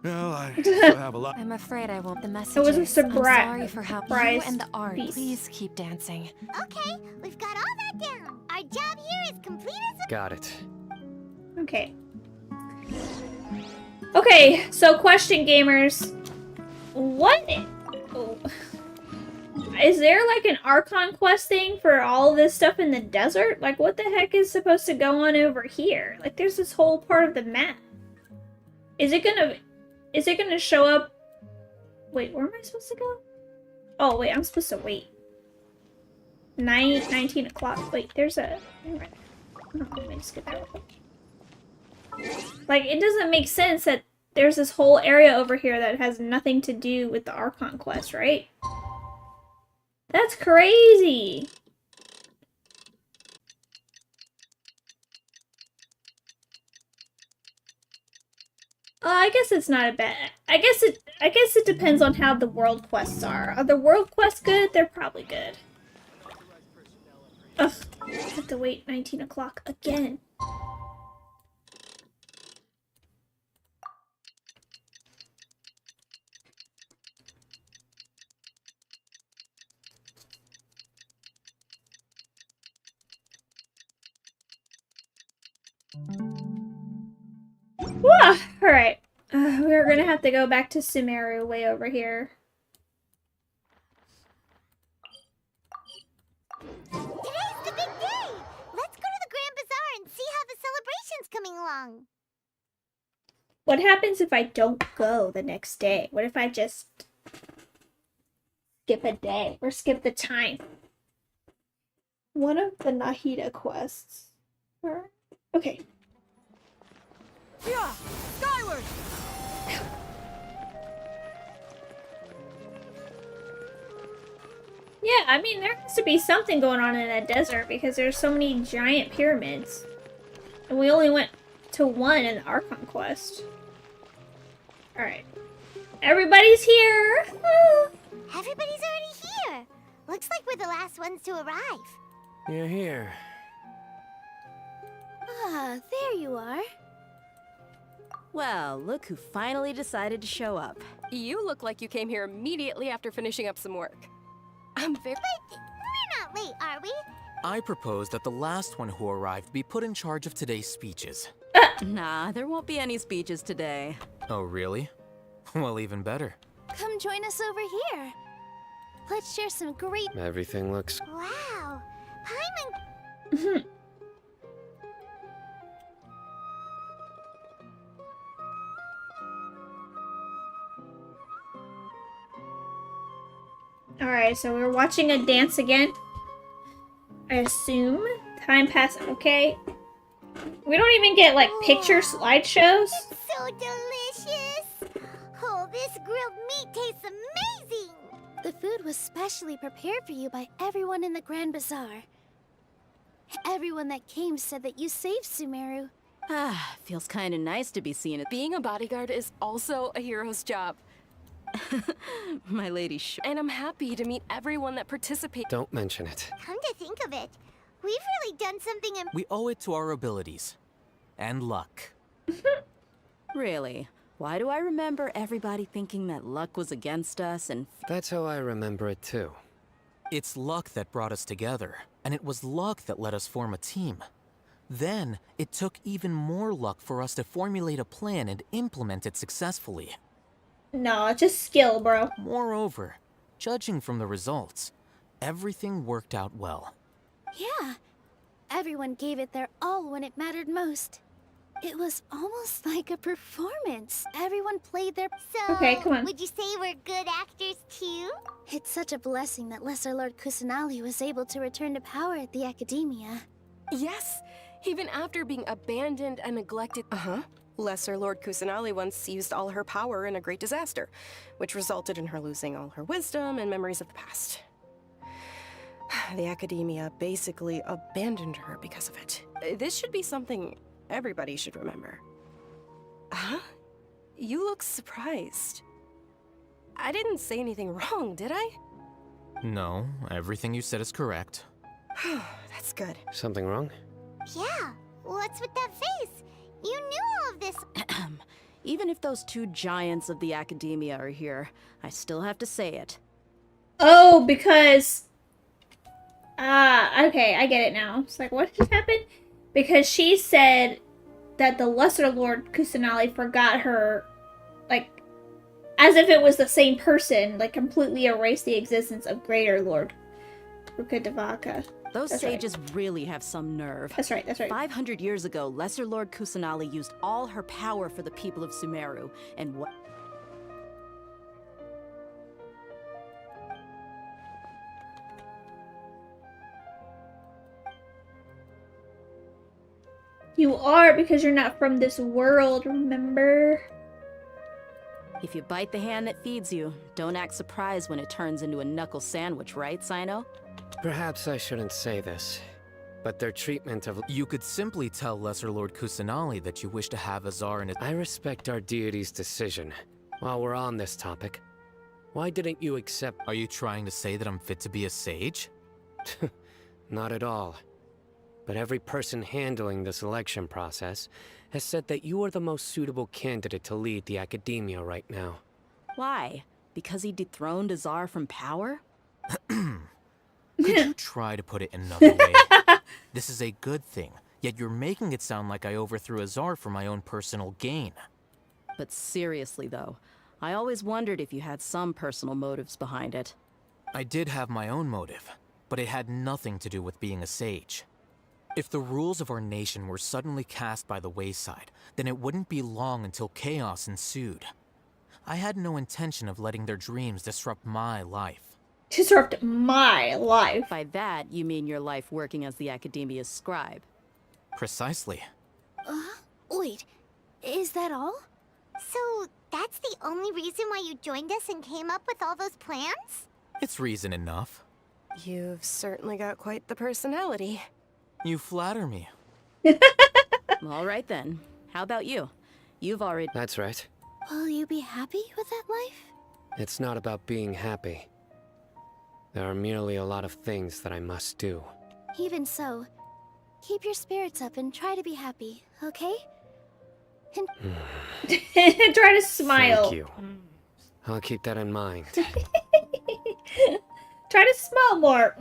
Well, I still have a lot... I'm afraid I won't. The message It was a I'm sorry for how you surprise and the art. feast. Please keep dancing. Okay, we've got all that down. Our job here is complete as a... Got it. Okay. Okay, so question, gamers. What... Oh. Is there like an Archon quest thing for all this stuff in the desert? Like, what the heck is supposed to go on over here? Like, there's this whole part of the map. Is it gonna show up? Wait, where am I supposed to go? Oh, wait, I'm supposed to wait. 19 o'clock. Wait, there's a... Oh, let me just get that real quick. Like, it doesn't make sense that there's this whole area over here that has nothing to do with the Archon quest, right? That's crazy! I guess it's not a bad... I guess it depends on how the world quests are. Are the world quests good? They're probably good. Ugh. I have to wait 19 o'clock again. Alright. We're gonna have to go back to Sumeru way over here. Today's the big day! Let's go to the Grand Bazaar and see how the celebration's coming along. What happens if I don't go the next day? What if I just skip a day or skip the time? One of the Nahida quests. Okay. Yeah, skyward! Yeah, I mean, there has to be something going on in that desert because there's so many giant pyramids. And we only went to one in the Archon quest. Alright. Everybody's here! Everybody's already here. Looks like we're the last ones to arrive. You're here. Ah, there you are. Well, look who finally decided to show up. You look like you came here immediately after finishing up some work. I'm very... But we're not late, are we? I propose that the last one who arrived be put in charge of today's speeches. Nah, there won't be any speeches today. Oh, really? Well, even better. Come join us over here. Let's share some great... Everything looks... Wow. Paimon... Alright, so we're watching a dance again. I assume. Time passed. Okay. We don't even get, like, picture slideshows. So delicious! Oh, this grilled meat tastes amazing! The food was specially prepared for you by everyone in the Grand Bazaar. Everyone that came said that you saved Sumeru. Ah, feels kind of nice to be seen. Being a bodyguard is also a hero's job. My lady, and I'm happy to meet everyone that participated. Don't mention it. Come to think of it, we've really done something We owe it to our abilities. And luck. Really? Why do I remember everybody thinking that luck was against us and... That's how I remember it too. It's luck that brought us together, and it was luck that let us form a team. Then, it took even more luck for us to formulate a plan and implement it successfully. No, just skill, bro. Moreover, judging from the results, everything worked out well. Yeah, everyone gave it their all when it mattered most. It was almost like a performance. Everyone played their... So, okay, come on. Would you say we're good actors too? It's such a blessing that Lesser Lord Kusanali was able to return to power at the Akademiya. Yes, even after being abandoned and neglected. Lesser Lord Kusanali once used all her power in a great disaster, which resulted in her losing all her wisdom and memories of the past. The Akademiya basically abandoned her because of it. This should be something everybody should remember. Huh? You look surprised. I didn't say anything wrong, did I? No, everything you said is correct. That's good. Something wrong? Yeah, what's with that face? You knew all of this. Even if those two giants of the Akademiya are here, I still have to say it. Oh, because... okay, I get it now. It's like, what just happened? Because she said that the Lesser Lord Kusanali forgot her, like, as if it was the same person, like, completely erased the existence of Greater Lord Rukadevaka. Those sages really have some nerve. That's right, that's right. 500 years ago, Lesser Lord Kusanali used all her power for the people of Sumeru, and what... You are, because you're not from this world, remember? If you bite the hand that feeds you, don't act surprised when it turns into a knuckle sandwich, right, Sino? Perhaps I shouldn't say this, but their treatment of... You could simply tell Lesser Lord Kusanali that you wish to have Azar in his... I respect our deity's decision. While we're on this topic, why didn't you accept... Are you trying to say that I'm fit to be a sage? Not at all. But every person handling the selection process has said that you are the most suitable candidate to lead the Akademiya right now. Why? Because he dethroned Azar from power? Could you try to put it another way? This is a good thing, yet you're making it sound like I overthrew Azar for my own personal gain. But seriously, though, I always wondered if you had some personal motives behind it. I did have my own motive, but it had nothing to do with being a sage. If the rules of our nation were suddenly cast by the wayside, then it wouldn't be long until chaos ensued. I had no intention of letting their dreams disrupt my life. Disrupt my life? By that, you mean your life working as the Akademiya's scribe. Precisely. Wait, is that all? So, that's the only reason why you joined us and came up with all those plans? It's reason enough. You've certainly got quite the personality. You flatter me. All right then. How about you? You've already... That's right. Will you be happy with that life? It's not about being happy. There are merely a lot of things that I must do. Even so, keep your spirits up and try to be happy, okay? And try to smile. Thank you. I'll keep that in mind. Try to smile more.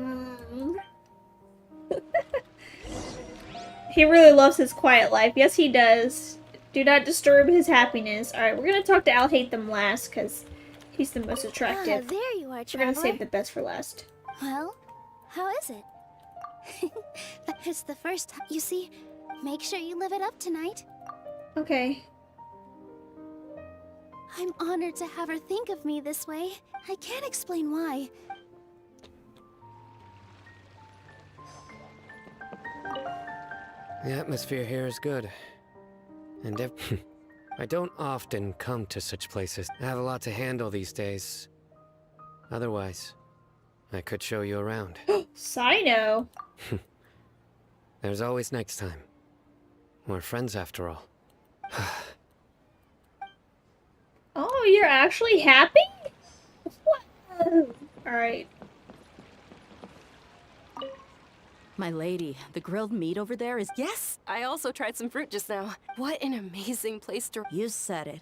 He really loves his quiet life. Yes, he does. Do not disturb his happiness. Alright, we're gonna talk to Alhaitham last, because he's the most attractive. there you are, We're traveler. gonna save the best for last. Well, how is it? It's the first time. You see, make sure you live it up tonight. Okay. I'm honored to have her think of me this way. I can't explain why, The atmosphere here is good. And I don't often come to such places. I have a lot to handle these days. Otherwise, I could show you around. Sino. There's always next time. We're friends after all. Oh, you're actually happy? What? Alright. My lady, the grilled meat over there is... Yes, I also tried some fruit just now. What an amazing place to... You said it.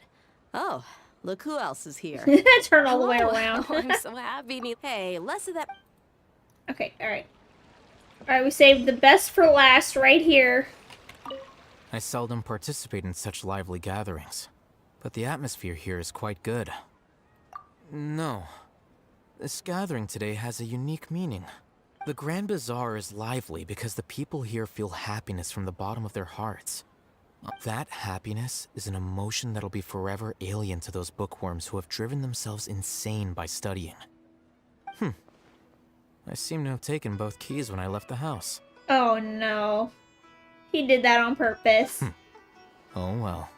Oh, look who else is here. Turn all the way Hello. around. Oh, I'm so happy. Hey, less of that... Okay, alright. Alright, we saved the best for last right here. I seldom participate in such lively gatherings, but the atmosphere here is quite good. No. This gathering today has a unique meaning. The Grand Bazaar is lively because the people here feel happiness from the bottom of their hearts. That happiness is an emotion that'll be forever alien to those bookworms who have driven themselves insane by studying. I seem to have taken both keys when I left the house. Oh no. He did that on purpose. Oh well.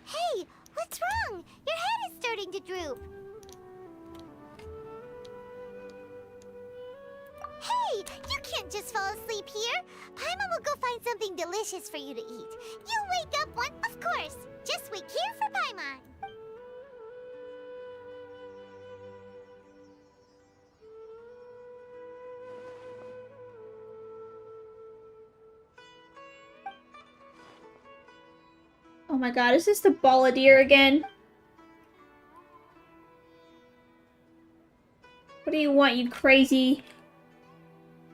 Hey, what's wrong? Your head is starting to droop. Hey, you can't just fall asleep here. Paimon will go find something delicious for you to eat. You wake up one, of course. Just wait here for Paimon. Oh my god, is this the balladeer again? What do you want, you crazy...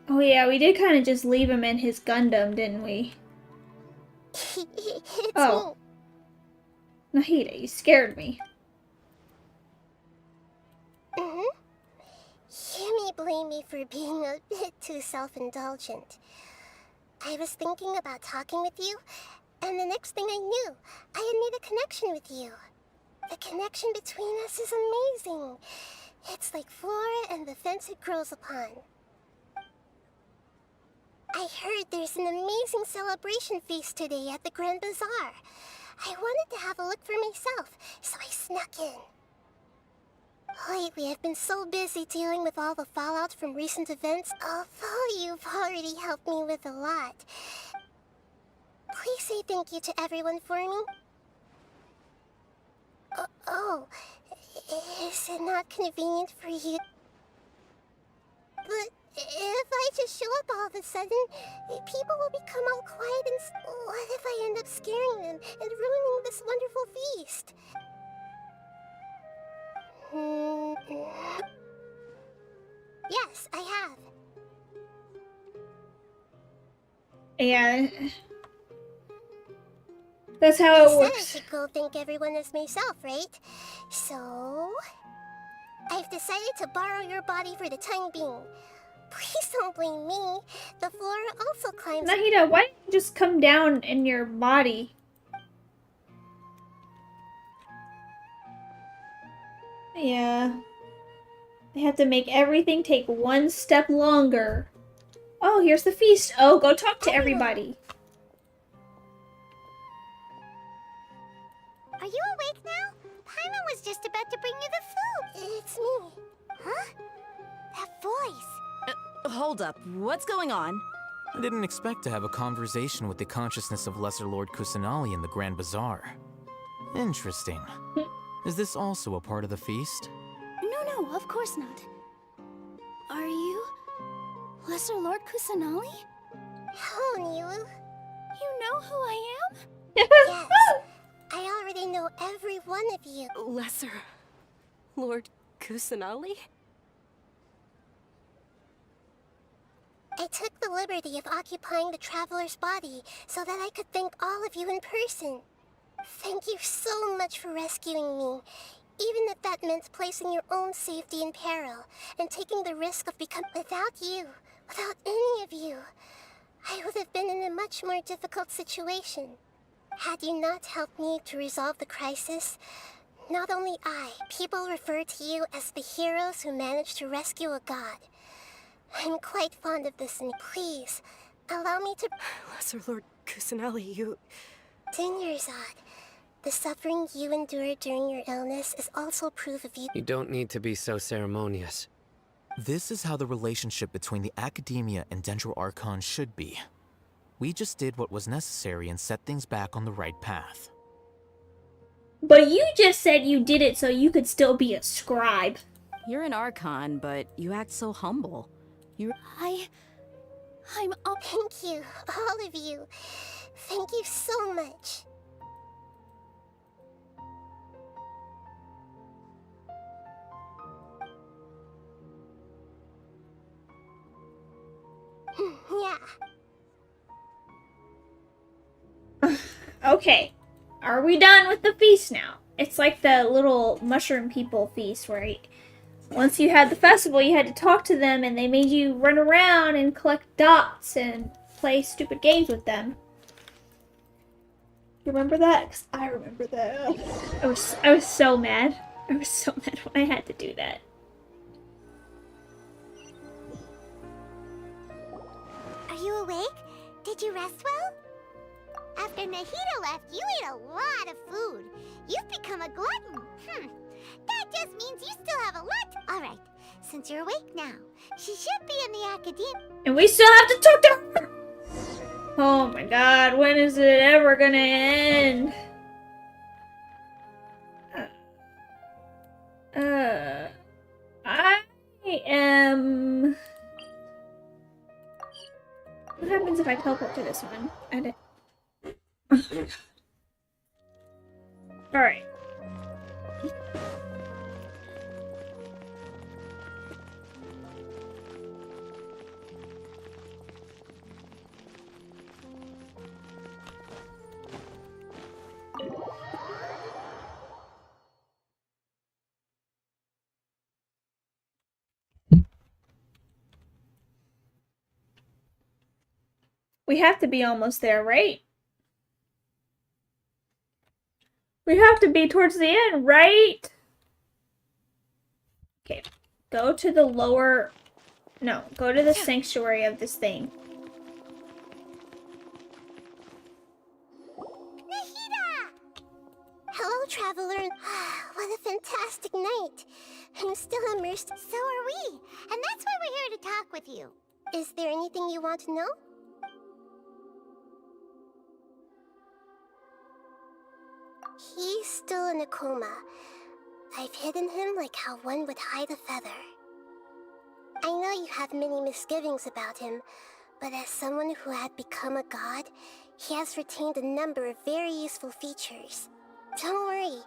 Oh yeah, we did kind of just leave him in his Gundam, didn't we? Oh. Nahida, you scared me. You may blame me for being a bit too self-indulgent. I was thinking about talking with you, and the next thing I knew, I had made a connection with you. The connection between us is amazing. It's like flora and the fence it grows upon. I heard there's an amazing celebration feast today at the Grand Bazaar. I wanted to have a look for myself, so I snuck in. Lately, I've been so busy dealing with all the fallout from recent events, although you've already helped me with a lot. Please say thank you to everyone for me. Is it not convenient for you? But if I just show up all of a sudden, people will become all quiet and... What if I end up scaring them and ruining this wonderful feast? Yes, I have. Yeah. That's how it works. I said I should go thank everyone as myself, right? So... I've decided to borrow your body for the time being. Please don't blame me. The flora also climbs... Nahida, why don't you just come down in your body? Yeah. They have to make everything take one step longer. Oh, here's the feast. Oh, go talk to everybody. Are you awake now? Paimon was just about to bring you the food. It's me. Huh? That voice. Hold up. What's going on? I didn't expect to have a conversation with the consciousness of Lesser Lord Kusanali in the Grand Bazaar. Interesting. Is this also a part of the feast? No, of course not. Are you... Lesser Lord Kusanali? Hello, Nilu. You know who I am? Yes. I already know every one of you. Lesser Lord Kusanali? I took the liberty of occupying the traveler's body so that I could thank all of you in person. Thank you so much for rescuing me, even if that meant placing your own safety in peril and taking the risk of becoming... Without you, without any of you, I would have been in a much more difficult situation. Had you not helped me to resolve the crisis, not only people refer to you as the heroes who managed to rescue a god. I'm quite fond of this, and please, allow me to... Lesser Lord Kusanali, you... Dinyarzad, the suffering you endured during your illness is also proof of you... You don't need to be so ceremonious. This is how the relationship between the Akademiya and Dendro Archon should be. We just did what was necessary and set things back on the right path. But you just said you did it so you could still be a scribe. You're an Archon, but you act so humble. I'm all... Thank you, all of you. Thank you so much. Yeah. Okay. Are we done with the feast now? It's like the little mushroom people feast where once you had the festival, you had to talk to them and they made you run around and collect dots and play stupid games with them. You remember that? 'Cause I remember that. I was so mad. I was so mad when I had to do that. Are you awake? Did you rest well? After Nahida left, you ate a lot of food. You've become a glutton. That just means you still have a lot. All right, since you're awake now, she should be in the Akademiya. And we still have to talk to her! Oh my god, when is it ever gonna end? I am... What happens if I teleport to this one? Alright. We have to be almost there, right? We have to be towards the end, right? Okay. Go to the lower... No, go to the sanctuary of this thing. Nahida! Hello, traveler. What a fantastic night. I'm still immersed. So are we. And that's why we're here to talk with you. Is there anything you want to know? He's still in a coma. I've hidden him like how one would hide a feather. I know you have many misgivings about him, but as someone who had become a god, he has retained a number of very useful features. Don't worry,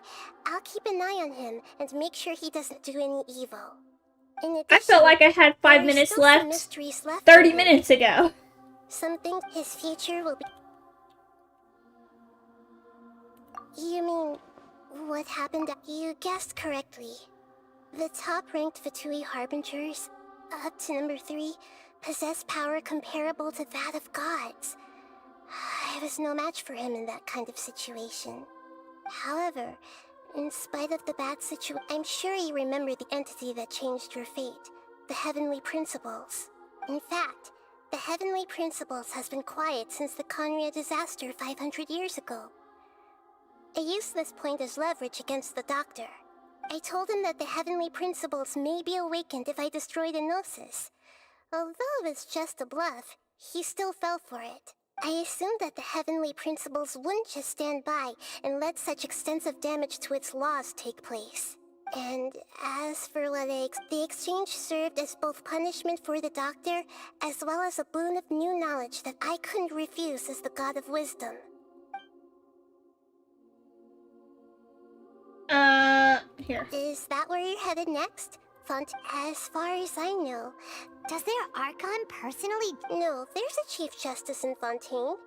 I'll keep an eye on him and make sure he doesn't do any evil. In addition, I felt like I had 5 minutes left 30 minutes ago. Something his future will be... You mean, what happened? You guessed correctly. The top-ranked Fatui Harbingers, up to number 3, possess power comparable to that of gods. I was no match for him in that kind of situation. However, in spite of the bad situation, I'm sure you remember the entity that changed your fate, the Heavenly Principles. In fact, the Heavenly Principles has been quiet since the Conria disaster 500 years ago. I used this point as leverage against the Doctor. I told him that the Heavenly Principles may be awakened if I destroyed Enosis. Although it's just a bluff, he still fell for it. I assumed that the Heavenly Principles wouldn't just stand by and let such extensive damage to its laws take place. And as for what the exchange served as both punishment for the Doctor, as well as a boon of new knowledge that I couldn't refuse as the God of Wisdom. Here. Is that where you're headed next? Font, as far as I know, does their Archon personally... No, there's a Chief Justice in Fontaine.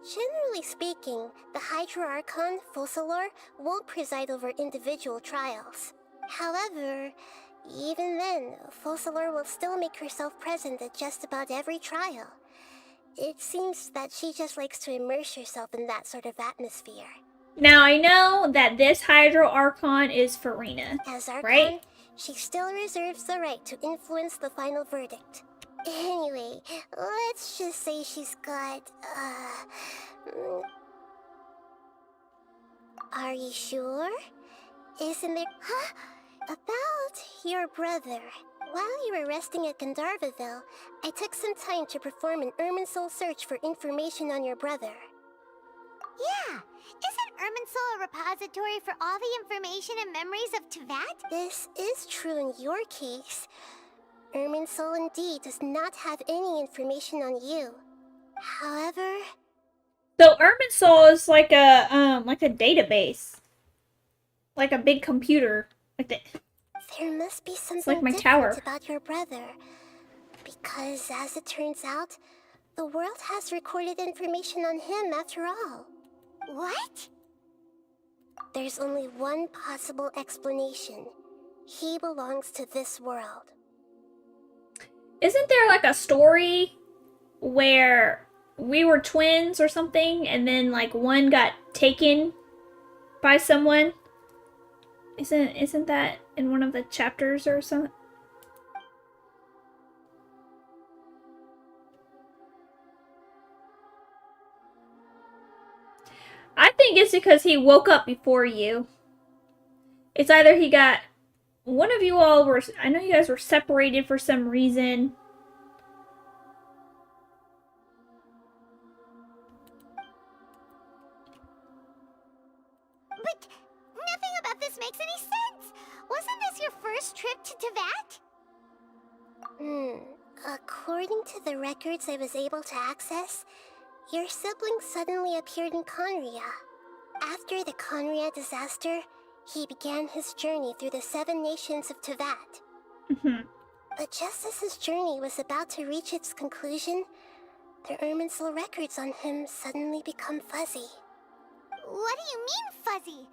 Generally speaking, the Hydra Archon, Focalor, won't preside over individual trials. However, even then, Focalor will still make herself present at just about every trial. It seems that she just likes to immerse herself in that sort of atmosphere. Now, I know that this Hydro Archon is Farina, As Archon, right? she still reserves the right to influence the final verdict. Anyway, let's just say she's got, Are you sure? Isn't there... Huh? About your brother. While you were resting at Gandharvaville, I took some time to perform an Irminsul search for information on your brother. Yeah! Isn't Irminsul a repository for all the information and memories of Teyvat? This is true in your case. Irminsul indeed does not have any information on you. However... So Irminsul is like a database. Like a big computer. There must be something like my different tower. about your brother. Because as it turns out, the world has recorded information on him after all. What? There's only one possible explanation. He belongs to this world. Isn't there like a story where we were twins or something and then like one got taken by someone? Isn't that in one of the chapters or something? I think it's because he woke up before you. It's either he got... One of you all were... I know you guys were separated for some reason. But nothing about this makes any sense! Wasn't this your first trip to Teyvat? According to the records I was able to access, your sibling suddenly appeared in Conria. After the Conria disaster, he began his journey through the 7 nations of Teyvat. But just as his journey was about to reach its conclusion, the Irminsul records on him suddenly become fuzzy. What do you mean, fuzzy?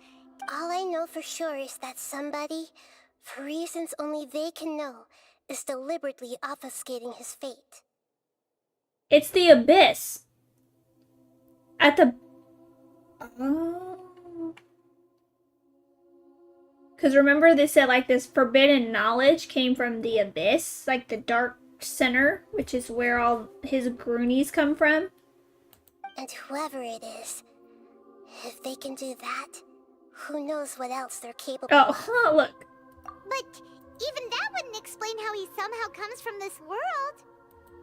All I know for sure is that somebody, for reasons only they can know, is deliberately obfuscating his fate. It's the Abyss. At the... Because remember they said like this forbidden knowledge came from the Abyss, like the Dark Center, which is where all his Groonies come from. And whoever it is, if they can do that, who knows what else they're capable of. Oh, look. But even that wouldn't explain how he somehow comes from this world.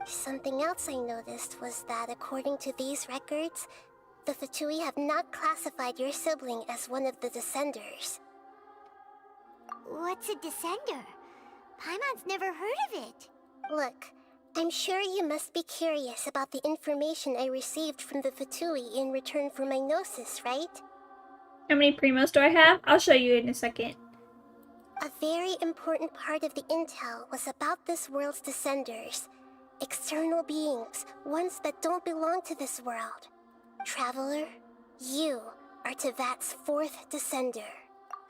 Something else I noticed was that according to these records, the Fatui have not classified your sibling as one of the Descenders. What's a Descender? Paimon's never heard of it. Look, I'm sure you must be curious about the information I received from the Fatui in return for my gnosis, right? How many primos do I have? I'll show you in a second. A very important part of the intel was about this world's Descenders. External beings, ones that don't belong to this world. Traveler, you are Teyvat's 4th Descender.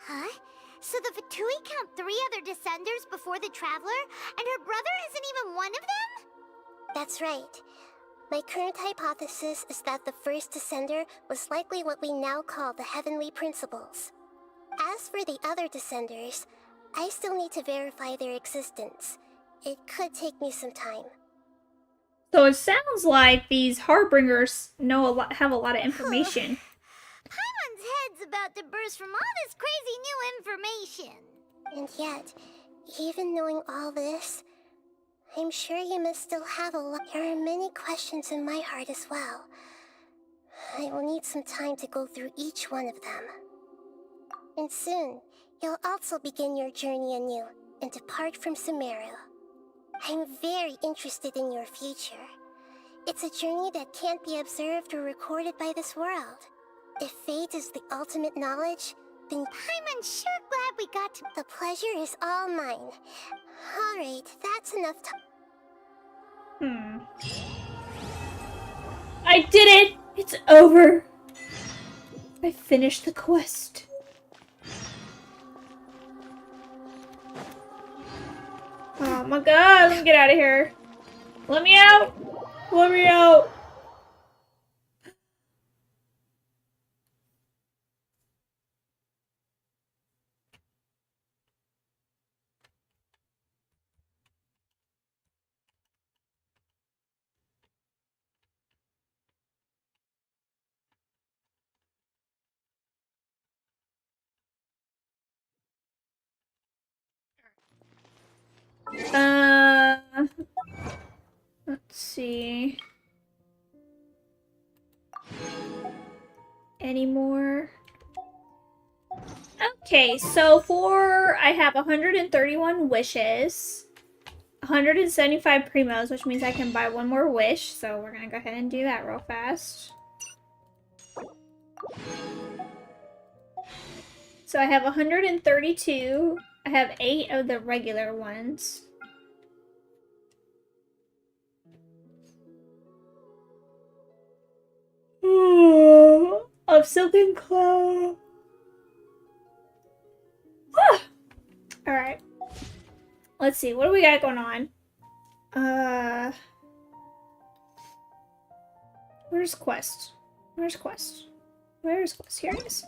Huh? So the Fatui count 3 other Descenders before the Traveler, and her brother isn't even one of them? That's right. My current hypothesis is that the first Descender was likely what we now call the Heavenly Principles. As for the other Descenders, I still need to verify their existence. It could take me some time. So it sounds like these Harbingers have a lot of information. Paimon's head's about to burst from all this crazy new information. And yet, even knowing all this, I'm sure you must still have a lot. There are many questions in my heart as well. I will need some time to go through each one of them. And soon, you'll also begin your journey anew and depart from Sumeru. I'm very interested in your future. It's a journey that can't be observed or recorded by this world. If fate is the ultimate knowledge, then Paimon's sure glad we got to... The pleasure is all mine. Alright, that's enough time. I did it! It's over! I finished the quest. Oh my god, let me get out of here. Let me out! Let me out! Let's see. Any more? Okay, so I have 131 wishes, 175 primos, which means I can buy one more wish. So we're gonna go ahead and do that real fast. So I have 132. I have 8 of the regular ones. Of Silken Cloud. Alright. Let's see, what do we got going on? Where's Quest? Where's Quest? Where's Quest? Here it is.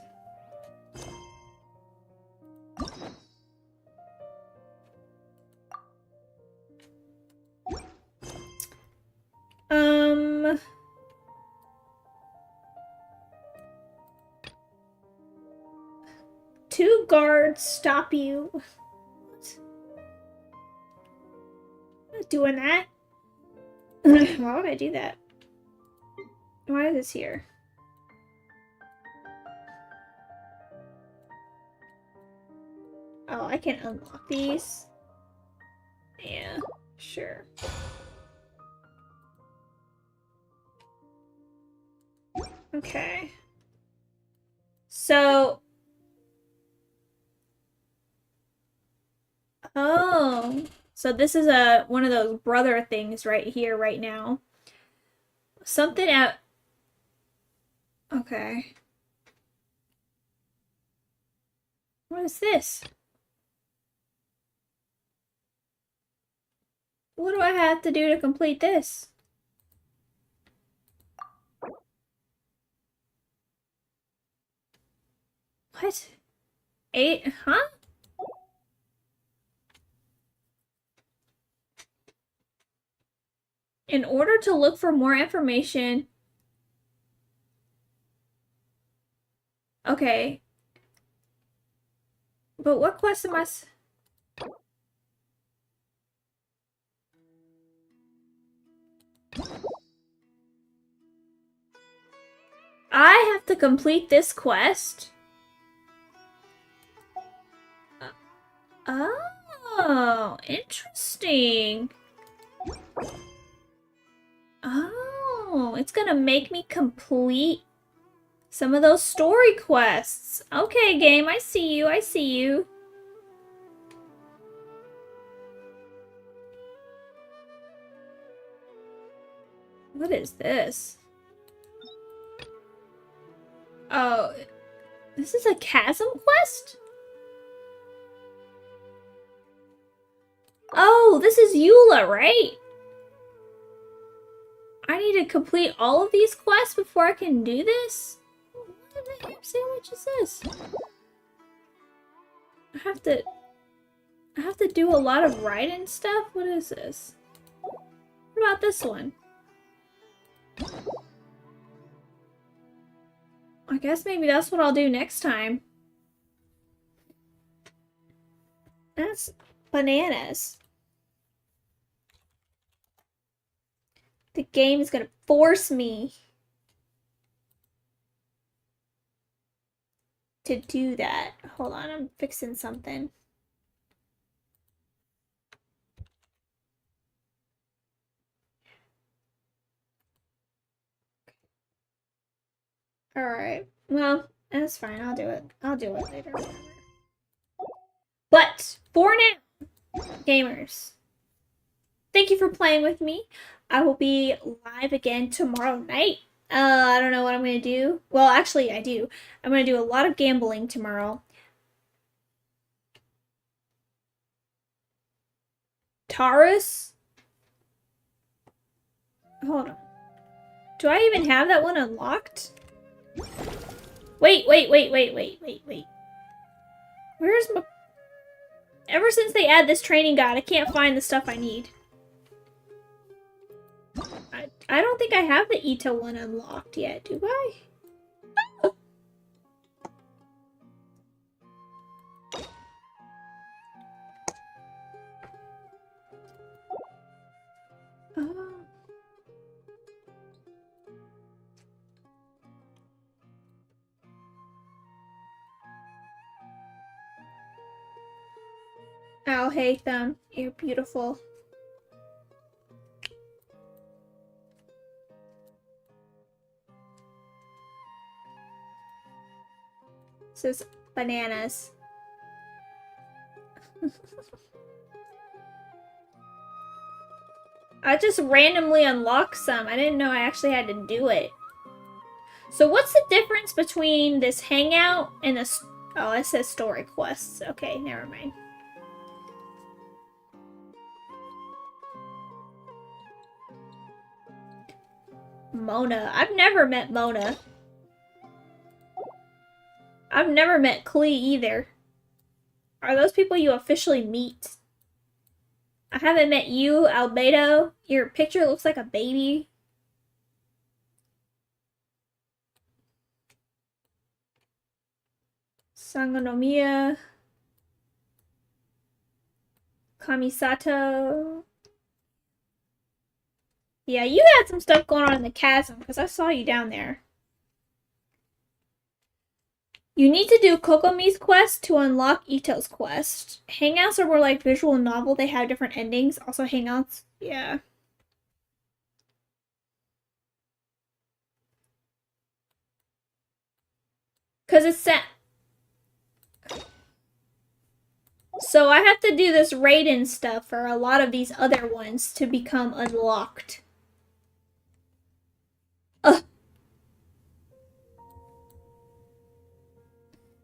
Two guards stop you. I'm not doing that. Why would I do that? Why is this here? Oh, I can unlock these. Yeah, sure. Okay. So... Oh. So this is one of those brother things right here, right now. Something at... Okay. What is this? What do I have to do to complete this? What? 8? Huh? In order to look for more information... Okay. But what quest am I... I have to complete this quest? Oh, interesting. Oh, it's gonna make me complete some of those story quests. Okay, game, I see you, I see you. What is this? Oh, this is a chasm quest? Oh, this is Eula, right? I need to complete all of these quests before I can do this? What the ham sandwich is this? I have to do a lot of writing stuff? What is this? What about this one? I guess maybe that's what I'll do next time. That's bananas. The game is gonna force me to do that. Hold on, I'm fixing something. Alright, well, that's fine. I'll do it. I'll do it later. But for now, gamers, thank you for playing with me. I will be live again tomorrow night. I don't know what I'm going to do. Well, actually, I do. I'm going to do a lot of gambling tomorrow. Taurus? Hold on. Do I even have that one unlocked? Wait. Where's my... Ever since they add this training guide, I can't find the stuff I need. I don't think I have the Ito one unlocked yet, do I? I'll hate them. You're beautiful. This is bananas. I just randomly unlocked some. I didn't know I actually had to do it. So what's the difference between this hangout and this... Oh, it says story quests. Okay, never mind. Mona. I've never met Mona. I've never met Klee either. Are those people you officially meet? I haven't met you, Albedo. Your picture looks like a baby. Sangonomiya. Kamisato. Yeah, you had some stuff going on in the chasm because I saw you down there. You need to do Kokomi's quest to unlock Ito's quest. Hangouts are more like visual novel. They have different endings. Also Hangouts, yeah. Because it's set. So I have to do this Raiden stuff for a lot of these other ones to become unlocked. Ugh.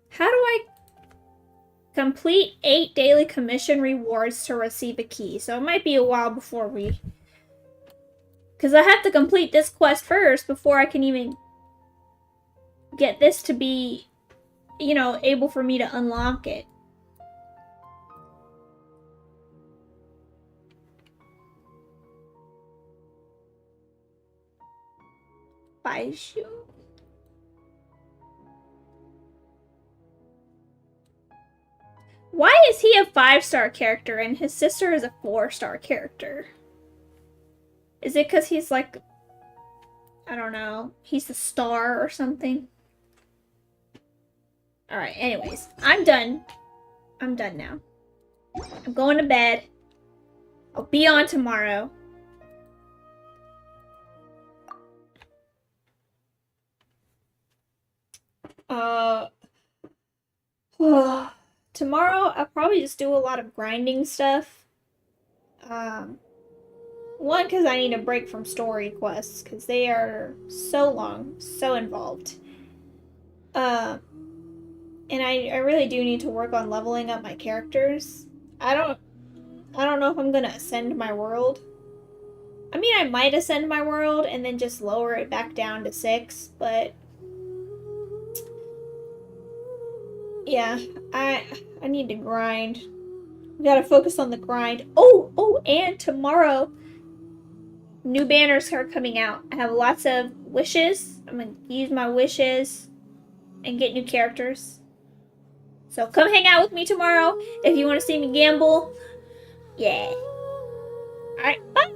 How do I complete 8 daily commission rewards to receive a key? So it might be a while before we... Because I have to complete this quest first before I can even get this to be, you know, able for me to unlock it. Baishu. Why is he a 5-star character and his sister is a 4-star character? Is it because he's like, I don't know, he's the star or something? Alright, anyways, I'm done. I'm done now. I'm going to bed. I'll be on tomorrow. Tomorrow, I'll probably just do a lot of grinding stuff. One, because I need a break from story quests, because they are so long, so involved. And I really do need to work on leveling up my characters. I don't know if I'm gonna ascend my world. I mean, I might ascend my world and then just lower it back down to 6, but... Yeah, I need to grind. We gotta focus on the grind. Oh, and tomorrow, new banners are coming out. I have lots of wishes. I'm gonna use my wishes and get new characters. So come hang out with me tomorrow if you want to see me gamble. Yeah. Alright, bye!